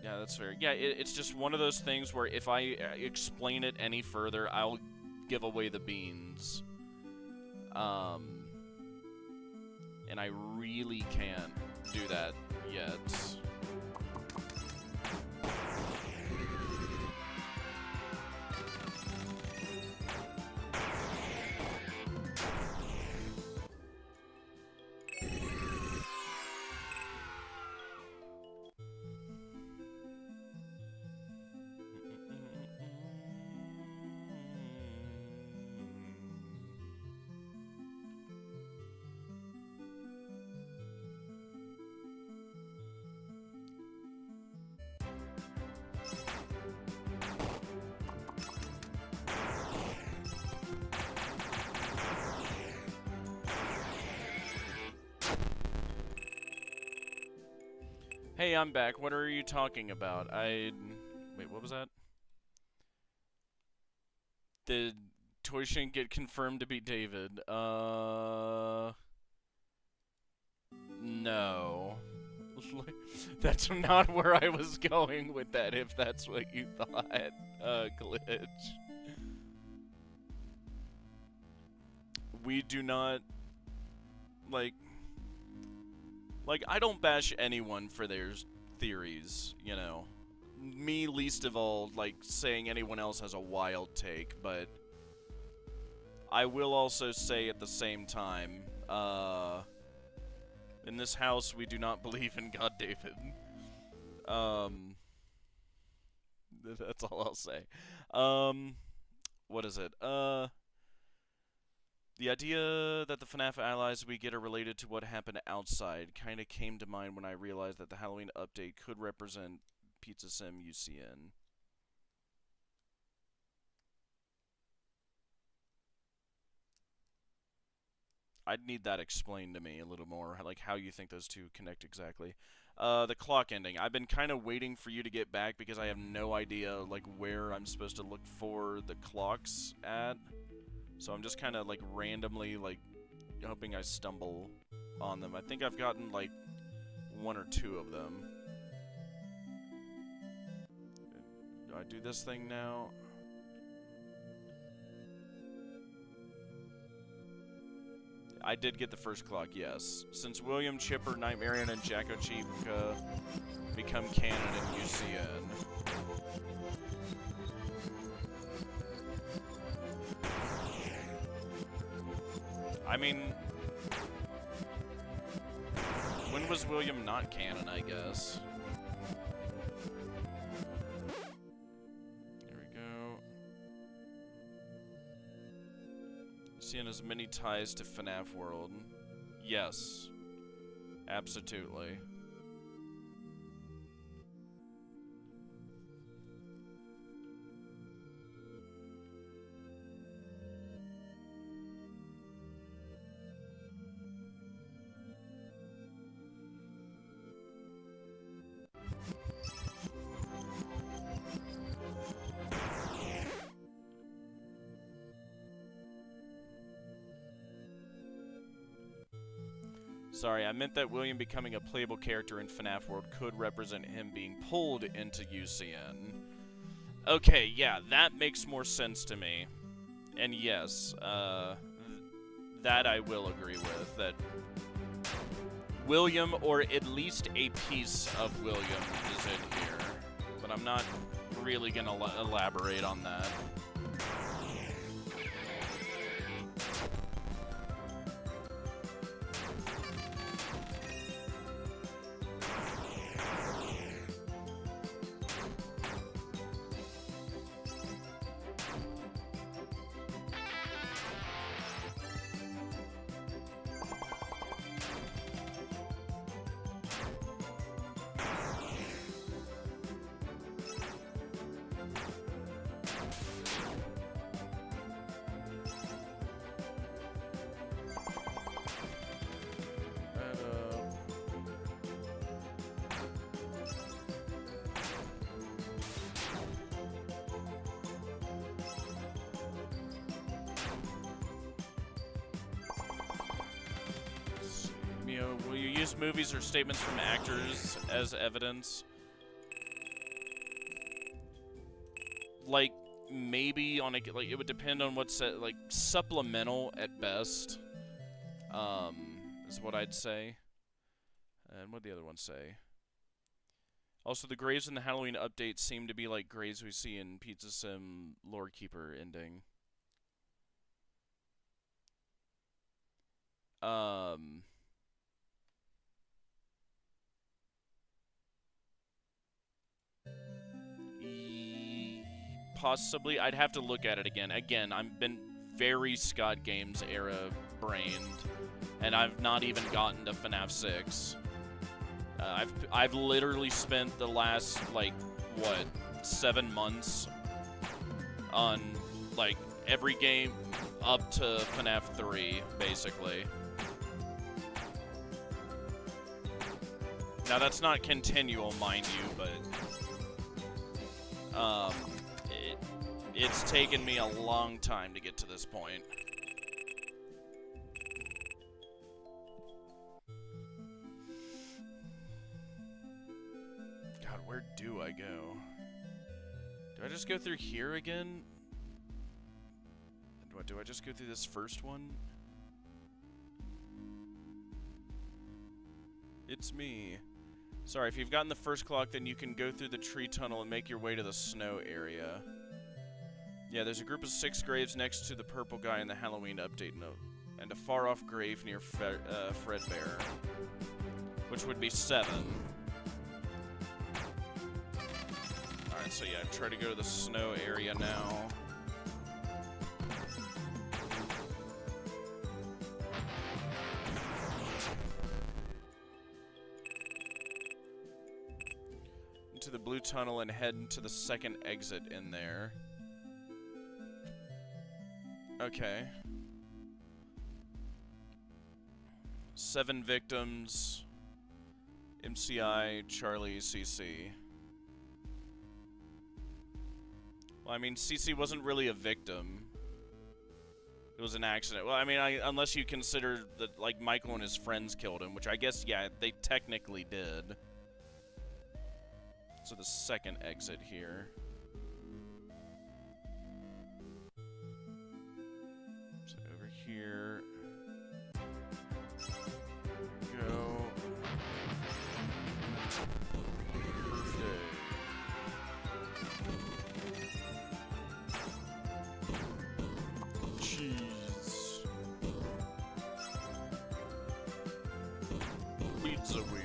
Speaker 3: Yeah, that's fair. Yeah, it's just one of those things where if I explain it any further, I'll give away the beans. And I really can't do that yet. Hey, I'm back. What are you talking about? Wait, what was that? Did Toyshin get confirmed to be David? No. That's not where I was going with that, if that's what you thought, Glitch. We do not, like, I don't bash anyone for their theories, you know. Me least of all, like, saying anyone else has a wild take, but I will also say at the same time, in this house, we do not believe in God David. That's all I'll say. What is it? The idea that the FNAF allies we get are related to what happened outside kind of came to mind when I realized that the Halloween update could represent Pizza Sim UCN. I'd need that explained to me a little more, like how you think those two connect exactly. The clock ending. I've been kind of waiting for you to get back because I have no idea, like, where I'm supposed to look for the clocks at. So I'm just kind of, like, randomly, like, hoping I stumble on them. I think I've gotten, like, 1 or 2 of them. Do I do this thing now? I did get the first clock, yes. Since William, Chipper, Nightmarian, and Jacko Cheap become canon in UCN. I mean, when was William not canon, I guess? There we go. Seeing as many ties to FNAF World. Yes. Absolutely. Sorry, I meant that William becoming a playable character in FNAF World could represent him being pulled into UCN. Okay, yeah, that makes more sense to me. And yes, that I will agree with, that William, or at least a piece of William, is in here. But I'm not really gonna elaborate on that. Will you use movies or statements from actors as evidence? Like, maybe on a, like, it would depend on what's like supplemental at best. Is what I'd say. And what'd the other one say? Also, the graves in the Halloween update seem to be like graves we see in Pizza Sim Lord Keeper ending. Possibly. I'd have to look at it again. Again, I've been very Scott Games era brained, and I've not even gotten to FNAF 6. I've literally spent the last, like, what, 7 months on, like, every game up to FNAF 3, basically. Now that's not continual, mind you, but it's taken me a long time to get to this point. God, where do I go? Do I just go through here again? Do I just go through this first one? It's me. Sorry, if you've gotten the first clock, then you can go through the tree tunnel and make your way to the snow area. Yeah, there's a group of 6 graves next to the purple guy in the Halloween update note. And a far-off grave near Fredbear. Which would be 7. Alright, so yeah, try to go to the snow area now. Into the blue tunnel and head into the second exit in there. Okay. 7 victims. MCI, Charlie, CC. Well, I mean, CC wasn't really a victim. It was an accident. Well, I mean, unless you consider that, like, Michael and his friends killed him, which I guess, yeah, they technically did. So the second exit here. So over here. Go. Perfect. Cheese. Pizza wheel.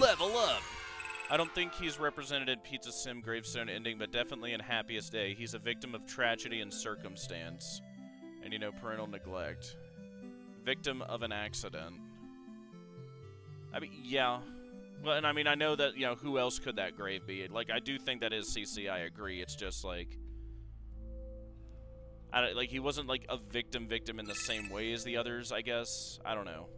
Speaker 3: Level up! I don't think he's represented in Pizza Sim Gravestone Ending, but definitely in Happiest Day. He's a victim of tragedy and circumstance. And, you know, parental neglect. Victim of an accident. I mean, yeah. Well, and I mean, I know that, you know, who else could that grave be? Like, I do think that is CC, I agree. It's just, like... like, he wasn't, like, a victim in the same way as the others, I guess. I don't know.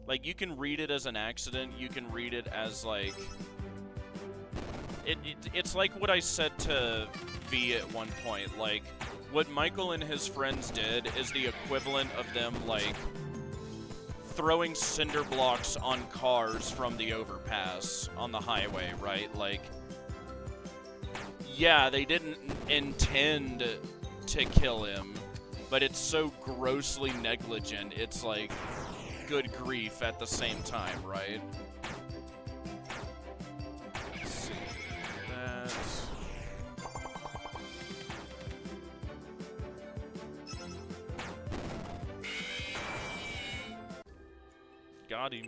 Speaker 3: Like, you can read it as an accident, you can read it as, like... It's like what I said to V at one point, like, what Michael and his friends did is the equivalent of them, like, throwing cinder blocks on cars from the overpass on the highway, right? Like, yeah, they didn't intend to kill him, but it's so grossly negligent, it's like... good grief at the same time, right? Let's see. That. Got him.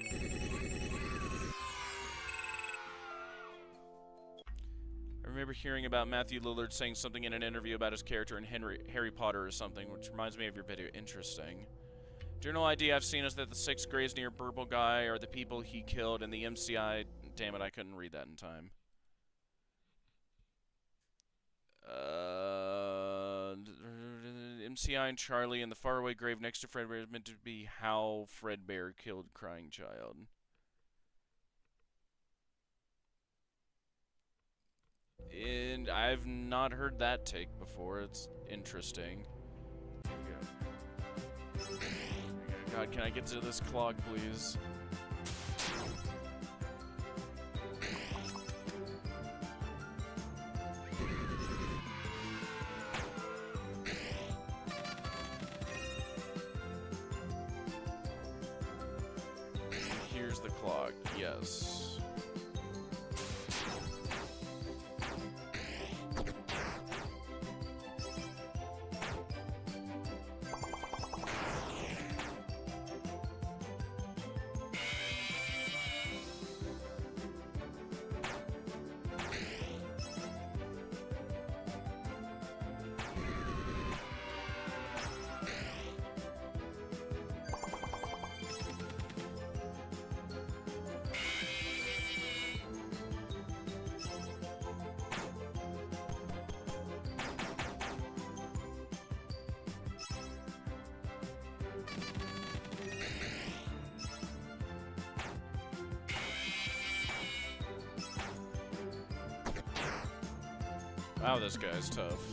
Speaker 3: I remember hearing about Matthew Lillard saying something in an interview about his character in Harry Potter or something, which reminds me of your video. Interesting. General idea I've seen is that the 6 graves near Purple Guy are the people he killed, and the MCI... Damn it, I couldn't read that in time. MCI and Charlie and the faraway grave next to Fredbear is meant to be how Fredbear killed Crying Child. And I've not heard that take before. It's interesting. God, can I get to this clock, please? Here's the clock, yes. Wow, this guy's tough.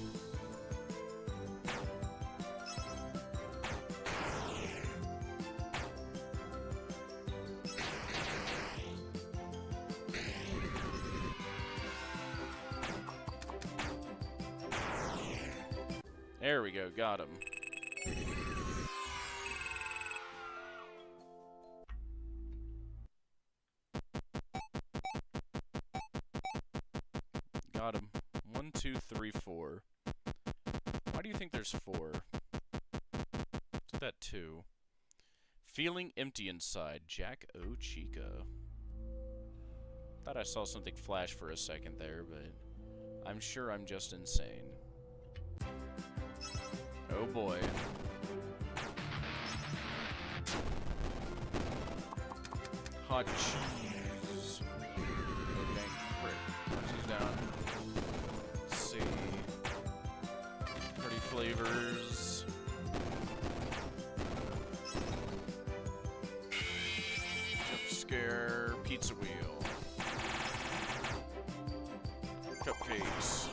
Speaker 3: There we go, got him. Got him. 1, 2, 3, 4. Why do you think there's 4? What's that 2? Feeling empty inside. Jack O. Chica. Thought I saw something flash for a second there, but I'm sure I'm just insane. Oh boy. Hot cheese. Okay, frick. She's down. Let's see. Pretty flavors. Jump scare. Pizza wheel. Cupcakes.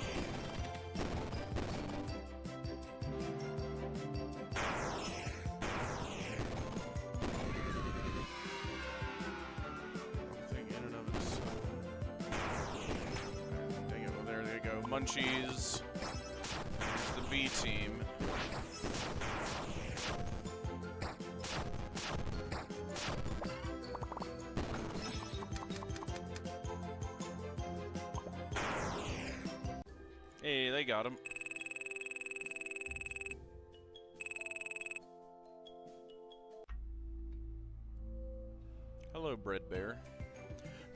Speaker 3: Munchies. There's the B team. Hey, they got him. Hello, Bread Bear.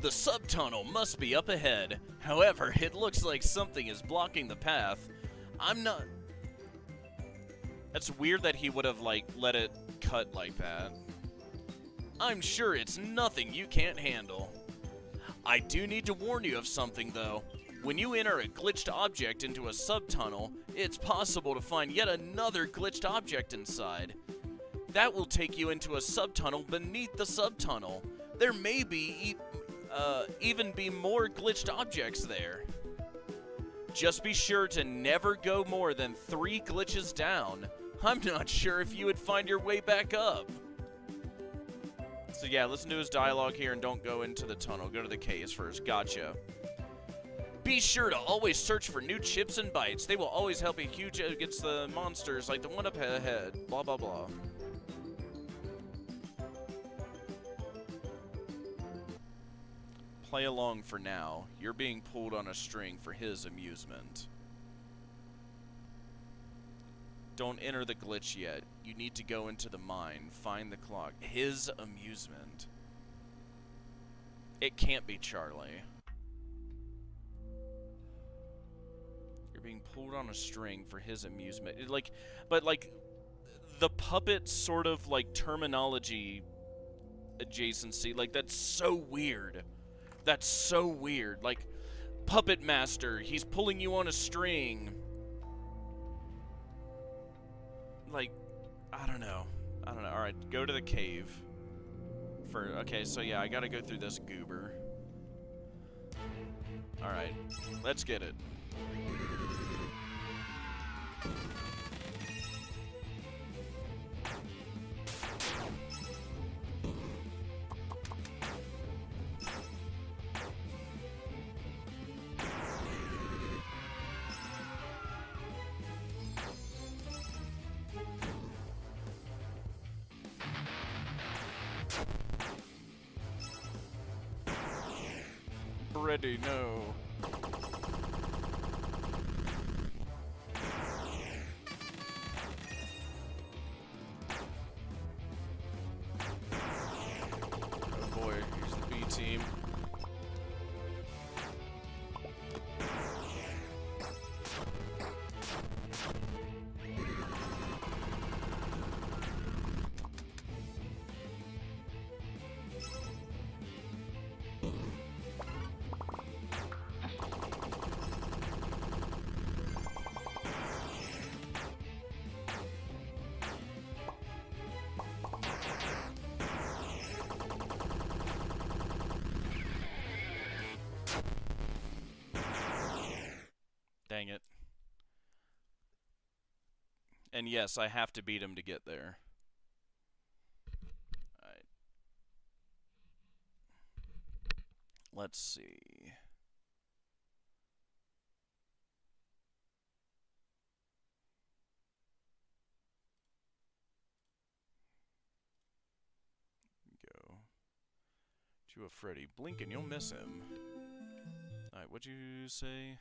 Speaker 4: The subtunnel must be up ahead. However, it looks like something is blocking the path. I'm not...
Speaker 3: That's weird that he would have, like, let it cut like that.
Speaker 4: I'm sure it's nothing you can't handle. I do need to warn you of something, though. When you enter a glitched object into a subtunnel, it's possible to find yet another glitched object inside. That will take you into a subtunnel beneath the subtunnel. There may be even be more glitched objects there. Just be sure to never go more than 3 glitches down. I'm not sure if you would find your way back up.
Speaker 3: So yeah, listen to his dialogue here and don't go into the tunnel. Go to the caves first. Gotcha.
Speaker 4: Be sure to always search for new chips and bites. They will always help you huge against the monsters like the one up ahead. Blah, blah, blah.
Speaker 3: Play along for now. You're being pulled on a string for his amusement. Don't enter the glitch yet. You need to go into the mine. Find the clock. His amusement. It can't be Charlie. You're being pulled on a string for his amusement. But the puppet sort of like terminology adjacency, like that's so weird. That's so weird. Like, puppet master, he's pulling you on a string. Like, I don't know. Alright, go to the cave. Okay, so yeah, I gotta go through this goober. Alright, let's get it. Ready, no. Oh boy, here's the B team. Dang it. And yes, I have to beat him to get there. Alright. Let's see. Go. Chew a Freddy. Blink and you'll miss him. Alright, what'd you say?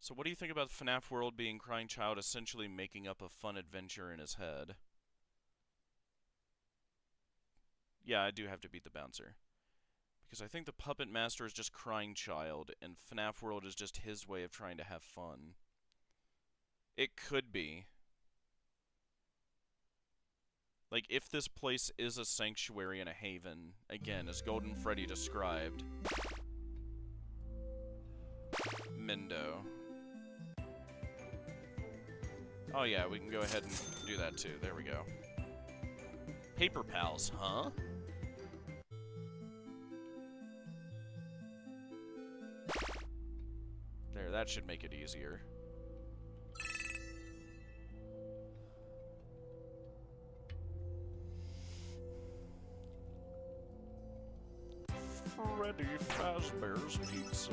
Speaker 3: So what do you think about FNAF World being Crying Child essentially making up a fun adventure in his head? Yeah, I do have to beat the bouncer. Because I think the Puppet Master is just Crying Child, and FNAF World is just his way of trying to have fun. It could be. Like, if this place is a sanctuary and a haven, again, as Golden Freddy described. Mendo. Oh yeah, we can go ahead and do that too. There we go. Paper Pals, huh? There, that should make it easier. Freddy Fazbear's Pizza.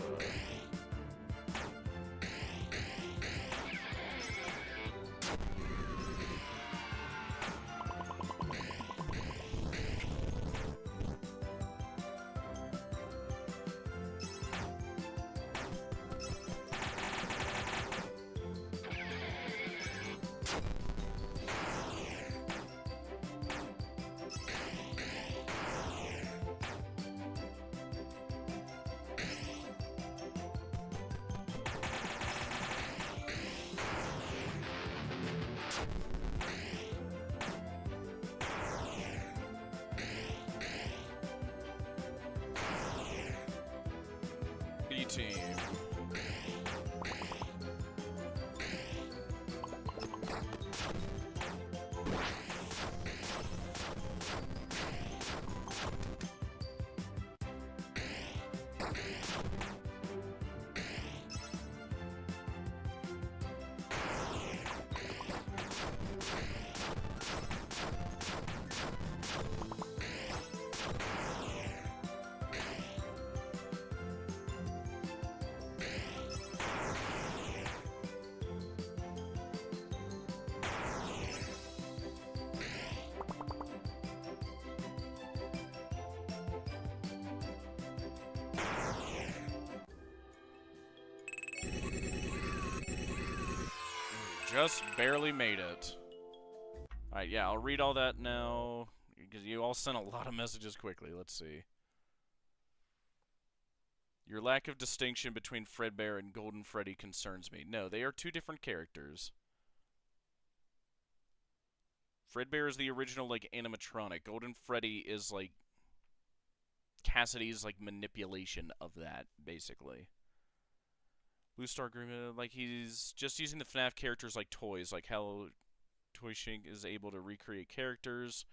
Speaker 3: B-Team. Just barely made it. Alright, yeah, I'll read all that now, because you all sent a lot of messages quickly. Let's see. Your lack of distinction between Fredbear and Golden Freddy concerns me. No, they are two different characters. Fredbear is the original, like, animatronic. Golden Freddy is, like, Cassidy's, like, manipulation of that, basically. Blue Star Agreement, like, he's just using the FNAF characters like toys, like how Toy Shink is able to recreate characters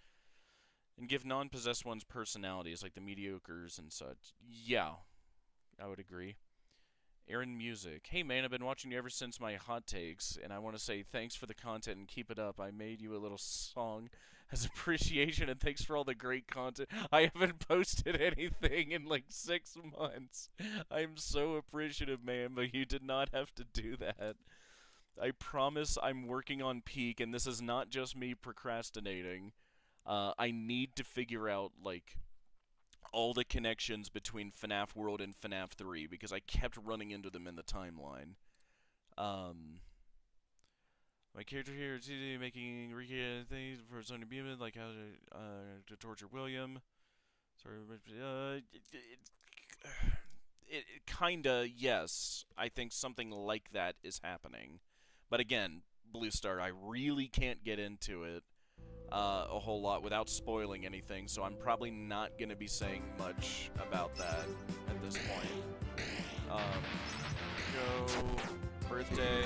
Speaker 3: and give non-possessed ones personalities, like the mediocres and such. Yeah, I would agree. Aaron Music. Hey man, I've been watching you ever since my hot takes, and I want to say thanks for the content and keep it up. I made you a little song as appreciation, and thanks for all the great content. I haven't posted anything in like 6 months. I'm so appreciative, man, but you did not have to do that. I promise I'm working on Peak, and this is not just me procrastinating. I need to figure out, like, all the connections between FNAF World and FNAF 3, because I kept running into them in the timeline. My character here is making things for Sony Beeman, like how to torture William. Sorry, it kinda, yes. I think something like that is happening. But again, Blue Star, I really can't get into it a whole lot without spoiling anything, so I'm probably not going to be saying much about that at this point. Go, birthday,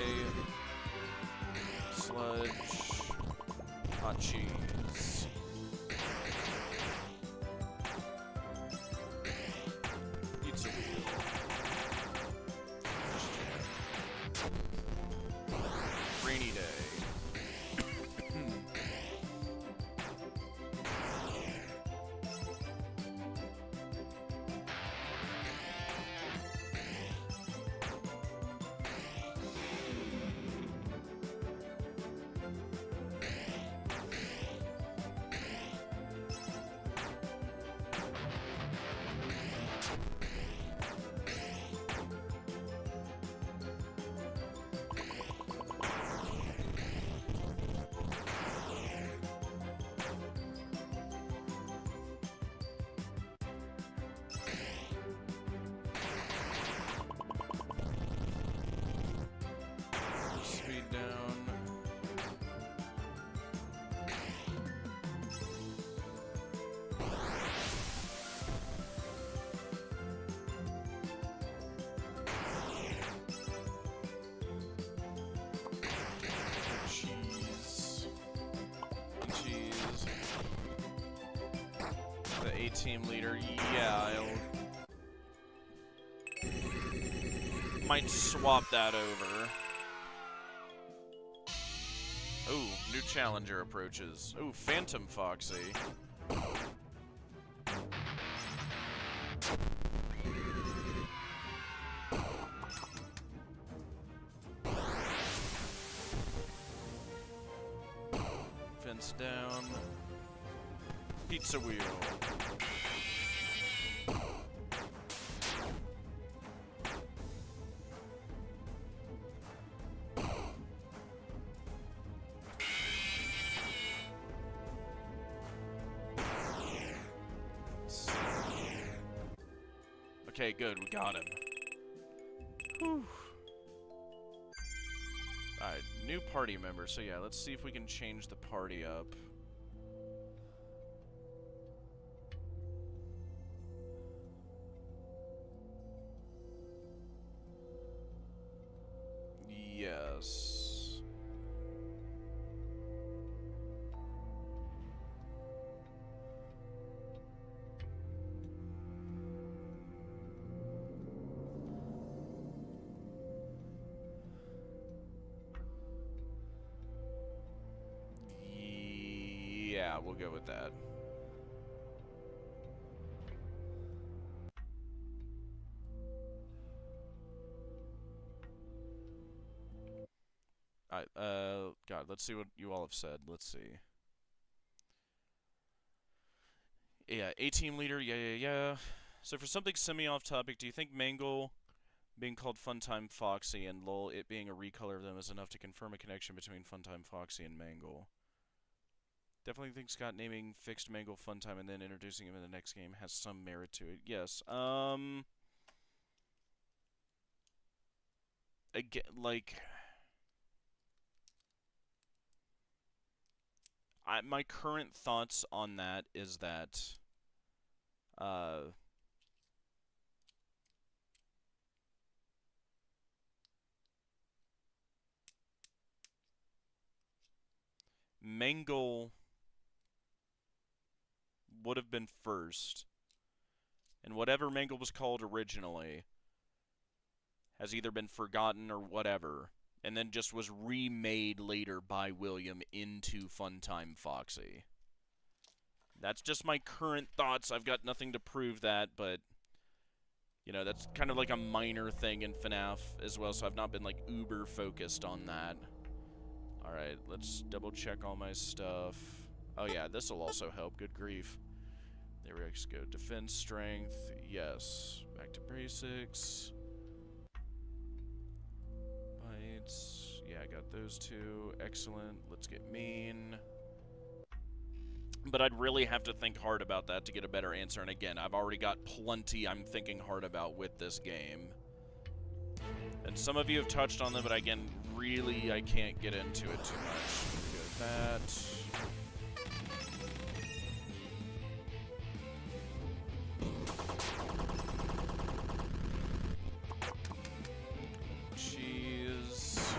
Speaker 3: Fudge. Hot cheese. Pizza wheel. Rainy day. Speed down. Cheese. Cheese. The A-team leader, yeah, might swap that over. Ooh, new challenger approaches. Ooh, Phantom Foxy. Fence down. Pizza wheel. Okay, good, we got him. Whew. Alright, new party member. So yeah, let's see if we can change the party up. Yes. Yeah, we'll go with that. Alright, God, let's see what you all have said. Let's see. Yeah, A-team leader, yeah. So for something semi-off topic, do you think Mangle being called Funtime Foxy and Lol it being a recolor of them is enough to confirm a connection between Funtime Foxy and Mangle? Definitely think Scott naming fixed Mangle Funtime and then introducing him in the next game has some merit to it. Yes. Again, like, my current thoughts on that is that, Mangle would have been first, and whatever Mangle was called originally has either been forgotten or whatever, and then just was remade later by William into Funtime Foxy. That's just my current thoughts. I've got nothing to prove that, but, you know, that's kind of like a minor thing in FNAF as well, so I've not been, like, uber focused on that. Alright, let's double check all my stuff. Oh yeah, this will also help. Good grief. There we go. Defense strength. Yes. Back to basics. Bites. Yeah, I got those two. Excellent. Let's get mean. But I'd really have to think hard about that to get a better answer. And again, I've already got plenty I'm thinking hard about with this game. And some of you have touched on them, but again, really, I can't get into it too much. Go with that. Cheese.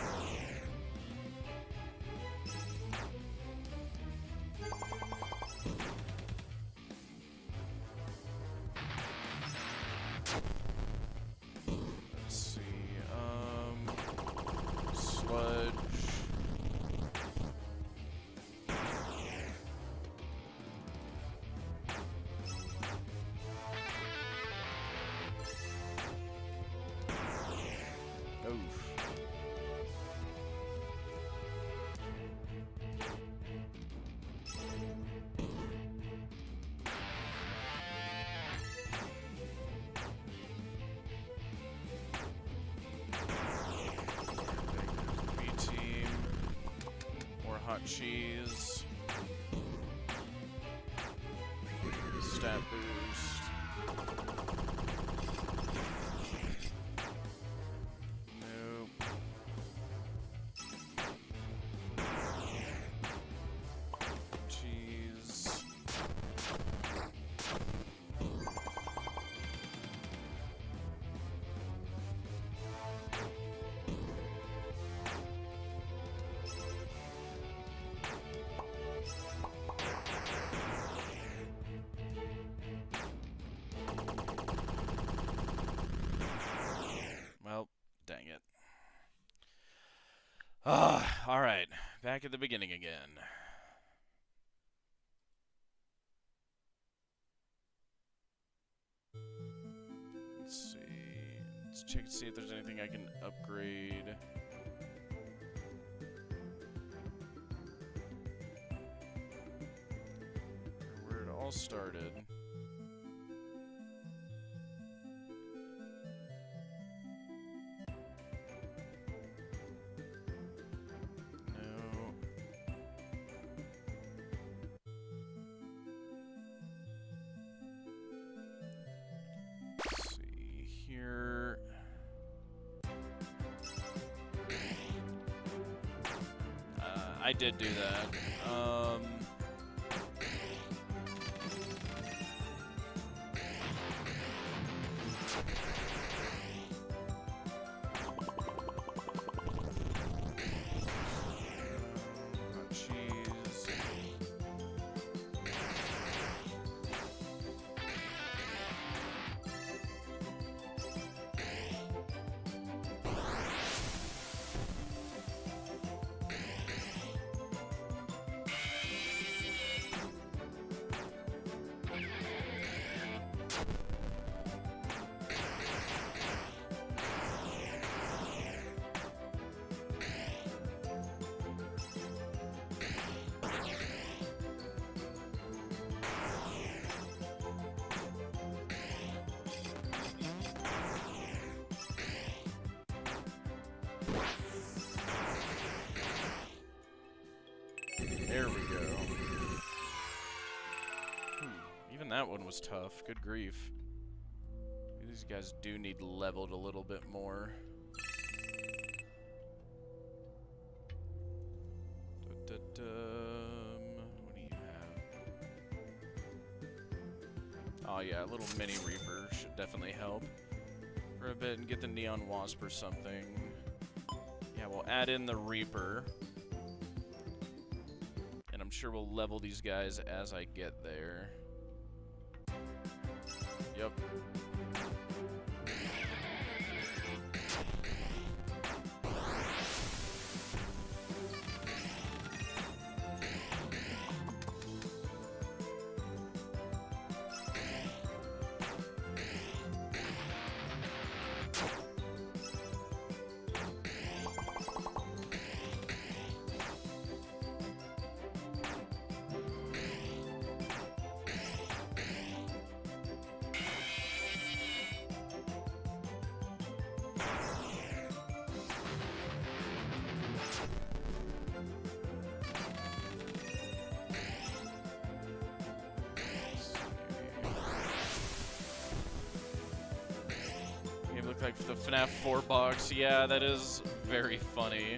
Speaker 3: Hot cheese. Stat boost. Nope. Cheese. Well, dang it. Alright. Back at the beginning again. Let's see. Let's check to see if there's anything I can upgrade. Where it all started. No. Let's see here. I did do that. Cheese. There we go. Even that one was tough. Good grief. These guys do need leveled a little bit more. What do you have? Oh yeah, a little mini Reaper should definitely help for a bit and get the Neon Wasp or something. Yeah, we'll add in the Reaper. And I'm sure we'll level these guys as I get there. Yep. Look like the FNAF 4 box. Yeah, that is very funny.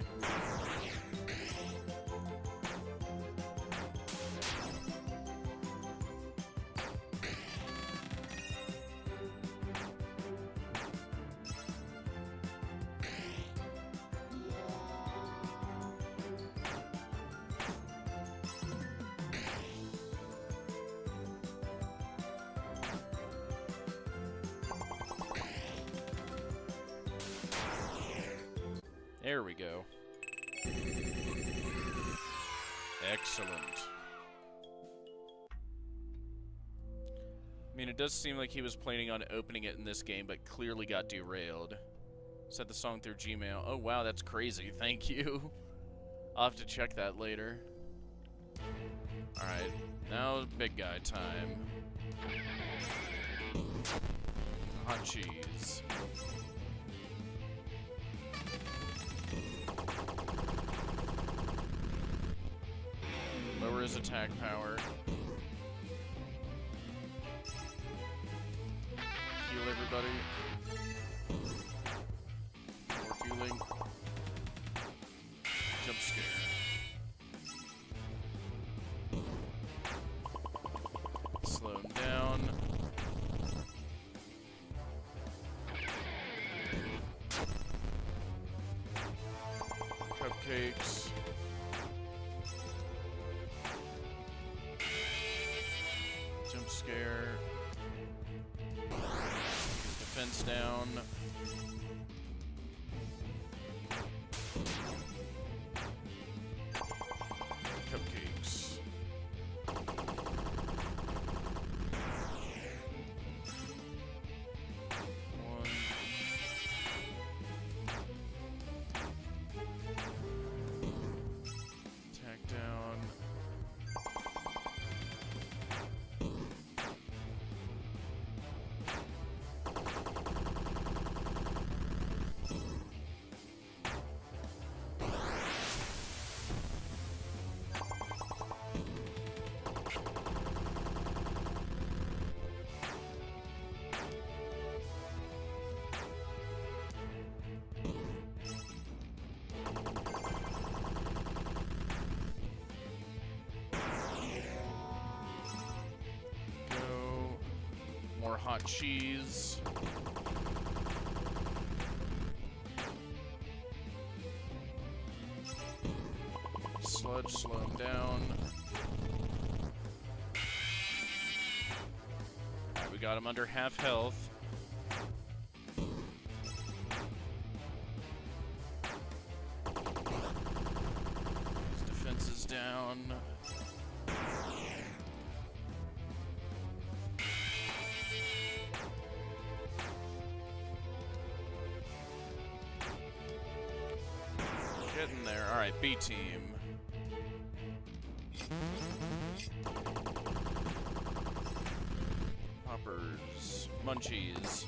Speaker 3: There we go. Excellent. I mean, it does seem like he was planning on opening it in this game, but clearly got derailed. Sent the song through Gmail. Oh, wow, that's crazy. Thank you. I'll have to check that later. Alright, now big guy time. Hot cheese. his attack power. Heal everybody. More healing. Jump scare. Slow him down. Cupcakes. Jump scare. Defense down. Cupcakes. One. Attack down. Go. More hot cheese. Sludge, slow him down. Alright, we got him under half health. His defense is down. Getting there. Alright, B team. Poppers. Munchies.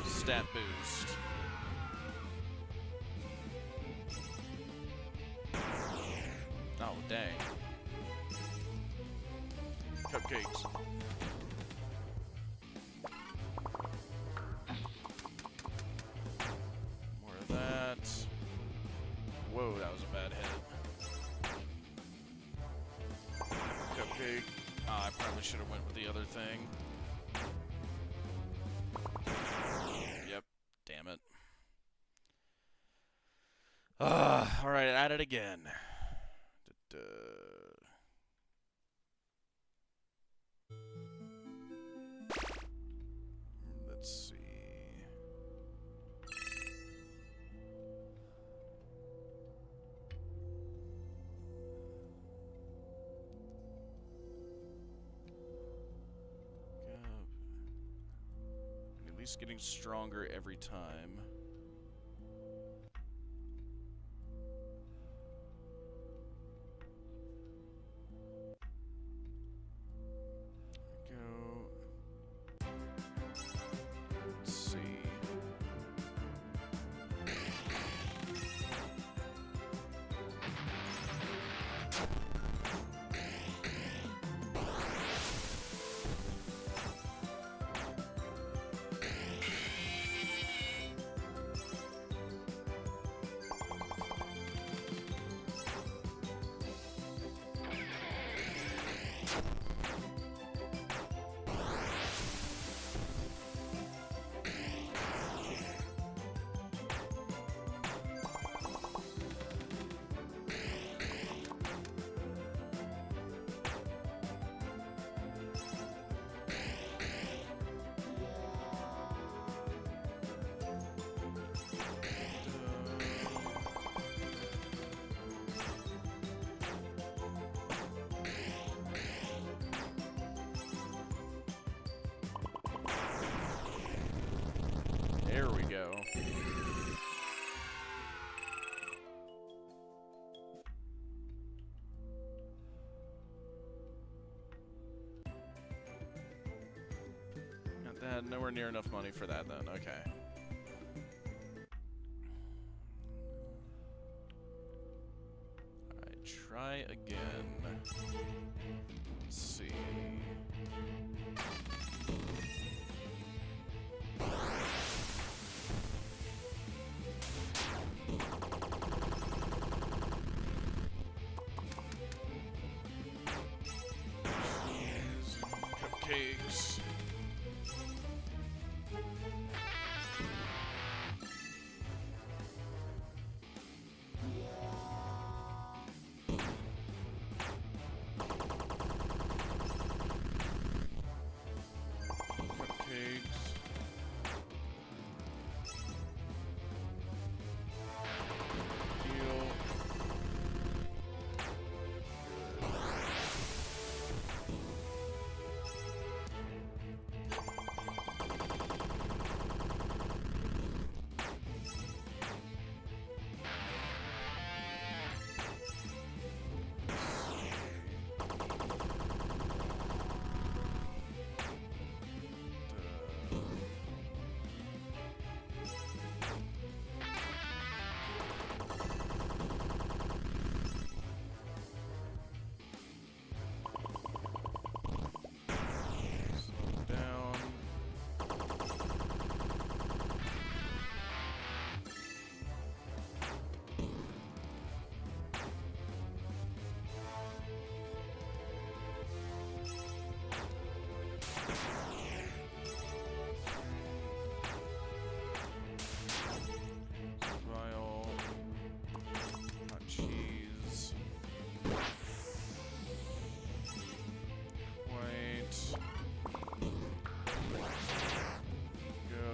Speaker 3: Stat boost. Oh, dang. Cupcakes. More of that. Whoa, that was a bad hit. Cupcake. Ah, I probably should have went with the other thing. Yep. Damn it. Alright, at it again. Let's see. I'm at least getting stronger every time. Let's see. There we go. Got that. Nowhere near enough money for that then. Okay. Alright, try again. Let's see. Cupcakes. Cupcakes. Deal. Down. Vial. Hot cheese. White. Go.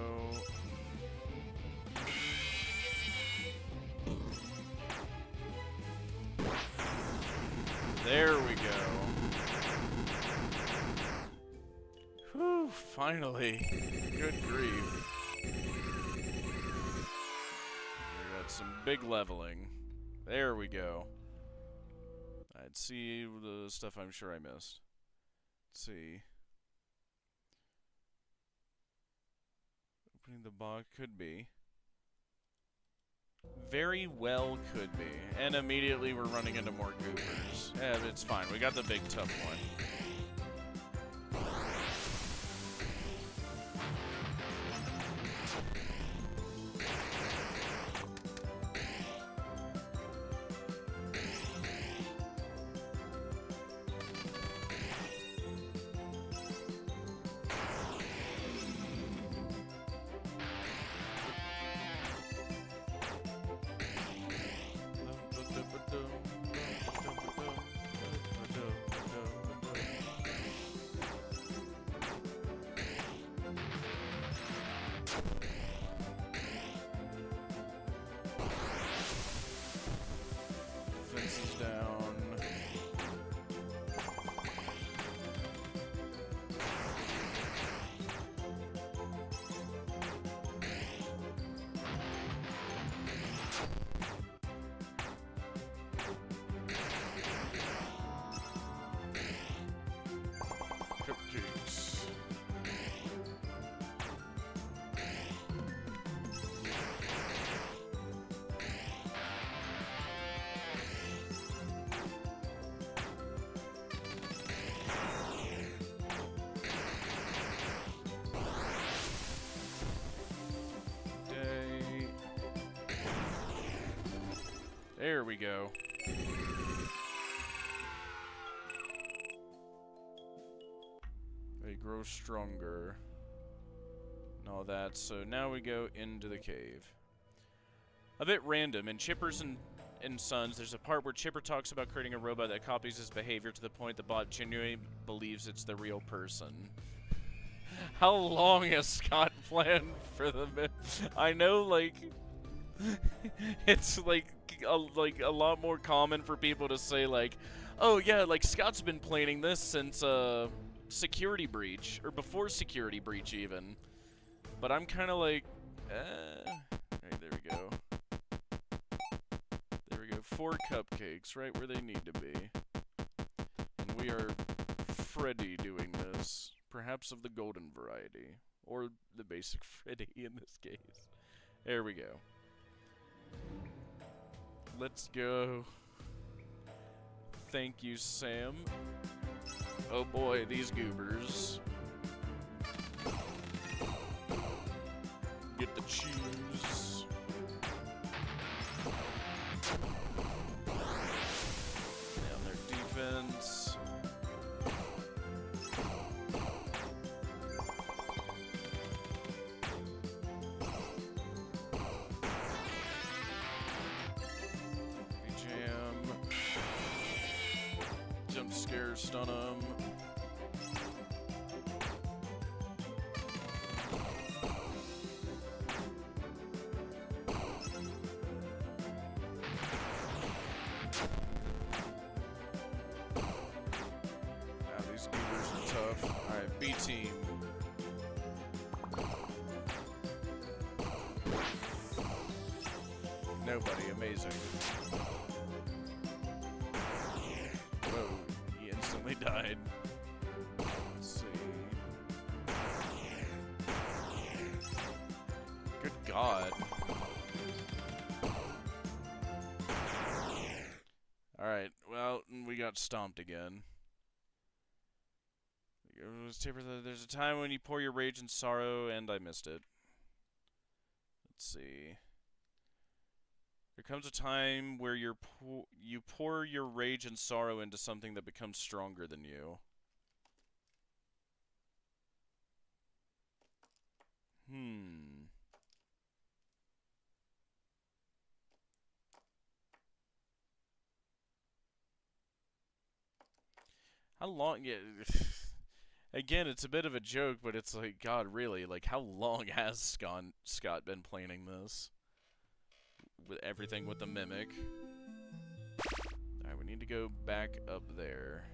Speaker 3: There we go. Whew, finally. Good grief. We got some big leveling. There we go. I'd see the stuff I'm sure I missed. Let's see. Opening the box could be. Very well could be. And immediately we're running into more goobers. Yeah, but it's fine. We got the big tough one. Fences down. Cupcakes. Day. There we go. They grow stronger. And all that. So now we go into the cave. A bit random. In Chippers and Sons, there's a part where Chipper talks about creating a robot that copies his behavior to the point the bot genuinely believes it's the real person. How long has Scott planned for the I know, like, it's like a lot more common for people to say, like, oh yeah, like Scott's been planning this since Security Breach, or before Security Breach even. But I'm kind of like, Alright, there we go. There we go. 4 cupcakes, right where they need to be. And we are Freddy doing this. Perhaps of the golden variety. Or the basic Freddy in this case. There we go. Let's go. Thank you, Sam. Oh boy, these goobers. Get the cheese. Down their defense. Jam. Jump scare, stun 'em. These goobers are tough. Alright, B team. Nobody, amazing. Whoa, he instantly died. Let's see. Good God. Alright, well, we got stomped again. There's a time when you pour your rage and sorrow, and I missed it. Let's see. There comes a time where you pour your rage and sorrow into something that becomes stronger than you. How long? Yeah. Again, it's a bit of a joke, but it's like, God, really? Like, how long has Scott been planning this? With everything with the mimic. Alright, we need to go back up there.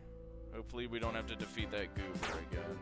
Speaker 3: Hopefully we don't have to defeat that goober again.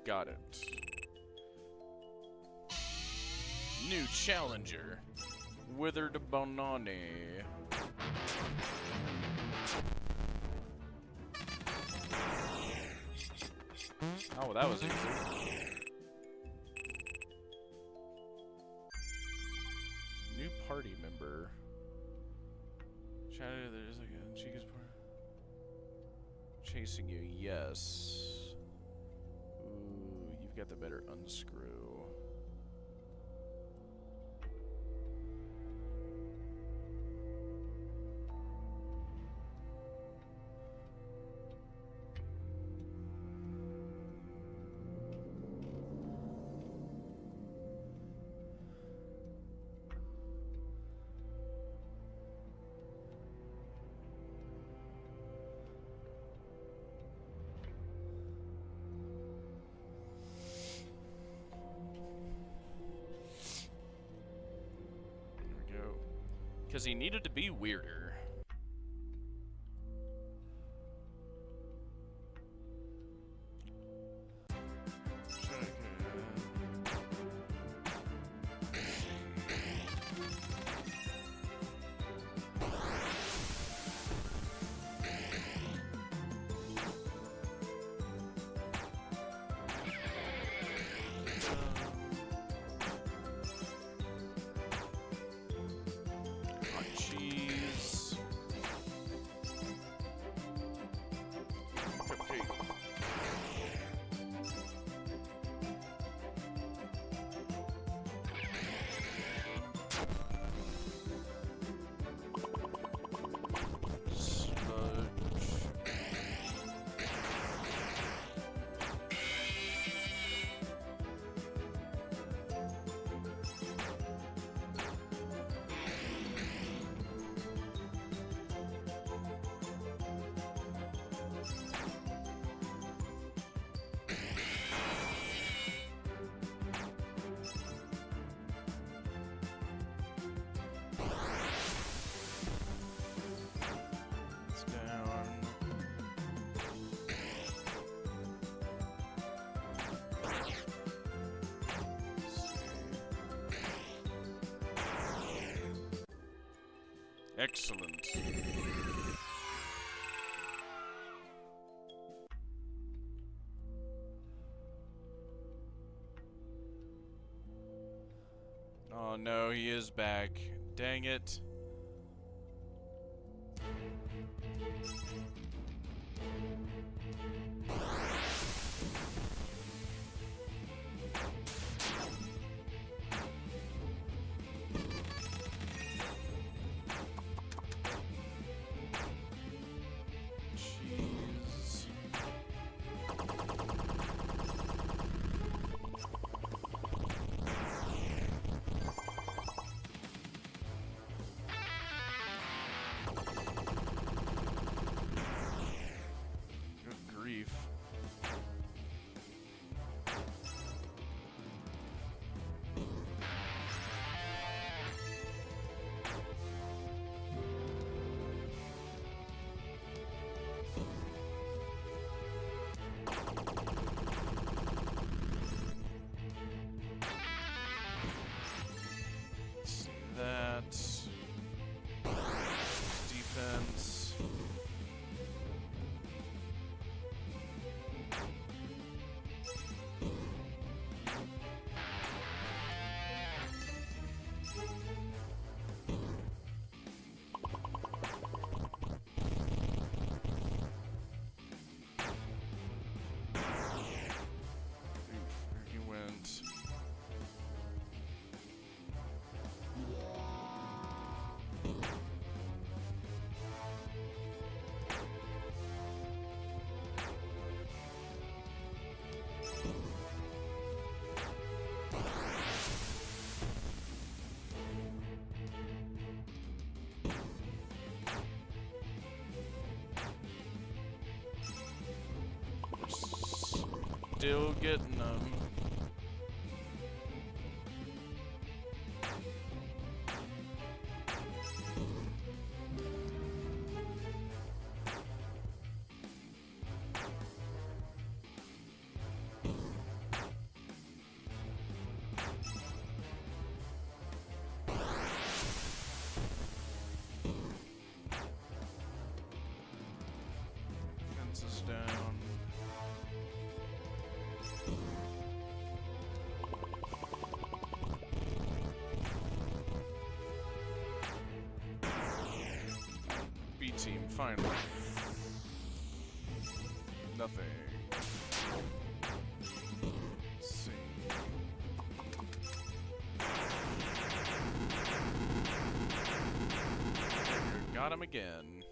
Speaker 3: Got it. New challenger. Withered Bonani. Oh, that was easy. New party member. There's like a Chica's chasing you, yes. Ooh, you've got the better unscrew. Because he needed to be weirder. Cheese.
Speaker 1: Excellent. Oh no, he is back. Dang it. Jeez. Good grief. See that. Defense. Oof, he went. Still getting them. Fence is down. B team, finally. Nothing. Let's see. Got him again.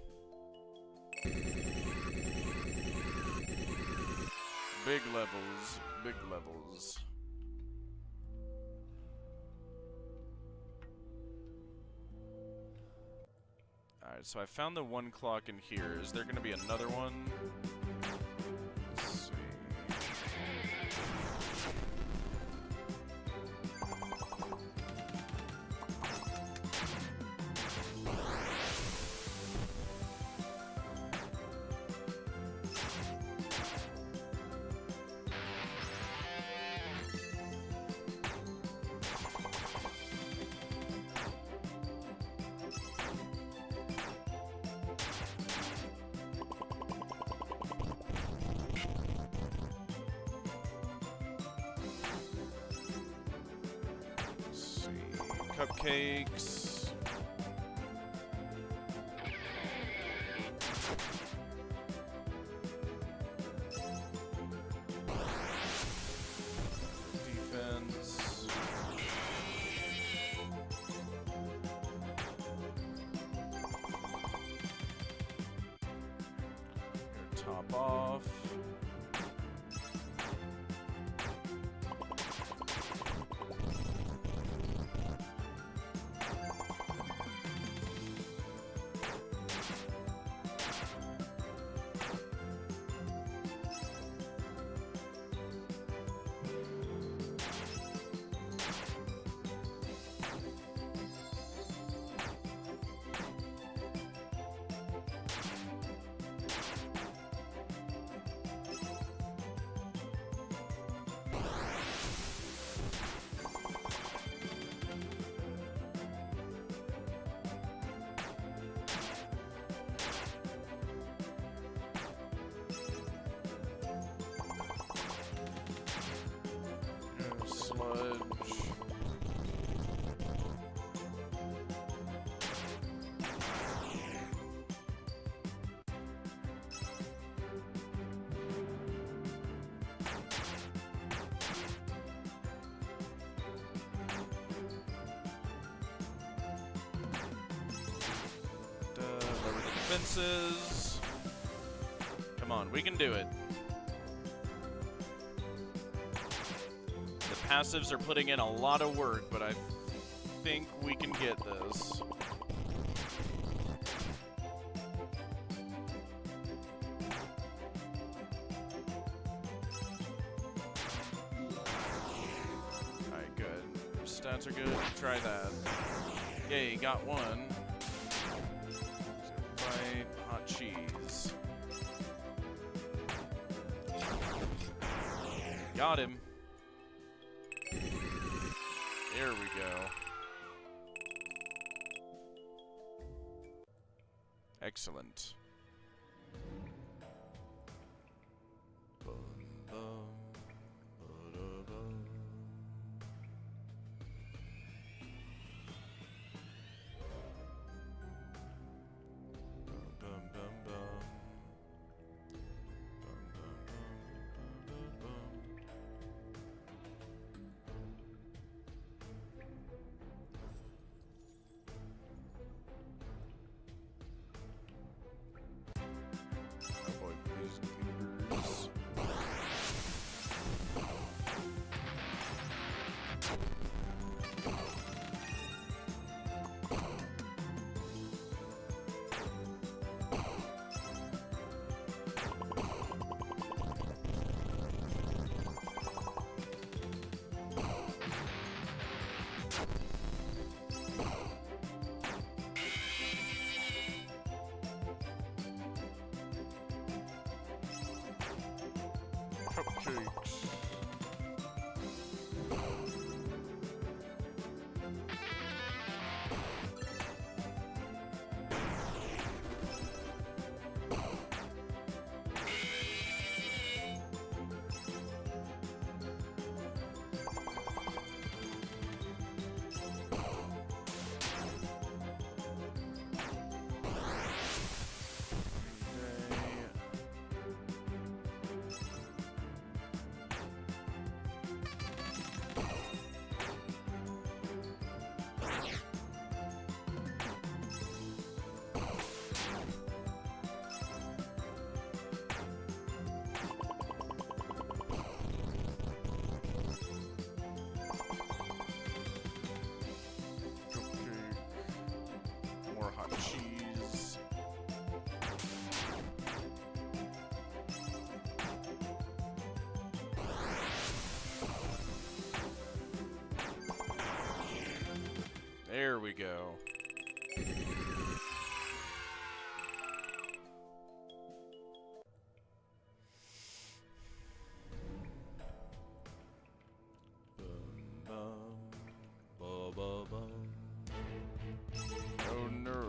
Speaker 1: Big levels, big levels. Alright, so I found the one clock in here. Is there gonna be another one? Let's see. Cupcakes. Defense. Your top off.
Speaker 3: defenses. Come on, we can do it. The passives are putting in a lot of work, but I think we can get this. Alright, good. Stats are good. Try that. Yay, got one. Right, hot cheese. Got him. There we go. Excellent. Bum, bum, ba-da-bum. Bum, bum, bum, bum. Bum, bum, bum, ba-da-bum. Oh boy, these computers. Cupcakes. Okay. Cupcake. More hot cheese. There we go. Bum, bum, ba, ba, bum. Oh no.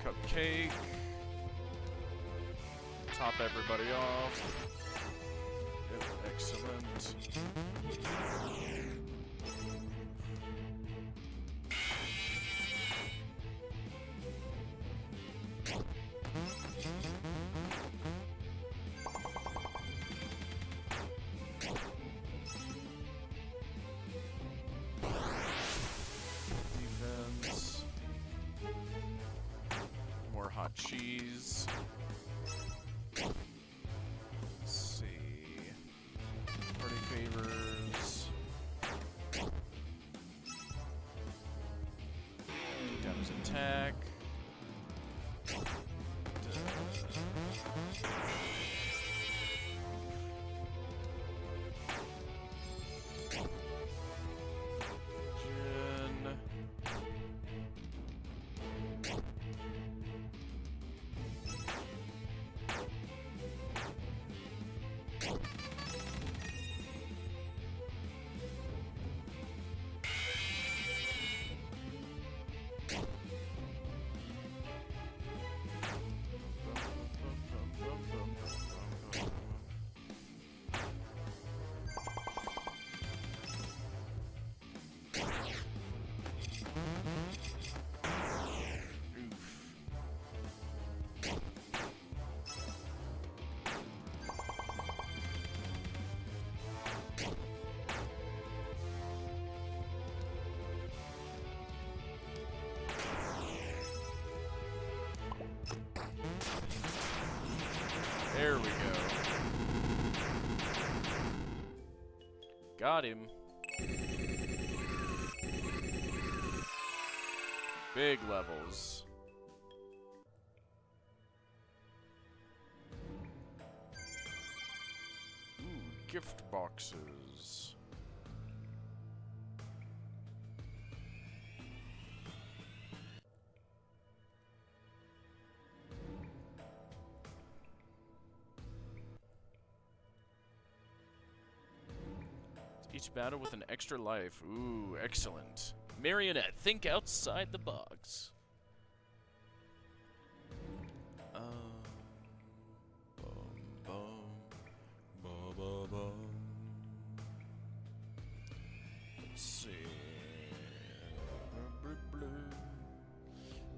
Speaker 3: Cupcake. Top everybody off. Yep, excellent. Defense. More hot cheese. Let's see. Party favor. Got him. Big levels. Ooh, gift boxes. Each battle with an extra life. Ooh, excellent. Marionette, think outside the box. Bum, bum, ba, ba, bum. Let's see.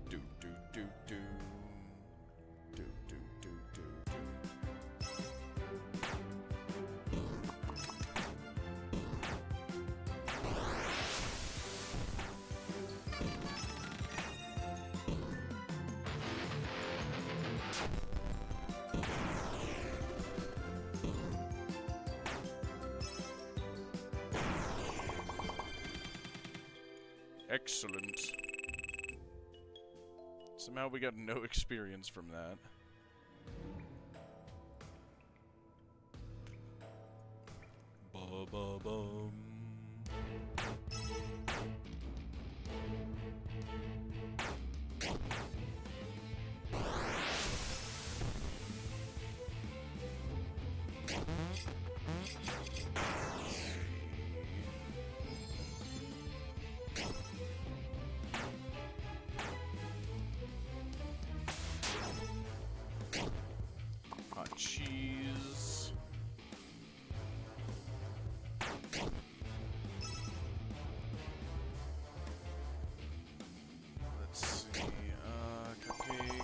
Speaker 3: Do do do do. Do do do do do. Excellent. Somehow we got no experience from that. Ba-ba-bum. Hot cheese. Let's see, cupcake.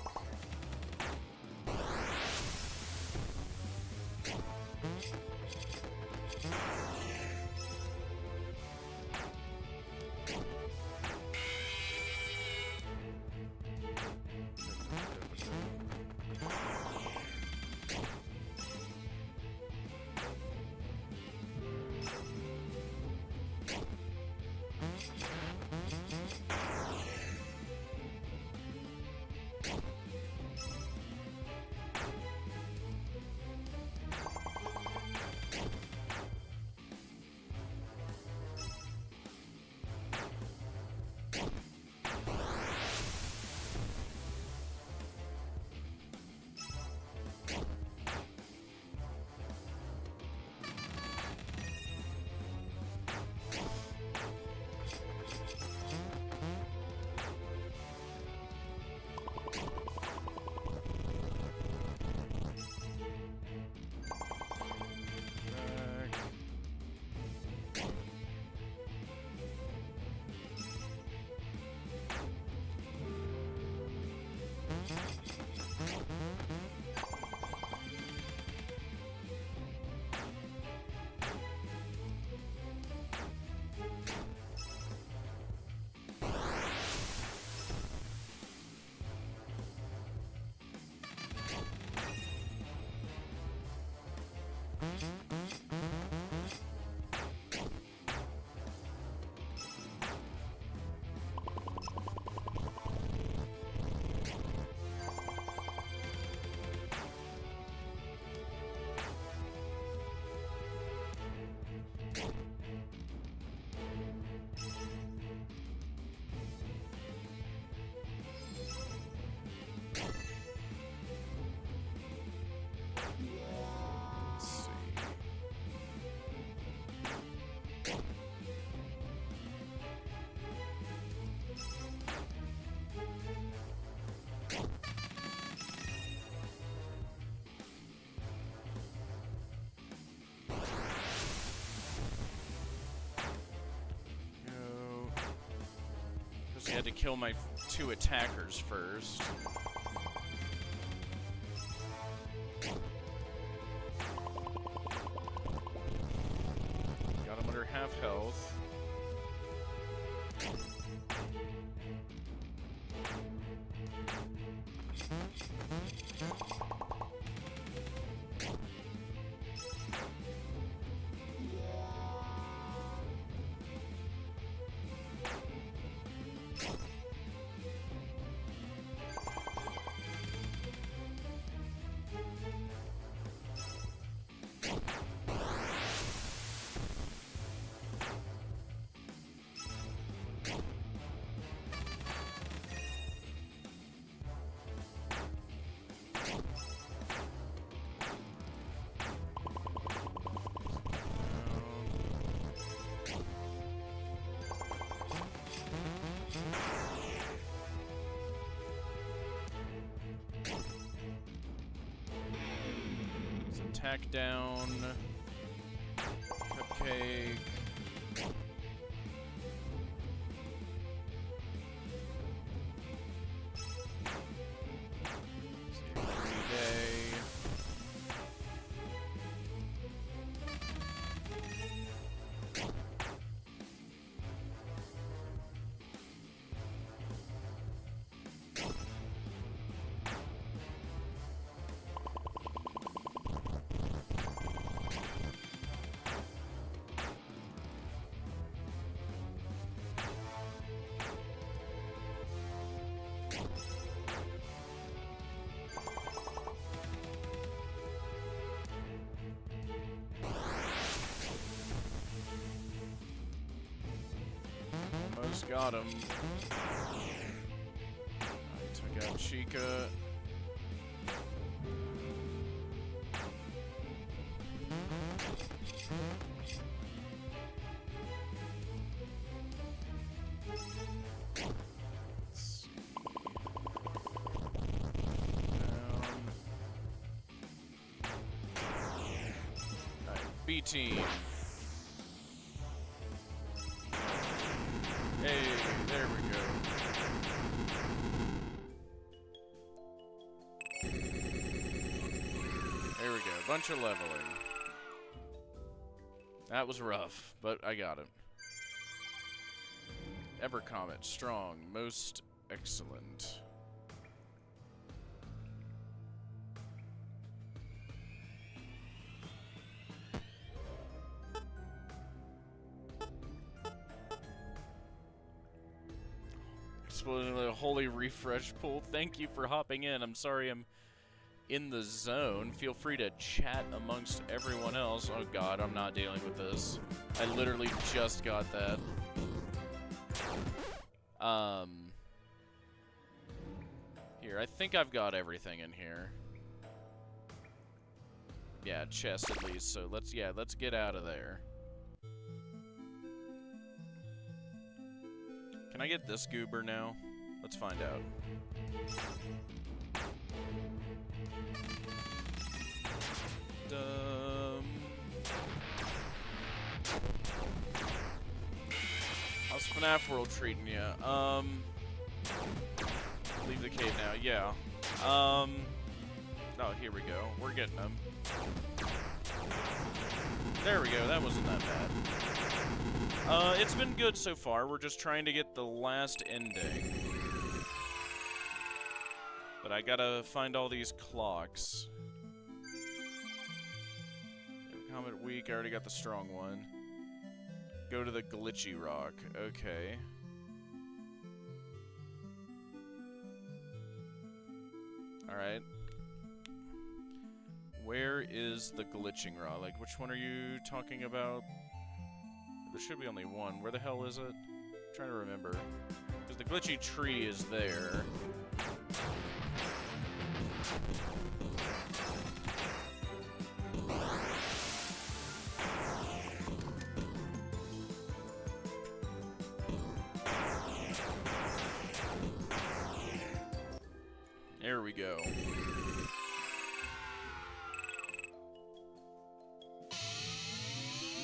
Speaker 3: Because he had to kill my two attackers first. Got him under half health. Smackdown. Cupcake. Day. Almost got him. I took out Chica. B team. Hey, there we go. There we go. Bunch of leveling. That was rough, but I got it. Evercomet, strong, most excellent. Exploding a holy refresh pool. Thank you for hopping in. I'm sorry I'm in the zone. Feel free to chat amongst everyone else. Oh god, I'm not dealing with this. I literally just got that. Here, I think I've got everything in here. Yeah, chest at least. So let's get out of there. Can I get this goober now? Let's find out. How's FNAF World treating you? Leave the cave now. Yeah. Oh, here we go. We're getting them. There we go. That wasn't that bad. It's been good so far. We're just trying to get the last ending. But I gotta find all these clocks. Comet weak, I already got the strong one. Go to the glitchy rock. Okay. Alright. Where is the glitching rock? Like, which one are you talking about? There should be only one. Where the hell is it? I'm trying to remember. Because the glitchy tree is there. There we go.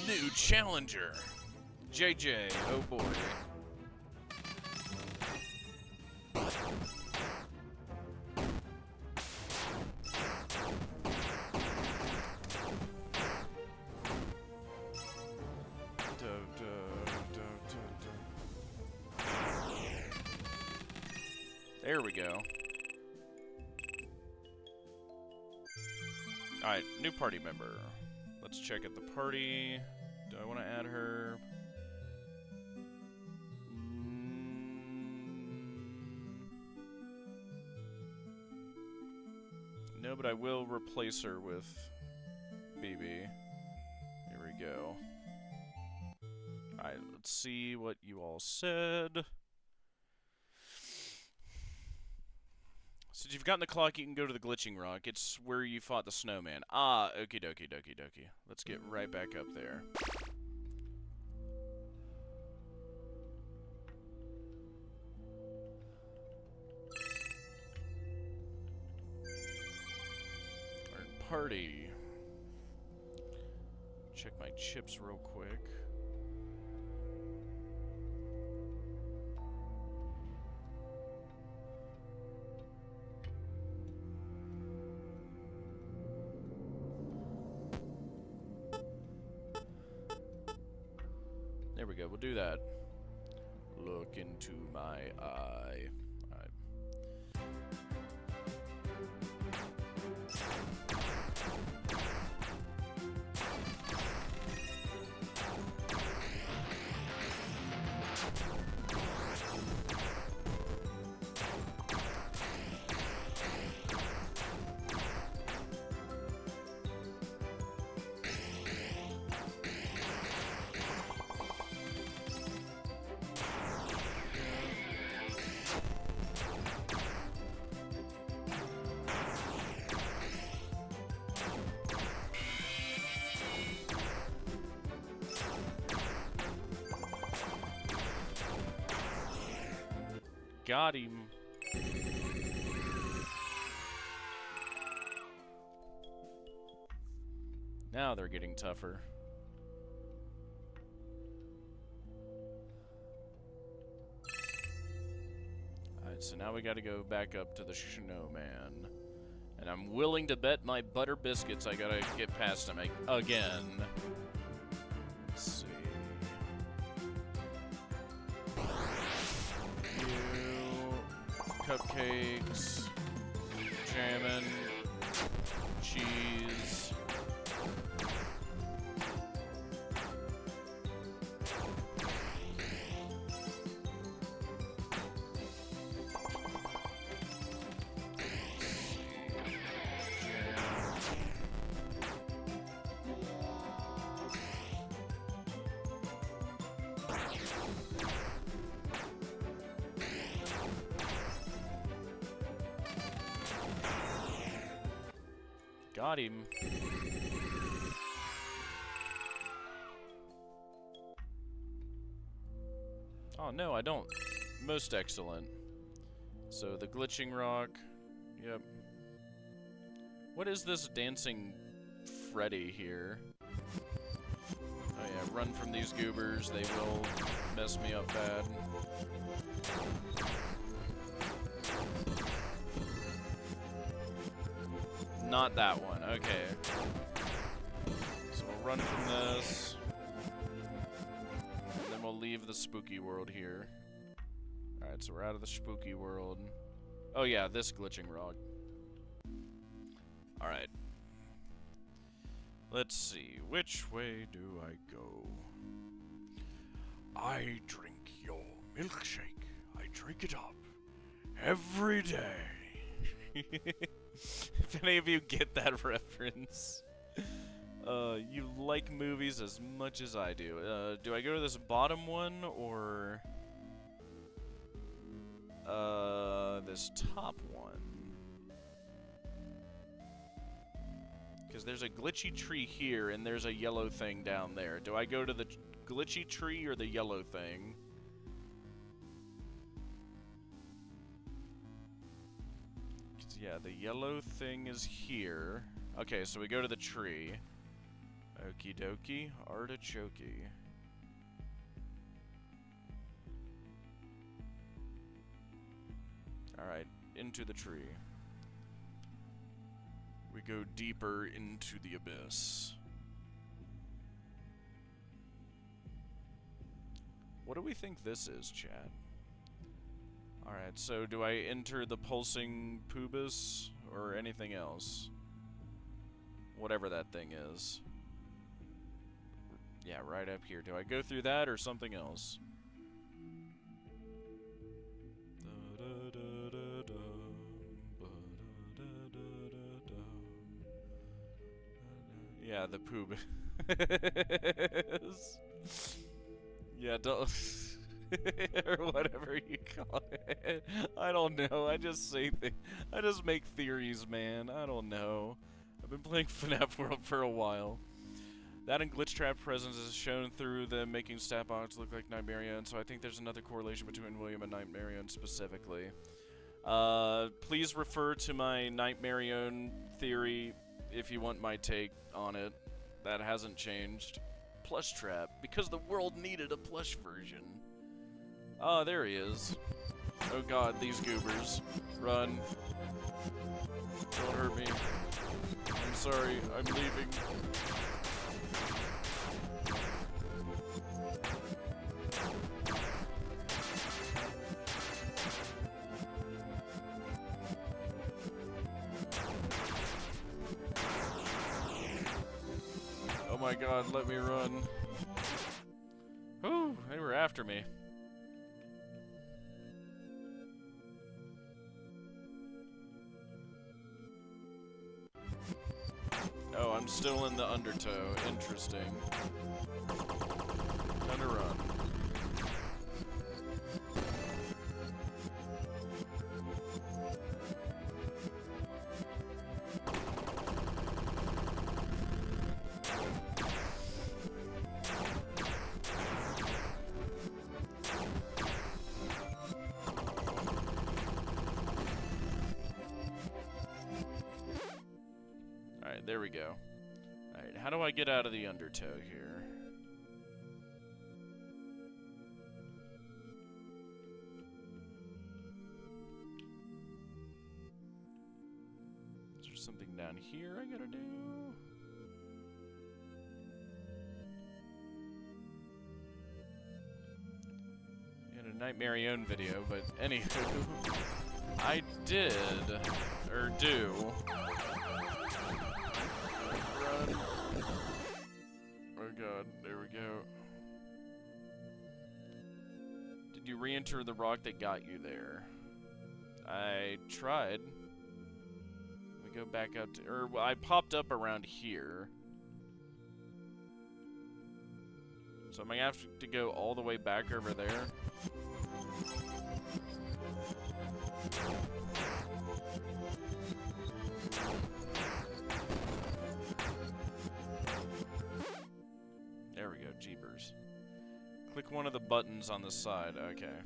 Speaker 3: New challenger. JJ, oh boy. There we go. Alright, new party member. Let's check at the party. Do I want to add her? No, but I will replace her with BB. Here we go. Alright, let's see what you all said. Since you've gotten the clock, you can go to the glitching rock. It's where you fought the snowman. Ah, okie dokie dokie dokie. Let's get right back up there. Party. chips real quick. There we go, we'll do that. Look into my eye. Alright. Got him. Now they're getting tougher. Alright, so now we gotta go back up to the snowman. And I'm willing to bet my butter biscuits I gotta get past him again. Let's see. Cupcakes, jammin', cheese. Got him. Oh no, I don't. Most excellent. So the glitching rock. Yep. What is this dancing Freddy here? Oh yeah, run from these goobers. They will mess me up bad. Not that one, okay. So we'll run from this. And then we'll leave the spooky world here. Alright, so we're out of the spooky world. Oh yeah, this glitching rock. Alright. Let's see, which way do I go? I drink your milkshake. I drink it up every day. If any of you get that reference, you like movies as much as I do. Do I go to this bottom one or this top one? Because there's a glitchy tree here and there's a yellow thing down there. Do I go to the glitchy tree or the yellow thing? Yeah, the yellow thing is here. Okay, so we go to the tree. Okie dokie, artichoke. Alright, into the tree. We go deeper into the abyss. What do we think this is, chat? Alright, so do I enter the pulsing pubis or anything else? Whatever that thing is. Yeah, right up here. Do I go through that or something else? Yeah, the pubis. Yeah, don't... or whatever you call it. I don't know. I just say I just make theories, man. I don't know. I've been playing FNAF World for a while. That and glitch trap presence is shown through them making stat box look like Nightmarion, and so I think there's another correlation between William and Nightmarion specifically. Please refer to my Nightmarion theory if you want my take on it. That hasn't changed. plush trap because the world needed a plush version. Oh, there he is. Oh god, these goobers. Run. Don't hurt me. I'm sorry, I'm leaving. Oh my god, let me run. Whew, they were after me. Oh, I'm still in the undertow. Interesting. Gonna run. Alright, there we go. Alright, how do I get out of the undertow here? Is there something down here I gotta do? We had a Nightmare Own video, but anywho, I did, or do. Run. Oh god, there we go. Did you re-enter the rock that got you there? I tried. We go back up to, or well, I popped up around here. So am I gonna have to go all the way back over there? There we go, jeepers. Click one of the buttons on the side, okay.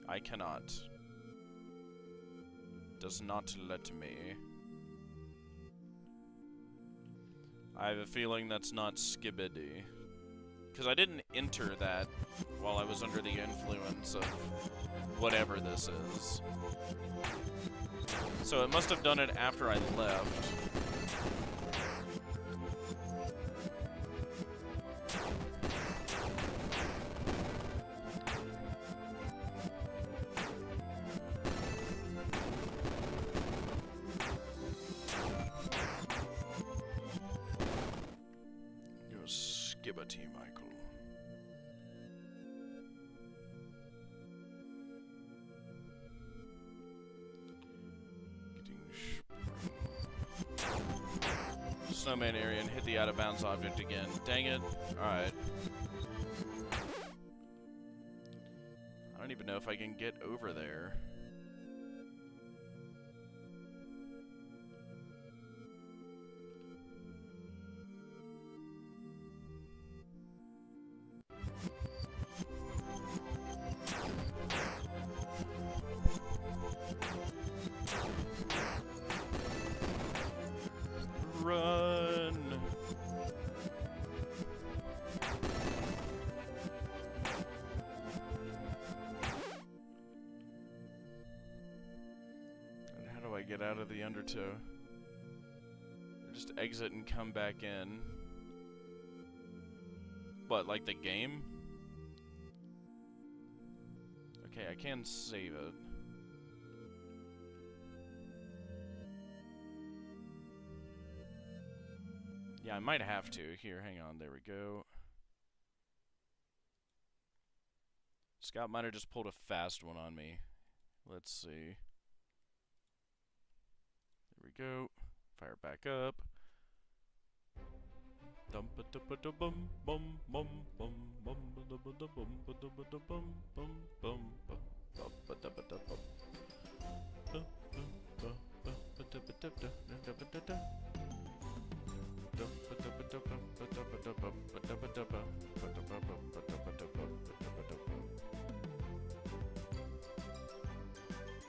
Speaker 3: I cannot. Does not let me. I have a feeling that's not Skibbity. Because I didn't enter that while I was under the influence of whatever this is. So it must have done it after I left. Skibbity, Michael. Snowman area and hit the out of bounds object again. Dang it. Alright. I don't even know if I can get over there. Run! And how do I get out of the undertow? Just exit and come back in. What, like the game? Okay, I can save it. Yeah, I might have to. Here, hang on. There we go. Scott might have just pulled a fast one on me. Let's see. There we go. Fire back up.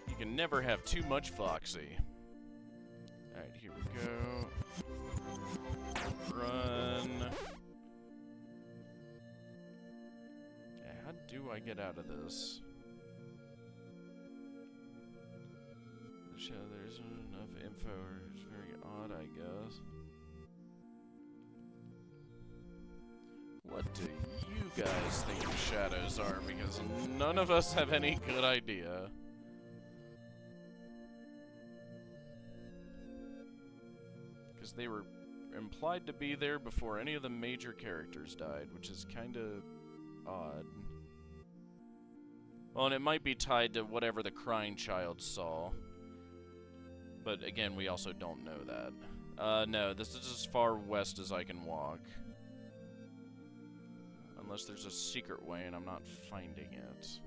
Speaker 3: You can never have too much Foxy. Alright, here we go. Run. How do I get out of this? There isn't enough info, or it's very odd, I guess. What do you guys think the shadows are? Because none of us have any good idea. Because they were implied to be there before any of the major characters died, which is kind of odd. Well, and it might be tied to whatever the crying child saw. But again, we also don't know that. No, this is as far west as I can walk. Unless there's a secret way and I'm not finding it.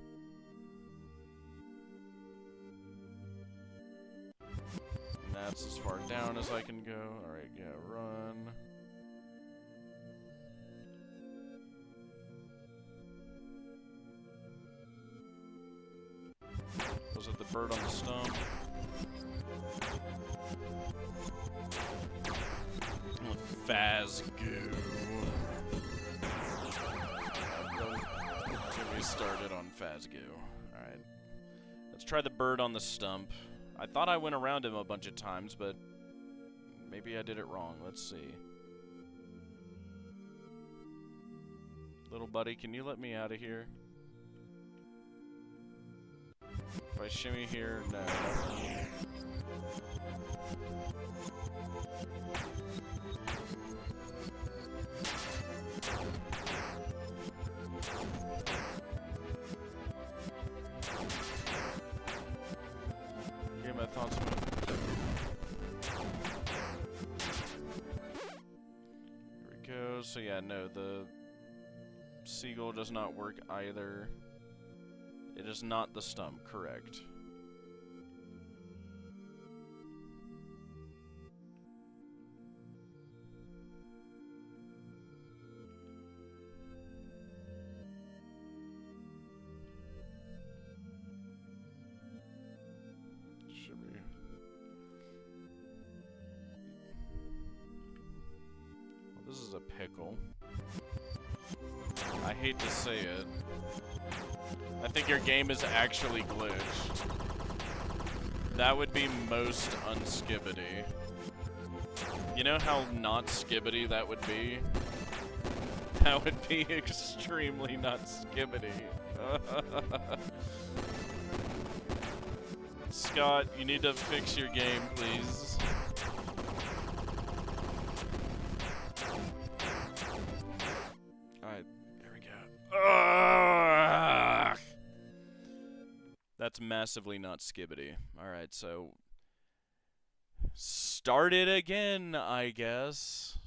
Speaker 3: And that's as far down as I can go. Alright, yeah, run. Was it the bird on the stump? Fazgoo. Get me started on Fazgoo. Alright. Let's try the bird on the stump. I thought I went around him a bunch of times, but maybe I did it wrong. Let's see. Little buddy, can you let me out of here? If I shimmy here, no. Get my thoughts on it. Here we go. So yeah, no, the seagull does not work either. It is not the stump, correct. Should be. Well, this is a pickle. I hate to say it. I think your game is actually glitched. That would be most unskibbity. You know how not skibbity that would be? That would be extremely not skibbity. Scott, you need to fix your game, please. Alright, there we go. That's massively not skibbity. Alright, so start it again, I guess.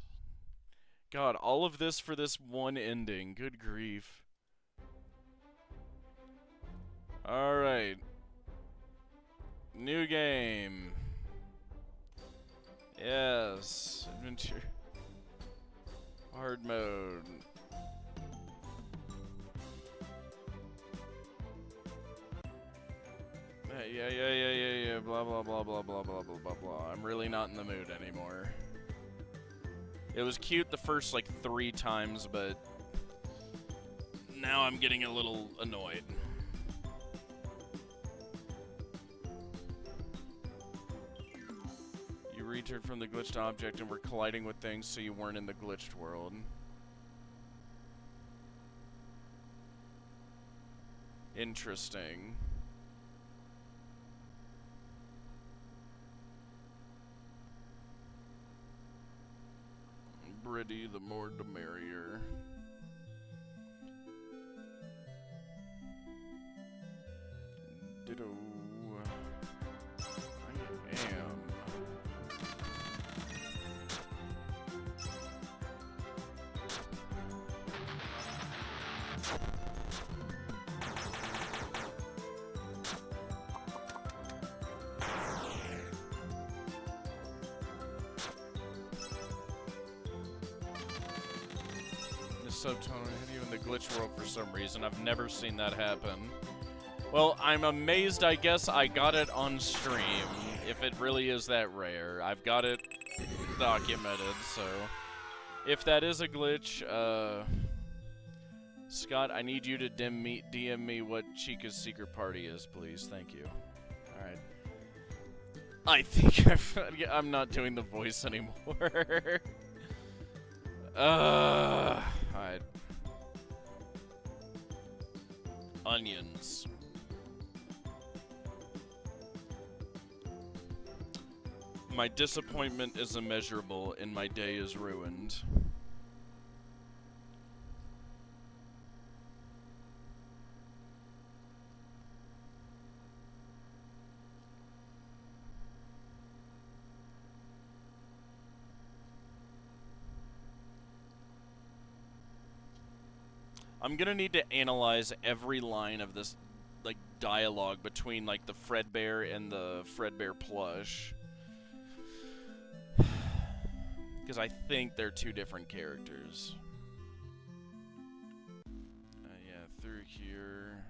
Speaker 3: God, all of this for this one ending. Good grief. Alright. New game. Yes. Adventure. Hard mode. Yeah, blah, blah, blah, blah, blah, blah, blah, blah, blah. I'm really not in the mood anymore. It was cute the first, like, 3 times, but now I'm getting a little annoyed. You returned from the glitched object and were colliding with things, so you weren't in the glitched world. Interesting. Pretty, the more the merrier. Ditto. I am. Subtone hit you in the glitch world for some reason. I've never seen that happen. Well, I'm amazed. I guess I got it on stream. If it really is that rare, I've got it documented. So, if that is a glitch, Scott, I need you to DM me what Chica's secret party is, please. Thank you. Alright. I think I'm not doing the voice anymore. Alright. Onions. My disappointment is immeasurable and my day is ruined. I'm gonna need to analyze every line of this, like, dialogue between, like, the Fredbear and the Fredbear plush. Because I think they're two different characters. Yeah, through here.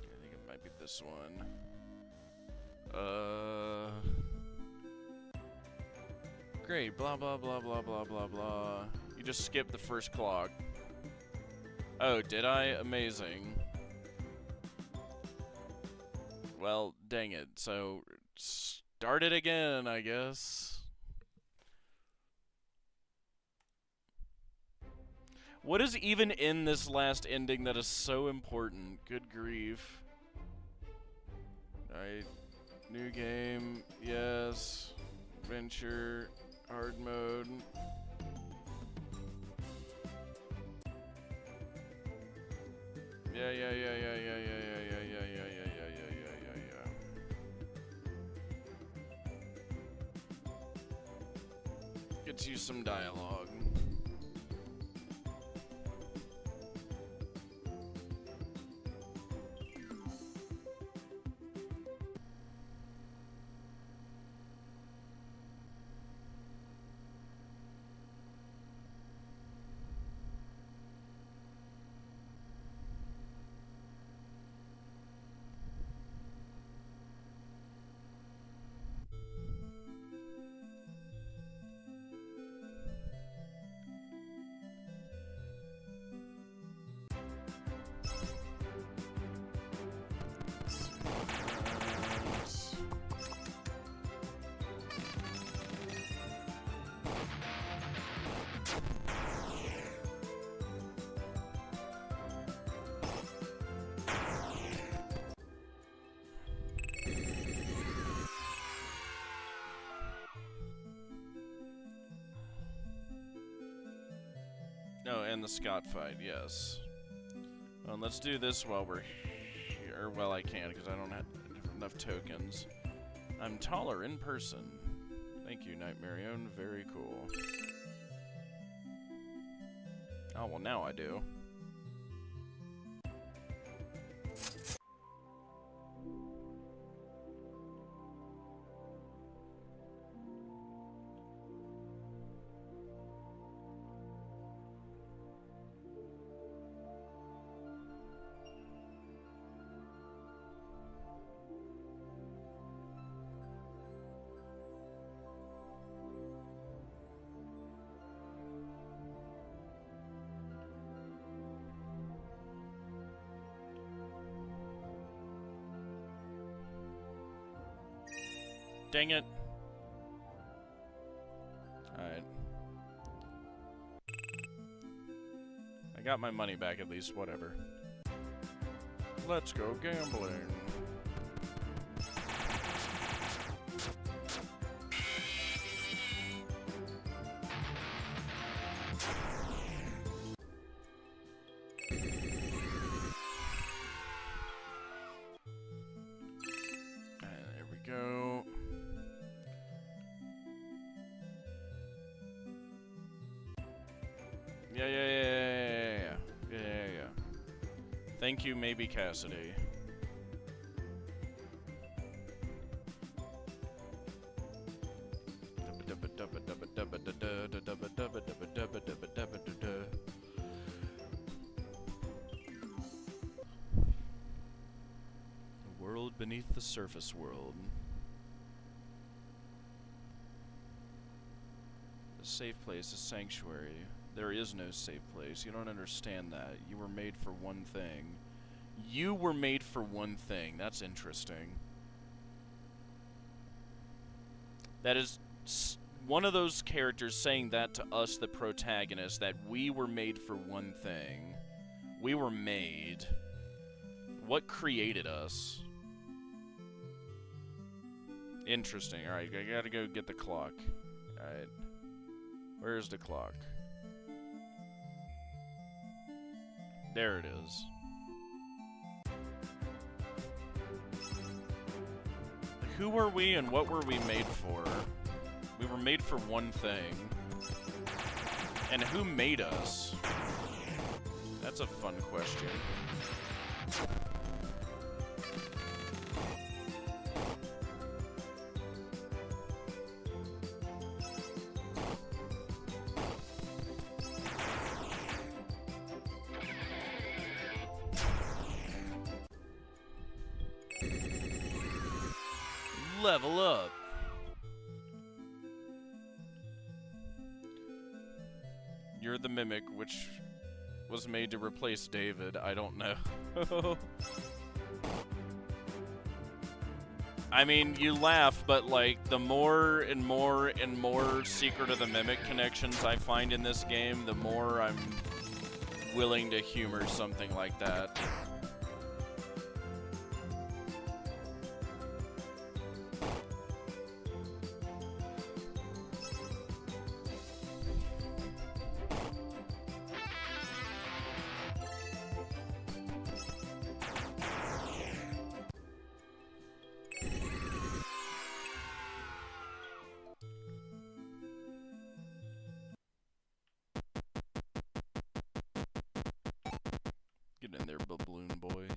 Speaker 3: I think it might be this one. Great, blah blah blah blah blah blah blah. You just skipped the first clock. Oh, did I? Amazing. Well, dang it. So, start it again, I guess. What is even in this last ending that is so important? Good grief. Alright. New game. Yes. Adventure. Hard mode. Yeah. Get you some dialogue. Oh, and the Scott fight, yes. Well, let's do this while we're here. Well, I can, because I don't have enough tokens. I'm taller in person. Thank you, Nightmarion. Very cool. Oh, well, now I do. Dang it. Alright. I got my money back at least, whatever. Let's go gambling. There we go. Yeah. Thank you, maybe Cassidy. beneath the surface world. A safe place, a sanctuary. There is no safe place. You don't understand that. You were made for one thing. You were made for one thing. That's interesting. That is one of those characters saying that to us, the protagonist, that we were made for one thing. We were made. What created us? Interesting. Alright, I gotta go get the clock. Alright. Where's the clock? There it is. Who were we and what were we made for? We were made for one thing. And who made us? That's a fun question. Level up. You're the mimic, which was made to replace David. I don't know. I mean, you laugh, but like, the more and more and more Secret of the Mimic connections I find in this game, the more I'm willing to humor something like that. Get in there, Babloon boy.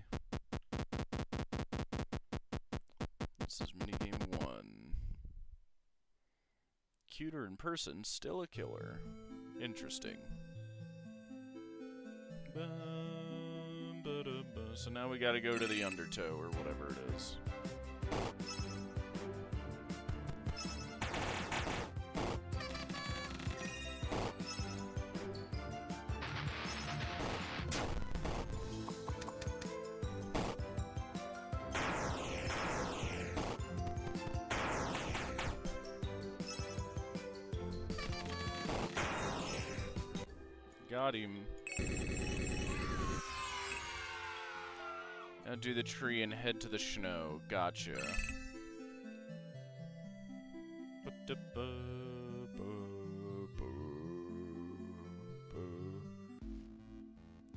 Speaker 3: This is minigame 1. Cuter in person, still a killer. Interesting. So now we gotta go to the Undertow, or whatever it is. Got him. Now do the tree and head to the snow. Gotcha.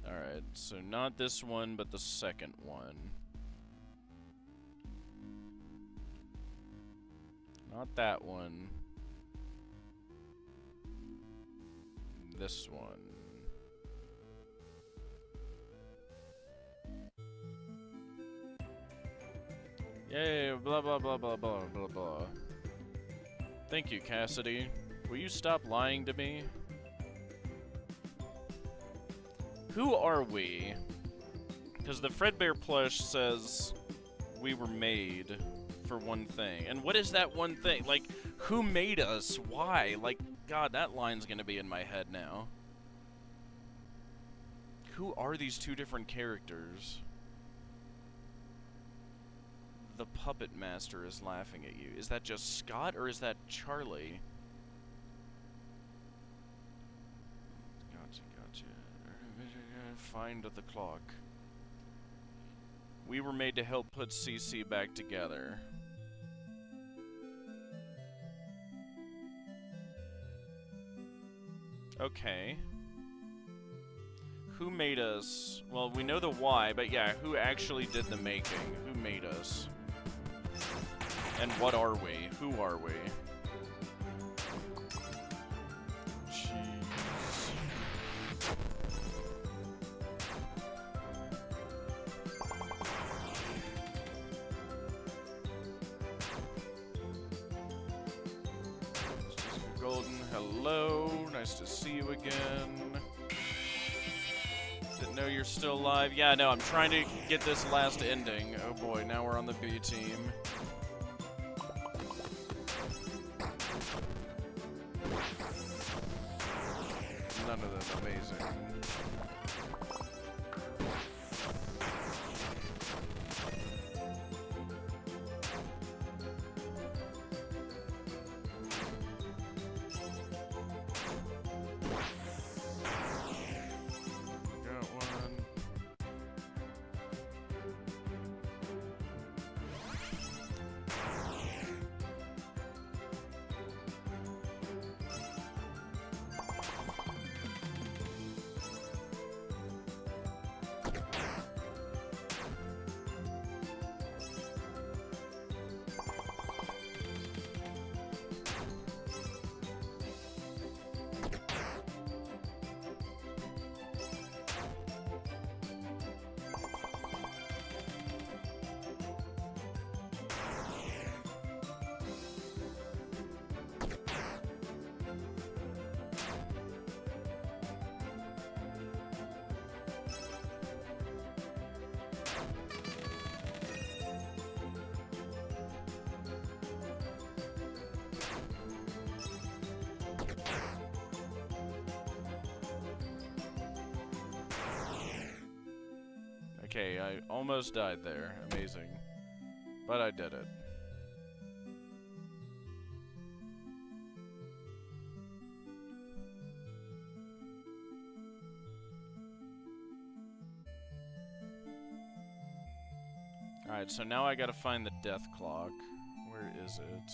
Speaker 3: Alright, so not this one, but the second one. Not that one. This one. Yay, blah blah blah blah blah blah blah. Thank you, Cassidy. Will you stop lying to me? Who are we? Because the Fredbear plush says we were made for one thing. And what is that one thing? Like, who made us? Why? Like, God, that line's gonna be in my head now. Who are these two different characters? The puppet master is laughing at you. Is that just Scott or is that Charlie? Gotcha. Find the clock. We were made to help put CC back together. Okay. Who made us? Well, we know the why, but yeah, who actually did the making? Who made us? And what are we? Who are we? Jeez. Golden, hello. Nice to see you again. know you're still alive. Yeah, no, I'm trying to get this last ending. Oh boy, now we're on the B team. None of them amazing. Got one. Okay, I almost died there. Amazing. But I did it. Alright, so now I gotta find the death clock. Where is it?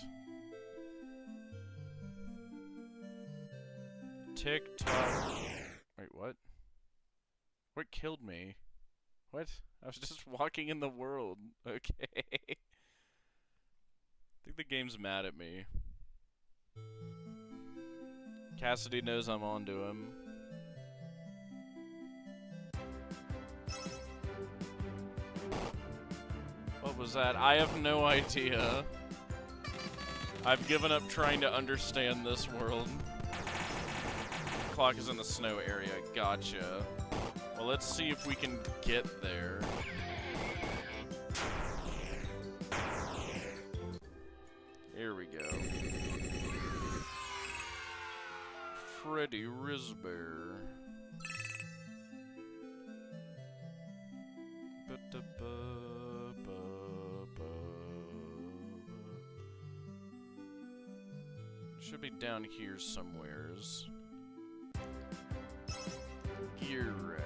Speaker 3: Tick tock. Wait, what? What killed me? What? I was just walking in the world. Okay. I think the game's mad at me. Cassidy knows I'm on to him. What was that? I have no idea. I've given up trying to understand this world. Clock is in the snow area. Gotcha. Well, let's see if we can get there. Here we go. Freddy Risbear. Should be down here somewheres. Gear rat.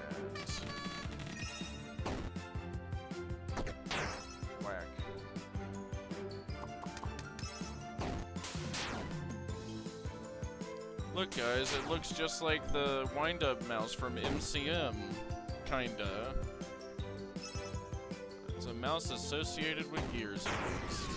Speaker 3: Whack. Look guys, it looks just like the wind-up mouse from MCM. Kinda. It's a mouse associated with gears at least.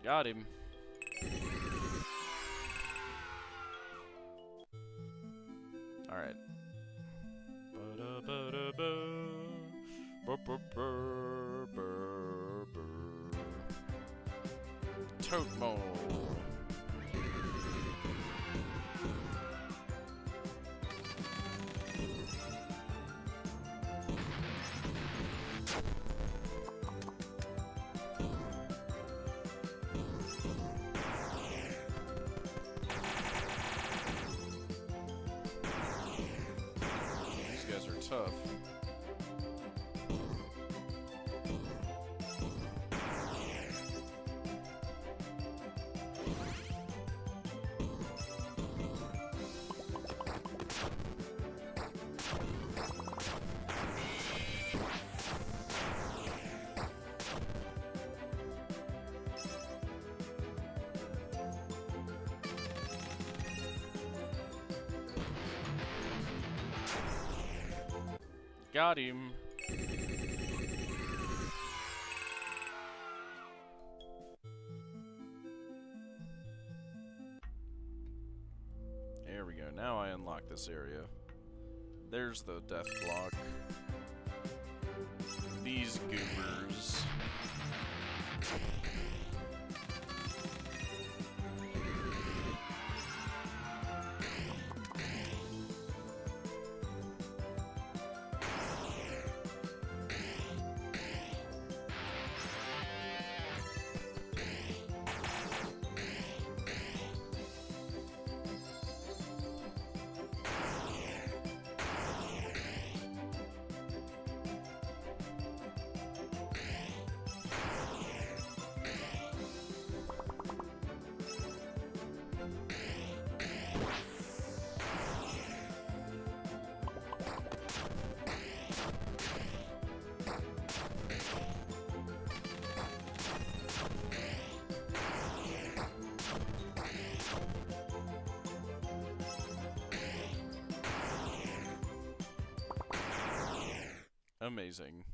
Speaker 3: Got him. Alright. Tote mole. Tough. Got him. There we go. Now I unlock this area. There's the death clock. These goobers. Amazing.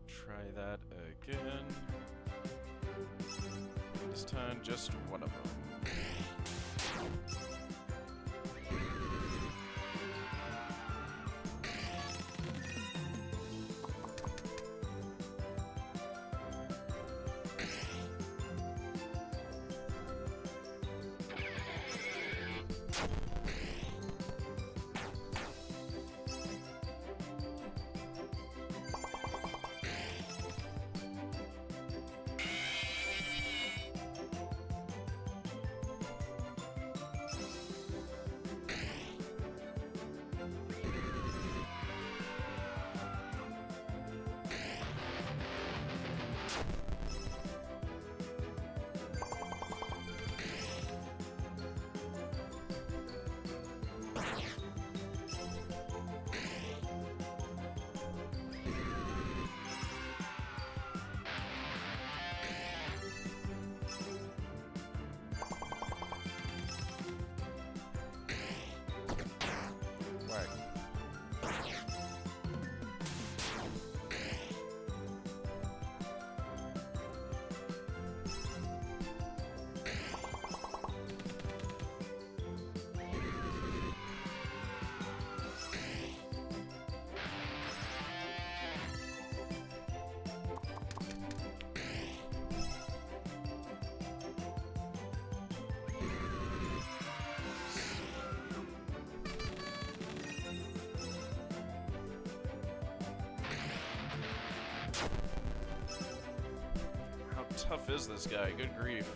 Speaker 3: Try that again. This time, just one of them. How tough is this guy? Good grief.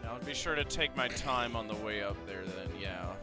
Speaker 3: I'll be sure to take my time on the way up there then, yeah.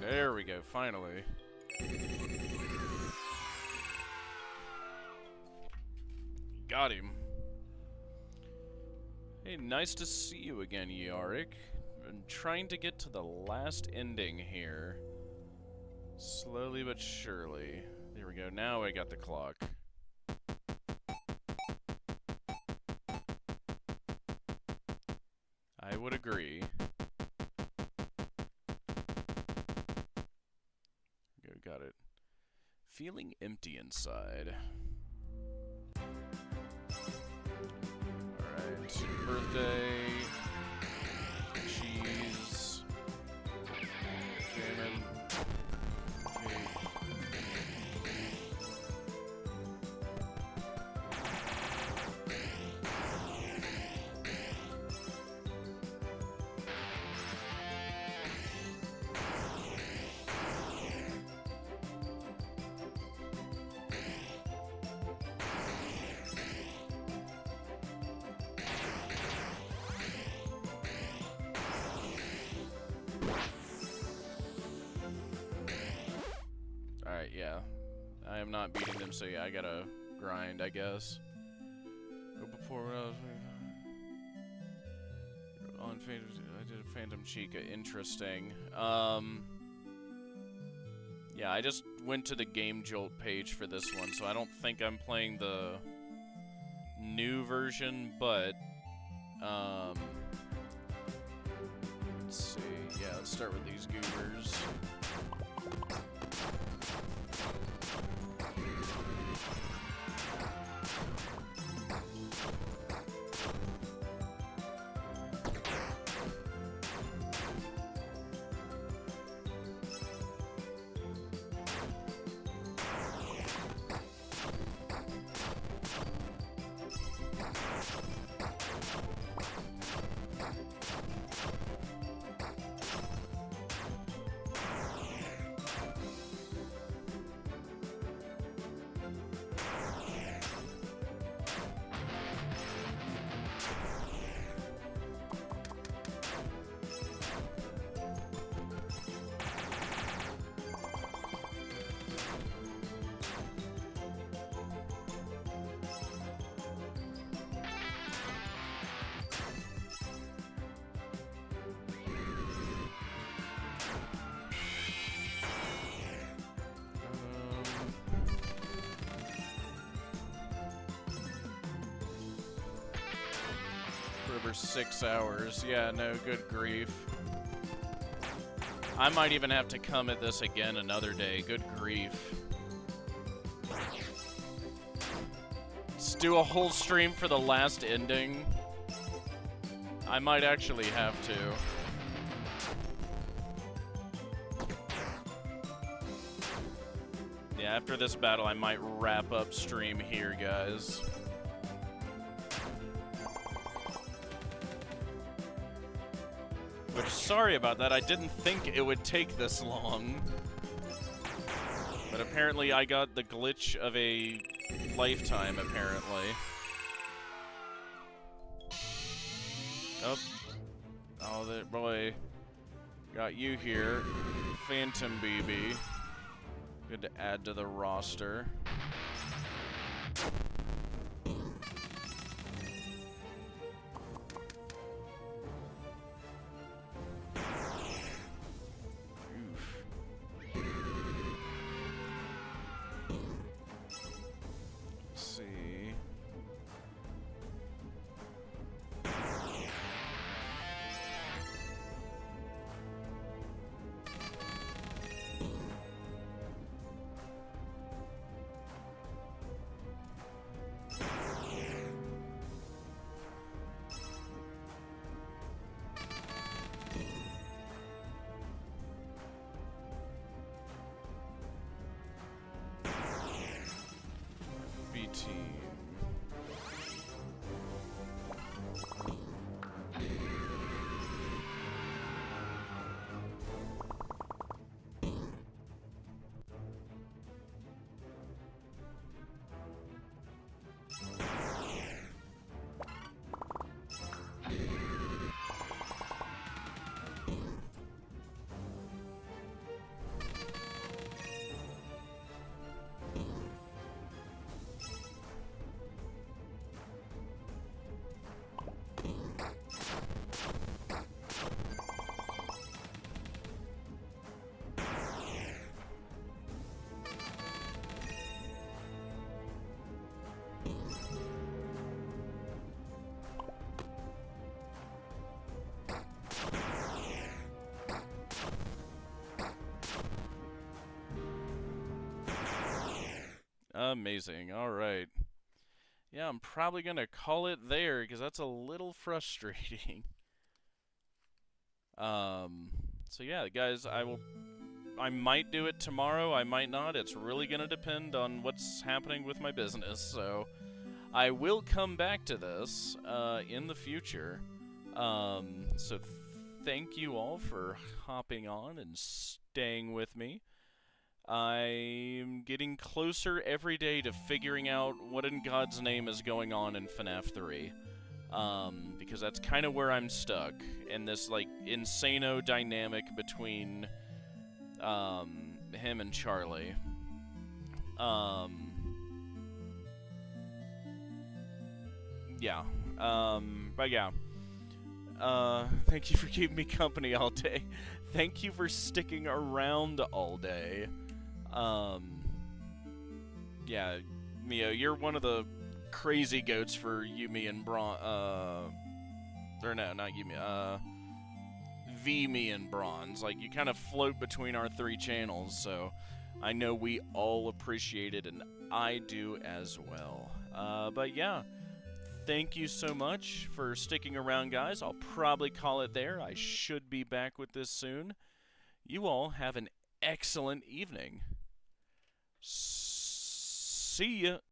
Speaker 3: There we go, finally. Got him. Hey, nice to see you again, Yarick. I'm trying to get to the last ending here. Slowly but surely. There we go, now I got the clock. I would agree. Go, got it. Feeling empty inside. Alright, birthday. Cheese. Jamming. Cake. Alright, yeah. I am not beating them, so yeah, I gotta grind, I guess. Oh, before I was on Phantom, I did a Phantom Chica. Interesting. Yeah, I just went to the Game Jolt page for this one, so I don't think I'm playing the new version, but let's see. Yeah, let's start with these goobers. For over 6 hours. Yeah, no, good grief. I might even have to come at this again another day. Good grief. Let's do a whole stream for the last ending. I might actually have to. Yeah, after this battle, I might wrap up stream here, guys. Which, sorry about that, I didn't think it would take this long. But apparently I got the glitch of a lifetime, apparently. Oh, that boy. Got you here. Phantom BB. Good to add to the roster. Amazing. All right. Yeah, I'm probably going to call it there because that's a little frustrating. So yeah, guys, I might do it tomorrow, I might not. It's really going to depend on what's happening with my business. So I will come back to this in the future. So thank you all for hopping on and staying with me. I'm getting closer every day to figuring out what in God's name is going on in FNAF 3. Because that's kind of where I'm stuck, in this, like, insano dynamic between, him and Charlie. Yeah. But yeah. Thank you for keeping me company all day. Thank you for sticking around all day. Yeah, Mio, you're one of the crazy goats for Yumi and or no, not Yumi, V, me, and Bronze. Like, you kind of float between our 3 channels, so I know we all appreciate it, and I do as well. But yeah, thank you so much for sticking around, guys. I'll probably call it there. I should be back with this soon. You all have an excellent evening. See ya.